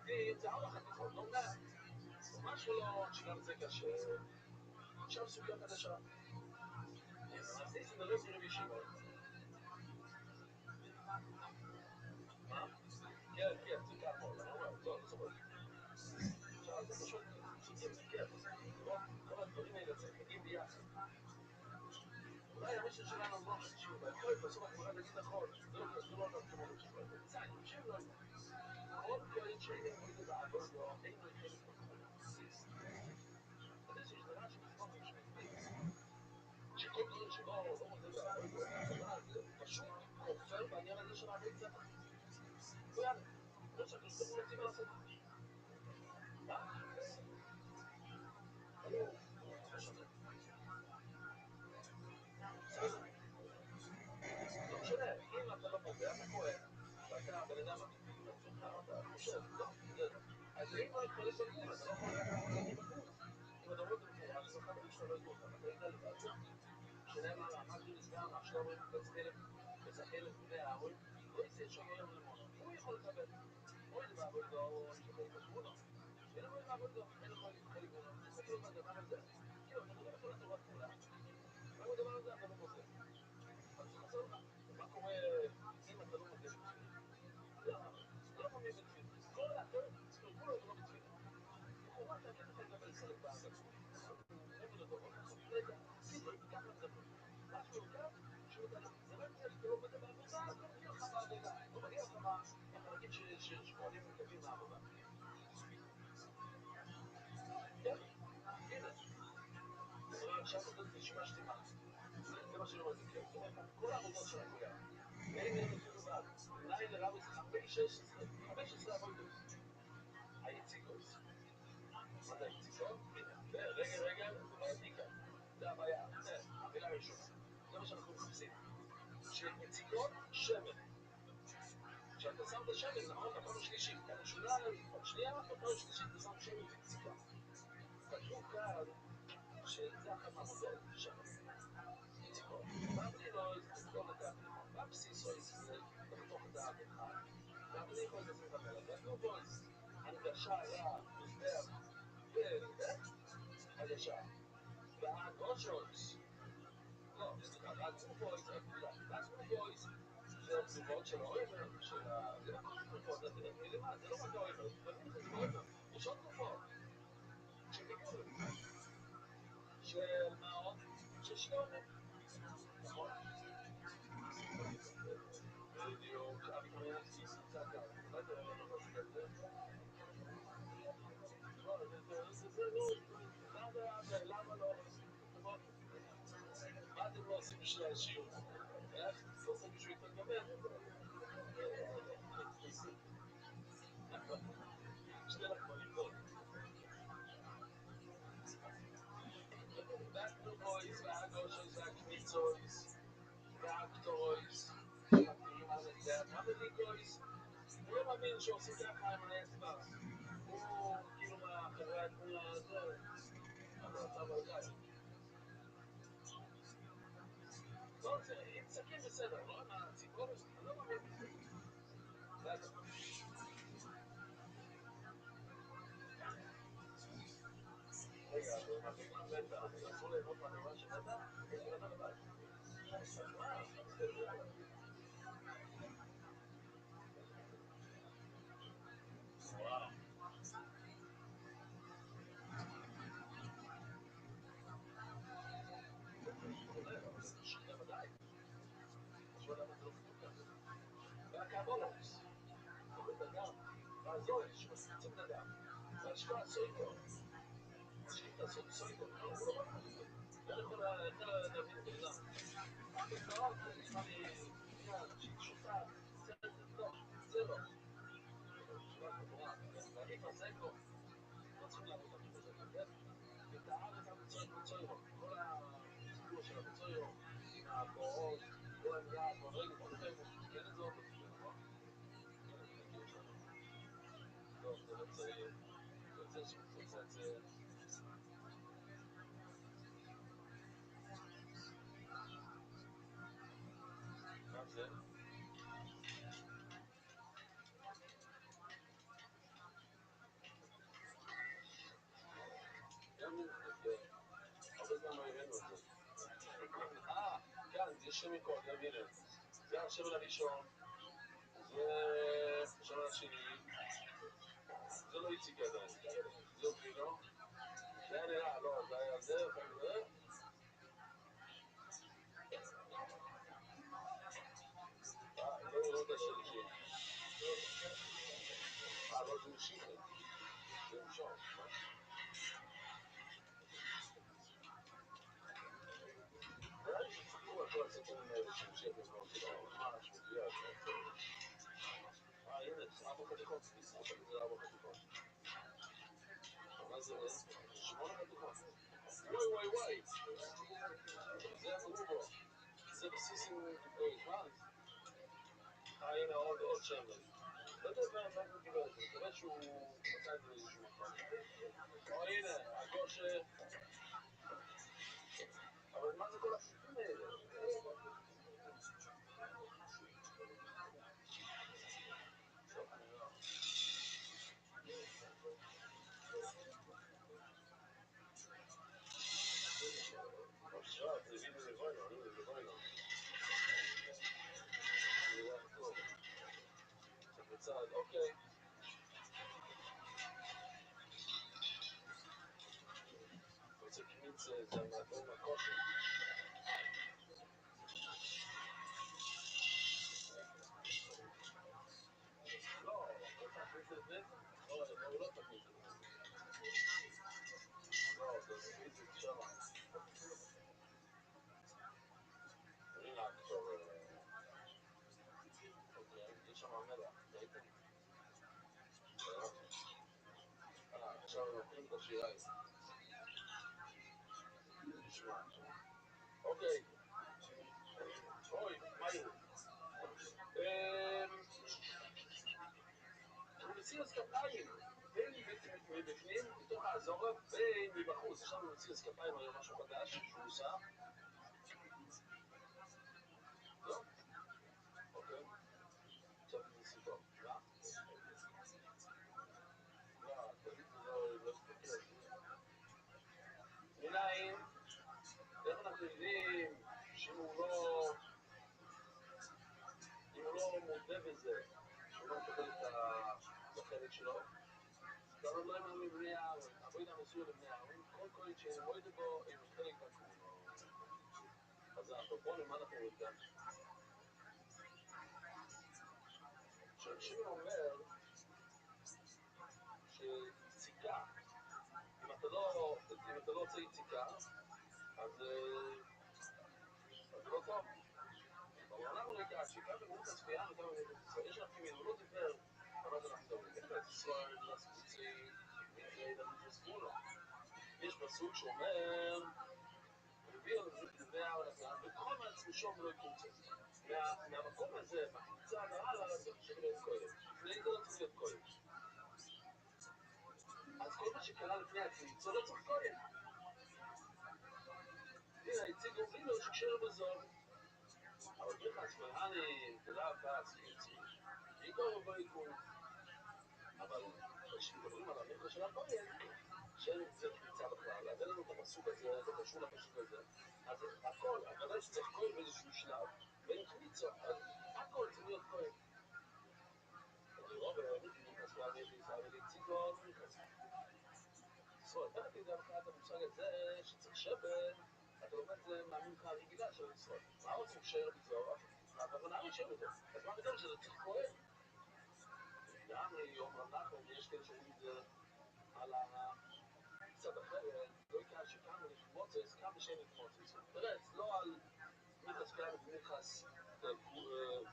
כי זה 4 חתיכות, לא 100. ממש לא שגם זה קשה. עכשיו סוגיה חדשה. אז ניסים זה לא סוגיה בישיבות. מה? כן, זה ככה. לא זוכר. עכשיו, זה פשוט סוגיה, זה כיף. כל הדברים האלה מגיעים ביחד. אולי המשל שלנו לא חשוב, והכל בסוף הגמרא נגיד נכון, זה לא כמו בשיבות. בסדר, תקשיב לו. כל כהן שאין מועיד בעבוד לו, אין לו חלק בחול. יש דבר שמספר שכל כהן שלא מועיד בעבוד לו, זה פשוט כופר בעניין הזה של העבוד זה. לא יאללה. לא שהקדוש ברוך הוא לא ציווה לעשות. מה? לא משנה, אם אתה לא מודה, אתה כהן. ואתה בן אדם אמיתי, בעצמך, אתה חושב, אז אם לא יתחלק בגבול, אתה לא יכול להגיד בגבול. אם אתה רואה את זה בגבול, אז לך בלי שאתה לא יגבול, אתה יודע לבד. שנאמר, אמר גינס גם, עכשיו אומרים בצחלת בני הארון, לא יצא שגורם למונו. הוא יכול לקבל. אוי זה בעבוד לו, או יש לו חלק בגבולו. אין לו בעבוד לו, אין לו חלק בגבולו. צריך להגיד לו בדבר הזה. כאילו, אתה מדבר כל התורה כולה. מה הוא הדבר הזה? אתה לא מודה. אז זה חסר לך. מה קורה אם אתה לא מודה בתפילה? לא מאמין בתפילה. כל הפרק כולו זה לא בתפילה. לכאורה אתה כן יכול לקבל חלק בגבול. הוא לדורות, רגע, קיצור, ככה מדברים. עכשיו נותנת רשימה שלמה. זה מה שאני אומר, זה כיף. זאת אומרת, כל העבודות של הקויה. אין להם אפילו לבד. מנהל לרבי זה 15 עבודות. היציקות. מה זה היציקות? רגע, זה לא יציקה. זה הבעיה. המילה הראשונה. זה מה שאנחנו מחפשים. שיציקות שמן. כשאתה שם את השמן, נכון? בפעם השלישית. פעם ראשונה, פעם שנייה, בפעם השלישית אתה שם שמן ויציקה. כתוב כאן שזה אחת מהעבודות, שמן. יציקות. והבלילוי זה לסגור את הבריכה. והבסיסו זה לחתוך את הבריכה. והבליחו זה לשים את המלך. והגלובויס, הנגשה למזבח והגשה. והגושויס, לא, סליחה, והגלובויס, והגלובויס זה התגובות של האויבר, זה לא כל התגובות, זה לא רק האויבר, תבין את זה באויבר, יש עוד תגובות. של גיבורים. של מה עוד? של שלומים. נכון? בדיוק, אבי קריאנסקי נמצא כאן. אולי תראה לנו משהו כזה? למה לא? מה אתם לא עושים בשביל השיעור? איך? לא עושים בשביל להתגבר? שתי לך מה לבדוק. והגלובויס והגושויס והקמיצויס והקטורויס שמתאים על המזבח והמליקויס. הוא לא מאמין שעושים ככה עם האצבע. הוא כאילו מאחורי התמונה הזה, אבל אתה בלגאי. לא, עם סכין בסדר, לא עם הציפורת, אני לא מאמין בזה. רגע. רגע, המהפכה מתה, אסור ליהנות מהתורה שמתה? יש בן אדם לבד. אז מה? וואו. אבל זה שחיטה ודאי. אז לא למה זה לא כתוב ככה. והקאבולוס, את הדם, והזויס שמשמיצים את הדם, והשפעה סויטו. השחיטה סויטו, הוא לא מאמין בזה. איך יכול להבין את בן אדם? המקראות זה נשמע לי עניין ששוטה, זה לא. שבת בתורה, ואני פסקו, לא צריכים לעבוד את הקיבוץ הזה, כן? את הארץ המצוירו, כל הסיפור של המצוירו, עם הקורות, כל העניין, אבל רגע, בוא נראה אם הוא תיקן את זה או לא תיקן, נכון? תיקן את זה בקיום שלנו. לא, זה לא צריך, זה שמפוצצת. מה זה? גם אם זה, הרבה זמן לא הראינו את זה. כאן, יש שם מקודם, הנה. זה השמן הראשון, זה השמן השני, זה לא יציקה עדיין. זה בלינו. זה היה נראה, לא, זה היה זה, וזה. לא יראו את השלישי. לא, זה משיחי. זה ראשון. אולי שצריכו על כל הסיפורים האלה שמשיח לבנות, לא ממש מדויק. הנה, 4 חתיכות, זה 4 חתיכות. מה זה? 8 חתיכות. וואי. זה הגרובו. זה בסיס עם זמן. הנה עוד שמן. לא יודע מה הוא קיבל את זה, אני מקווה שהוא מצא את זה באיזשהו מקום. הנה, הגושה. אבל מה זה כל הפשוטים האלה? עכשיו, זה וידאו לבוינו, זה לבוינו. זה נראה טוב. קצת בצד, אוקיי. רוצה קמיץ זה מהדברים הקושר. לא, לא תכניס את זה? לא, לא תכניס את זה. לא, זה ספיזית שמה. עכשיו לוקחים את השיריים. תשמע. אוקיי. אוי, מה יהיה? אנחנו מציעים הסקפיים, בין מבפנים, מתוך האזור, בין מבחוץ. עכשיו אנחנו מציעים הסקפיים היום משהו חדש, שהוא עושה. לא? אוקיי. עכשיו נעשי פה. מה? לא, תגיד לא תסתכל. מנין, איך אנחנו יודעים שאם הוא לא מודה בזה, שהוא לא מקבל את החלק שלו, גם לא עם המבני העם, עבודה מסור לבני העם, כל קודם שנמועד בו עם חלק תקונו. אז אפרופו למה אנחנו רואים כאן? שרשמי אומר שיציקה, אם אתה לא עושה יציקה, אז זה לא טוב. אבל אנחנו נקרא שכאן במדינת הצפייה, וכאן במדינת ישראל, יש לך כמין, הוא לא דיבר, אבל אנחנו מדברים, במדינת ישראל, לסקוצי, מקרי דמות סגולו. יש פסוק שאומר, מביא על דברי העולם, וכל מעצמי שום לא יקוצה. מהמקום הזה, מהקבוצה והלאה, זה חושב להיות כהן. לפני זה לא צריך להיות כהן. אז כל מה שקרה לפני הקבוצה לא צריך כהן. הנה, הציגו אפילו שקשר בזול. אבל בכלל, סמרנים, תדע פס, קיצי, בעיקר בו יקום. אבל כשמדברים על המקרה של הכהן, שאין את זה קבוצה בכלל, אז אין לנו את הפסוק הזה, זה קשור לפסוק הזה. אז הכל, אבל שצריך כהן באיזשהו שלב, בין קבוצות, אז הכל צריך להיות כהן. אני רואה בדיוק הסברה בישראל ולציגון, ישראל, איך אתה יודע בכלל את המושג הזה שצריך שבר, אתה לומד את זה מהמנחה הרגילה של ישראל. מה עוד הוא שער בזור? הכוונה היא שער בזור. אז מה פתאום שזה צריך כהן? גם יום רמנחם, יש כאלה שאומרים את זה על הצד אחרת, לא יקרה שכאן מוצץ, כאן בשם מוצץ. תרץ, לא על מנחס קיים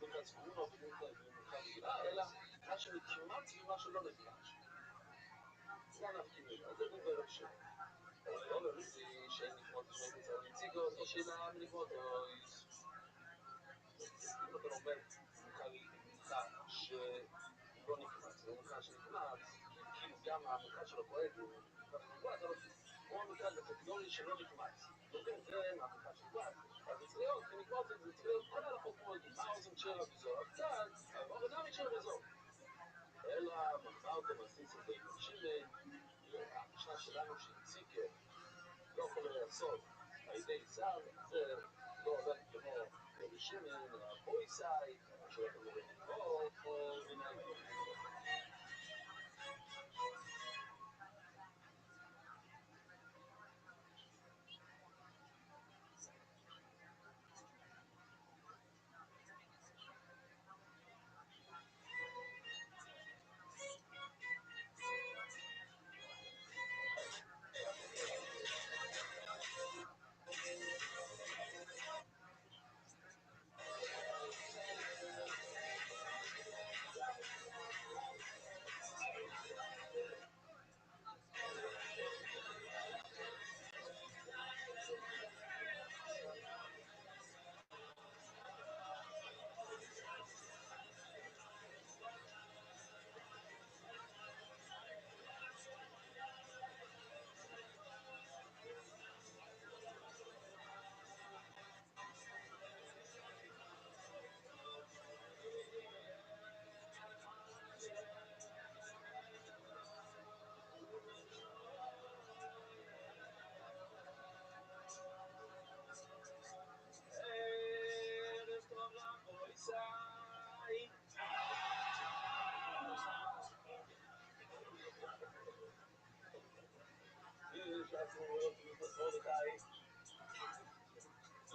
ומנחס קרונו ומנחה רגילה, אלא מה שנקמץ ומה שלא נקמץ. זה הנפקימים, אז זה דבר אפשר. אבל לא במיסי שאין נקמות ושמי קצר מציגות, או שאלה מנקמות או... אם אתה לומד מנחה שלא נקמץ, ומנחה שנקמץ, כאילו גם המנחה של הפועד הוא נקמץ, אבל הוא המנחה בקטגוריה שלא נקמץ. לוקחים את זה מהמנחה של הפועד. אז זה צריך להיות, כנקמות זה צריך להיות כל הלכות מועדים. מה עושים צ'רה בזור? כאן, אבל גם צ'רה בזור. אלא מחמר אותו מסיס הזה עם שימן, המשנה שלנו שהציקה לא יכול לעשות על ידי שר, זה לא הולך כמו בשימן, אלא פויסאי, שהולך כמו מנהל.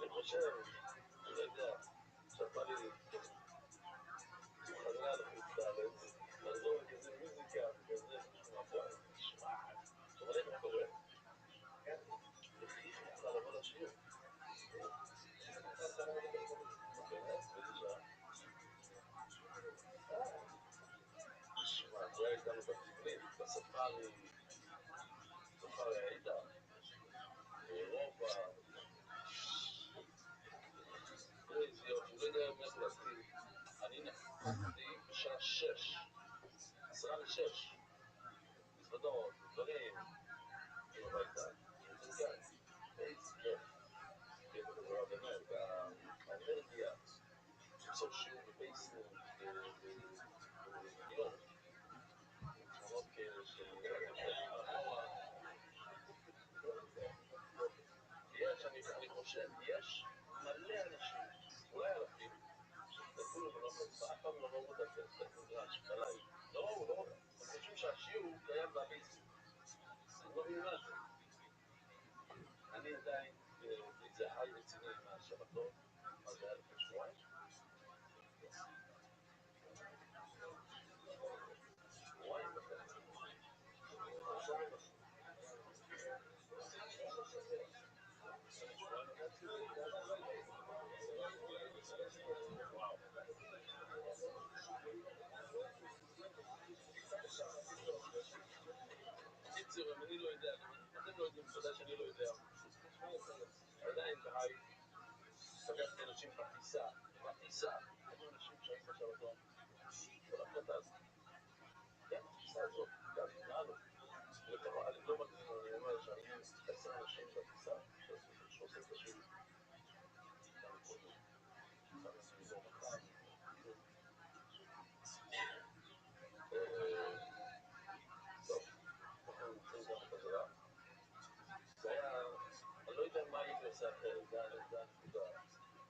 אני חושב, אני לא יודע, שבא לי חזרה לחוץ לארץ, לחזור לכזה מוזיקה וכזה, תשמע, אתה יודע מה קורה? יחיך יכל לבוא לשיר. תשמע, לא הייתנו בתקליט, בספארי, בשעה 6, 5:50, מזוודות, דברים, עם הביתה, יוצאים כאן, איזה כיף, כיף הגדולה באמת, האנרגיה, למצוא שיעור בבייסמנט, בניו יורק, תמונות כאלה של אני חושב, יש מלא אנשים, אולי אלפים, אפילו אף פעם לא ראו את המגרש בלילה. לא ראו. הם חושבים שהשיעור קיים בבייסמנט. אני לא מבין מה זה. אני עדיין באיזה היי רציני מהשבתות, מה זה היה לפני שבועיים? שבועיים וחצי. קיצור, אם אני לא יודע, אתם לא יודעים, תודה שאני לא יודע. עדיין בהיי, פגשתי אנשים בטיסה, היו אנשים שהיו בשבתון, כל הקטע הזה. כן, הטיסה הזאת, גם נענו. אני לא מגזים, אני אומר שהיו 10 אנשים בטיסה שעושים את השיעור. גם כל יום. גם באזור מחר. טוב, אנחנו נמצאים גם בחזרה. זה היה, אני לא יודע מה הייתי עושה אחרת, זה הנקודה.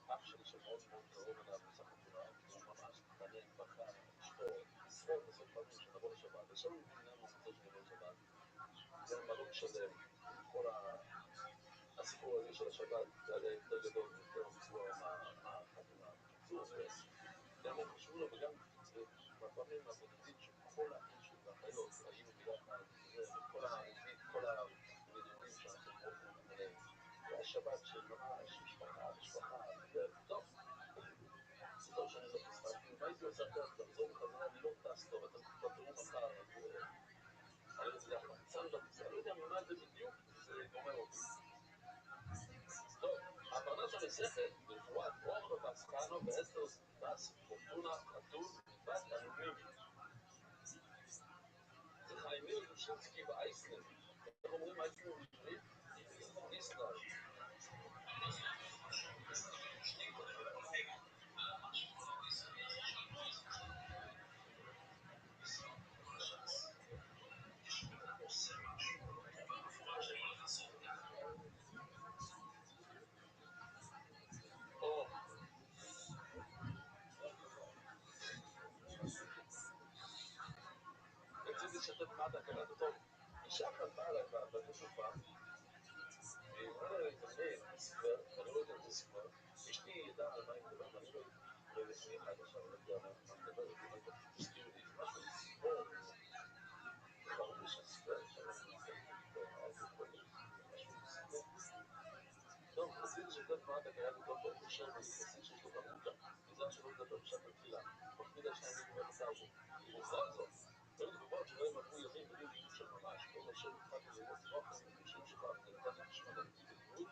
אח שלי שמאוד מאוד קרוב אליו בסך הכול, הוא ממש מתעניין, בכה, אשתו, עשרות פעמים שנבוא לשבת. עכשיו הוא מבינה מה הוא רוצה שנבוא לשבת. זה מלון שלם, כל הסיפור הזה של השבת, זה היה יותר גדול, יותר מסוע מהחתונה. בקיצור, גם הם חשבו לו, וגם בפעמים הבודדים שכל האחים שלי והאחיות היינו ביחד, וכל הנדודים שאנחנו מאוד עליהם. זה היה שבת של ממש משפחה, טוב. טוב שאני לא פספסתי, אם הייתי עושה אחרת, לחזור בחזרה, אני לא טס טוב, אתם תתפטרו מחר, אני יודע, חמצן בטיסה, לא יודע ממה זה בדיוק, זה גומר אותי. טוב, הפרנס המסכת, ברפואת רוחב והסקנו באסטוס, טס, פורטונה, חתול, בת אנונימית. זה חיימיר דושינסקי באייסלנד. איך אומרים אייסלנד בעברית? איסלנד. רציתי לשתף מעט הכרת טוב. אישה אחת באה אליי בתקופה, והיא אמרה לי איזה מייל, ספר, ואני לא יודע איזה ספר, אשתי ידעה על מה היא מדבר, ואני לא יודע מי אחד עכשיו, לא יודע מה מדבר, אם אתה תזכיר לי, משהו ספר, ברור לי שהספר, שאני משהו ספר. טוב, רציתי לשתף מעט הכרת טוב, ברוך השם, אני חסיד שיש לו תרבותה, נזהר שלא לדבר בשעת התפילה, מקפיד על שניים לדבר בתרבות, ובכל זאת, היו תגובות שבהם עברו ימים בלי לימוד של ממש, כל השם התחלתי לראות רוח המקושים שלך, ונתתי לשמוע בגדלות,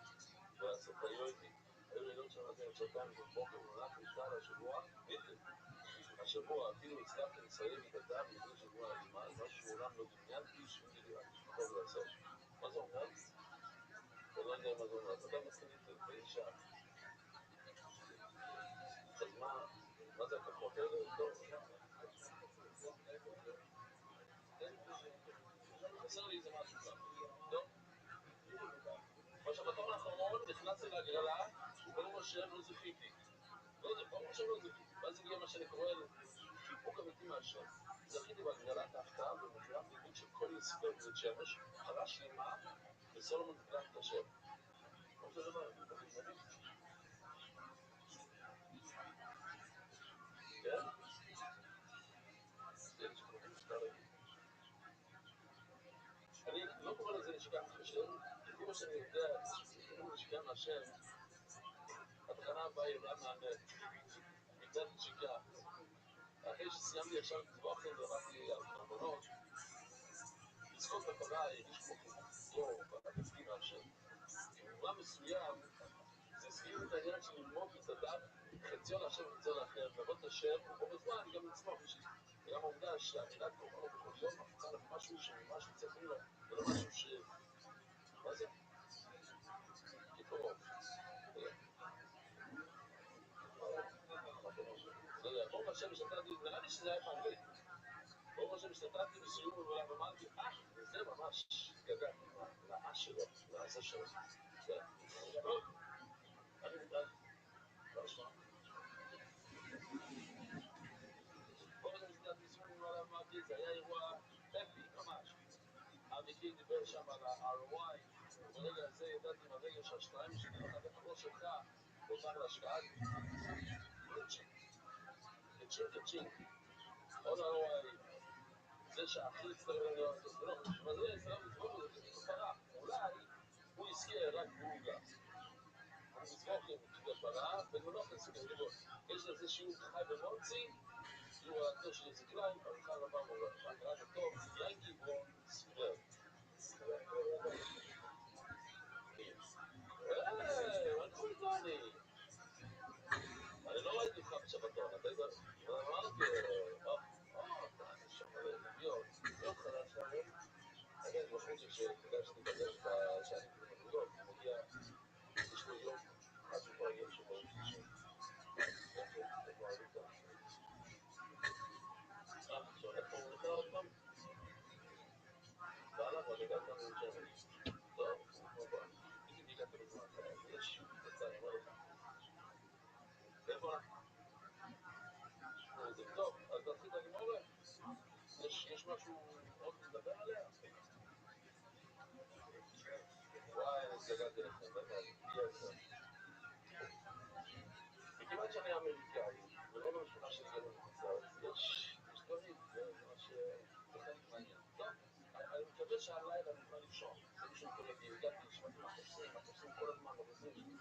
והספריותי. היו לילות של מזל שעתיים בבוקר ונולדתי בכלל השבוע, ביטל. השבוע אפילו הצלחתי לסיים את הדף לפני שבוע הזמן, מה שמעולם לא דמיינתי שיהיה לי יכול לעשות. מה זה אומר? אני לא יודע מה זה אומר, אתה מסכים איתי, באישה. אז מה זה הכוחות האלה? טוב. חסר לי איזה משהו כאן. טוב. בשבתון האחרון נכנסתי להגרלה, וברוך השם לא זכיתי. ברוך השם לא זכיתי. ואז הגיע מה שאני קורא חיבוק אמיתי מהשם. זכיתי בהגרלת ההפתעה במכירת לימוד של כל יספר בבית שמש, חלה שלמה וסולומון גרנט כשר. כמו שזה דבר, אני מדהים. כן? זה שקוראים שאתה רגיל. אני לא קורא לזה נשיקה מהשם, לפי מה שאני יודע, כשקוראים נשיקה מהשם, התחנה הבאה היא עולה מהנט, מקצת נשיקה. אחרי שסיימתי עכשיו לטבוח ורבתי על קרבנות, לזכות בפרה הרגיש כמו חיבוק טוב, אמיתי מהשם. במובן מסוים, זה הזכיר את העניין של ללמוד את הדף, חציון השם וחציון האחר, לעבוד את השם, ובו בזמן גם לצמוח, יודע שהמילת כוחו בכל זאת מפצה לך משהו שממש מצפים לו, זה לא משהו ש... מה זה? קיצור, לא יודע, ברוך השם השתתפתי, נראה לי שזה היה באנגלית. ברוך השם השתתפתי בסיום ובעולם אמרתי, וזה ממש התגעגעתי שלו, לזה שלו. אני מודאג, לא אשמע. ברוך השם השתתפתי בסיום ובעולם אמרתי, זה היה אירוע אפי, ממש. אמיתי דיבר שם על ה-ROI, וברגע הזה ידעתי מהרגע שהשתיים שתחת הראש שלך הופך להשקעת לצ'ינג. עוד ROI, זה שהכי יצטרך להיות, זה לא, אבל זה יצטרך לצבור לזה, זה פרה. אולי הוא יזכה רק בעוגה. הוא יזרוק עם פרה, ולא חסים לטובות. יש לזה שיעור חי במוצי, שיעור העתר של איזה קליים, פרחה רבה רק הטוב, ינקי בון ספרד. מה קוראים איתו אני לא ראיתי אותך בשבתון, אתה יודע, אמרתי, אתה שם להיות חדש היום, אגב, בחוץ שפגשתי בדרך שאני במדרגות, הוא מגיע, יש לו יום, משהו ברגל שבו הוא שלישי, איפה עלית? שהולך פה הוא עוד פעם? והלך, אבל הגעת מירושלים. טוב, הוא בא. אם הגעת בזמן, יש שיעור קצר, אני אומר לך. איפה אנחנו? טוב, אז תתחיל את הגמורה. יש משהו עוד לדבר עליה? וואי, אני התגעגעתי לכם, מכיוון שאני אמריקאי, ורוב המשפחה שלי גרים בחוץ לארץ, יש דברים, זה ממש חלק מעניין. טוב, אני מקווה שהלילה נוכל לישון. זה מישהו קורא לי, הגעתי, שמעתי מחפשים כל הזמן, מחפשים.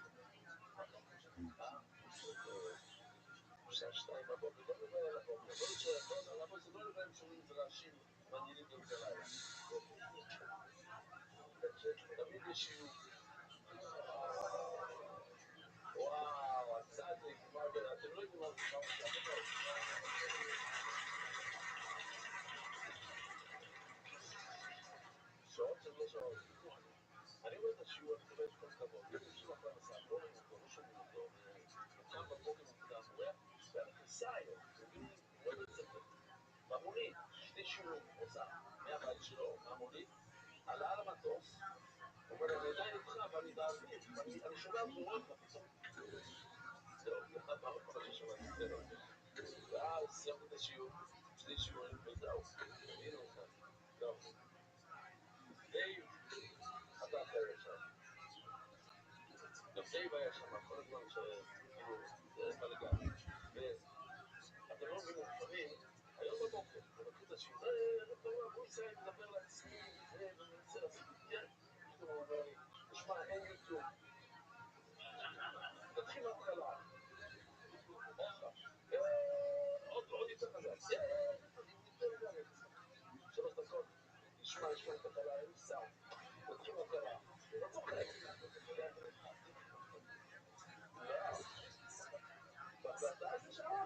בשעה 2 בבוקר, לא נדבר על הבוקר, לא נדבר אם שומעים איזה רעשים מעניינים גם בלילה. תמיד יש שיעור. וואו, הצדיק, אתם לא יודעים מה זה פעם שעבודה. שעות של לא שעות. אני רואה את השיעור, אני מקבל את כל כבוד. אם יש לך למסע, לא רואים אותו, לא שומעים אותו, וקם בבוקר מוקדם, הוא היה בכניסה היום, הוא רואה בית ספר. במונית, 2 שיעורים עושה, מהבית שלו, מהמונית, עלה על המטוס, הוא אומר, אני עדיין איתך, ואני באוויר, אני שומע ורואה אותך פתאום. זהו, זה אחד מהרפות ששמעתי, זהו. ואז סיימתי את השיעור, 2 שיעורים, וזהו. הנה אותך, זהו. דייב, אתה אחר שם. גם דייב היה שם, כל הזמן שכאילו, זה בלגן. ואתם לא מבינים, לפעמים, היום בבוקר, ומתחיל את השיעור, לא קורה, בוא נסיים, נדבר לעצמי, וננסה לעשות את זה. פתאום הוא אומר לי, תשמע, אין יוטיוב. תתחיל מההתחלה. עוד יותר חזק. יותר חזק. 3 דקות. תשמע, יש כאן תקלה, אין סאונד. תתחיל מההתחלה. לא צוחק. בהקלטה זה שעה.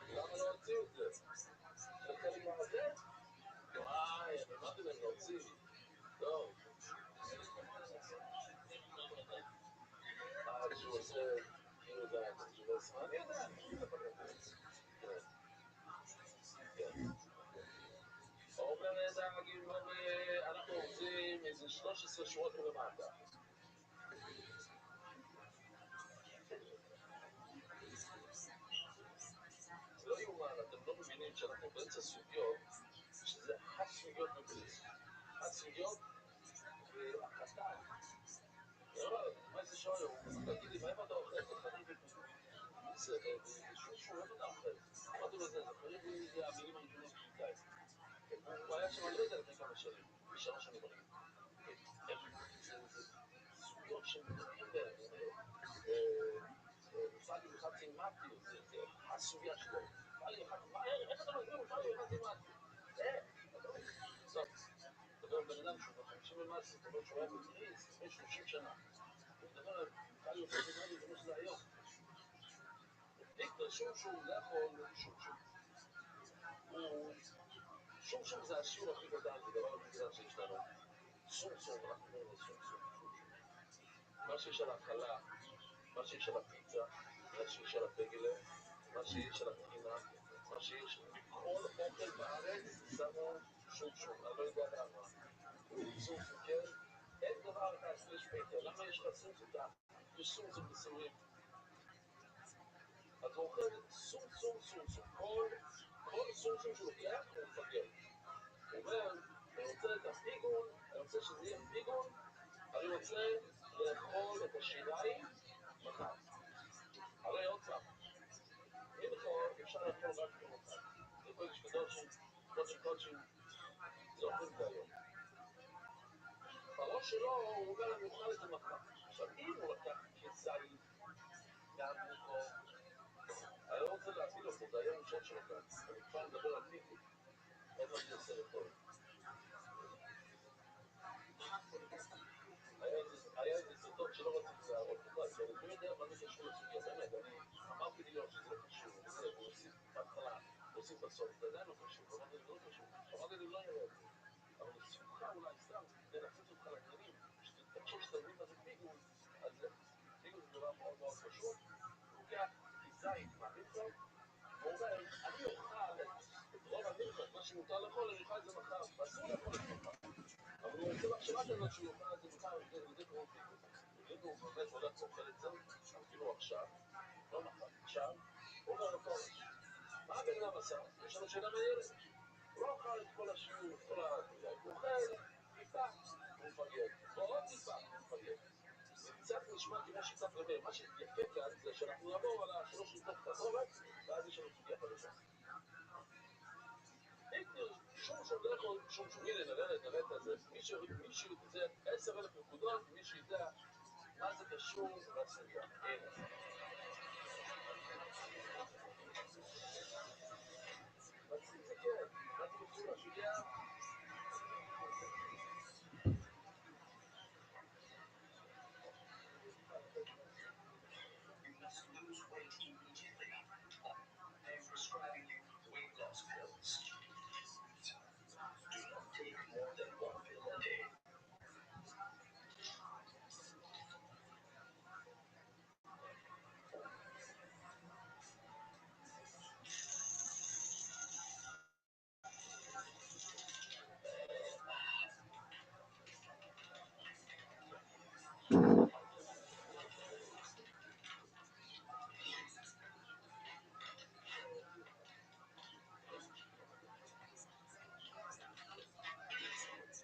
למה לא הוציאו את זה? זה חלק מהזה? וואי, אני אמרתי להם להוציא. טוב. שהוא עושה כאילו זה היה, שהוא עושה, אני יודע, אומר אנחנו רוצים איזה 13 שורות מלמטה. זה לא יאומן, אתם לא מבינים שאנחנו באמצע סוגיות, שזה הסוגיות בבריס. הסוגיות והחטא. מה זה שואל? תגיד לי, מה אם אתה אוכל? תחליט בשושו, איפה אתה אוכל? אמרתי לו, זה זוכרים לי המילים הראשונים בחיטאי. הוא היה שם, אני לא יודע לפני כמה שנים, 3 שנים בנים. זה סוגיות שמדברים פאלי וחצי מתי, זה הסוגיה שלו. פאלי וחצי מתי, איך אתה מגדיר פאלי וחצי מתי? טוב, מדבר בן אדם שהוא 50 ומשהו, זאת אומרת שהוא היה בבריס לפני 30 שנה. הוא מדבר על פאלי וחצי מתי, זה מה שזה היום. פיקטר שום שהוא, זה יכול שום. הוא שום זה השיעור הכי קטן, זה דבר הכי קטן שיש לנו. אנחנו קוראים לזה שום. מה שיש על ההתחלה, מה שיש על הפיצה, מה שיש על הבגלה, מה שיש על הטחינה, מה שיש בכל אוכל בארץ, שמו שום. אני לא יודע למה. סום, כן? אין דבר אחד, יש פיצה, למה יש לך סום? יש סום מסוים. אתה אוכל סום. כל סום שהוא לוקח, הוא מפגר. הוא אומר, אני רוצה את הפיגון, אני רוצה שזה יהיה פיגון, אני רוצה לאכול את השיריים מחר. הרי עוד פעם, מלכות אפשר לאכול רק במחר. זה קודש קודשים, זה אוכל את היום. בראש שלו הוא אומר, אני אוכל את זה מחר. עכשיו, אם הוא לקח כזית מהמלכות, אני לא רוצה להפיל אותו, זה היה ראשון שלו כאן. אני כבר מדבר על פיגון. אין מה שעושה לכל. היה איזה סרטון שלא רציתי להראות בכלל, כי אני לא יודע מה זה קשור לסוגיה, באמת, אני אמרתי לי לא, שזה לא קשור, הוא הוסיף בהתחלה, הוסיף בסוף, זה עדיין לא קשור, אמרתי לי לא קשור, אמרתי לי לא יראה את זה, אבל לסמך אולי סתם, כדי להכניס אותך לעניינים, שתחשוב שאתה מבין מה זה פיגון, אז פיגון זה דבר מאוד מאוד פשוט, הוא לוקח כזית מהמלכות, והוא אומר, אני אוכל את רוב המלכות, מה שמותר לאכול, אני אוכל את זה מחר, ואסור לאכול את זה מחר. אבל הוא עושה מחשבה כזאת שהוא יוכל את זה מחר, וזה קרוב פיגון. ואם הוא באמת הולך ואוכל את זה, אפילו עכשיו, לא מחר, עכשיו, הוא אומר לו פורש. מה הבן אדם עשה? יש לנו שאלה מעניינת. הוא לא אוכל את כל השיעור, את כל הוא אוכל טיפה, הוא מפגר. ועוד טיפה, הוא מפגר. זה קצת נשמע כמו שיטת רבי. מה שיפה כאן זה שאנחנו נעבור על השלוש שיטות כתובת, ואז יש לנו סוגיה חדשה. שום דרך או שום הנה נראה את זה. מישהו, זה 10,000 נקודות, מישהו ידע מה זה קשור לסוגיה. הנה. מצחיק זה כן, מה זה קשור לסוגיה? You must lose weight immediately. I'm prescribing you weight loss pills. Do not take more than one pill a day.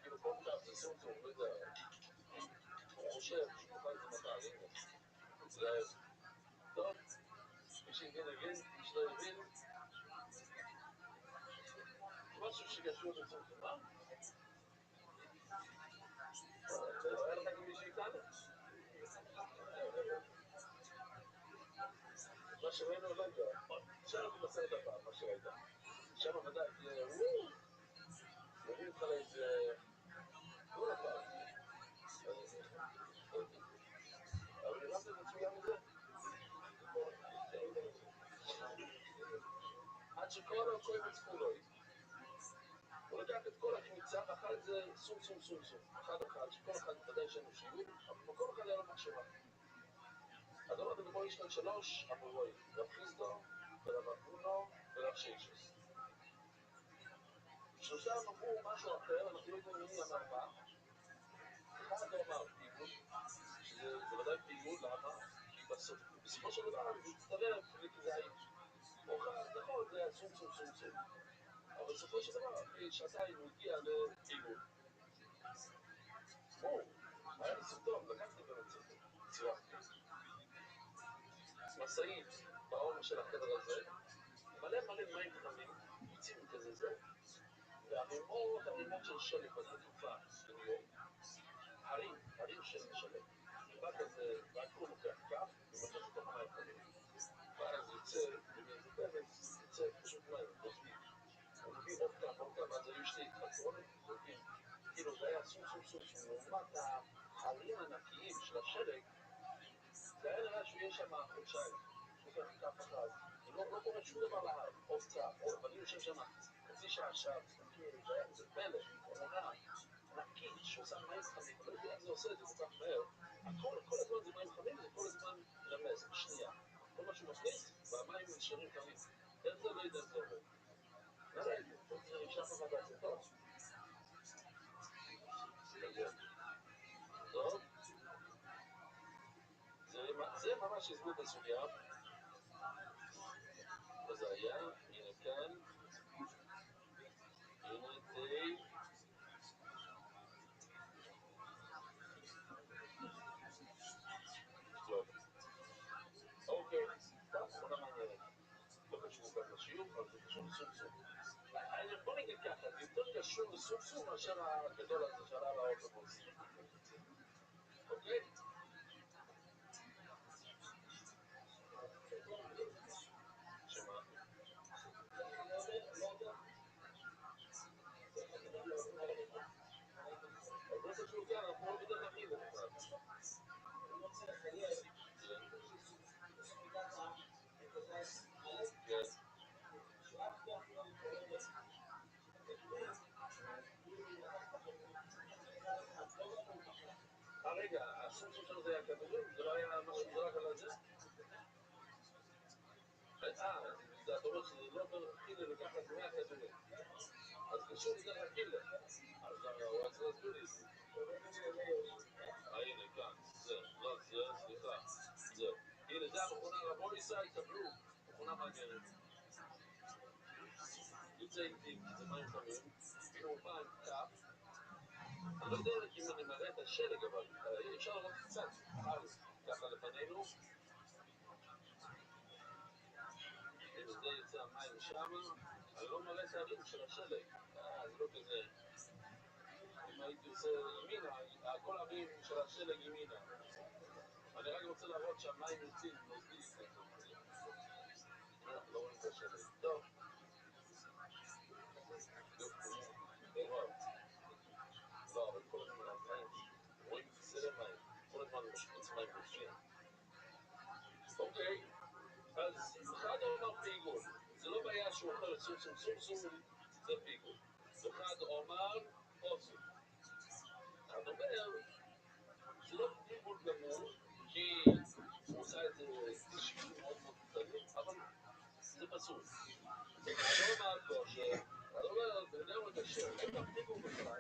כאילו כל כך זה סום, לא יודע. הוא חושב שהוא אוכל את זה מחר, הנה. זה טוב, מי שהבין הבין, מי שלא הבין, משהו שקשור לסום, מה? היה לך גם מישהו איתנו? מה שראינו לא יודע, תשאר אותי בסרט הפעם, מה שראית. שם ודאי תהיה נביא אותך לאיזה... לא לפעם. אבל הרמת את עצמי גם מזה? עד שכל הקוימץ כולוי, הוא לקח את כל הקמיצה ואכל את זה סום. אחד, שכל אחד ודאי שאין לו שיעור, אבל כל אחד היה לו מחשבה. אז אמרתם בו יש כאן 3 אמורוי, רב חיסדו ורב אבונו ורב שיישס. 3 אמרו משהו אחר, אנחנו לא יודעים מי אמר מה. אחד לא אמר פיגוד, שזה ודאי פיגוד, למה? כי בסופו של דבר זה מצטרף לכזית. אוכל, נכון, זה היה סום. אבל בסופו של דבר, אחרי שעתיים הוא הגיע לפיגוד. היה לי סרטון, לקחתי באמת סרטון, צירפתי. מסעית בעומר של החדר הזה, מלא מים חמים, יוצאים כזה זה, והרימות של שלג בזמן תקופה בניו יורק, הרים של שלג. בא כזה, והכל לוקח כף, ומחש לתוך המים חמים. ואז יוצא, ומאיזה פרץ, יוצא פשוט מים, נוזלים. הוא מביא עוד כף, ואז היו 2 התחתונות, זוגים. כאילו זה היה סום. לעומת ההרים הענקיים של השלג, זה היה נראה שהוא יהיה שם חודשיים. לוקח כף אחת, ולא קורה שום דבר להר, עוד קצת, אבל אני יושב שם חצי שעכשיו, זה פלא, עונה ענקית שעושה מים חמים, אני לא יודע איך זה עושה את זה כל כך מהר, כל הזמן זה מים חמים, זה כל הזמן רמז, בשנייה. כל מה שהוא מכניס, והמים נשארים חמים. איך זה לא יודע איך זה עובד? נראה את זה, זה נמשך לך בעצתו. טוב, זה ממש הסביר בסוגיה. וזה היה, הנה כאן, הנה די. טוב, אוקיי, תמונה מעניינת. לא קשור גם לשיעור, אבל זה קשור לסומסום. בוא נגיד ככה, זה יותר קשור לסומסום מאשר הגדול הזה שעלה לאוטובוס. אוקיי? שמה? אז זה קשור כאן, אנחנו לא בדרך הכי בכלל. כן. רגע, הסומסום שלו זה היה כדורים? זה לא היה משהו זרק על זה? אתה אומר שזה לא חילה לקחת 100 כדורים. אז קשור לזה לחילה. אז הוא רוצה להסביר לי את זה. הנה, כאן, זה, לא זה, סליחה, זה. הנה, זה המכונה, רבו ישראל, קבלו, מכונה מעניינת. יוצא איתי, כי זה מים חמים, הנה הוא בא עם קאפ. אני לא יודע אם אני מראה את השלג, אבל אפשר לראות קצת על ככה לפנינו. הנה, זה יוצא המים שמה. אני לא מראה את הערים של השלג. זה לא כזה. אם הייתי עושה ימינה, כל הערים של השלג ימינה. אני רק רוצה להראות שהמים יוצאים, נוזלי כזה. לא רואים את השלג. טוב. לא, אבל כל הזמן המים, רואים סלע מים. כל הזמן משפוץ מים נוזלים. אוקיי. אז אחד אומר פיגול. זה לא בעיה שהוא אוכל סומסום, סומסום זה פיגול. אחד אומר אוסו. אחד אומר, זה לא פיגול גמור, כי הוא עושה את זה שיפורים מאוד מאוד קטנים, אבל זה פסול. אחד אומר כושר, אחד אומר, זה לגמרי קשה, אין גם פיגול בכלל,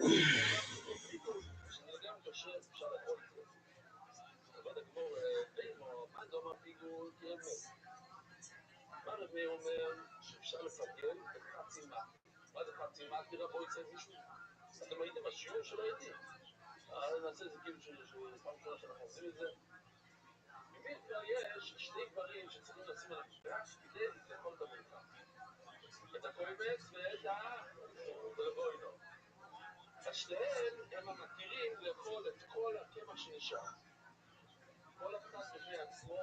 פיגול, שזה לגמרי קשה, אפשר לאכול את זה. אבל הגמור, מה זה אומר פיגול? כי הם מה רבי אומר שאפשר לפגל בחצי מטי? מה זה חצי מטי? רבו יצא מישהו? אתם הייתם בשיעור שלא הייתי? נעשה את זה כאילו שפעם ראשונה שאנחנו עושים את זה. במין כבר יש שני דברים שצריכים לשים על המפגש כדי לאכול את המלכה. את הקוימץ ואת הרבוינו. השתיהם הם המתירים לאכול את כל הקמח שנשאר. כל אחד בפני עצמו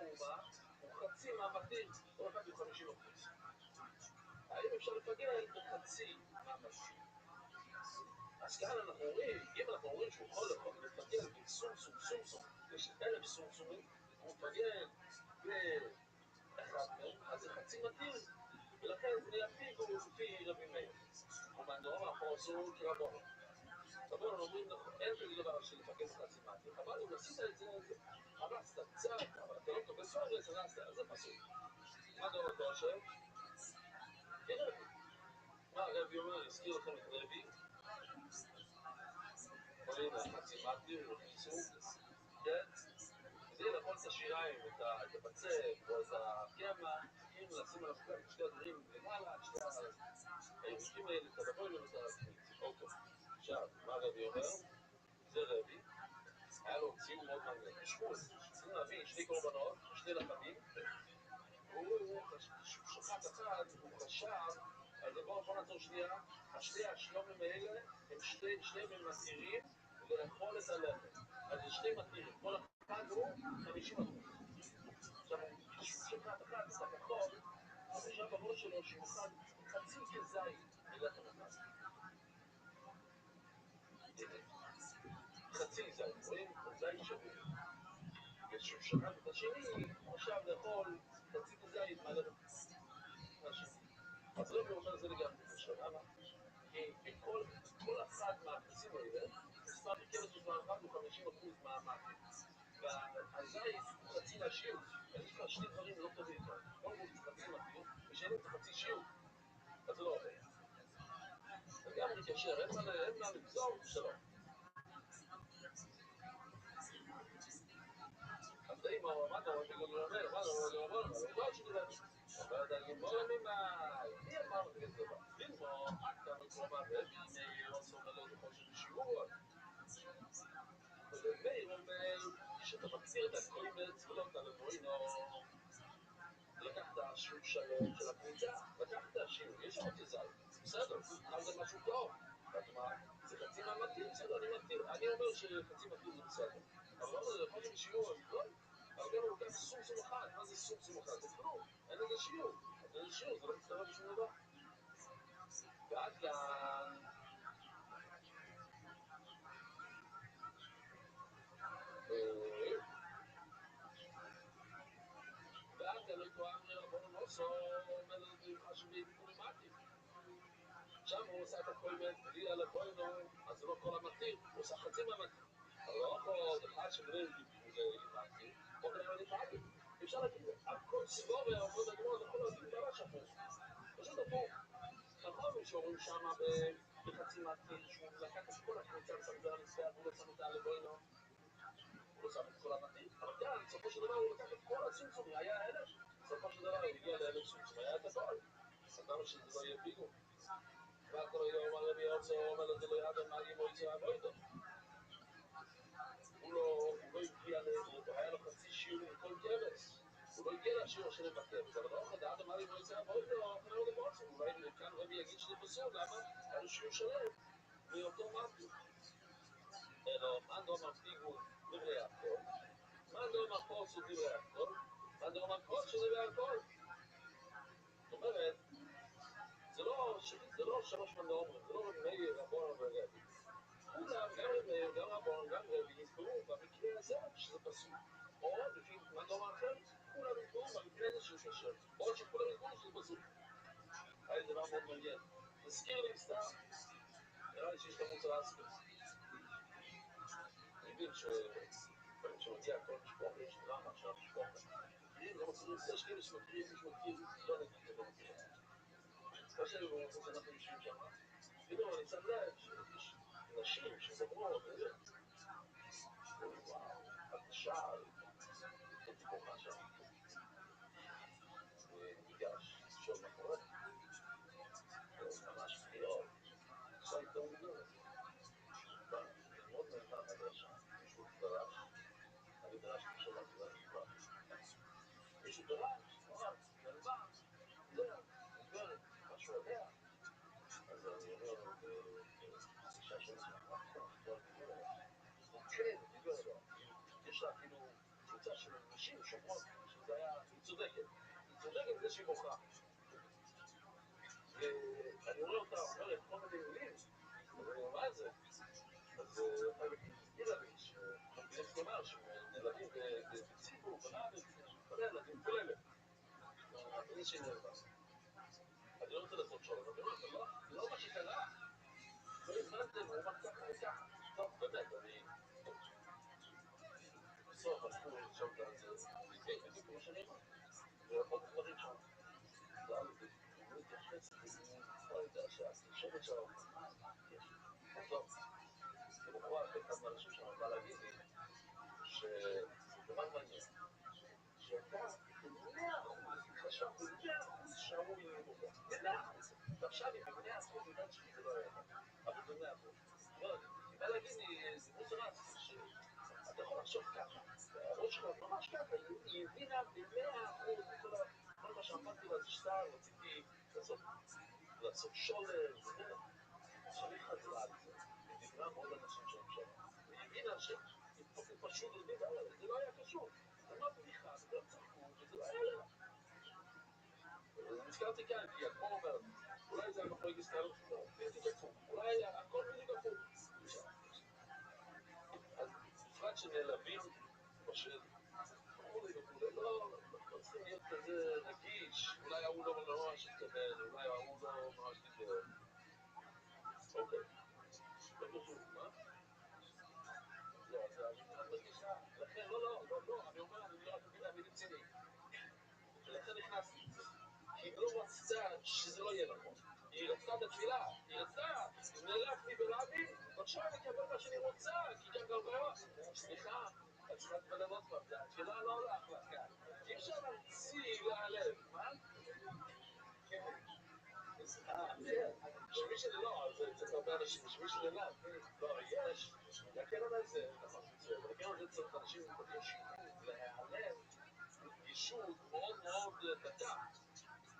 הוא חצי מהמתיר, כל אחד הוא 50%. האם אפשר לפגל בחצי מהמתיר? אז כאן אנחנו רואים, אם אנחנו רואים שהוא יכול לפגל בסומסום, יש 1,000 סומסומים, הוא מפגל באחד מהם, אז זה חצי מתיר, ולכן זה נהיה פיגול לפי רבי מאיר. ומהדרום אנחנו עשו כרבונו. רבונו אומרים, אין כזה דבר של לפגל חצי מתיר, אבל אם עשית את זה, הרסת קצת, אבל אתה לא מקבל פרס, הרסת, אז זה פסול. מה דור אותו השם? כרבי. מה רבי אומר, הזכיר לכם את רבי? הנה, חצי מתיר, חיסור, כן? כדי לאכול את השיריים, את הבצק, או את הקמח, צריכים לשים על הפקק את שתי הדברים למעלה, את שתי הירוקים האלה, את הרבוינו ואת הקמיץ. אוקיי. עכשיו, מה רבי אומר? זה רבי. היה לו ציור מאוד מעניין. תשמעו, צריכים להביא שני קורבנות, שני לחמים, והוא שוחט אחד, הוא חשב, אז בואו נעצור שנייה, השני השלומים האלה, הם שניהם הם מתירים לאכול את הלחם. אז זה שני מתירים, כל אחד הוא 50%. עכשיו, כשהוא שוחט אחד, את הכחול, הוא חשב בראש שלו שהוא אוכל חצי כזית מלחם אחד. חצי זית, רואים? זית שווה. כשהוא שוחט את השני, הוא חשב לאכול חצי כזית מהלחם השני. אז רבי אומר זה לגמרי קשה, למה? 50% מהמאפים. והזית הוא חצי מהשיעור. אז יש לך שני דברים לא טובים. קודם כל זה חצי מתאים, ושנית זה חצי שיעור. אז זה לא עובד. וגם מתיישר, אין מה לגזור, שלום. אז די מה הוא אמר, מה הגמורה ממאי, מי אמר כזה דבר? ללמוד, אתה מקום הרבי, מאיר עושה ולא זוכר שבשיעור. ומאיר אומר, שאתה מחזיר את הקוימץ ולא אתה לבוינו. לקחת שיעור שלם של הקבוצה, לקחת שיעור, יש עוד תזל, בסדר, אז זה משהו טוב. זה חצי מהמתאים, בסדר, אני אומר שחצי מתאים זה בסדר. אבל לא, זה יכול להיות שיעור, לא. אבל גם הוא לוקח סומסום אחד, מה זה סומסום אחד? זה כלום, אין לזה שיעור. אין לזה שיעור, זה לא מסתובב בשום דבר. ועד כאן... ועד כאן לא תואם לרבון נוסו, מלאדים חשובים פולימטיים. שם הוא עושה את הקוימט, בלי על הבוינו, אז זה לא כל המתאים, הוא עושה חצי מהמתאים. אבל לא יכול, אחד שמראה מתאים, או כנראה נפעלים. אפשר להגיד, הכל סיבוריה, עובד הגמור, זה יכול להגיד ממש הפוך. פשוט הפוך. נכון שאומרים שמה בחצי מתאים, שהוא לקח את כל הקבוצה, שם זה על הספרד, הוא לא שם את הלבוינו, הוא לא שם את כל המתאים. אבל כאן, בסופו של דבר, הוא לקח את כל הסומסומי, היה 1,000. בסופו של דבר, הוא הגיע ל1,000 סומסומי, היה את הכל. אז למה שזה לא יהיה פיגור? ואחר יום הרבי יוצא אומר לזה לא ידע מה יהיה מועצה הבוידו. הוא לא הגיע הוא היה לו חצי שיעור מכל כבש. הוא לא הגיע לשיעור של הכבש. אבל לא ידע מה יהיה מועצה הבוידו, אחרי עוד מועצה. אולי כאן רבי יגיד שזה פסול, למה? היה לו שיעור שלם מאותו מפי. אלא, מה נאמר פיגור דברי הכל? מה נאמר פוסו דברי הכל? מה נאמר פוסו דברי הכל? זאת אומרת, זה לא שלוש מנאמרים, זה לא רק מאיר, רבון ורבי. כולם, גם מאיר, גם רבון, גם רבי, הסברו במקרה הזה שזה פסול. או לפי מנאמר אחר, כולם הסברו במקרה הזה שזה קשר. או שכולם הסברו שזה פסול. היה דבר מאוד מעניין. נזכיר לי סתם, נראה לי שיש לך מוצא אספר. אני מבין שמגיע כל משפחה, יש דרמה של המשפחה. מכירים, לא מכירים, יש כאילו שמכירים, מי שמכיר, לא נגיד, זה לא מכיר. מה שאני אומר, אנחנו יושבים שם, פתאום אני שם לב שיש נשים שזמרות, וואו, הקשר, הייתי כוחה שם. וניגש, שואל מה קורה. ממש פגיעות, עושה איתו מדבר. ללמוד מהם מהדרשה, מישהו דרש, אני דרש עכשיו על זה כבר. מישהו דרש, נלווה, מדברת, משהו עליה. אז אני אומר, אישה שולחת, מה כבר דיבר עליה? כן, דיבר עליה. יש לה אפילו קבוצה של נשים שומרות, שזה היה, היא צודקת בזה שהיא מוכרה. ואני רואה אותה, אומרת כל מיני מילים, אז אני אומר, מה זה? אז היא הסבירה לי שגינס אומר שנלדים בציבור, בארץ, כל הילדים, כל אלה. בזה שהיא נלווה. אני לא רוצה לעשות שולם, אבל לא מה שקרה. לא הזמנתם, הוא אמר ככה וככה. טוב, באמת, אני... בסוף הלכו לשם את זה, בדיוק כמו שאני אמר. ועוד דברים שם. הוא מתייחס לזה, לא יודע שהתקשורת שם, טוב, למחרת אחד מהאנשים שם בא להגיד לי שזה דבר מעניין, שאתה ב100% חשב ב100% שההוא יהיה מובן, ב100%, ועכשיו היא ב100% יודעת שזה לא היה, אבל ב100%. היא באה להגיד לי, זה מוזרץ, שאתה יכול לחשוב ככה, והראש שלך ממש ככה, היא הבינה ב100% כל מה שאמרתי לה זה סתם, רציתי לעשות שולר, שאני חזרה על זה, היא דיברה מאוד אנשים שם שם, והיא הבינה שהיא פשוט הבינה, זה לא היה קשור, זה לא בדיחה, זה לא צחקו, וזה לא היה לה. נזכרתי כאן, כי כמו אומר, אולי זה המחלוק הסתערות, בדיוק הפוך, אולי הכל בדיוק הפוך. אז בפרט שנעלבים, פשוט, לא צריכים להיות כזה רגיש, אולי ההוא לא ממש התכוון, אולי ההוא לא ממש דיבר. אוקיי, לא חשוב, מה? לא, זה היא לא רצתה שזה לא יהיה נכון. היא רצתה את התפילה, היא רצתה, נלכתי ברבי, בבקשה לקבל מה שאני רוצה, כי ככה אומר, סליחה, את צריכה להתפלל עוד פעם, התפילה לא הולך לך כאן. אי אפשר להמציא להלב, מה? כן. שמי שלא, זה צריך הרבה אנשים, שמי שלא, לא, יש, לקרן הזה, נכון, לקרן הזה צריך אנשים רגישות, להיעלם, רגישות מאוד מאוד דקה.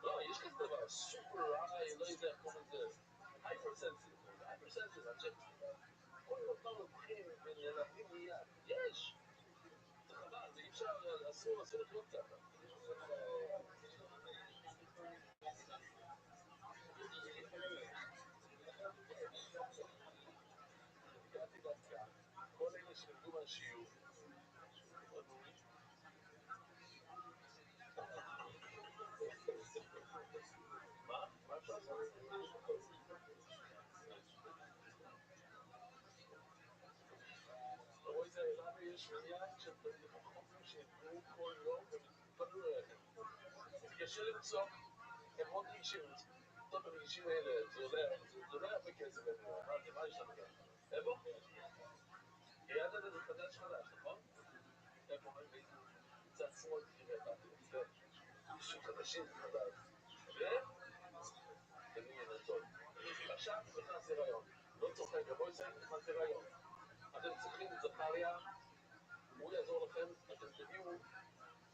לא, יש כזה דבר, סופר היי, לא יודע איך קוראים לזה, הייפרסנסיב, כל אותם לוקחים ונלהבים מיד, יש! זה חבל, זה אי אפשר, אסור לחיות ככה. הגעתי דווקא, כל אלה שלמדו מהשיעור, מה אפשר לעשות? רואי זה לנו יש עניין של חופים שיתנו כל יום ומתפלו אליכם. קשה למצוא, הם מאוד רגישים, טוב הרגישים האלה, זה עולה הרבה כסף, מה יש לנו כאן? איפה? יד הזה זה חדש, נכון? איפה? מצד שמאל תראה, אישים חדשים זה חדש. ומי ינצול. עכשיו נכנס להיריון, לא צוחק, בואי נסיים נכנס להיריון. אתם צריכים זכריה, הוא יעזור לכם, אתם תביאו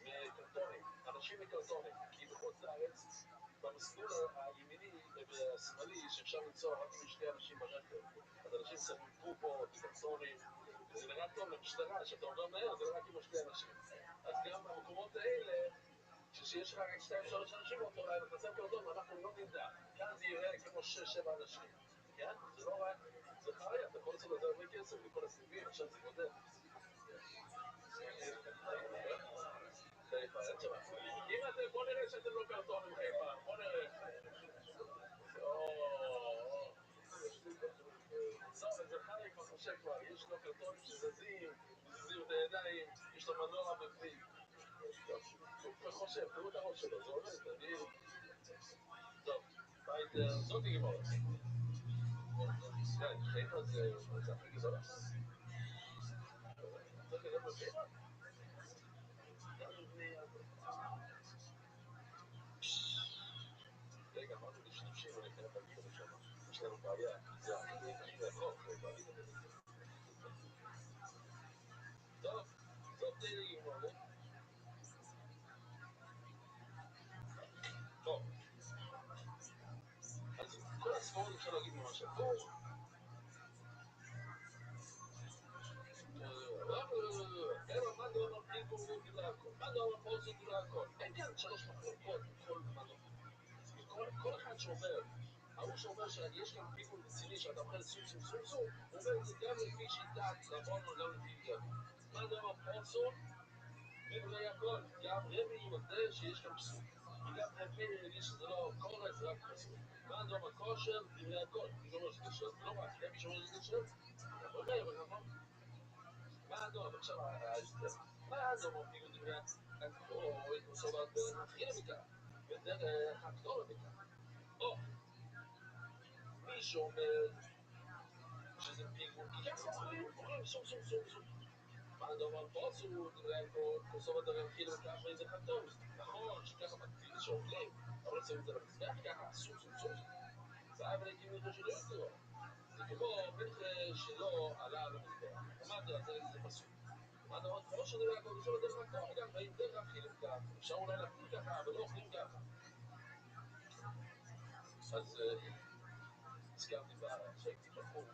מקרטונים, אנשים מקרטונים, כי בחוץ לארץ, במסלול הימיני והשמאלי שאפשר למצוא רק עם שתי אנשים ברכב, אז אנשים שמים פופות, קרטונים, וזה נראה טוב למשטרה, שאתה עובר מהר, זה רק עם שתי אנשים. אז גם במקומות האלה, כשיש לך רק 2-3 אנשים באותו לילה, אתה שם קרטון ואנחנו לא נדע. כאן זה יראה כמו 6-7 אנשים. כן? זה לא רק, זה חי, אתה יכול לעשות לזה הרבה כסף, לכל הסביבים, עכשיו זה גודל. חיפה, אין שם. אם אתם, בוא נראה שאתם לא קרטונים חיפה, בוא נראה. זה חי כבר חושב כבר, יש לו קרטונים שזזים, מזיזים את הידיים, יש לו מנוע בפנים. הוא חושב, תראו את הראש שלו, זה עובד, תביא. טוב, זאת נגמור. כן, חיפה זה הכי גדולה. זה גדול בחיפה? רגע, אמרנו לשנשים, אני חייב להגיד לנו שם. יש לנו בעיה, זה הכי רחוק, חיפה. טוב, זאת נגמור. טוב. אז כל הספורט אפשר להגיד ממש הפוך. אבל מה לא מרגיבו דיברה הכל? מה לא מרפוזו דיברה הכל? אין כאן 3 מחלוקות בכל מנות. כל אחד שאומר, ההוא שאומר שיש כאן פיגול רציני שאתה אוכל סום, הוא אומר את זה גם לפי שיטת רבון או גם לפי יד. מה לא מרפוזו דיברה הכל? גם רבי יודע שיש כאן פסוק. וגם רבי יגיד שזה לא קורה, זה רק פסוק. מה לא מרפוזו דיברה הכל? מי שאומר שזה קשר, זה לא רק רבי שאומר שזה קשר. אומר, אבל נכון. מה לא, עכשיו ההסבר. מה לא מרגיבו דיברה הכל? מסורת בנחיה מכך. ודרך הקטורה מכך. או, מי שאומר שזה פיגול, כי ככה אומרים סום. מה הדבר פה עשו דברי הכל, כוסו בדרך חיל וכך ואיזה חתום. נכון שככה מקפיד שאוכלים, אבל עושים את זה למזבח ככה, סום. ואב להקים אותו שלא יקרו. זה כמו מלכה שלא עלה על המזבח. אמרת לה, זה פסוק. מה הדבר פה שדבר הכל, כוסו בדרך הכל, וגם באים דרך חיל וכך. אפשר אולי להקפיד ככה, אבל לא אוכלים ככה. אז הזכרתי שהייתי בחור.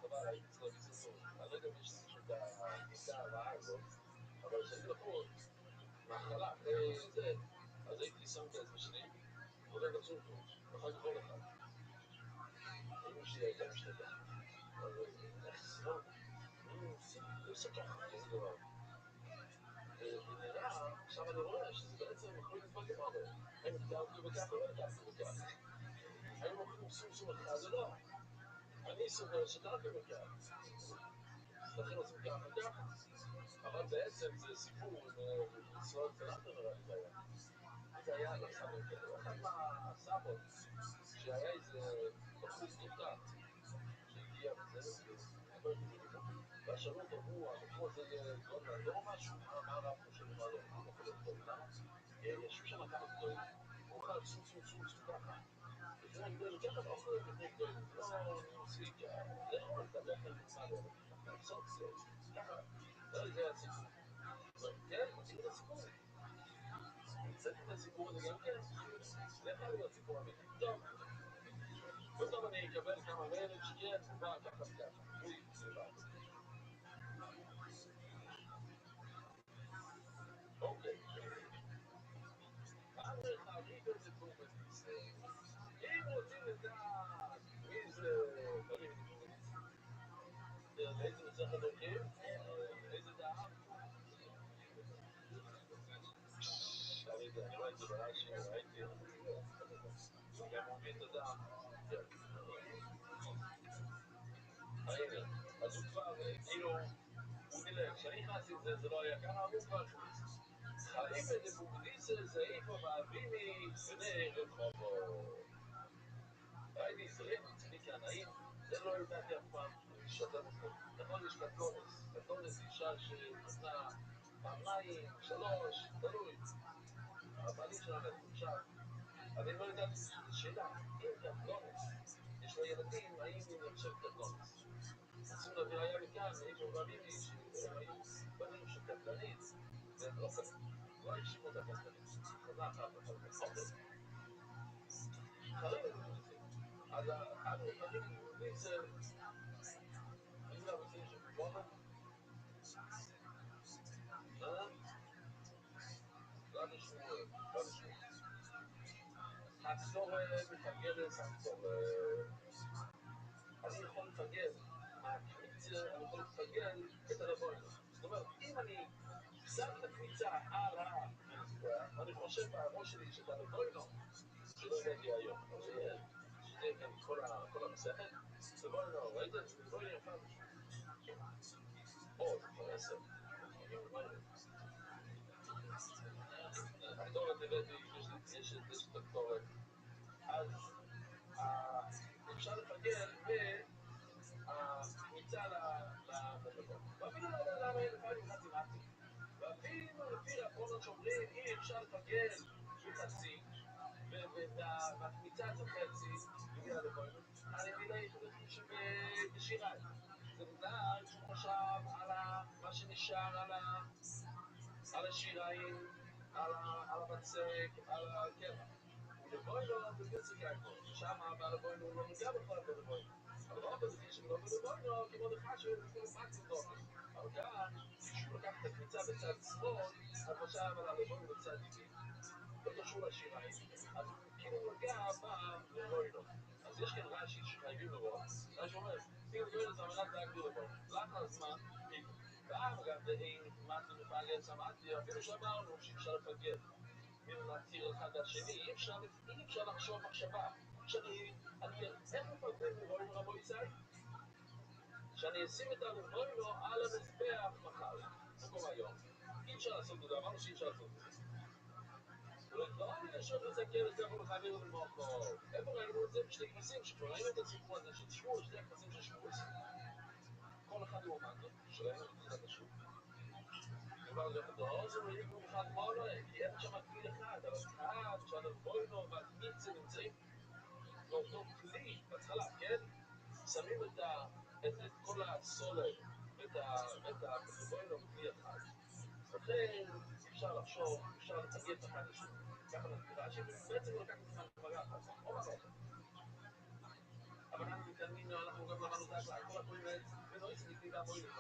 אבל הייתי צריך להביא סרטון. אני לא יודע אם יש למישהו את הגיטה הרעה הזאת, אבל כשהייתי בחור, מההתחלה, אחרי זה, אז הייתי שם את האצבע שלי, עובר לצורטו, ואחר כך כל אחד. אמא שלי הייתה משתגעת. אבל איך זה לא? זה עושה ככה, כזה דבר. ונראה, עכשיו אני רואה שזה בעצם מחלוקת בגמרא. האם התאהבתי בכך או לא התאהבתי בכך? האם אוכלים סום אחד או לא? אני סובר שתאהבתי בכך. לכן עושים ככה. אבל בעצם זה סיפור עם ישראל צלחת נראה לי בעיה. זה היה לא סבא, אחד מהסבות, שהיה איזה תוכנית תותח שהגיע וזה, ודיבר כזה וזה, ואז שאלו אותו, הבחור הזה גדול והדור משהו, מה הרב חושב, מה לא, הוא יכול להיות גדול, למה? ישבו שם כמה גדולים, הוא אוכל צום ככה, לפני גדולים, ככה לא אוכלים לפני גדולים, לא מספיק, לאכול את הלחם נורמלי, אבל ככה לעשות זה, ככה, זה הסיפור. כן, מכיר את הסיפור? המצאתי את הסיפור הזה גם כן, זה יכול להיות סיפור אמיתי. טוב, אני אקבל כמה מיילים שתהיה תגובה ככה וככה. אוי, סליחה. אוקיי. הריבר זה פורמדיס. אם רוצים לדעת מי זה הריבר זה פורמדיס, לאיזה מסכת הולכים? איזה דעה? אני רואה את זה ברש"י, ראיתי, גם הוא מבין את הדעה. הנה, אז הוא כבר, כאילו, הוא דילג, כשאני נכנסתי את זה, זה לא היה ככה, הוא כבר הכניס. חיים בדפורדיסה זה איפה באביני בני רחובות. ראיתי ישראל מצחיק הענאים, זה לא ידעתי אף פעם, אני אשתף אתכם. נכון, יש קטונס, קטונס אישה שנתנה פעמיים, 3, תלוי. הבעלים שלה נתנו. עכשיו, אני לא ידעתי, זו שאלה, אם קטונס, יש לה ילדים, האם היא נחשבת קטונס? עשו לה וראיה מכאן, איפה באביני, שהם היו בנים של קטלנית, והם לא קטלנית. לא יחשבו אותה קטלנית. חזרה אחת אחת. אוקיי. חברים, אז אני זה... אני לא רוצה שבפורם, לא נשמור. הצורך מפגרת, אני יכול לפגר מהקמיצה, אני יכול לפגר את הרבוינו. זאת אומרת, אם אני שם את הקמיצה על המזבח, אני חושב בראש שלי שאת הרבוינו, שלא יגיע היום, שזה כאן כל המסכת, רבוינו, ראיתם? רבוינו יפה משהו. זה כבר 10. הקטורת הבאתי, יש את הקטורת, אז אפשר לפגר והקמיצה לדבר. ואפילו לא יודע למה לפעמים חצי מעטי. ואפילו לפי רפונות שאומרים, אי אפשר לפגר בחצי, והקמיצה זה חצי, בגלל לבוינו, אני מילא שבשירה. זה בגלל שהוא חשב על מה שנשאר על השיריים, על הבצק, על הקרח. ולבוינו בגצק הכל, ששם בלבוינו הוא לא נוגע בכלל בלבוינו. אבל לא בזכיר שלא בלבוינו, כמו דרך שהוא מקסימום דופן. אבל כאן, כשהוא לקח את הקמיצה בצד שמאל, אז חשב על הלבוינו בצד ימין, לא קשור לשיריים, אז הוא כאילו נוגע בלבוינו. אז יש כאן רש"י שחייבים לראות, רש"י אומר, תגיד לבוינו זה אמנת להגדיר לבוינו. למה הזמן? גם דהים מתנו מפגר צמאתי, אפילו שאמרנו שאפשר לפגר מן הציר אחד לשני, אי אפשר לחשוב מחשבה איך מפגרים לבוינו רבו יצאי? שאני אשים את הלבוינו על המזבח מחר, במקום היום. אי אפשר לעשות את זה, אמרנו שאי אפשר לעשות את זה. לא יושב לזכר את זה, אבל חייבים למוחו. איפה ראינו את זה? בשתי כבשים, שכבר ראינו את הסיפור הזה של שבוס, שתי הכבשים של שבוס. כל אחד הוא אומנטו, שראינו את זה חדשות. אבל לא, זה רואים כמו אחד מולו, כי אין שם כלי אחד, אבל כאן, שהלבוינו והקמיצה נמצאים באותו כלי, בהתחלה, כן? שמים את כל הסולר ואת הלבוינו בכלי אחד. לכן אפשר לחשוב, אפשר לתגף אחד לשני. ככה נראה שבעצם הוא לקח את זה מהמפגרה אחת, או מהלכת. אבל אנחנו מתקדמים, אנחנו גם למדנו את ההקלה, כל הדברים האלה, ונועיס נקלי והמועילים,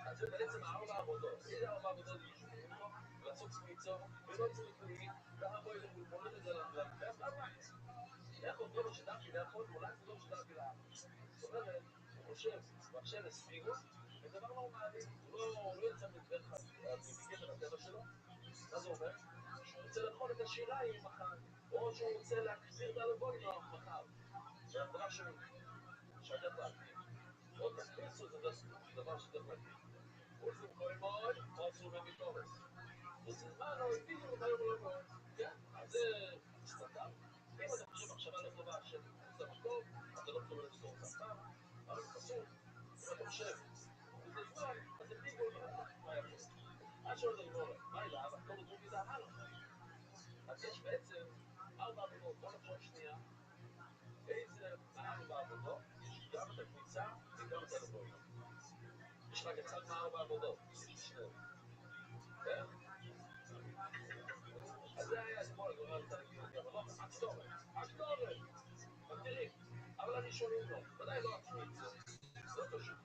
אז זה בעצם 4 עבודות. איזה 4 עבודות יש לנו? לעשות ספיצו, ונועיס נקלי, והמועילים, ולמועיל את זה למפגר, והמועילים. לאכול כל מה שדאפי לאכול, ואולי זה לא שדאפי לאכול. זאת אומרת, הוא חושב, ועכשיו הספיגות, ודבר נורמלי, הוא לא יצא מדרך מגדר הטבע שלו. מה זה אומר? שהוא רוצה לאכול את השיריים מחר, או שהוא רוצה להקציר את הלבוינו מחר. זה דבר שדרך להקטיר. או תקפיסו זה דבר שדרך להקטיר. עושים כל מוד, עושים במיקורס. בזמן או בדיוק היום לא מאוד, כן? אז זה סטנדרט. אם אתה חושב מחשבה לא טובה של מחוץ למקום, אתה לא מתכוון לזכור אותה פעם, אבל חסום, אם אתה חושב וזה זמן, אז זה פיגול מה יפה. אז שואל לגמור, מה אליו? הכל הוא מידה הלאה. אז יש בעצם 4 עבודות, בוא נחשוב שנייה, באיזה מ4 עבודות יש גם את הכניסה וגם את הלבוינו. יש רק אחד מ4 עבודות, יש שניהם. כן? אז זה היה אתמול, אני אומר לך, אבל לא, הקטורת, מגדירים, אבל הראשונים לא, ודאי לא עצמי את זה, לא פשוט.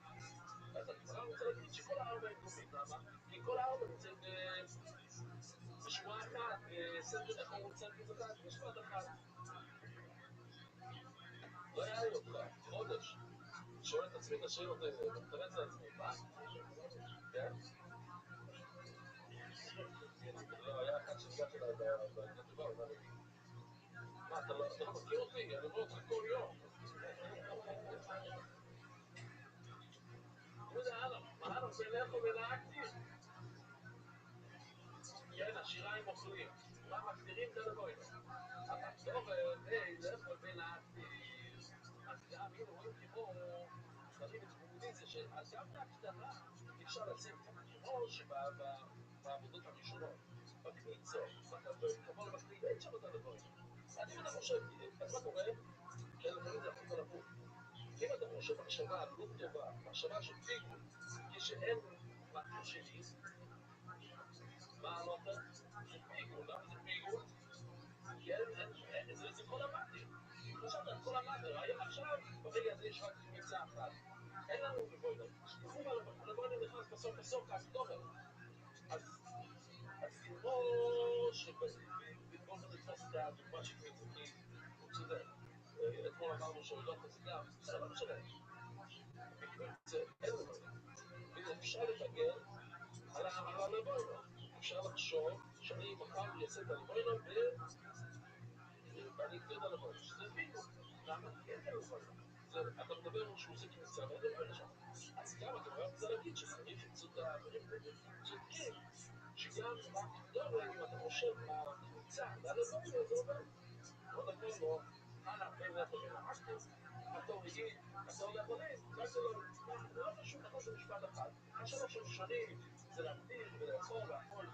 אז אני כבר רוצה להגיד שכל 4 הם דומים, למה? כי כל 4 נמצאים בשבועה אחת, איך אומרים סנטרס אחת? בשבועת אחת. לא היה לי אותך, חודש. שואל את עצמי את השאלות האלה, ומתרץ לעצמי, מה? כן? לא, היה אחד שניגש אליי בעניין דבר, הוא אומר לי, מה, אתה לא מכיר אותי? אני אומר אותך כל יום. וזה הלאה, מה הלאה? בלך ובלהקטיר. כן, השיריים אוכלים. מה מגדירים את הלבוינו? המחזור בלך ובלהקטיר. אז גם, הנה, רואים כמו דברים התמודדים, זה שגם בהקטרה אפשר לצאת כמו שבעבודות הראשונות, בקניצות, כמובן בקניצות, אין שם את הלבוינו. אז אם אתה חושב, אז מה קורה? כן, לפעמים זה הכי בלבוד. אם אתה חושב מחשבה לא טובה, מחשבה של פיגול, כשאין מתיר שני, מה אמרת? זה פיגול, למה זה פיגול? כי זה כל המטיר. חשבת על כל המטיר, היום עכשיו, ברגע הזה יש רק קניצה אחת. אין לנו לבוינו. תחום על לבוינו נכנס בסוף הכתובת. אז כמו שבמקום לתפוס את הדוגמה שקניצה, כי הוא צודק. אתמול אמרנו שהוא לא חזיקה, בסדר, לא משנה. בקניצה אין לבוינו. ואפשר לתגל על הלבוינו. אפשר לחשוב שאני מחר אעשה את הלבוינו ואני אקטיר את הלבוינו, שזה פיגול. למה? כי אין לבוינו. אתה מדבר שהוא עושה כניסה ואין לבוינו שם. אז גם אתה רוצה להגיד שחריף צודקים שגם בקטורת, אם אתה חושב מהקניצה והלבוינו, זה עובד. עוד הכל לא, הלאה, בין לכו ולעקתם, התור הגיע, התור לאכולים, רק זה לא חשוב, נכון, זה משפט אחד. השלוש הראשונים זה להגדיר ולאכול והכל,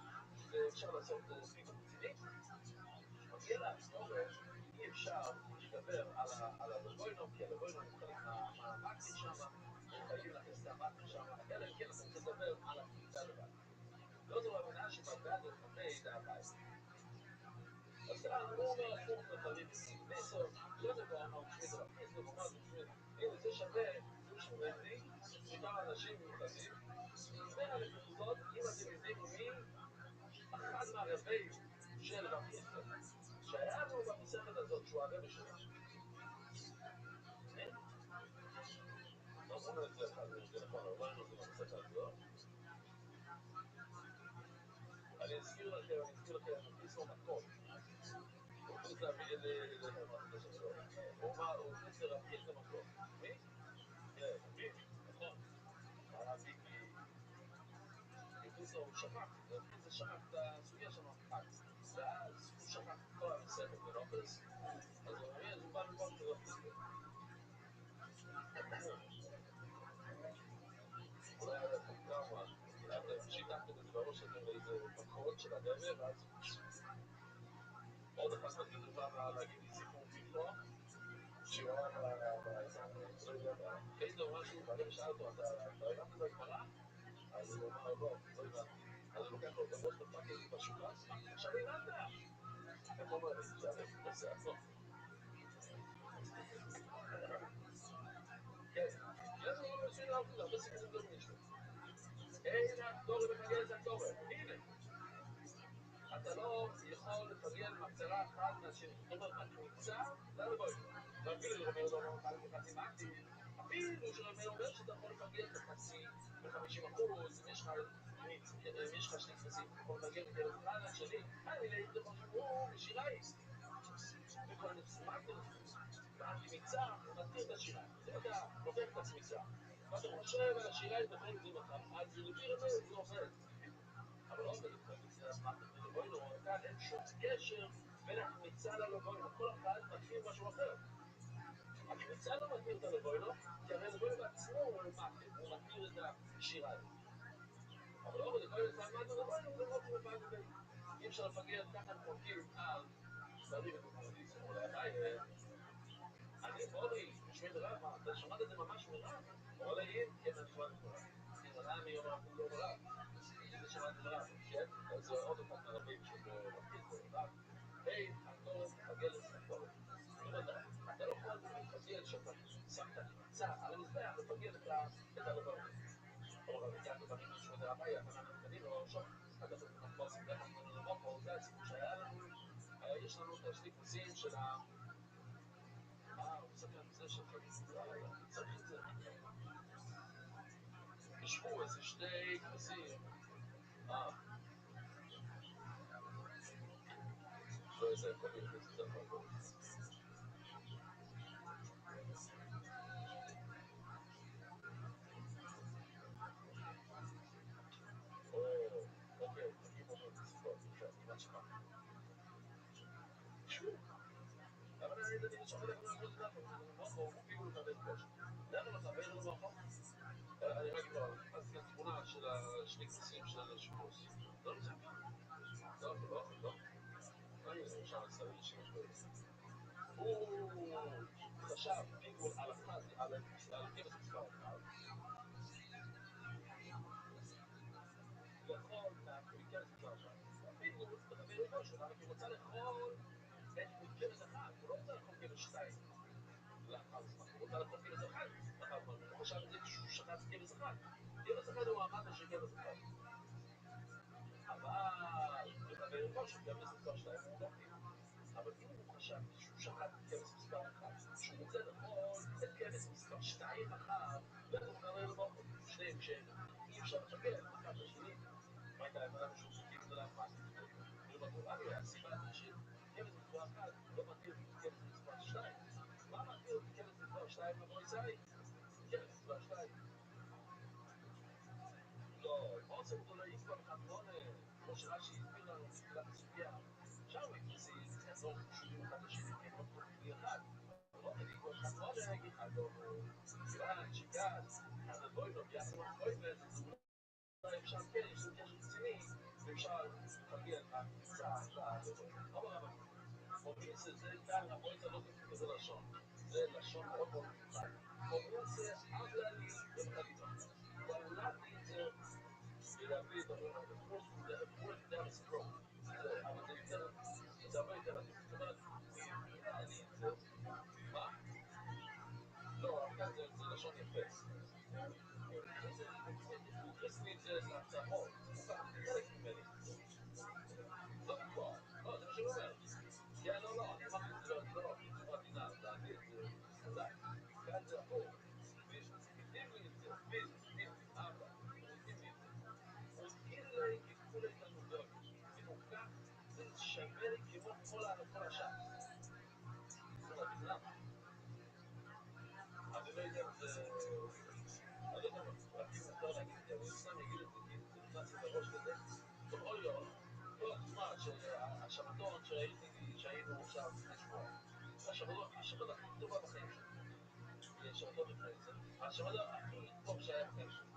ואפשר לעשות פיגול רציני. מגיע להקטורת, אי אפשר לדבר על הלבוינו, כי הלבוינו הוא חלק מהמקטיר שם, וחייבים להכניס את המקטיר שם, אלא אם כן אתה רוצה לדבר על הקניצה לבד. לא זו הבנה שבגד ומי דהבית. אז הוא אומר הפוך לחליב ניסו, לא זה כבר אמר בשביל זה להכניס, הוא אומר בשביל, הנה זה שווה, פוש מרנדי, מכמה אנשים מיוחדים, והנקודות, אם אתם יודעים מי אחד מהרבים של רבי שהיה לנו במסכת הזאת, שהוא הרבי שלו. לא אומר את זה אחד, זה נכון, אבל לא היינו זה במסכת הזאת. אני אזכיר לכם, פיסו מקום. הוא הכניס להביא למקדש שלו. הוא הכניס לרבי את המקום. מי? כן, רבי, נכון. הרבי הכניס לו, הוא שכח, זה שכח את הסוגיה שלנו, ואז הוא שכח את כל המסכת בנופס, אז הוא אומר, אז הוא בא לפה כרבי. אולי היה לכם טראומה, אתם שידעתם את זה בראש שלכם לאיזה מכות של הרבי, ואז עוד אחד מתחיל להגיד לי סיפור פיפו, שהוא היה לא יודע, באיזה או משהו, והרבי שאל אותו, אתה הבנת את הגמרא? אז הוא אמר, לא הבנתי. אז הוא לוקח לו את הראש, דפק את זה בשולחן, עכשיו הבנת? איך אומר לי? שאלה, עושה עצמו. כן, יש לנו עוד מסוים להראות, הרבה סיפורים דומים יש לו. אין הקטורת לפגל את הקטורת, הנה. אתה לא יכול לפגל מהקצרה אחד מהשני. זאת אומרת, הקניצה, זה לבוי. ואפילו רבי לא אומר, חצי מקטי, אפילו שרבי אומר שאתה יכול לפגל בחצי, ב-50%, אם יש לך שני כנסים, אתה יכול לפגל בקרב אחד לשני, אני להעיד לך שהוא בשיראי. וכל מקטי, והקניצה, הוא מתיר את השיראי. זה אתה לוקח את הצמיצה. ואתה חושב על השיראי בכל זמנך, אז לפי רבי זה עובד. אבל אבל לא עובדת במקרה הפרט לבוינו, כאן אין שום קשר בין הקמיצה ללבוינו, כל אחד מכיר משהו אחר. הקמיצה לא מכיר את הלבוינו, כי הרי לבוינו בעצמו הוא מכיר את השירה הזאת. אבל לא, לבוינו זה עמד ללבוינו, זה מאוד מובן בבית. אי אפשר לפגר ככה פורקים על דברים ודברים, אולי הביי, אני בורי, שמי דרב, מה, אתה שמעת את זה ממש מרב? אולי אין, כן, אני שמעת את מרב. אם רע מי אומר אפילו לא מרב. אני שמעת את מרב, כן? זה עוד אחד מהרבים שמכיר בו, רב. היי, הטוב, מפגל לספור. אני אומר, אתה לא יכול לפגל שאתה שם את הקמיצה על המזבח, לפגל את הלבן. אבל רבי יעקב אני משמע דרב, היה כאן המתקנים, לא שוב, אתה כבר סיפר לנו למוקו, זה הסיפור שהיה לנו, יש לנו את השני כוסים של הוא מספר מזה צריך את זה. ישבו איזה שני כבשים. לא יודע, כל מיני כבשים זה יכול להיות. אוקיי, תקים אותו לסיפור, יפה, כמעט שכח. ישבו. אבל אני שומע לכם לעבוד את זה, הוא פיגו לך בית קושי. למה לך, ואין לו מוחו? אני רק לא, אז לתמונה של השני כבשים של שבוס. לא נמצא כאן. לא. אני אפשר לסדר לשמש בזה. הוא חשב פיגול על אחד, על כבש מספר אחד. לאכול מכבש מספר אחד. פיגול, מדבר ראשון, אבל הוא רוצה לאכול את כבש אחד. הוא לא רוצה לאכול כבש שתיים לאחר זמן. הוא רוצה לאכול כבש אחד לאחר זמן. הוא חשב את זה כשהוא שחט כבש אחד. כבש אחד הוא אמר לו שכבש אחד. אבל מדבר ראשון, כבש מספר שתיים הוא לא פיגול. אבל אם הוא חשב שהוא שחט כבש מספר אחד, שהוא רוצה לאכול את כבש מספר 2 מחר, ואז הוא אומר לבוכו, שניהם שאי אפשר לפגל, אחד לשני, מה הייתה אמרה שהוא כאילו זה להפס? הוא אומר, אני הסיבה שכבש מספר 1 לא מתיר כבש מספר 2. מה מתיר כבש מספר 2 לבוא יצאי? כבש מספר 2. לא, עוצר אותו לאיקון חתונה, כמו שרש"י הסביר לנו בתחילת הסוגיה. שם הכבשים הם לא קשורים אחד לשני, כי הם לא קוראים לי אחד. אבל לא באיקון חתונה, יגיד חתונה, כיוון שכאן, בואי לא ביחד בואי אז אולי אפשר כן, יש לנו קשר רציני, ואפשר לפגל הקבוצה לבואי. אבל קומילסה זה כאן, המועצה לא כתוב כזה לשון. זה לשון מאוד מאוד מיוחד. קומילסה אבלה לי במחליטה. קולטתי את זה בעברית, the fourth down scroll. אבל זה יותר, זה הרבה יותר עדיף. זאת אומרת, הבינה לי את זה, מה? לא, אבל זה לשון יפה. הוא הכניס לי את זה להצהרות, הוא ככה חלק ממני. לא ויכוח, לא, זה מה שאני אומר. כן, לא, אני אמרתי את זה, לא, בצורה עדינה, להגיד את זה חזק. כאן זה הפוך. והתאים לי את זה, פיזית, אבא, הוא התאים לי את זה. הוא התאים לי ככולי תלמודוי. מנוקה זה שווה לי כמו כל השאר. זאת אומרת, למה? אני לא יודע אם זה... אני לא יודע אם פרטים מותר להגיד את זה, אבל אני סתם אגיד את זה, כי זה נכנס לי בראש כזה. טוב, אוי לא, לא, תשמע, שהשבתון שהיינו עכשיו לפני שבועיים, השבת הכי טובה בחיים שלי. שבתון לפני זה. השבת הכי טוב שהיה בחיים שלי.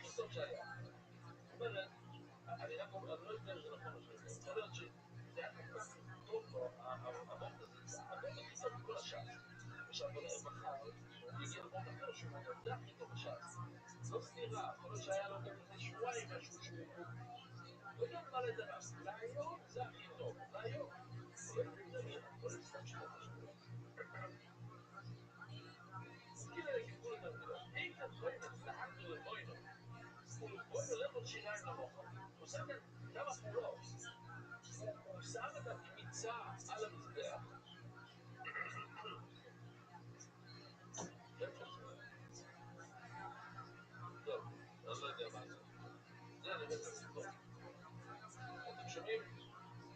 הכי טוב שהיה. זאת אומרת, אני רק אומר, אני לא יודע אם זה נכון או שזה. יכול להיות שזה היה כל כך טוב לו, המות הזה, זה המות הכי טוב מכל הש"ס. עכשיו, מחר, הוא יגיע למות אחר שהוא אומר, זה הכי טוב בש"ס. לא סתירה, יכול להיות שהיה לו גם לפני שבועיים משהו שהוא... לא יודע מה לדעת, להיום זה הכי טוב, להיום. לא יודע אם זה נראה, לא יודע סתם שטות השבוע. כאילו לכיוון את המדינות, איך הדברים הצלחנו לבוינו? ולבוינו לאכול שיריים למוחו. הוא שם כמה פעולות. הוא שם את הקמיצה על המזבח. טוב, אני לא יודע מה זה. זה אני רואה את הסרטון. אתם שומעים?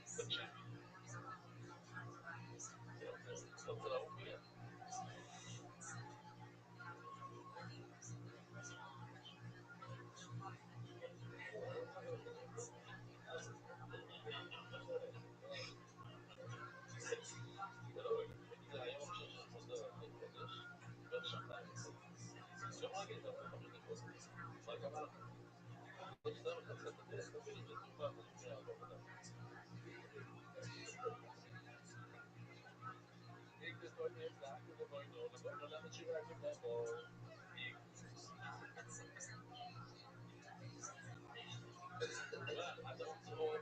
תקשיב. אתה רוצה לעוף מיד? רק אמר לכם, לא תסתיים לחצת הדרך, תביא את זה תרומה ולפני הרוב אדם. Ik ben nooit meer klaar, ik ben nooit nodig, maar dan moet je wel even bij bol. אתה רוצה לראות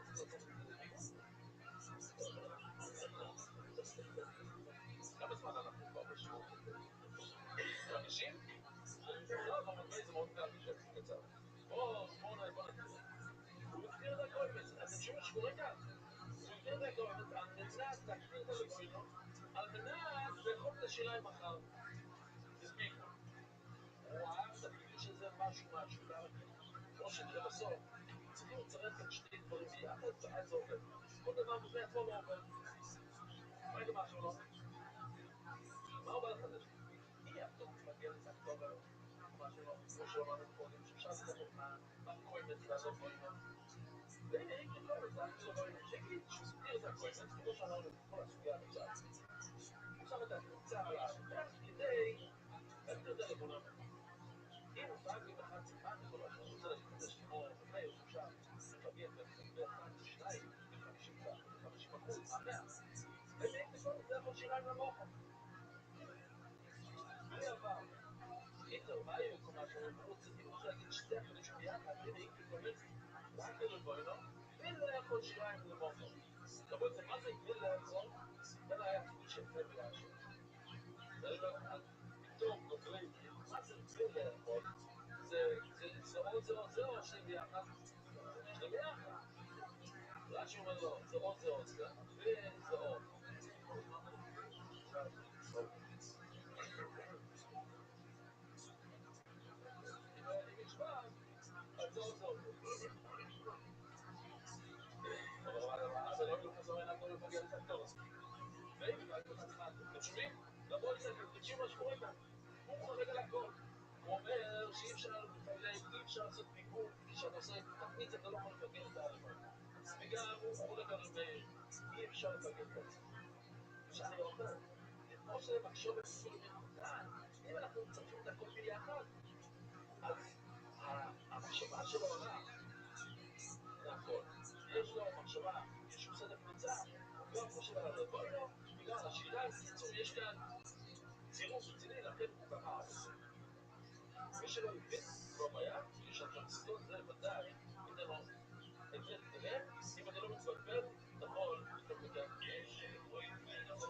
כמה זמן אנחנו כבר בשיעור? 50? לא, במקרה זה מאוד קל בשביל קצר. בוא נתחיל. הוא הגדיר את הקוימץ, אתם שומעים מה שקורה כאן? הוא הגדיר את הקוימץ על מנת להקטיר את הלבוינו, על מנת לאכול את השיניים מחר. הספיקו. וואו, תגידו שזה משהו, כמו שנראה בסוף. צריכים לצרף כאן שני דברים ביחד, ואז זה עובד. כל דבר בפני עצמו לא עובד. מה יגיד משהו לא? מה הוא בא לחדש? אי הפתור מגיע לסקטובר, משהו לא, כמו שאמרנו קודם, שאפשר לקחת מהקוימץ לעזור קוימץ. והנה, אם תקוימץ לעזור קוימץ, שיגיד שהוא סגיר את הקוימץ, כמו שאמרנו את כל הסוגיה בצד. הוא שם את הקבוצה על העבודה כדי להגדיר את הלבונה ממנו. אם הוא פעם יום אחד סימן לכל השאר, הוא רוצה להתחדש כמו במאיר שאפשר לפגן בין 1 ל-2 ב-50%, מהמאה. ומאם תקוימץ זה יכול שיריים למוחו. בלי עבר. אם זהו, מה יהיה כל מה שהוא רוצה להגיד שתי החדשים ביחד, הנה אם תקוימץ רק ללבוינו, ולא יכול שיריים למוחו. רבותיי, מה זה ולא יכול? אלא היה תמיד שיפה ולהשאר. פתאום גוגלי, מה זה ולא יכול? זה או שני ביחד? שני ביחד. רש"י אומר לו, זה או וזה או. אם נשמע, אז זה או. אבל לא יוחזר עיניו לא יפגע לסקטור. ואם אתם שומעים? לבוא לסקטור, תקשיבו מה שקורה כאן. הוא חולק על הכל. הוא אומר שאי אפשר לפלג, אי אפשר לעשות פיגור, כשאתה עושה תקנית אתה לא יכול לפגר את האלפיים. וגם הוא חולק על מאיר, אי אפשר לפגר את זה. שאני אומר, כמו שמחשוב בפיגור מנקודן, אם אנחנו מצרפים את הכל ביחד, אז המחשבה שלו עולה. זה הכל. יש לו מחשבה, יש לו סדר קבוצה, הוא גם חושב על הלבוינו, וגם על השירה, בקיצור, יש כאן צירוף רציני, לכן הוא ככה אהב את זה. מי שלא הבין, לא בעיה, יש שם סגון, זה ודאי, ייתן לו את זה להתקדם, אם אני לא מתבלבל, נכון, אתם מכאן. יש רואים ונבוא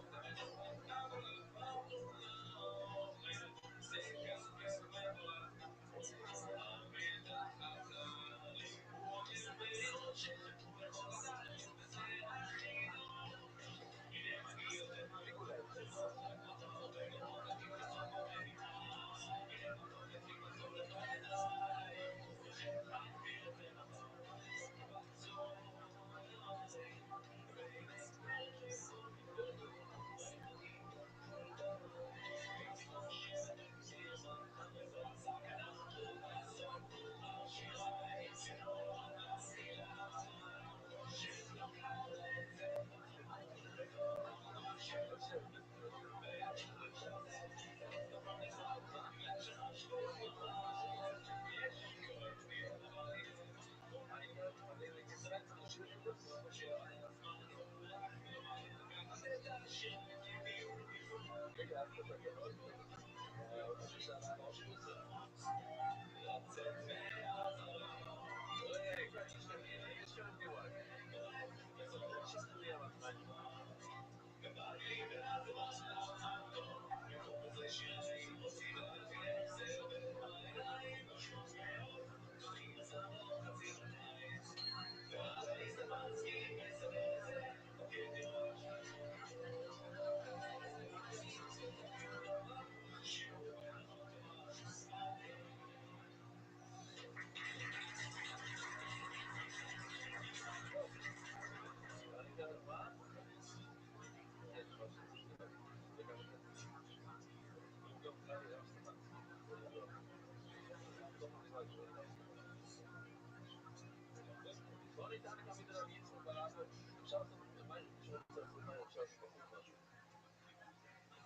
לא ניתן תמיד להגיד ברדיו, אפשר לעשות מהיר, מי שרוצה לעשות מהיר, אפשר לעשות בחוץ משהו.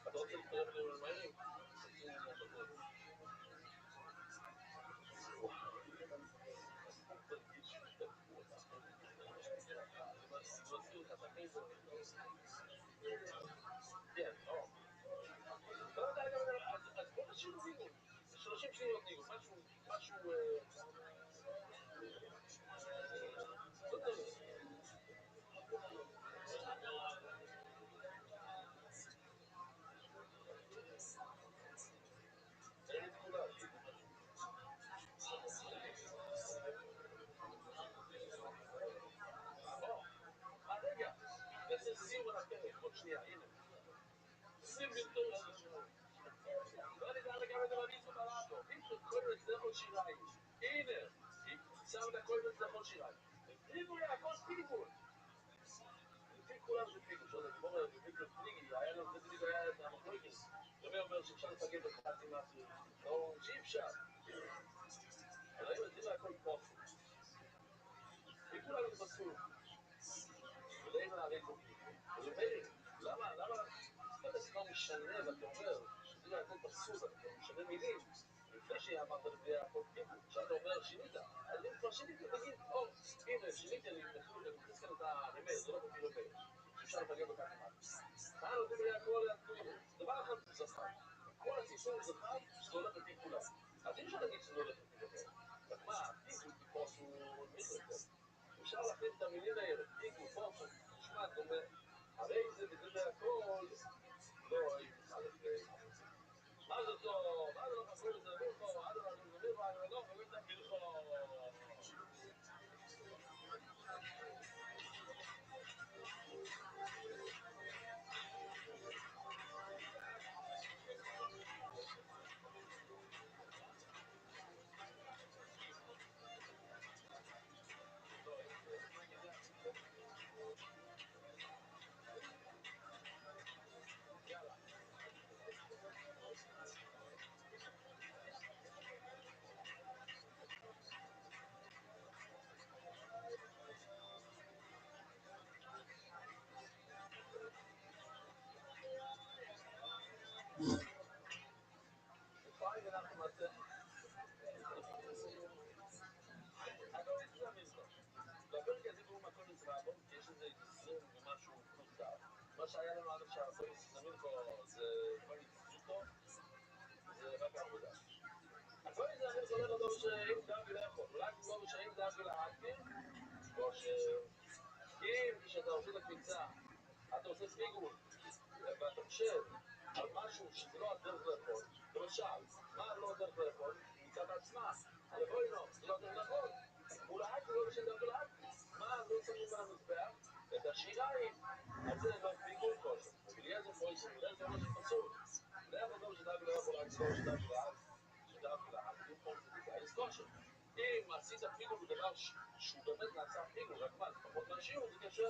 אתה רוצה להתקרב אלינו למהירים? תעשו עניין בחוץ. כן, לא. לא יודע, אז בוא נשאיר ניגוד. 30 שניות ניגוד, משהו... לא יודע. אין כולה, רגע, נעשה סיום על הפרק, עוד שנייה, הנה. 20 בלתור על השעון. לא נדע לגבי דרביצו בלאטו, פתאום כל לצלחות שיריים. הנה, שם לכל לצלחות שיריים. פיגול, הכל פיגול. לפי כולם זה פיגול, שעוד הגמור בפיגול פליגי, היה לו זה בדיוק היה את המחלוקת. רבי אומר שאפשר לפגד בחצי משהו, לא, שאי אפשר. אבל היום יודעים הכל פוסט. וכולם התבשרו. ולאים להרי כל פיגול. אז הוא אומר, למה? אתה כבר משנה ואתה אומר שזה היה הכל פסול, אתה כבר משנה מילים. לפני שאמרת לפני הכל פיגול, עכשיו אתה אומר שינית. אז אם כבר שינית, תגיד, הנה, שיניתי, אני מכניס כאן את הרמז, זה לא מוביל רמז. שאפשר לפגד בחצי משהו. מה נותנים לי הכל להתקויים? דבר אחד זה זכר. כל הסיפור זכר, שזה הולך לפי כולם. אז אי אפשר להגיד שזה הולך לפי כולם. רק מה, פיגול פוסט הוא מיכלת. אפשר להחליט את המילים האלה, פיגול פוסט, נשמע דומה. הרי זה בגלל הכל, לא הייתי חלק מה זה טוב? מה זה לא חשוב לזה מלכו? עד לא זה מלכו, אני לא חושב את המלכו. פיין אנחנו נעשה. הכל נצא מלכו. בפרק הזה קוראים הכל נצא רבו, כי יש איזה 20 ומשהו פלוס דף. מה שהיה לנו עד עכשיו, הכל נצא מלכו זה כבר נצאותו, זה רק עבודה. הכל נצא מלכו הולך לדור שאין דאבי לא יכול, רק לדור שאין דאבי להקטיר, או אם כשאתה עושה את הקפיצה, אתה עושה פיגול, ואתה חושב על משהו שזה לא הדרך לאכול, למשל, מה לא הדרך לאכול? מצד עצמה, הלבוי לא, זה לא הדרך לאכול. מול האקי לא משנה דרך לאכי. מה לא שמים על המזבח? את השיריים. אז זה לא פיגול כושר. ובלי איזה פויסר, ולאיזה אומר שפסול. לאיזה אומר שדאבי לא יכול רק לדור שדאבי להאקי, זה איזה כושר. אם עשית פיגול בדבר שהוא באמת נעשה פיגול, רק מה, זה פחות מהשיעור, זה קשר.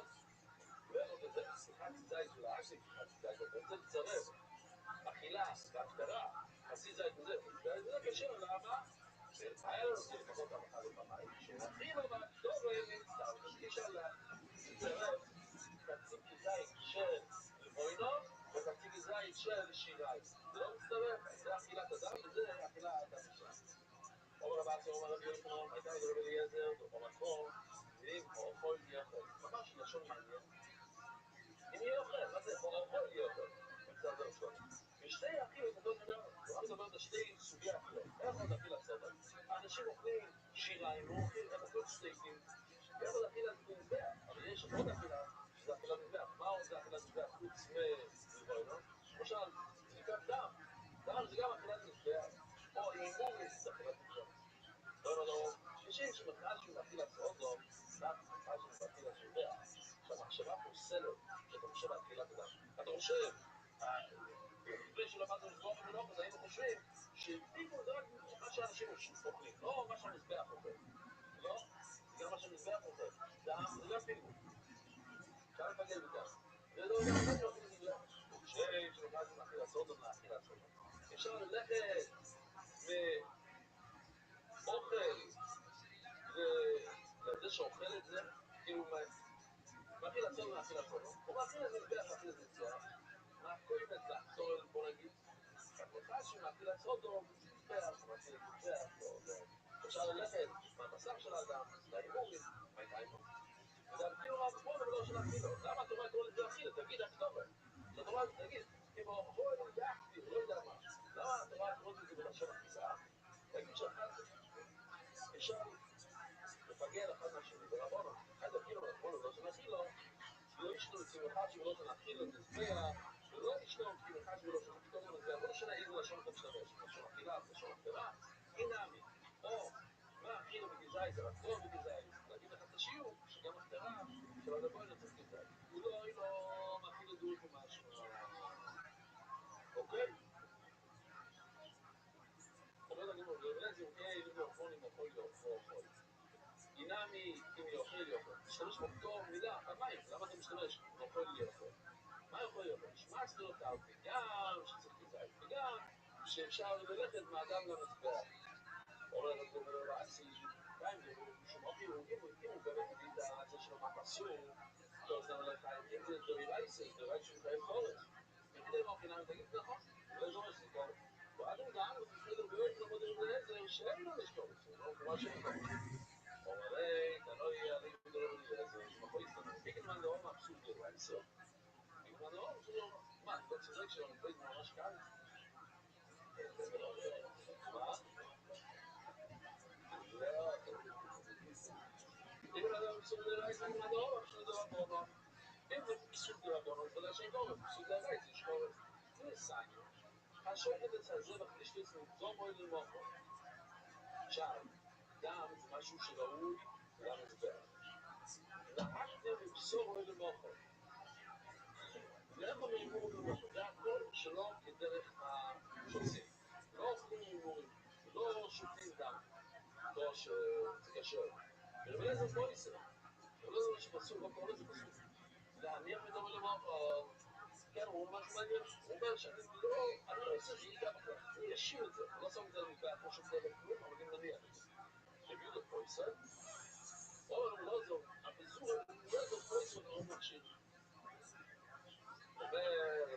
ואיך זה, חצי זית של האקי, חצי זית, זה לצרף. אכילה, בהפטרה, חצי זית וזה, וזה קשר, למה? היה לנו זה לפחות המחר לפעמיים, שאכילו בהפטורה נמצא, אי אפשר לצרף חצי זית של לבוינו וחצי זית של שיריים. זה לא מצטרף, זה אכילת אדם וזה אכילת אדם. אומר רבי אומר רבי יוחנן, הייתה את רבי אליעזר, במקום, ואם אוכל יאכל, ממש לשון מעניין. אם יהיה אוכל, מה זה אוכל יאכל? מצד הראשון. ושתי אכילות, הוא מדבר על שתי סוגי אכילות. איך עוד אכילת סודר? האנשים אוכלים שיריים, הוא אוכל סטייקים, ואיך עוד אכילת מזבח? אבל יש עוד אכילה, שזה אכילת מזבח. מה עוד זה אכילת מזבח חוץ מלבוינו? למשל, בדיקת דם. דם זה גם אכילת מזבח. או הימורים זה אכילת מזבח. לא, אנשים שמחל שהוא אכילת סודר, רק מחל שהוא אכילת מזבח. שהמחשבה פוסלת, שאתה חושב על אכילת אדם. אתה חושב, לפני שלמדנו לסבור במנוח, אז היינו חושבים שפיגול זה רק מה שאנשים אוכלים, לא מה שהמזבח אוכל. לא, זה גם מה שהמזבח אוכל. זה גם פיגול. אפשר לפגל בכך. זה לא באמת לא פיגול מזבח. שלמדנו מאכילת סודם לאכילת סודם. אפשר ללכת מאוכל לזה שאוכל את זה, כאילו מאכילת סודם לאכילת סודם. הוא מאכיל את מזבח לאכיל את מזבח. מהכוי מצח, סורל בוא נגיד, אחד שמאכיל את סודו, מזבח, מאכיל את מזבח, אפשר ללכת מהבשר של האדם, להימורים, מה הייתה הימור? זה כאילו רב נכון, אבל לא של אכילו. למה התורה קוראת לזה אכילו? תגיד הכתובת. התורה תגיד, אם אוכל יחדי, לא יודע מה. למה התורה קוראת לזה בלשון אכילה? תגיד שאחד אפשר לפגר אחד מהשני ברבונו. אחד אכילו רבונו לא של אכילו, לא ישנו אצל אחד שלא של אכילו נזבע, ולא ישנו כאילו אחד שלא של אכילו נזבע. לא משנה איזה לשון אתה משתמש, לשון אכילה, לשון אכילה. הנה עמי. או מה אכילו בגזעי זה רצון בגזעי. להגיד לך את השיעור, שגם הכתרה של הדבר יוצא גזעי. הוא לא מאכיל לדעות ומשהו. אוקיי? אומר הגמור, ולזה הוא יהיה אילו אוכלים אוכל ואוכל. אינמי אם יאכל יאכל. תשתמש באותו מילה, המים, למה אתה משתמש? אוכל יאכל. מה יכול יאכל? שמע סדרותיו, וגם שצריך גזעי, וגם שאפשר ללכת מאדם למזבח. אומר רצי, גם אם שומעים, אם הוא באמת מביא את זה שלו מהפסוק, לא זמן לחיים, אם זה דרייסס הוא חייב חורס. וכדי מה אופינם, תגיד, נכון, ולא זומר שזה קורס. ואז הוא גם, בסדר, באמת לא מודרים לעזר, שאין לו לשקורס, הוא כמובן שאין קורס. אומר, תלוי יהיה לי מדרום לעזר, זה מכל יסתמר. בגלל דרום אבסורד דרייסס, בגלל דרום אבסורד, מה, אני לא צודק שלא נפלט ממש קל? מה? אם אדם פסוק דרייסס, בגלל דרום אבסורד דרבונו. אם זה פסוק דרבונו, זה לא שאין קורס, פסוק דרייסס יש קורס. זה סניו. השוחד אצל הזבח לשתוס מזום אוי למוחו. עכשיו, דם זה משהו שראוי למזבח. נהגתם לבשור אוי למוחו. לאיפה מהימור למוחו? זה הכל שלא כדרך שעושים. לא אוכלים הימורים, לא שותים דם, לא שזה קשר. ולזה בוא ניסה. ולזה יש פסוק, לא קורא לזה פסוק. להניח מדום למוחו. כן, הוא אומר משהו מעניין, הוא אומר שאני לא עושה את זה איתה בכלל, אני אשאיר את זה, אני לא שם את זה למזבח, לא שום דבר כלום, אבל אני מניח את זה. רבי יהודה פויסר, אומר לו לא זו, הפזור לא זו פויסר לא מכשיר. רבי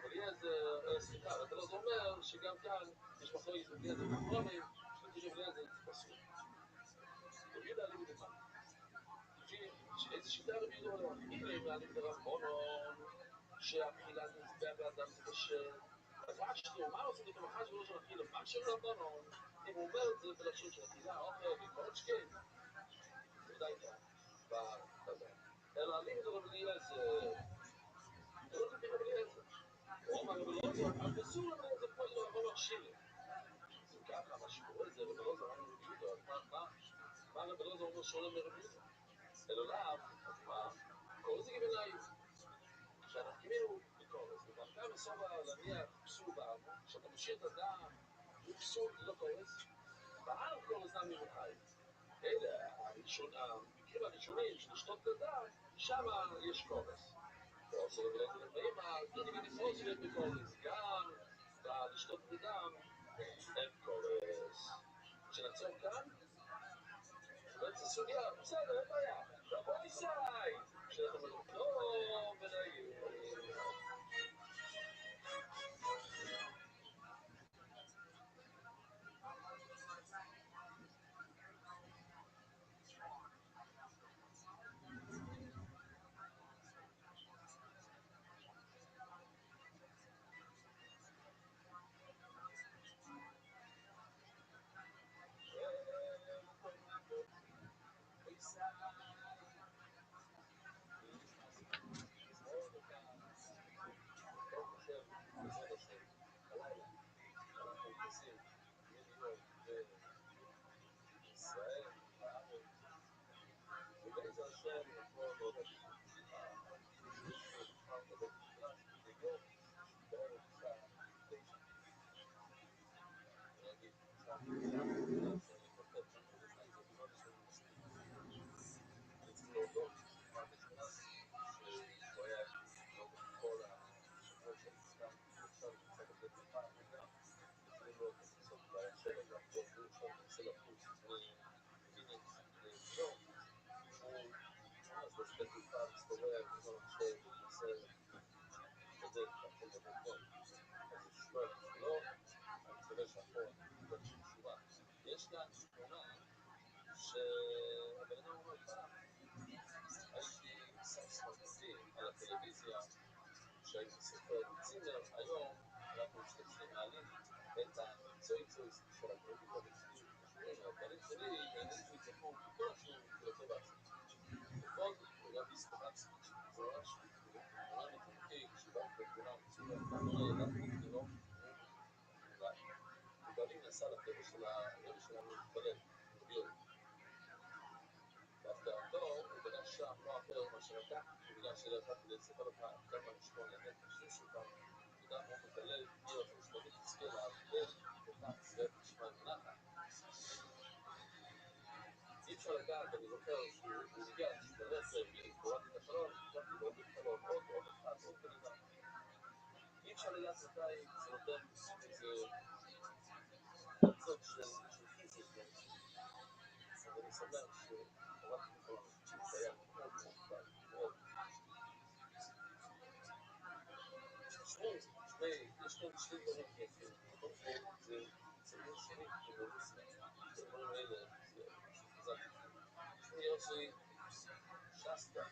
אליעזר, סליחה, רבי אליעזר אומר שגם כאן יש מחלוקת רבי אליעזר וחכמים, שלפי רבי אליעזר זה פסול. רבי יהודה אליהו דמה. לפי איזה שיטה רבי יהודה אומר, אם מעלים דרבנן, שהבחילת מזבח לאדם זה קשר, אז אשתו, מה עושים את המחש ולא של אכילה? מה שרבנן, אם הוא אומר את זה בלשון של אכילה, אוכל, וכל שכן, זה די כאן, בזה. אלא עלים את רבי אליעזר, לא זה רבי אליעזר. הוא אומר רבי אליעזר, הפסול רבי אליעזר פה זה רבו מכשירים. זה ככה, מה שקורה זה רבי אליעזר, רבי יהודה, מה רבי אליעזר אומר שונה מרבי יהודה? אלא לאו, אז מה? כל זה גבנאי. שאנחנו קיבלנו ביקורס, וגם כאן בסוף להניח פסול בעם, שאתה משאיר את הדם, הוא פסול לא קורס, בעם קורס דם ממוחי. אלה המקרים הראשונים של לשתות את הדם, שם יש קורס. ועושה רבי לפעמים, תגידי נפרוס להיות בקורס, גם בלשתות את הדם אין קורס. כשנעצור כאן, בעצם סוגיה, בסדר, אין בעיה, רבו ניסי! כשאתה אומר, לא, ונעים. יש כאן תמונה שהבן אדם אומר פעם הייתי שם סמרטוטים על הטלוויזיה, כשהייתי סופר צימר, היום אנחנו משתמשים, מעלים את הצויצויס של הטלוויזיה וצריכים שיעורים, הבנים שלי הענישו את זה פה כל השיעור יותר בעצמי. לפחות, וגם הסתכלתי, זה ממש אומר מתמחי, כשבאתי לכולם, פעם אומר לדעתי תינוק, אולי, ובנים נסע לקבר של הרבי שלנו להתפלל, רבי. בהפתעתו הוא בנה שם לא אחר מאשר לקחתי, בגלל שלקחתי לספר לך כמה לשמוע לנפש, יש אותם, תודה מאוד מקלל, יהיה רצון שתמיד תזכה לעבד אותם, ישראל תשמע מנחת. אי אפשר לקחת, אני זוכר שהוא ניגש בדרך רביעי, קוראתי את החלון, קראתי לו עוד חלון, עוד אחד, עוד בן אדם. אי אפשר לדעת מתי זה נותן איזה קצות של חיזוק. אז אני שמח שקראתי את החלון, שהיה מאוד מאוד קל, מאוד. יש כאן שני דברים יפים. קודם כל, זה צבעים שונים ברוסיה. הדברים האלה, זה משהו חזק. שמי יוסי שסטה.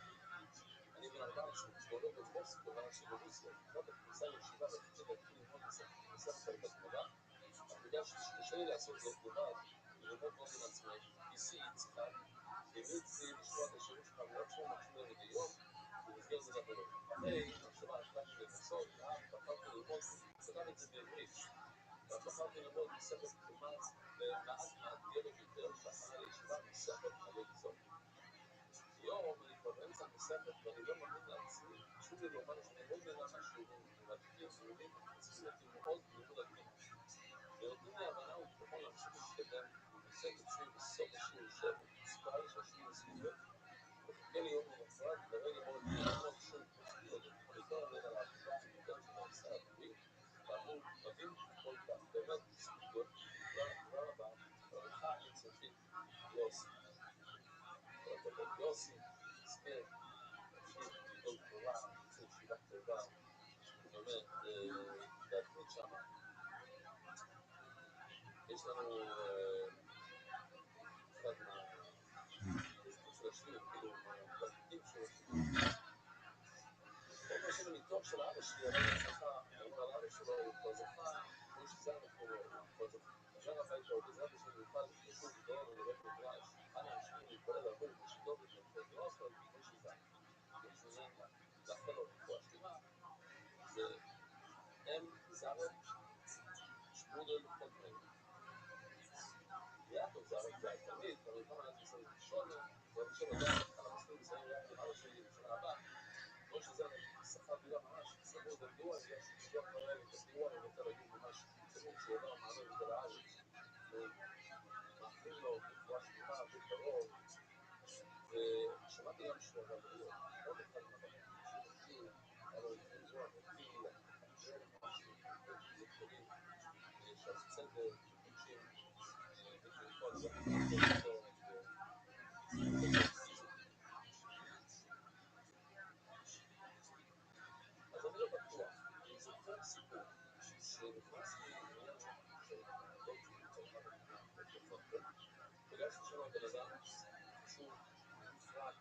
אני בן 14, כשהולך בבוסק, כיוון שברוסיה, לקראת הכניסה לישיבה, רציתי להתחיל ללמוד ניסה מחלקת מדע, אבל בגלל שקשה לי לעשות זאת לבד, ללמוד באופן עצמאי, גיסי יצחק, המליץ לי לשמוע את השירות שלך בעצמו מקשיב להם מדי יום, במסגרת מדברות. אחרי מחשבה החלטתי לנסות, בחרתי ללמוד, כתב את זה בעברית, ואז בחרתי ללמוד מסכת כמעט למעט מהדיאלוג יותר, בהכנה לישיבה מסכת הליצות. היום אני כבר באמצע המסכת ואני לא מאמין לעצמי, חשוב לי לומר שאני מאוד נהנה מהשיעורים מרתקים ומורים ומחזקים אותי מאוד בלימוד הגינה. ונותנים לי הבנה וביטחון להמשיך להתקדם, ומוצא את עצמי בסוף השיעור יושב בפסקה שהשיעור סביבו, ומחכה לי יום למחרת לרגע בו להתחיל ללמוד שוב ולתת לך יותר עליך על העבודה הנהדרת שאתה עושה עבורי, ועבור רבים כל כך. באמת, זכות תודה רבה, ברכה אינסופית, יוסי. כל הכבוד, יוסי, תזכה, תמשיך, לגדול תורה, תצא ישיבה טובה, ובאמת, להתמיד שמה. יש לנו אחד מחוץ לשיעור, כאילו, מהתלמידים של השיעור. הוא עושה בניתוח של אבא שלי, אבל הצלחה, הוא אומר על אבא שלו, הוא כבר זכה, כמו שזה אנחנו לא, הוא כבר חזר הביתה, הוא בעזרת השם יוכל לשוב לדור ולבית מדרש, אנא המשכו להתפלל עבור ושתו ותנפל, לא רק על כמו שזה, מצונן לאחל לו רפואה שלמה, זה זרת שפודל חוטמן. יעקב זרת זה התלמיד, אבל כמה היה מסיים ראשון, ועוד עכשיו עדיין על המסלול מסיים יחד עם אבא שלי בשנה הבאה, כמו שזה שכר דירה ממש צמוד לדירה, בגלל שפיתוח מראה את הדירה, הוא רוצה לגור ממש צמוד שיודע מעלה את כל הארץ. ומאחלים לו רפואה שלמה בקרוב, ושמעתי גם שהוא הרב עיר, עוד אחד מהבנים שוב, היה לו לפני רוח אותי, לחבר משהו, יכולים, שעל צדק, מבקשים, ותרפול, אז אנחנו נעבור איתו, אז אני לא בטוח, אני זוכר סיפור, שנכנסתי לעניין של דולצ'ה בצרפת הקטנה, בצרפת, פגשתי שם בן אדם, חשוב, נפרד,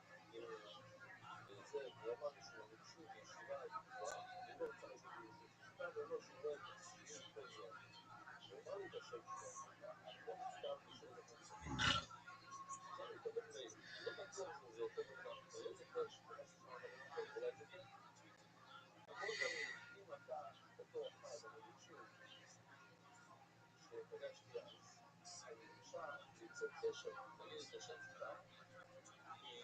עם זה, והוא אמר לי שהוא מקשיב בישיבה גבוהה, והוא לא רוצה להגיד לי איזה ישיבה, ולא שהוא רואה את השיעור כל יום. הוא אמר לי את השם שלו, אני לא נזכרתי שלא זכרתי את השם. עכשיו אני מקבל מייל, אני לא בטוח שזה אותו בן אדם, אני לא זוכר שפגשתי שם, אבל אני לא יכול, אולי זה כן. אמרו לי, אם אתה אותו אחד, המליצ'ו, שפגשתי אז בבקשה ליצור קשר, תגיד את השם שלך, כי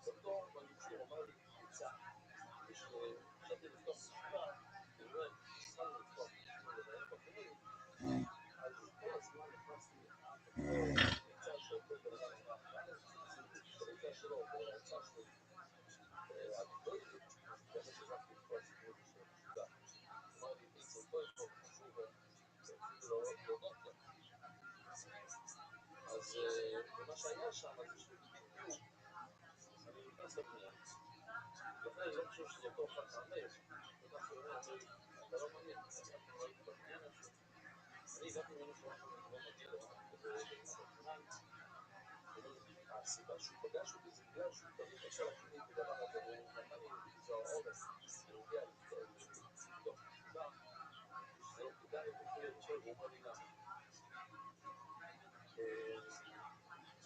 אותו מליצ'ו אמר לי קבוצה, ושחשבתי לפתוח ישיבה, באמת, התחלנו לפתוח, התחלנו לראיין בחורים, אז כל הזמן נכנסתי אותו קבוצה שאותו בן אדם אמר, ואז בקבוצה שלו, בהרצאה שלו, אנקדוטית, אז באמת עזבתי את כל הסיפור הזה של הישיבה. אמר לי, איצו, קודם כל חשוב, רציתי להודות לו. אז מה שהיה שם, זה שבדיוק, אני נכנס לבניין, לכן אני לא חושב שזה אותו אחד מהמייל. נכנסתי לבניין, אמר לי, אתה לא מאמין, אני אף פעם לא הייתי בבניין הזה. אני הגעתי ממנו שאף פעם לא מגיע ברמת הגולן. הסיבה שהוא פגש אותי זה בגלל שהוא תמיד רצה להכין לי את דבר הזה, הוא נתן לי איזו עורף בנוגע לפתור לבדוק נקודה שזה לא כדאי, וכו', הוא אומר לי למה.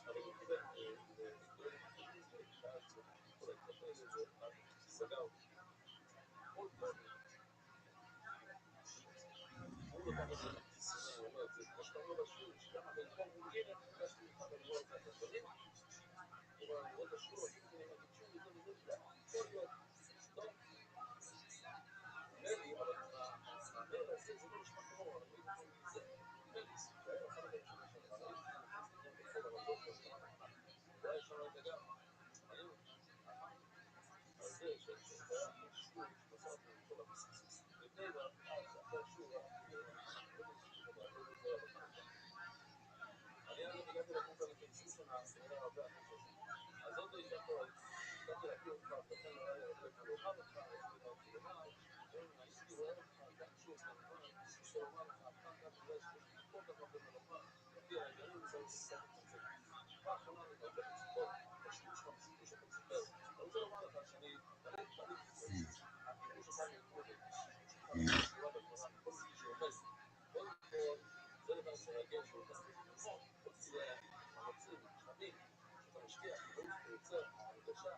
אבל הוא קיבל לגדול את ואז כל ההתקפל הזה, סגר אותי. כל פעם הוא לקח את זה כסימן, הוא אומר, זה כמו שאתה אומר בשיעור, שגם במקום הוא מגיע, פגשתי אותך ואני רואה את הדברים, הוא אומר, אני רואה את השיעור, אני אגיד שוב, וזה, יכול להיות, טוב, נדמה לי, אבל המאמר הזה, זה לא נשמע כמו, אני לא יכול מזה, נדמה לי, זה היה אחד הדברים שלי שם, אבל אני נכנס לכם בכל הרמזות של השמונה, זה היה שם את הגב, מעניין אותי, על זה שהיה אחרי שיעור, שבסרתי עם כל הבסיס, לפני זה, אחרי השיעור, אני אגב הגעתי לגור כאן לפני 20 שנה, כנראה הרבה אחרי 6 שנה. אז עוד לא הזדכור, התחלתי להכיר אותך, ולכן לא היה לי הרבה מה לומר לך, יש לי באתי לומר, הייתי רואה אותך גם שוב כמובן, ניסיתי לומר לך, הפעם גם בגלל שיש לי כל כך הרבה מה לומר, לפי האתגרים וזה קצת מצמצם. פעם האחרונה אני מרבה מצוקות, השימוש שלך בסיפור שאתה מספר, אני רוצה לומר לך שאני תמיד החיבור שלך ללמוד, השימוש שלך בשיעורה בגמרא, כל מי שעומד, קודם כל, זה דבר שרגש אותך, נכון, כל מיני מאמצים, משאבים, שאתה משקיע, חיבור שאתה יוצר, ההרגשה,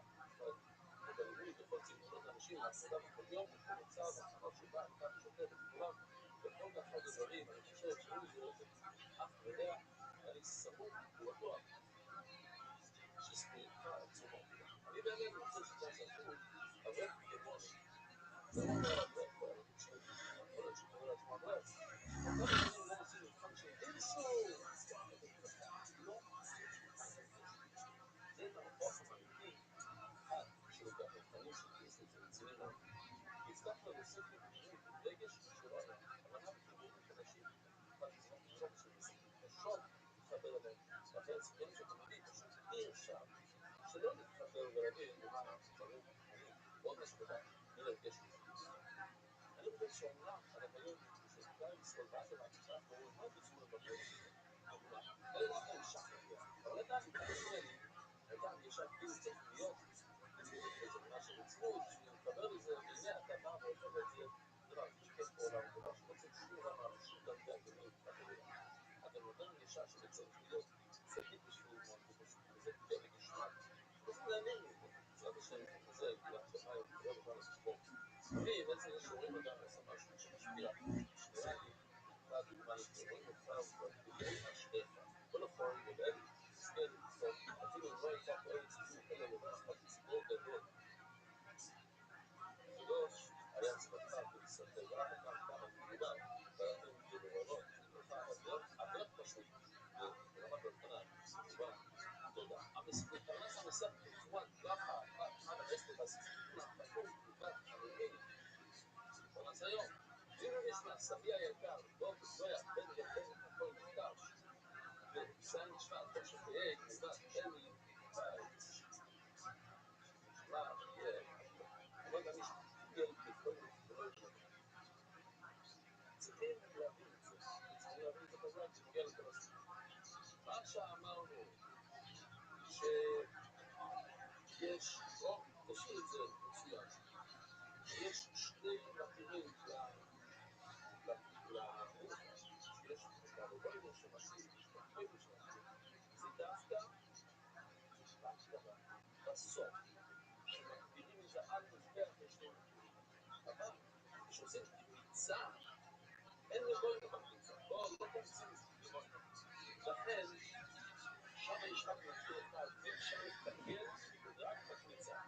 בלימוד, בכל ציבורות האנשים, העבודה בכל יום, בכל מצב, החנות שבה, אתה משתף את כולם, וכל כך הרבה דברים, אני חושב שאין לזה אף ודע, ואני סמוך ובטוח שזכויותך עצומות. אני באמת רוצה שאתה ספור, אבל כמוני. זה לא אומר הרבה, יכול להיות שקורא לעצמו אברהם, כל הדברים לא עושים מבחן של אינסו, לא עושים מבחן של אינסו. זה את המפוח המאמיתי, אחד שלוקח מבחנים של אינסו, זה רציני מאוד. הצלחת להוסיף לביטויים רגש שלא היה, הבנה וחיבורים חדשים, אבל בזמן שלא פשוט פשוט להתחבר אליהם, ואחרי הציפורים שאתה מביא, פשוט אי אפשר שלא להתחבר ולהבין למה דברים אחרים, ועוד משהו קטן, מרגש לזה. אני חושב שאומנם הרעיון של כלל ישראל ואז המהפכה האחרונה מאוד בצורת בבית, דוגמה, אלה דווקא נמשך יותר, אבל עדיין ישראלי, הייתה הנגשה כאילו צריך להיות, איזה מילה של רצינות, בשביל להתחבר לזה, והנה אתה בא והופך את זה, דבר הכי כיף בעולם, דבר שלא צריך שום רמה ושום דרגה גדולים, אתה נותן הנגשה שזה צריך להיות צדיק בשביל ללמוד, וזה פלא גשמת, וזה מעניין לי, בעזרת השם, וזה כולם חברה יכולה בכלל לספור. לפעמים בעצם יש רואים אדם עושה משהו שמשפיע, נראה לי, והדוגמה רואים אותך ובגלל אשריך, כל הפועל גדל, תזכה למצוא, אפילו אם לא הייתה פועל ציבור, אלא לומר לך ציבור גדול. הקדוש היה צוותך בישראל, ורק כאן כמה מדובר, ואתם בלבבות, הדרך פשוט, ברמת הבחנה, תשובה, תודה. המפרנס המסך תכוון, ככה, עד הרסט והסיפור, פתור, תגובה, אנונימי, פרנס היום. ואם יש מהסבי היקר, לא בן יחד הכל נפתש, וזין נשמע, כל שתהיה, כמובן, אין לי בית. נשמע, יהיה, אבל גם יש תגל כדברים, ולא ישמע. צריכים להבין את זה, צריכים להבין את זה חזק, זה נוגע לכל הסיפור. מה שאמרנו, שיש, או, תשאיר את זה מצוין, שיש שני מחירים לגוף, שיש את הרבוינו שמשיג, יש את הרבוינו שמשיג, זה דווקא בהקדמה, בסוף, שמגדירים את זה על מזבח לשני מחירים. אבל, כשעושים קמיצה, אין רבוינו בקמיצה, לא קומצים רבוינו. לכן, שם יש רק מחיר אחד, ואפשר לתקן רק בקמיצה.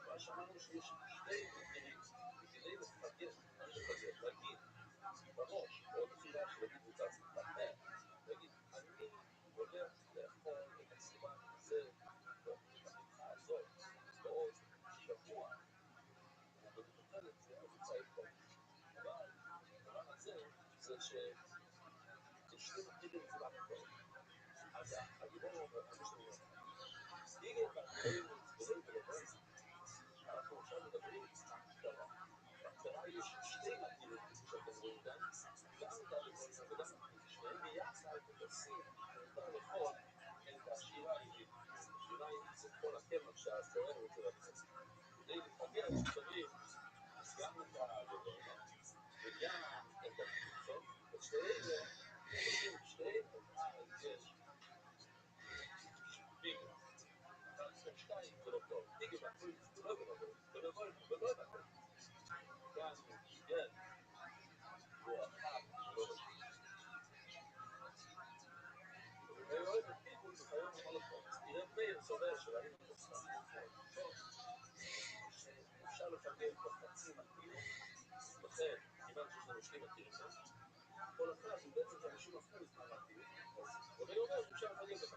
אבל שמענו שיש שני מחירים, וכדי לפגר, להגיד בראש, או תפילה שלהגיד מצד אחר, להגיד, אני הולך לאכול את הסימן הזה, בקמיצה הזאת, בעוד שבוע, ובמטופל את זה, אז יצא יכול. אבל, הדבר הזה, זה שיש שני מחירים זה רק הכל. אז הגיבור המשנה אומר, היגן בהקדרים ולצבורים ולבן, אנחנו עכשיו מדברים בהקדרה. בהקדרה יש שתי מחירים שאתם רואים כאן, גם את הלבוינו וגם את שניהם ביחד מבצעים, מותר לאכול את השירה העברית. השירה 2 זה כל הקמח שהסוער רוצה לצאת. כדי להתרגל שצריך גם את הגדולה וגם את הקבוצות, ושתי אלה עושים שתי על יש ביגה. אבל עושים 2 זה לא טוב. ביגה והכל זה לא גדול, ולא גדול. כאן כן, הוא אחת ולא גדול. ואוהב את פיגול וחייב המולכות. תראה מאיר סובר שראינו את הסתם שאפשר לפרגל בחצי מקיף, לכן, כיוון שיש לנו 2 מקיפות, כל אחד הוא בעצם 50% מהמקיף, רבי אומר שאפשר לפרגל ב-50%.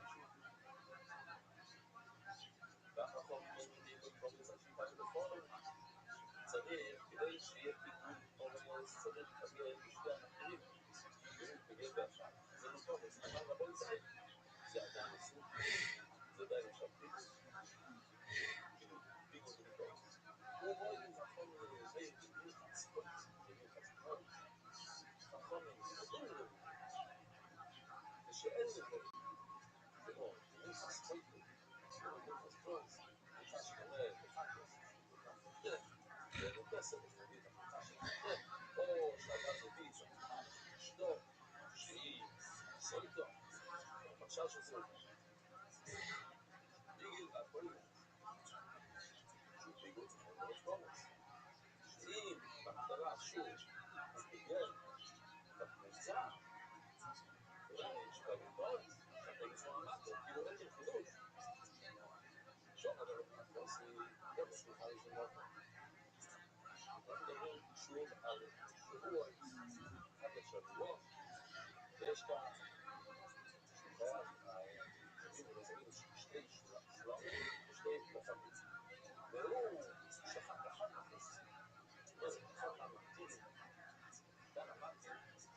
כך נכון, כמו שמגיעים במקום לסלשיבה ובפורם, צריך, כדי שיהיה פיגול אורניוס, צריך לפרגל בשתי המקיפים. אם לפרגל באחד, זה לא טוב, אז אבל רבון צריך. זה עדיין אסור, זה עדיין עכשיו פיגול. פיגול זה טוב. הוא רואה אם זה החומר מאיר במיר חצפות, במיר חצפות. החומר מדברים לב, ושאין לב, זה לא, במיר חצפות, במיר חצפות, איפה שאומרת, בחקוס, זה מופסת, זה מביא את החלטה של החלטה, או שאדם מביא את החלטה של אשתו, שהיא סולטו, עכשיו שזה ביגל והפוליגל, שהוא ביגל צריך לראות פורס. אם בהתחלה שוב הוא ביגל בקבוצה, אולי יש פעמים פורס, שאתה יצוא המטו, כאילו אין כאן חידוש. שוב, אבל הפורס היא גם סליחה איזה מוטו. אנחנו מדברים שוב על שבוע, אחד לשבוע, ויש כאן חייב, תבינו, לזמינו שתי שלומים ושתי לפנים. והוא שחק אחת אפס. מה זה? אחת מהמקטים. כאן אמרתי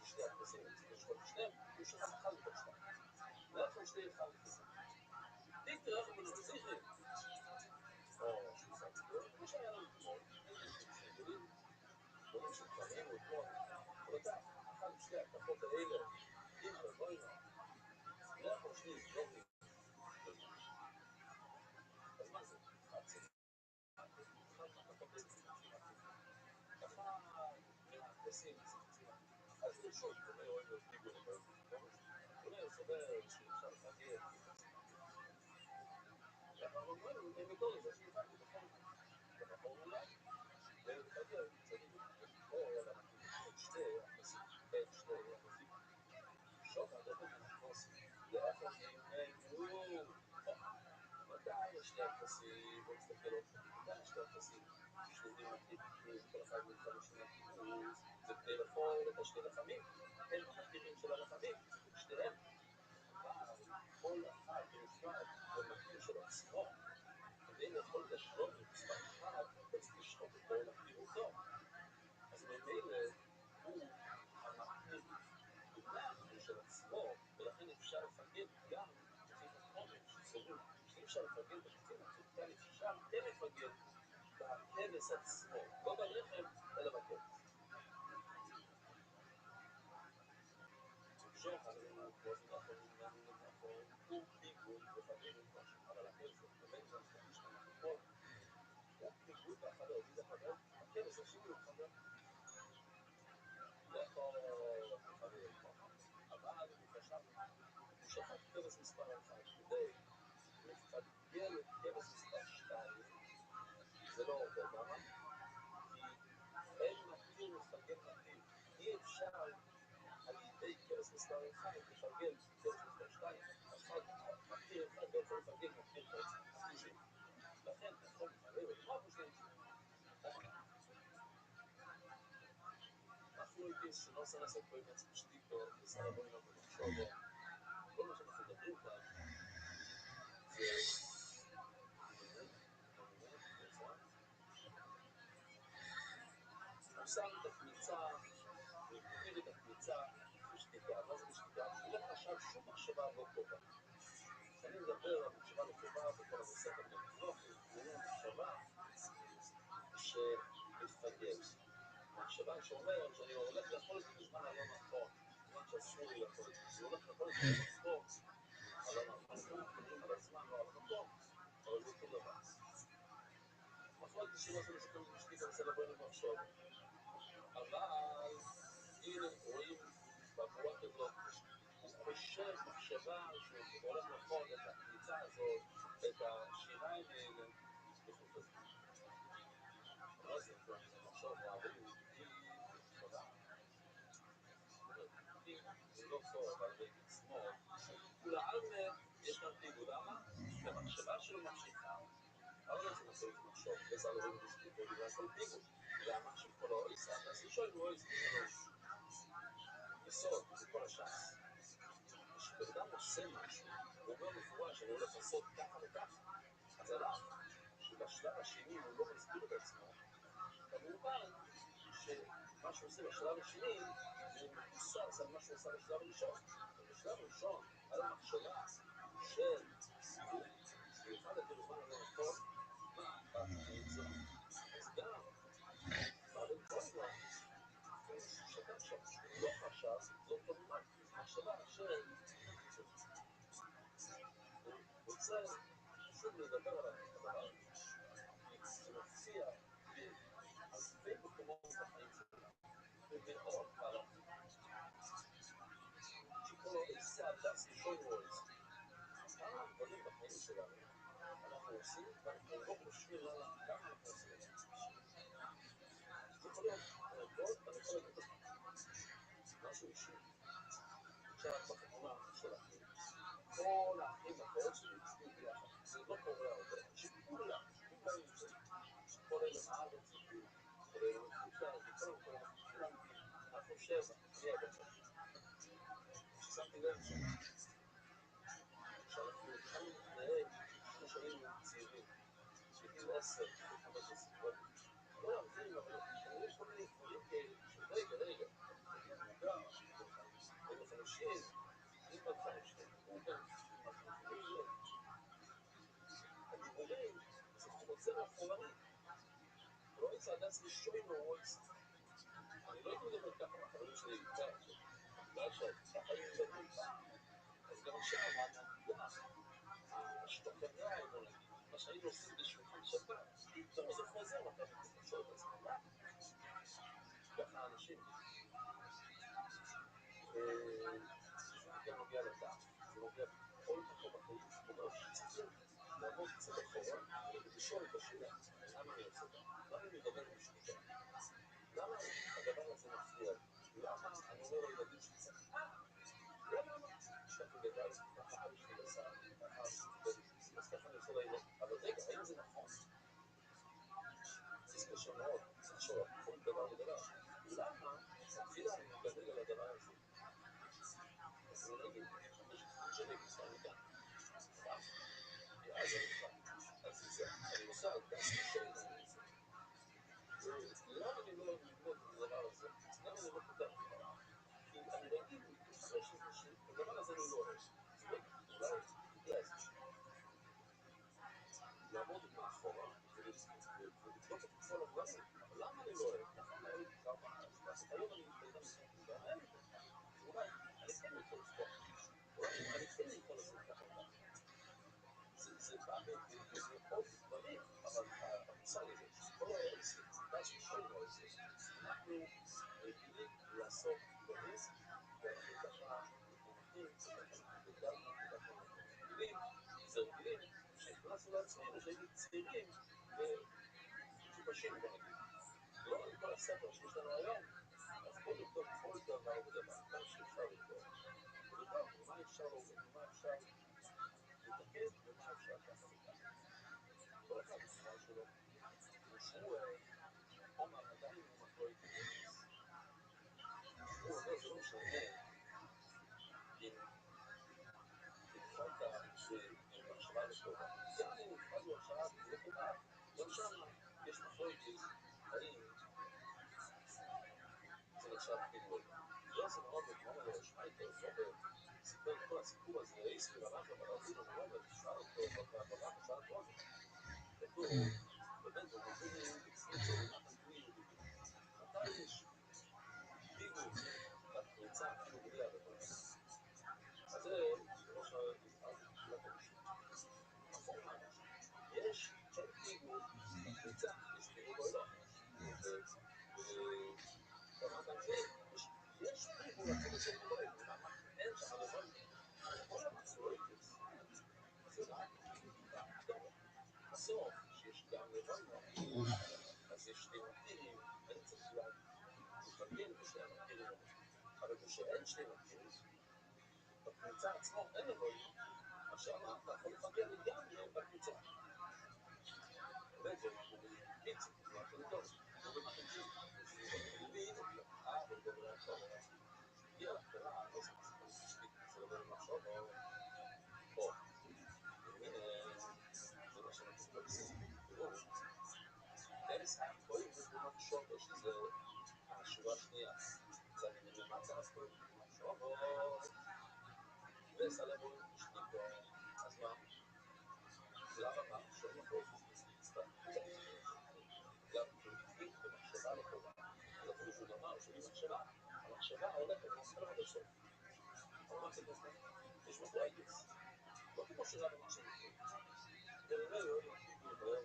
ששתי אפסים, יש כל שניהם, הוא שחק אחד מתוך 2. ואיפה שתי אחד אפסים? דיקטר איך הוא בנבזיכם? או שהוא סגדו, כמו שהיה לנו אתמול, סגדולים, דברים שכברינו אתמול, ולכך, אחת שתי התקפות האלה, אם הרבוינו, ואיפה שני דומים, אז מה זה? אז שוב, אני רואה לו פיגול אולי הוא סובר שאפשר לפגל אבל אומרים, הם מכל זה שיפגל בכל ובכל אולי ולפגל צריך או למתאים שתי אחוזים שוב, הדבר מנפוס לאיפה נאמרו מתי יש 2 אחוזים בוא נסתכל עוד מתי יש 2 אחוזים שיודעים מקיפים כל אחד מ-50% זה כדי לפעול את השתי לחמים הם המקיפים של הלחמים שתיהם אבל כל אחד בנפרד במקפיא של עצמו כדי לאכול את השלום במספר אחד צריך לשחוט אותו לקבירותו אז ממילא הוא המקפיא במקפיא של עצמו ולכן אפשר לפגל גם לפי החומר שסורים שאי אפשר לפגל בחצי מקפיא כאן אפשר כן לפגל בכבש עצמו לא בלחם אלא בכבש שוב, אני אומר, כמו זה נכון, הוא פיגול וחברים משהו, אבל הכבש, באמת זה מסתכל שאתה נכון, הוא פיגול והחבר, מי זה חבר? הכבש, אנשים הוא חבר. לכו, חבר, אבל הוא חשב, הוא שחק כבש מספר 1 כדי לפגל את כבש מספר 2, זה לא עובד, למה? כי אין מתיר לפגל מתיר, אי אפשר על ידי כבש מספר 1 לפגל כבש מספר 2 מתיר אחד לא יכול לפגל מתיר חצי לכן אתה יכול לפגל ולגמור בשביל אנחנו יודעים שלא עושה לעשות פה עם עצם שתיקו ושר הבוי לא במחשובו כל מה שאנחנו מדברים כאן זה הוא שם את הקמיצה הוא הקפיד את הקמיצה בשתיקה, מה זה בשתיקה? הוא לא חשב שום מחשבה לא טובה כשאני מדבר על מחשבה לא טובה בכל המסכת במחלוקת זה לא מחשבה שמתפגל מחשבה שאומר שאני הולך לאכול את זה בזמן הלא נכון בזמן שאסור לי לאכול את זה אני הולך לאכול את זה בזמן הלא נכון אנחנו מדברים על הזמן לא על המקום הפרעתי שלא עושה לשקול משקיע כנסה לבוא לנו עכשיו. אבל הנה רואים בבועה כזאת, הוא חושב מחשבה שהוא הולך לאכול את הקליצה הזאת, את השיריים האלה, מחוץ לזה. לא זה, עכשיו אוהבים יהודי תורה. זה לא טוב, אבל בגלל שמאל, ולעלמה יש כאן פיגוד. למה? כי המחשבה שלו ממשיכה. אבל לא צריך לחשוב, זה לא רואים בספיפו בגלל כל פיגוד. למה? שכל האויסה, אז לשאול אם אויסה, יסוד, זה כל הש"ס. כשבן עושה משהו, הוא אומר מפורש, אני הולך לעשות ככה וככה, אז הלך, שבשלב השני הוא לא מסביר את עצמו, כמובן שמה שהוא עושה בשלב השני הוא מבוסס על מה שהוא עושה בשלב הראשון. בשלב הראשון, על המחשבה של סיום, שהוא יוכל לתת בזמן הזה לכל, מה, בקבוצה, אז גם, בעלי כל לא, הוא שתק שם, הוא לא חשב, זאת כמובן, מחשבה של הוא רוצה שוב לדבר על הדבר הזה, כי זה מופיע באלפי מקומות בחיים שלנו, ובמאות פעמים, שכל עושה דס ושוינרויז, כמה דברים בחיים שלנו אנחנו עושים, ואנחנו לא חושבים למה אנחנו עושים את זה. זה יכול להיות אנקדוט, אני יכול להגיד לך משהו אישי. עכשיו בחתונה של אחים, כל האחים בכל שלי הצביעו ביחד, זה לא קורה הרבה, שכולם נמצאים, כל אלה מהארץ הצביעו, כל אלה מחוץ לארץ, כל המקומות, כולם, אני חושב, אני הבן, ששמתי לב שאנחנו התחלנו להתנהג כמו שהיינו צעירים, בגיל 10, 15, לא להבין, אבל יש כל מיני דברים כאלה, רגע, בן 50, אני בן 50, הוא בן 50, הדיבורים זה חוזר אחורנית. לא יצא דס ושוינרויז, אני לא הייתי מדבר ככה מהחברים שלי איתה, בגלל שככה אני מדברים פעם. אז גם עכשיו, הנהיגה, השתוקניהו, בוא נגיד, מה שהיינו עושים בשולחן שבת, פתאום זה חוזר, ואתה שואל את עצמך, למה? ככה האנשים. זה גם נוגע לדף, זה נוגע בכל מקום בחיים, זאת אומרת שצריכים לעמוד קצת אחורה ולשאול את השאלה, למה אני עושה את זה? למה אני מדבר עם משפחה? למה הדבר הזה מפריע? למה אני אומר לילדים שלי? לא למה? כשאתה גדל, ככה אבא שלי עשה, ככה אז ככה אני עושה לילדים. אבל רגע, האם זה נכון? זה קשה מאוד, צריך לשאול כל דבר ודבר. למה? תחילה אני מדלג על הדבר הזה. אז אני נגיד, שלי מצווה מכאן. ואז אני בא, אז אני נוסע על דס ושואל את זה. למה אני לא ללמוד את הדבר הזה? למה אני לא פותח דבר? כי אני רגיל להתרחש לזה שהדבר הזה אני לא אוהב. אולי הגיע הזמן. לעמוד מאחורה ולבדוק את כל הדברים. אבל למה אני לא אוהב? נכון, היה לי טראומה אז היום אני בן אדם מסתכל גם היה לי טראומה. אולי אני כן יכול לפתוח. אולי אני כן יכול לעשות ככה וככה. זה בא בעוד דברים, אבל המושג הזה, שכל העסק, דס ושואל העסק, אנחנו רגילים לעשות דברים, ואנחנו ככה מחונכים, וככה גדלנו, וככה רגילים, זה רגילים שהכנסנו לעצמנו, שהיינו צעירים ומשובשים, בוא נגיד. לא עם כל הספר שיש לנו היום, אז בואו נבדוק כל דבר ודבר, כמה שאפשר לבדוק, ולבדוק מה אפשר להוריד, ומה אפשר לתקן, ומה אפשר ככה וככה. כל אחד בצורה שלו, ושמואל אמר עדיין ומחלוי כנס. שמואל אומר, זה לא משנה אם התחלת במחשבה לטובה. גם אם התחלת במחשבה לא טובה, גם שם יש מחלוי כנס. האם זה נחשב פיגול? לא זה מאוד בגמור לו, שמע איתו, רוברט, סיפר את כל הסיפור הזה, איסקי רבח וברזין, רוברט, שאל אותו, ברבח ושאל אותו, כתוב, באמת, הוא מביא אצלי צורינת אנגלי יהודי. מתי יש פיגור בפריצה אפילו בלי הדבר הזה? אז זה כמו שהתחלתי בתחילת המשנה. נכון ממש. יש כן פיגור בפריצה אנחנו נתחיל לעשות לבוים, אין שם לבוים. כל המחלוקת, זה רק בהקדומה. בסוף, שיש גם לבוים אמיתיים, אז יש שני מפירים, אני צריך להתבלגן בשני המפירים האלה. אבל כשאין שני מפירים, בקבוצה עצמו אין לבוים, מה שאמרת, אתה יכול לפגן לגמרי בקבוצה. באמת, זה פיצה, זה רק לדור. לא במחלצים. מבין, ולדבר עכשיו, הגיע לקטרה, לא זה מספיק, זה לדבר עכשיו, או, הנה, זה מה שאנחנו מבקשים. תראו, דנס היה קודם במחשוב, שזה השורה השנייה. צד ימין למטה, אז קודם במחשוב, וסלבון שתיקו, אז מה? למה מחשוב נכון? גם כי במחשבה לא טובה. אז אפילו שהוא אמר שבמחשבה, המחשבה הולכת מהספר עד הסוף. אמרתי כזה, יש מחלוקת. לא כמו שרב אמר שם לפני. כנראה לא נקפיד לדבר.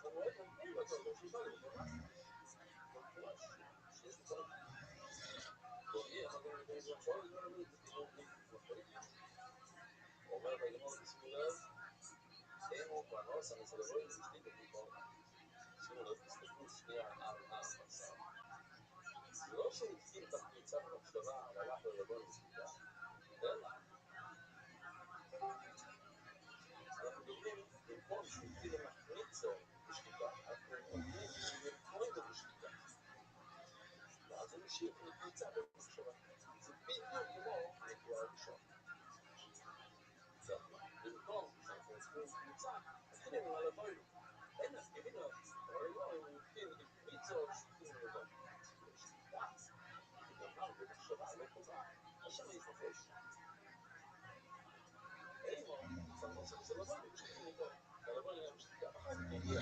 אבל הוא אוהב להגיד אותו, לא שבא לי לדבר. במפורש, שיש מחלוקת. ואומר, אבל גם לדבר עכשיו, אני לא אומר את זה כמו מחלוקת. אומר בגמור בשימו לב, אימו פרנוס, אני זה לבוא עם משתי כתיבות. שימו לב, תסתכלו שנייה על הבשר. זה לא שהוא התחיל את הקבוצה במחשבה, אבל הלך לדבר עם שתיקה, אלא אנחנו מדברים במקום שהוא התחיל למחמיצו בשתיקה, אנחנו מדברים שהוא יפוי לו בשתיקה. ואז הוא משיך לקבוצה במחשבה. זה בדיוק כמו הנקודה הראשון. במקום שאנחנו יוצאים קבוצה, מתחילים עם הלבוים. אין נפגינים לו, אבל לא, הוא התחיל עם קביצו, שתקים לבוים. בשתיקה, וגמר במחשבה לא טובה, השם יתנפש. אימו, צריך לעשות את זה לבוים, בשתקים לבוים. והלבוים היה בשתיקה, אחר כך הגיע.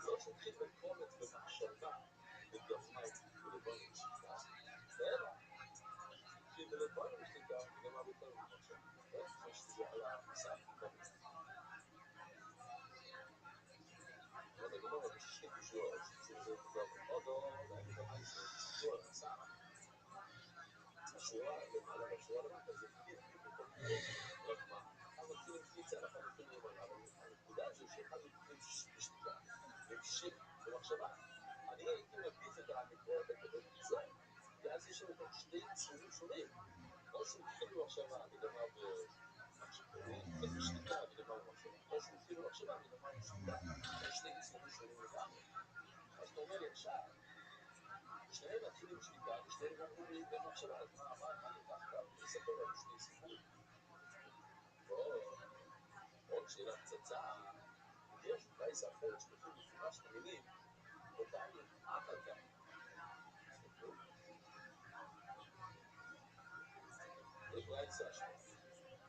לא שהתחיל בקומץ במחשבה וגמר בלבוים בשתיקה, אלא התחיל בלבוים בשתיקה וגמר בלבוים במחשבה. יש את זה על המסך קומץ. זאת הגמור הזה ששתי קושיות, שצריך לזה דבר במודו, להגיד במייסר, תסתכלו על המסך. השורה למעלה והשורה למטה זה בדיוק אותו קריאה. רק מה? אחד מתחיל עם קפיצה, אחד מתחיל למעלה, אבל הנקודה זה שאחד מתחיל בשתיקה, והמשיך במחשבה. אני הייתי מביט את הנקודות זה, כי אז יש לנו פה שני ציונים שונים. או שהוא התחיל במחשבה וגמר בשתיקה וגמר במחשבה, או שהוא התחיל במחשבה וגמר בשתיקה. יש שני ציונים שונים לגמרי. אז אתה אומר לי עכשיו, שניהם מתחילים בשתיקה ושניהם גמרו במחשבה, אז מה לקחת ולספר לנו שני סיפורים? עוד שאלה פצצה, יש פרייסה אחרת שכתוב מפורש במילים, אותנו, אף על כך. זה פרייסה השנייה.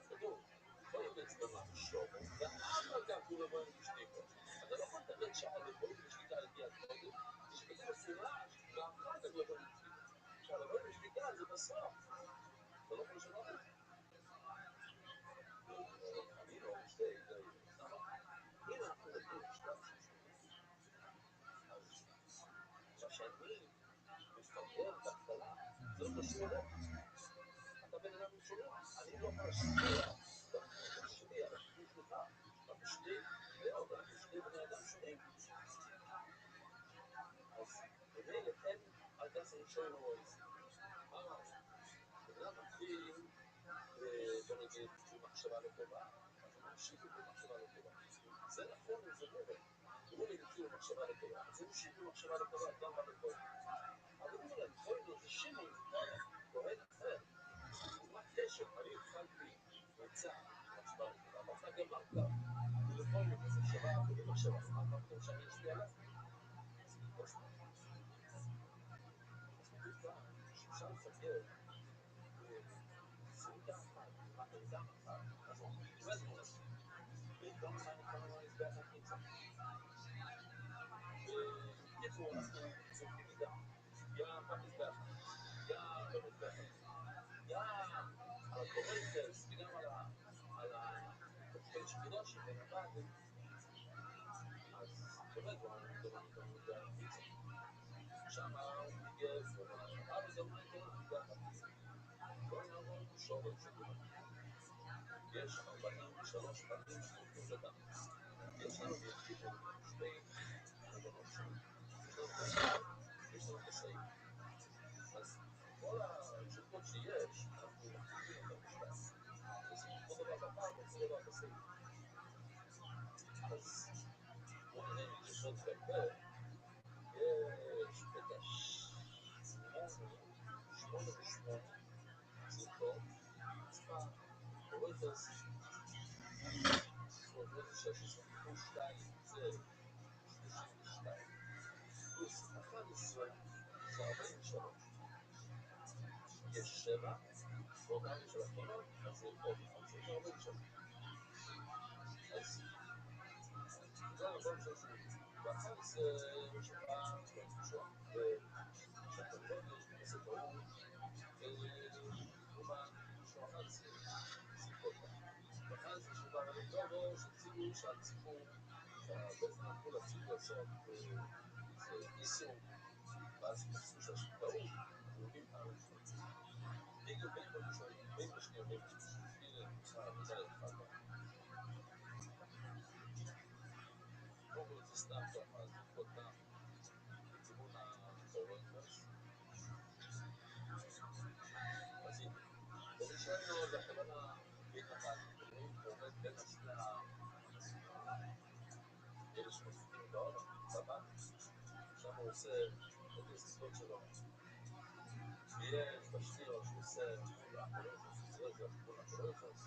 כתוב, בוא ימץ במחשוב, ואף על כך הוא לבוא עם בשתיקו. אתה לא יכול לתת שהלבוא עם בשתיקה הגיע קודם, כשכתוב מפורש, ואחר כך לבוא עם בשתיקה. שהלבוא עם בשתיקה זה בסוף. אתה לא יכול לשנות את זה. אני לא משתה, אם אנחנו מדברים על שתי אנשים שונים, אז מה שאני מפגר בהתחלה, זה לא קשור אליך. אתה בן אדם מצוין, אני לא משפיע בחיבור שלי על החיבור שלך. אנחנו שתי דעות, אנחנו שתי בני אדם שונים. אז במילא אין ארגז ראשון או איזה. מה אמרנו? בן אדם מתחיל, בוא נגיד, במחשבה לא טובה, אז הוא ממשיך במחשבה לא טובה. זה נכון אם זה מובן. אם הוא התחיל במחשבה לא טובה, אז הוא ממשיך במחשבה לא טובה גם בלבוי. אבל אם הוא לבוי לו זה שינוי, כהן אחר. מה קשר? אני התחלתי קבוצה במחשבה לא טובה, ואתה גמרת בלבוי לו במחשבה בלי מחשבה. מה פתאום שאני אשפיע עליו? אז כתוב כאן, שאפשר לפגר סריקה אחת, כמעט עמדה אחת, אז הוא באמת מנסה. וגם כמה מזבח הקיצה. בקיצור, אנחנו זורקים איתם, גם במזבח, גם במזבח, גם על הקורנטס וגם על התוכן שקידושים ונבד. אז באמת לא נותן מדי פיצה. שם הוא ניגב, אבל גם לא נותן נקודה אחת. לא יעבור שורש שכולם. יש 43 פנים שפותחים לדם. יש לנו ביחידים שתי חלונות שם. יש לנו תסעים. אז כל התשובות שיש, אנחנו מחליטים אותם בשתיים. עושים אותו דבר בפעם, אותו דבר בסעיף. אז בואו נראה אם יש עוד הרבה. יש את שמונה ושמונה, ציפור, צפה, אורטס, פרוטוז 16, פלוס 2 זה 32, פלוס 11 זה 43. יש 7, ועוד 4 של הקולות, אז זה עוד 11, זה 43. אז זה 43 ו11 שבא במשוח בשחר חודש, בכנסת האור, כמובן שהוא 11 סיפות. ו11 שבא לטובו, שהציגו שהציבור, בעצם הלכו להציג לעשות זה איסור, ואז תפסו שעשו טעות, אז לומדים פעם ראשונה. בגלל בין בראשון, בין בשני ובין בשלישי, הנה עושה עבודה יפה גם. קודם זה סתם ככה, זה קודם לכיוון הקורנטוס. אז הנה, בראשון מאוד הכוונה בין המעגלים, הוא עומד בין השני אלה שמוסיפים את העולם, בבא, שם הוא עושה את הזיקות שלו. יש בשניות שהוא עושה מול הקורנטוס, זה מול הקורנטוס.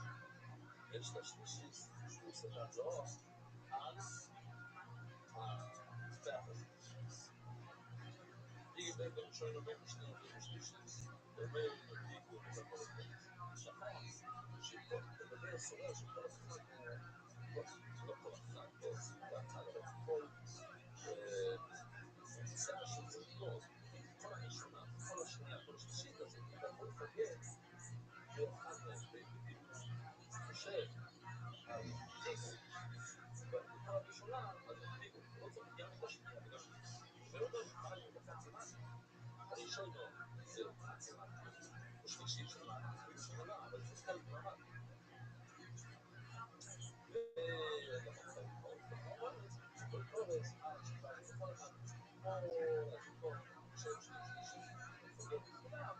יש את השלישית שהוא עושה את ההג'אות על המזבח הזה. בין בראשון ובין בשניות ובין בשלישית, דומה מדליק ובית הקורנטוס. נכון, לגבי הסורר שכל הזמן הוא, לא כל הזמן, סביבה אחד, אבל כל נמצא שצריכות, כל הראשונה, כל השנייה, כל השלישית, אז אתה יכול לפגר באחד מהם, בדיוק חושב על פיגור, בכל הראשונה, אז זה פיגור, לא צריך גם את השנייה וגם את השלישית. ולא נוכל לחצי משהו. הראשון זה חצי משהו, השלישית שלה, שלה, אבל זה חלק מהמד. וגם כמובן, כל קורס, עד שבא לכל אחד, כמו הזיקות של שלישי, מפגר בכולם,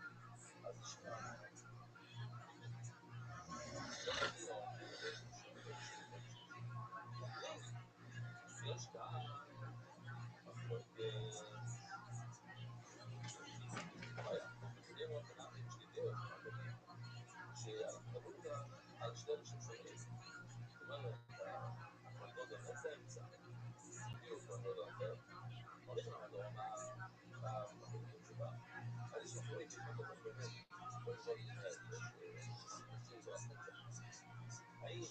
אז נשמע יש כאן מחלוקת בעיה, נראה רק אנחנו יש לי דרך מהבנים שאנחנו מדברים כאן על שני אנשים שונים. זאת אומרת, הכהן עומד באמצע, בדיוק כהן אחר, הולך למדור מהבנים שבה. אז יש מחלוקת, יש מקומות באמת, כהן יש האם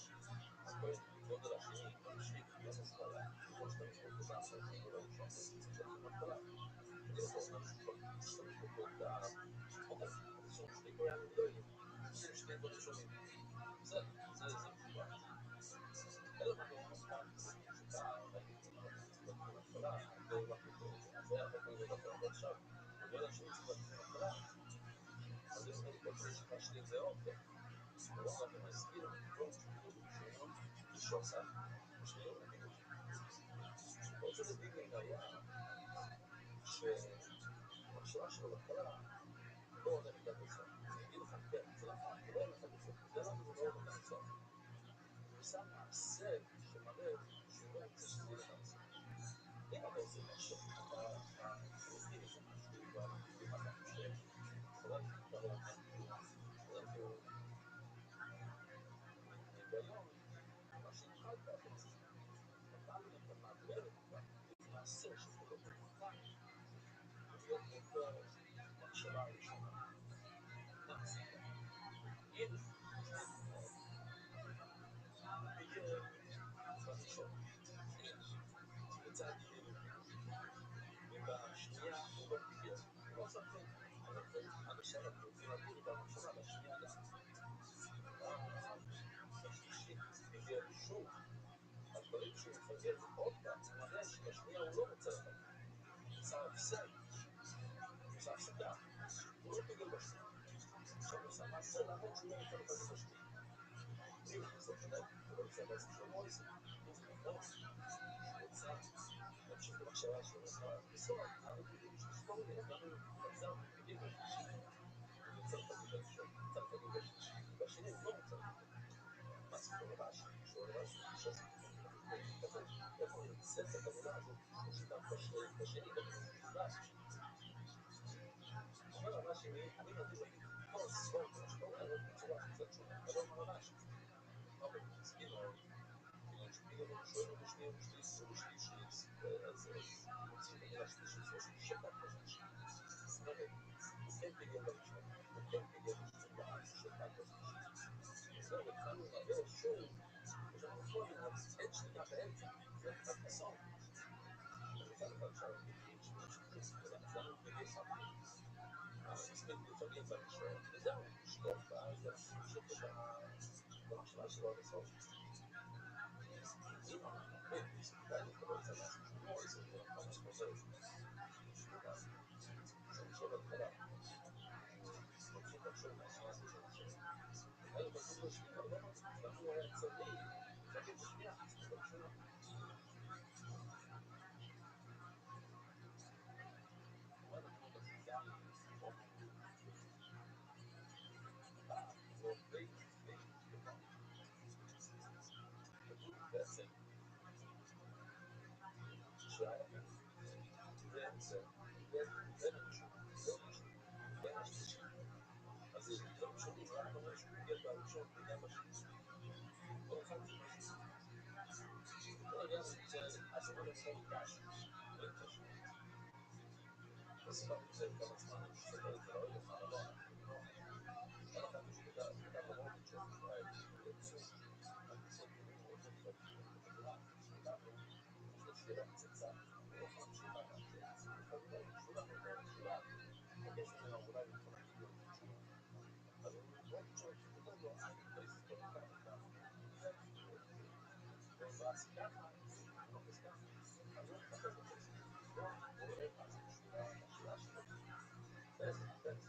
הכהן גודל השני ממשיך לא מזכלה, כמו שתמיד בקודה אחרת גודל הראשון, צריך להתחלה. אני יכול להשתמש בקודה, אוקיי, אז יש לנו שני קוריאנים גדולים, עושים שני דברים שונים. זה מקובל. אלא מה נורא כאן, שבה ראינו בתחום ההתחלה, גודל הכותרת, אז היה יכול גודל אחר, אבל עכשיו, גודל השני צריך לתחום ההתחלה, אז יש לנו כל מיני שפה שתי זהות, ולא רק הם הזכירו, כל שגודל ראשון, שעושה, ושני עובדים. כל זה לדיגן היה, שהמחשבה שלו בהתחלה לא הולכת עד הסוף. אני אגיד לך, כן, זה נכון, זה לא הולך עד הסוף. זה למה זה לא הולך עד הסוף. הוא עושה מעשה שמראה שהוא לא רוצה שזה ילך עד הסוף. אם אתה עושה משהו, אתה חלוטין איזה משהו, ואם אתה חושב, סבבה, אתה לא אומר כלום. אז הוא בהיגיון, מה שהתחלת, אתה ממשיך. אבל אם אתה מערער את המעשה שקורה במותן, להיות באותו מחשבה הראשונה. מה עשית? הנה, שתי דוגמאות. תהיה בראשון. בצד ימין ובשנייה הוא לא תהיה. הוא לא ספק. עד עכשיו אנחנו רוצים להגיד את המחשבה בשנייה גם. בשלישית תהיה שוב. אז דברים שהוא מפרגן עוד פעם, מראה שבשנייה הוא לא רוצה לחלק. עשה הפסק, עשה הפסקה, הוא לא פיגל בשנייה. עכשיו הוא עשה מעשה להראות שהוא לא רוצה לחלק בשנייה. הוא עושה חלק, הוא לא עושה בעצם שהוא לא עושה. הוא נכון, הוא עושה, להמשיך במחשבה שהוא עושה בסוף, אבל שתשבור לי, אז למה הוא חזר ופיגל בשלישי? הוא רוצה לחלק בראשון, הוא רוצה לחלק בשלישי, בשני הוא לא רוצה לחלק. מה סיפור רבש? שהוא רבש הוא איפה הוא יוצא את המילה הזאת? הוא שותף בשני במשולש. אומר רבש, אני מעדיף להגיד כל הסבור, מה שאתה אומר, בצורה קצת שונה. אבל אומר רבש, אבל מסכים מאוד, כאילו שפיגל בראשון ובשני ובשלישי, אז מוצאים את המילה שלישית, זה שותף בשלישי. זאת אומרת, הוא כן פיגל בראשון, הוא כן פיגל בשני, ואז שותף בשלישי. זאת אומרת, כאן הוא מראה שוב, ושאנחנו קודם, אין שתיקה באמצע, זה קצת מסור. מצד אחד אפשר להגיד שני שותפים, אז למה הוא פיגל פעם? מספיק לפגל בראשון, וזהו, לשתוק, ואז להמשיך את המחשבה שלו עד הסוף. אם אנחנו אומרים, אולי לקבל את זה משהו שהוא לא עושה, זה לא ממש חוזר. שאני שואל התחלה, הוא מתחיל לחשוב מהשנייה הזאת של השאלה. היה לו בגבול השנייה, הוא לא אמרתי, למה הוא היה צריך לפגל בשנייה, זה בראשונה. מה אנחנו בזיזיים, ועובדי דבר. כתוב בעצם שהיה בין הראשון, בין השלישי. אז זה דברים שונים, רק אומר שהוא פיגל בראשון וגם בשלישי. בוא נצא את זה משהו. לא יודע, אז אומר לצלם קש, אין קש. וסיפרתי את זה כמה זמן, אני מסתכל את זה לאוהב, אמר לא, כל אחד מישהו כתב לרוביץ' של ישראל, יצאו, הכניסות בינינו הולכות בגלל, שכתבנו, יש לו שאלה פצצה, הוא לא יכול להמשיך הלאה, לפעמים היינו תשובה, לא יודע, תשובה, מבקש ממנו אולי הוא יכול להגיד לו את התשובה. אז רוביץ' כותב לו, אני בהיסטוריה ככה וככה, ועשי ככה, ולוקס ככה, אז הוא מחפש את זה, הוא רואה מה זה תשובה, השאלה שלו, בעצם מחפש,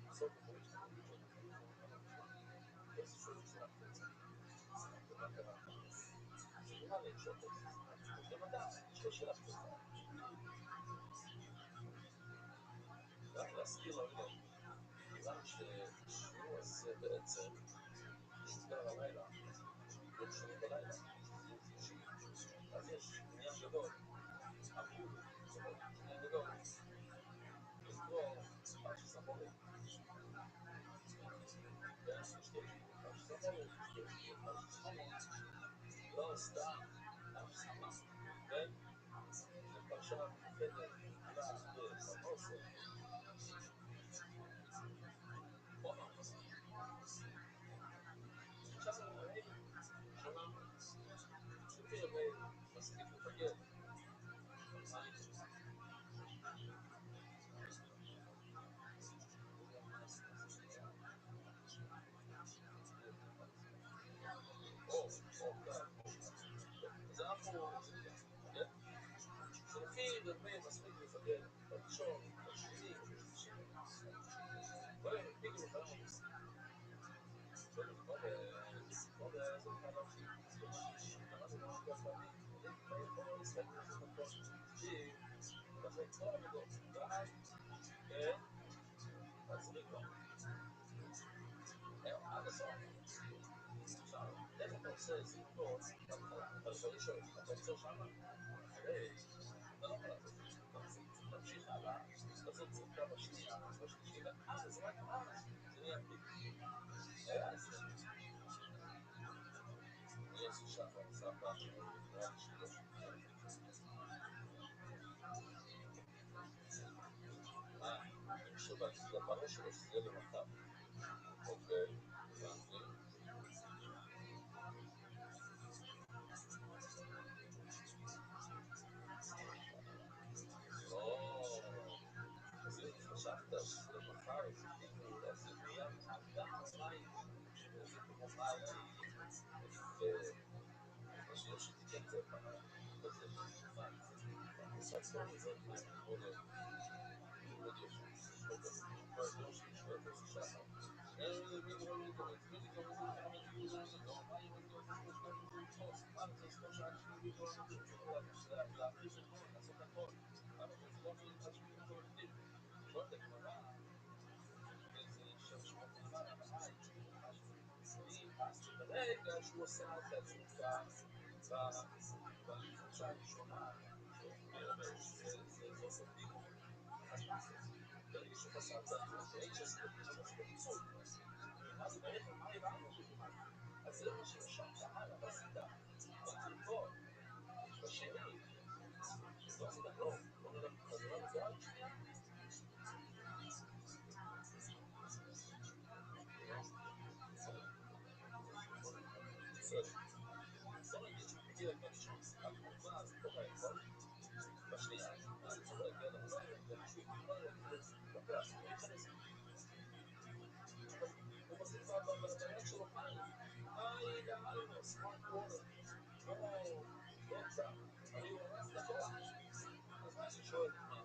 בסוף הוא שאתה מרגיש שאתה מרגיש איזה שואל שאלה פצצה. ומה קרה אחר כך? זה נראה לי שופט. אז גם אתה, יש לו שאלה פצצה. רק להזכיר לו, הנה, כיוון שהוא עושה בעצם משוגע בלילה, יום שני בלילה, יום שלישי, אז יש עניין גדול, אמרו, עניין גדול, לקרוא פרשת המורים. יש כאלה שקוראים פרשת המורים, יש כאלה שקוראים פרשת המורים, לא סתם פרשת המורים, כן? זו פרשה מיוחדת, כולה בפרנוסו, עומר מספיק. עכשיו ראינו, שמענו, לפי רבי מספיק לפגל, מה ראינו? או, אז אנחנו, כן? שלפי רבי מספיק לפגל, בראשון, בשני, בשלישי, לא פיגל וחלם אותו. כמו באיזה חלום שקראנו לו הרבה פעמים, בואו נסתכל על זה נכון, תעשה את כל העבודות, ועד, כן, תעזרי כבר, עד הסוף. עכשיו, איך אתה עושה איזה עבודות, בהתחלה, אתה יכול לשאול, אתה עוצר שמה? אחרי, אתה לא יכול לעשות את זה, אתה תמשיך הלאה, לעשות צדקה בשנייה, בשלישי, ואז, רק אז, זה נהיה פיק. היה את זה. אני עושה שחר, סבא, נראה לי שלא. אני חושב לבראש שלו שזה יהיה למטה. אוקיי, הבנתי. לא, אז אם חשבת שזה מחר, זה פיגול, אז זה נהיה גם מים, זה כמו מים, לא שתתייצב בזה, הסצנה הזאת, ברגע שהוא עושה את הזריקה בקבוצה הראשונה, זה עושה בדיקות. ברגע שהוא חסר את הפיצול, אז בעצם מה הבנו? אז זה מה שמשמת הלאה בשיטה. בטריפון, בשני, לא עשית כלום. בוא נראה חזרה לזה עוד שנייה. בסדר. בוא נגיד שהוא מגיע בראשון, הקבוצה אז תוך היכול, בשנייה, אז צריך להגיע למסגרת, ומישהו יגיד לו, כלפי עצמו, ייכנס. הוא מוסיף ביד שלו מים. מים לאלו, סמארט וורר. לא צע. הרי הוא הרס את הכל. אז מה ששואל מה?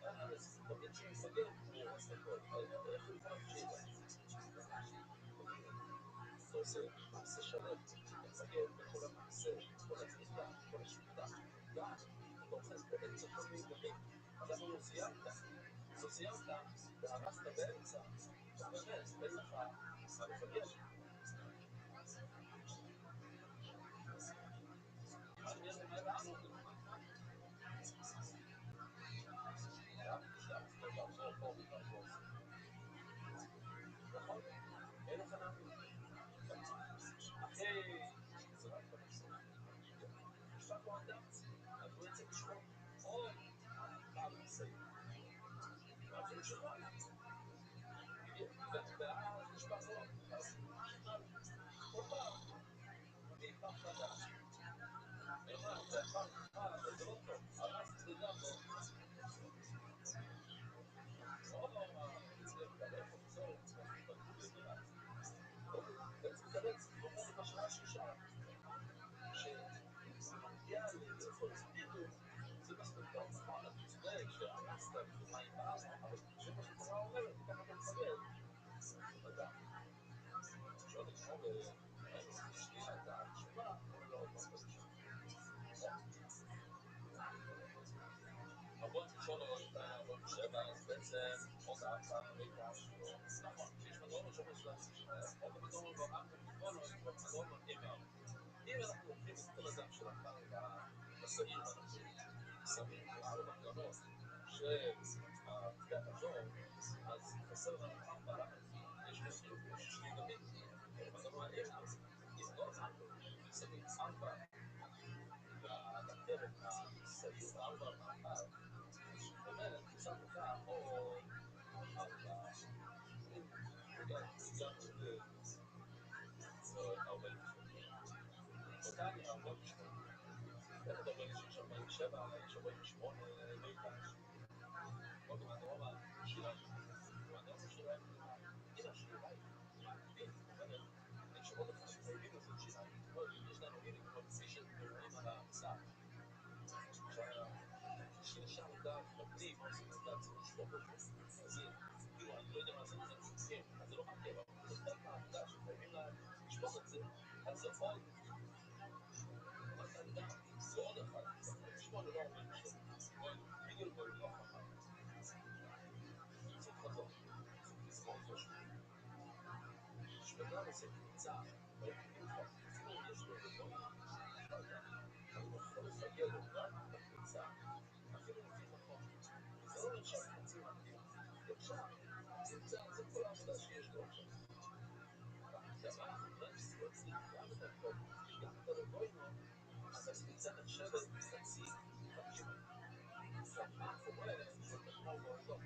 אז תמיד שמפגר הוא הרס את הכל. איך הוא יכול להמשיך? אתה עושה מעשה שלם. מפגר בכל המעשה, כל הזריקה, כל השליטה. גם, אתה עושה את זה קצת כל מיני דברים. אבל לא סיימת. לא סיימת, והרסת באמצע. באמת, אין לך המפגר. נכון? אין לך נאמין. אחרי זה רק בנושא. משפט לא אדם, אז הוא יצא לשחוט עוד פעם מסיים. ואז הוא משחוט. ואז משפט לא אדם, אז עוד פעם, מביא פעם חדש. ואומר, זה פעם חדש, זה לא טוב. הרס את זה גם לא. הצליח להתערף, או בסדר, בעצם מתערף, הוא אומר לי בשעה השישה, שהוא מגיע לאיפה הסבירו, זה מספיק טוב, נכון, אתה צודק, שהרסת במים בארץ, אבל זה מה שתורה אומרת, וככה אתה מפגר. אדם, שואל את כמו שנייה את התשובה, אומר לו עוד פעם בראשון. אבל לשאול לו את הרוב שבע, אז בעצם עוד ארבע רקע שלו, נכון, שיש מדורנו שאומר שלא ישראל, עוד מדורנו לא ארבע מדורנו, עוד מדורנו אימר. אם אנחנו לוקחים את כל הדם של הפעם בשעיר, ואנחנו שמים ארבע קרנות של הפתיעת הזור, אז חסר לנו ארבע, למה? יש לנו שני דמים, מדורנו האימר, אם לא אנחנו שמים ארבע לקרן השעיר וארבע מהפעם, באמת, שם לך עוד ארבע, הרבה אותה אני 48. איך אתה אומר שיש 47, יש 48, לא ייגש. עוד מהדרום השירה, מהדרום השירה, אם השירה היא מעקבים, זאת אומרת, אין שמות החייבים לעשות שירה, יש לנו מילים כמו כפי שמראים על המסע, שלשם דעת מפנים, מה עושים את דעת, זה לשפוך אותו, אז זה, כאילו, אני לא יודע מה זה, זה משפחים, אז זה לא מעקב, אבל זה חלק מהעבודה שחייבים לשפוך את זה, אז זה עוד, זה עוד אחד, שמונה לא אומרים בדיוק לא חכם, זה חזור, זה מאוד חשוב. שבגלל עושה קבוצה, אפילו אם יש לו רבוי, לא יודע, אבל הוא יכול לפגר לו רק בקבוצה, אפילו לפי נכון, וזה לא נחשב חצי מתאים, אפשר, זה כל העבודה שיש לו עכשיו. אבל אנחנו רואים שזה לא צריך גם את הכל, גם את הרבוינו, אז הקבוצה נחשבת חצי 50. מה קורה שאתה כמו ואותו?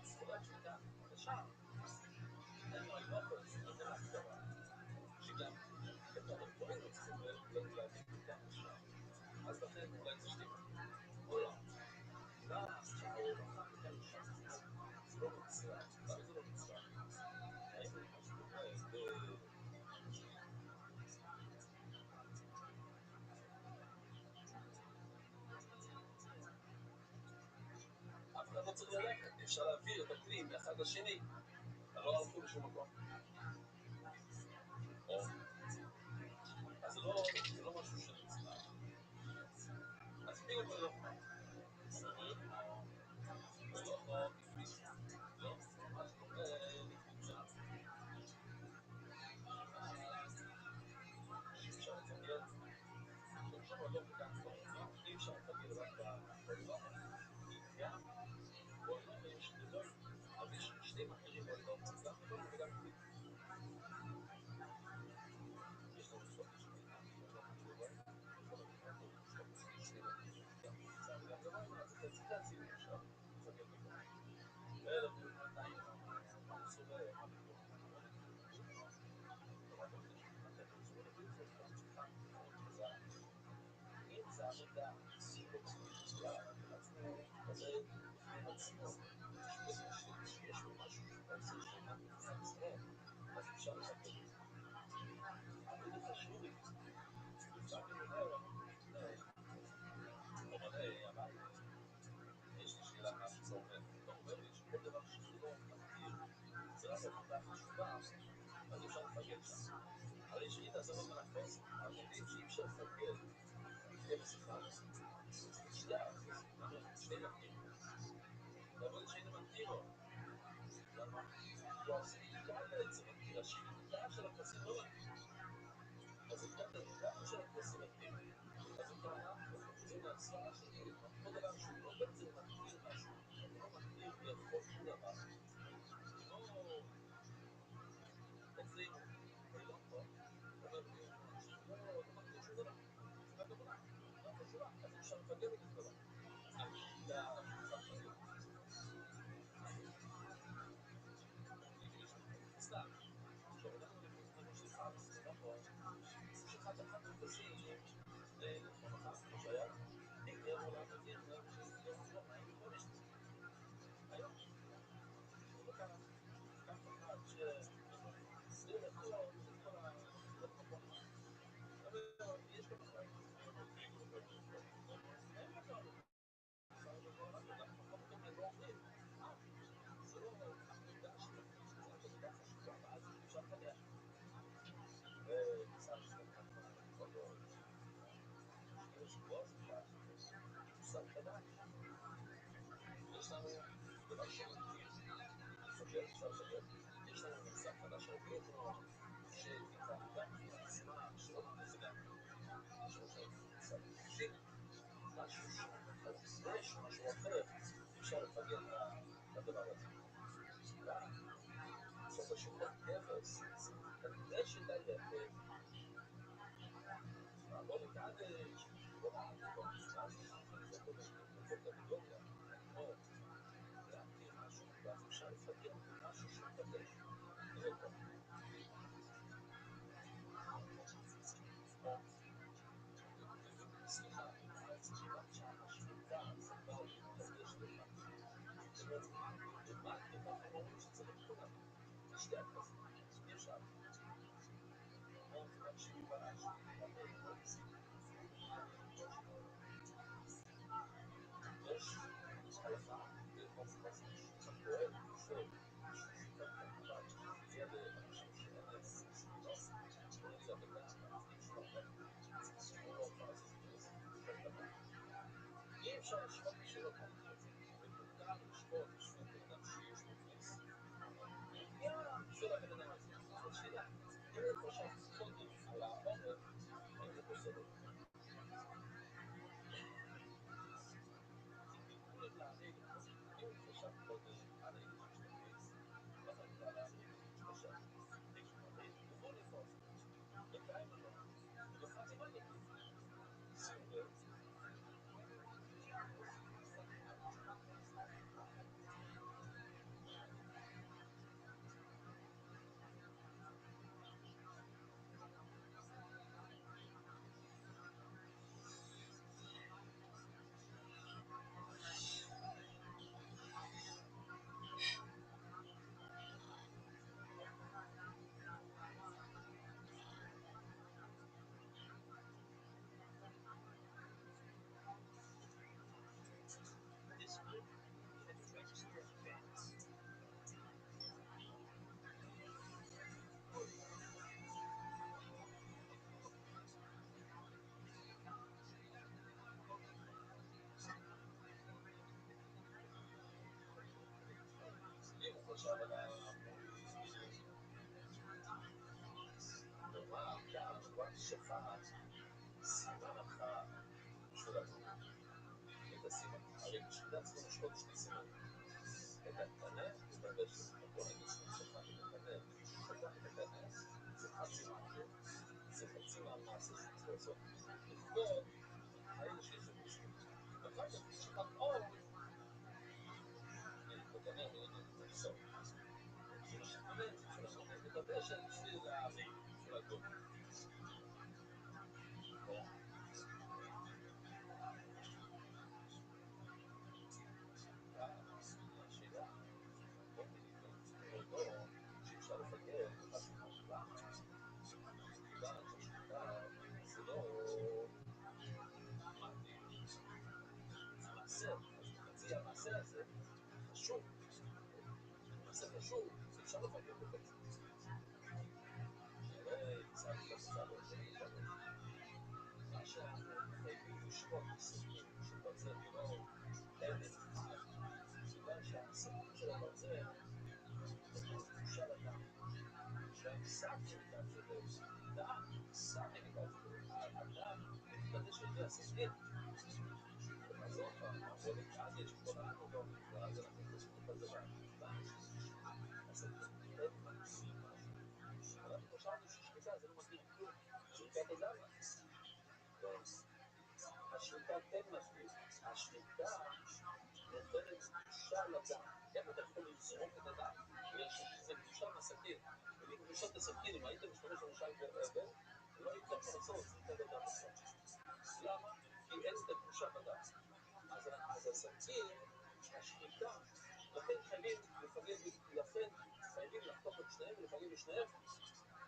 זכורת שכאן, עכשיו, אין לו אינופס, אין לה הגדרה, שגם את הרבוינו צריכים להגיד כאן עכשיו. אז לכן אולי זה שתימה. או לא. למה שההולכה כאן שם זה לא מצרה? למה זה לא מצרה? האם זה מה שקורה צריך ללכת, אפשר להעביר את הכלי מאחד לשני. לא הלכו לשום מקום. אז זה לא משהו שנצטרך. אז פתאום זה לא חוק. זה לא חוק, לא, ממש לא. שאפשר לפגר, שם לא כך דברים, אי אפשר לפגר רק באוילום, גם באוילום יש גדול, אז יש שני מחירים באוילום, גם גדול וגם כלי. יש לנו סוף שני, אוילום גדול, שני מחירים, גם גדול, אז זה חצי אפשר לפגר גדול. ואלה בינתיים, מה מסובב, מה בגדול, אם זה עבודה סופר-סופר לעצמו, כזה בפני עצמו, שיש לו משהו שרוצה שאינם מדינת ישראל, אז אפשר לפגר. אבל זה חשוב לי. לפעמים אומר, הבית, יש לי שאלה מה שזה אומר. אתה אומר לי שכל דבר שזה לא מגדיר, זה רק עבודה חשובה, אז אפשר לפגר שם. אבל יש לי את הזמן מנפס, אבל יודעים שאי אפשר לפגר. שני מגדירים. אבל שני מגדירו. למה? כאן בעצם מגדיר, השליטה של הכבשים לא מגדיר. אז אם כאן גם של הכבשים מגדיר. אז אם כאן אנחנו חושבים להצבעה שלו, כל דבר שהוא לא בעצם מגדיר משהו, הוא לא מגדיר לאכול שום דבר. לא... אצלנו, לא פה, אומר לי, לא מגדיר שום דבר. שום דבר. לא חשובה, אז אפשר לפגר את הדבר. השיטה שאפשר לפגר. סתם, כשעולם אנחנו סליחה בסביבה פה, שחד אחד מפסים, נכון אחת, כמו שהיה, נגדי העולם מגיע, שיום יומיים בחודש. היום, לא קרה. כך אחד זה לכל המקום. אבל יש גם אחת. אין מקום. לא אומרים, זה לא עבודה שתפקיד, זה עבודה חשובה, ואז אפשר לפגר. וצר שתפקיד מאוד יש בוס שר חדש. יש לנו דבר שמתחיל לפגר, אפשר לפגר. יש לנו שר חדש שהביא אותו, שאת העבודה עצמה, שלא זה גם קצת קשים, משהו יש משהו אחר, אפשר לפגר את הדבר הזה. בסוף השבוע אפס, כנראה שתלכת, לא לקדש, לא לעקות, ואז זה כל קטגוריה, או להכיר משהו, ואז אפשר לפגר במשהו שהוא קדש. תראה פה. סליחה, אז כיוון שהשליטה זה בא להתקדש למשהו. ומה כיוון אנחנו אומרים שצריך כולם? שתי הכבשים, אי אפשר. כיוון שהשליטה יש הלכה בחוק חופש הפועל של שיטת כמובן זה לאנשים שאין להם שליטות קוראים לזה עבודה בפנים של החוק הוא לא יכול לעשות את זה אי אפשר לשפוט בשביל אותו ומותר לשפוט בשביל בן אדם שיש לו כיס גם בשביל הבן אדם הזה זאת שאלה אם הוא חושב קודם על העומר אין לי בסדר תיקון לענג אם הוא חושב קודם על הילד שיש לו כיס לא חייב על הילד שיש לו ובוא נפעול בינתיים לא ובפרט אם אני שימו לב עכשיו על נאמר כאן, רק שפט, סימן אחר של הגוף, את הסימן. הרי בשביל זה צריכים לשחוט שני סימנים. את הקנה ואת הרשת. בוא נגיד שפט את הקנה, שפט את הקנה, זה חצי מעשה. זה חצי מהמעשה שצריך לעשות. לכבוד האלה שיש לבוסים. ואחר כך שפט עוד, בקנה את הסוף. שמשתמש של השחוט את הרשת בשביל העמים, של הגוף. השאלה, בוא נגיד, אותו שאפשר לפגר, למה? כיוון שהשחיטה זה לא מעדיף, זה מעשה, אז בחצי המעשה הזה חשוב, מעשה חשוב, שאפשר לפגר בחצי. הרי צד בצד הזה, מה שאנחנו חייבים לשחוט בסכין של ברזל ולא אבן אחד, כיוון שהסכין של הברזל תחושה לדם, שהסף שנקרא צודק, דם, סף נקרא צודק, הדם מתקדש על ידי הסכין. אז עוד פעם, בוא נקרא יש כל הענוגות, ואז אנחנו חושבים בחזרה, הסכין אין מגדיר משהו. אנחנו חשבנו ששחיטה זה לא מגדיר כלום, שחיטת הדם. השחיטה כן מגדיר, השחיטה נותנת קדושה לדם. איך אתה יכול לזרוק את הדם? זה קדושה מהסכין. בלי קדושת הסכין, אם היית משתמש למשל באבן, לא היית יכול לעשות זריקת הדם בסוף. למה? כי אין את הקדושה בדם. אז הסכין, השחיטה, לכן חייבים לחתוך את שניהם ולפגל בשניהם,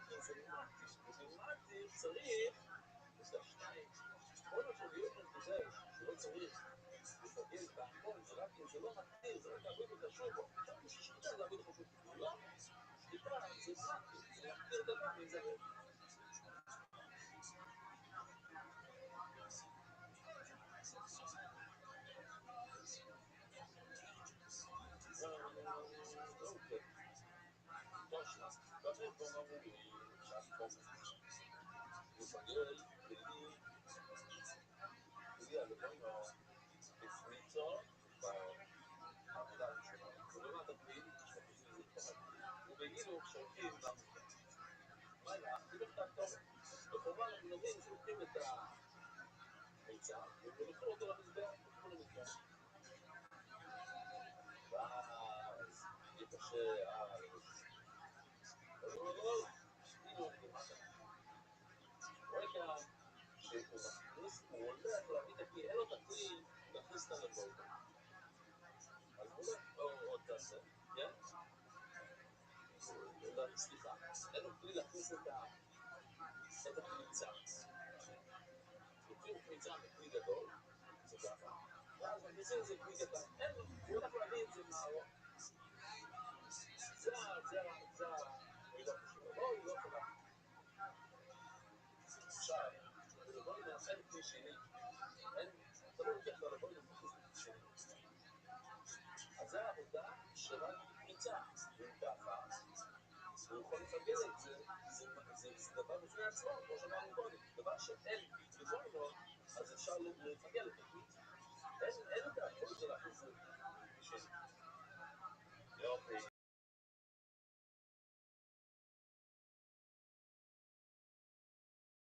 כי זה מתיר, ובמתיר צריך את השניים. כל מה להיות מקודש, שלא צריך לפגל בהמון, זה רק אם זה לא מתיר, זה רק עבוד וחשוב בו. חשבנו ששחיטה זה עבוד וחשוב. לא, שחיטה זה מתיר, זה מתיר דבר מזה. אוקיי. точно. Потом по-моему сейчас помню. לפגל כלי אלומיניום בפריצות בעבודה הראשונה. ולעומת הכלי, ובהילו שולחים למוצר. מה היה? כאילו אתה טוב. וכמובן אנחנו נבין שולחים את הביצה ומוליכים אותו למזבח, הולכים למזבח. ואז יהיה קשה על הנה אני אגיד מה כאן. רואה כאן שהוא מכניס, הוא הולך להביא את הכלי, אין לו את הכלי להכניס את הלבוטו. אז הוא הולך, עוד תעשה, כן? סליחה, אין לו כלי להכניס את הפריצה. לוקחים פריצה מכלי גדול, זה ככה, ואז מכניסים את זה כלי קטן, אין לו, הוא הולך להביא את זה מהארון. זה המידות שלו, לא היא לא יכולה. עכשיו, בוא נעשה את כלי שני, אתה לא לוקח ללבוא ומכניס את כלי שני. אז זה העבודה שרק פריצה, ואם ככה, הוא יכול לפגל את זה, זה דבר בפני עצמו, כמו שאמרנו קודם, דבר שאין לפגול לו, אז אפשר לפגל את הכלי. אין את הכל זה להכניס את כלי שני. יופי,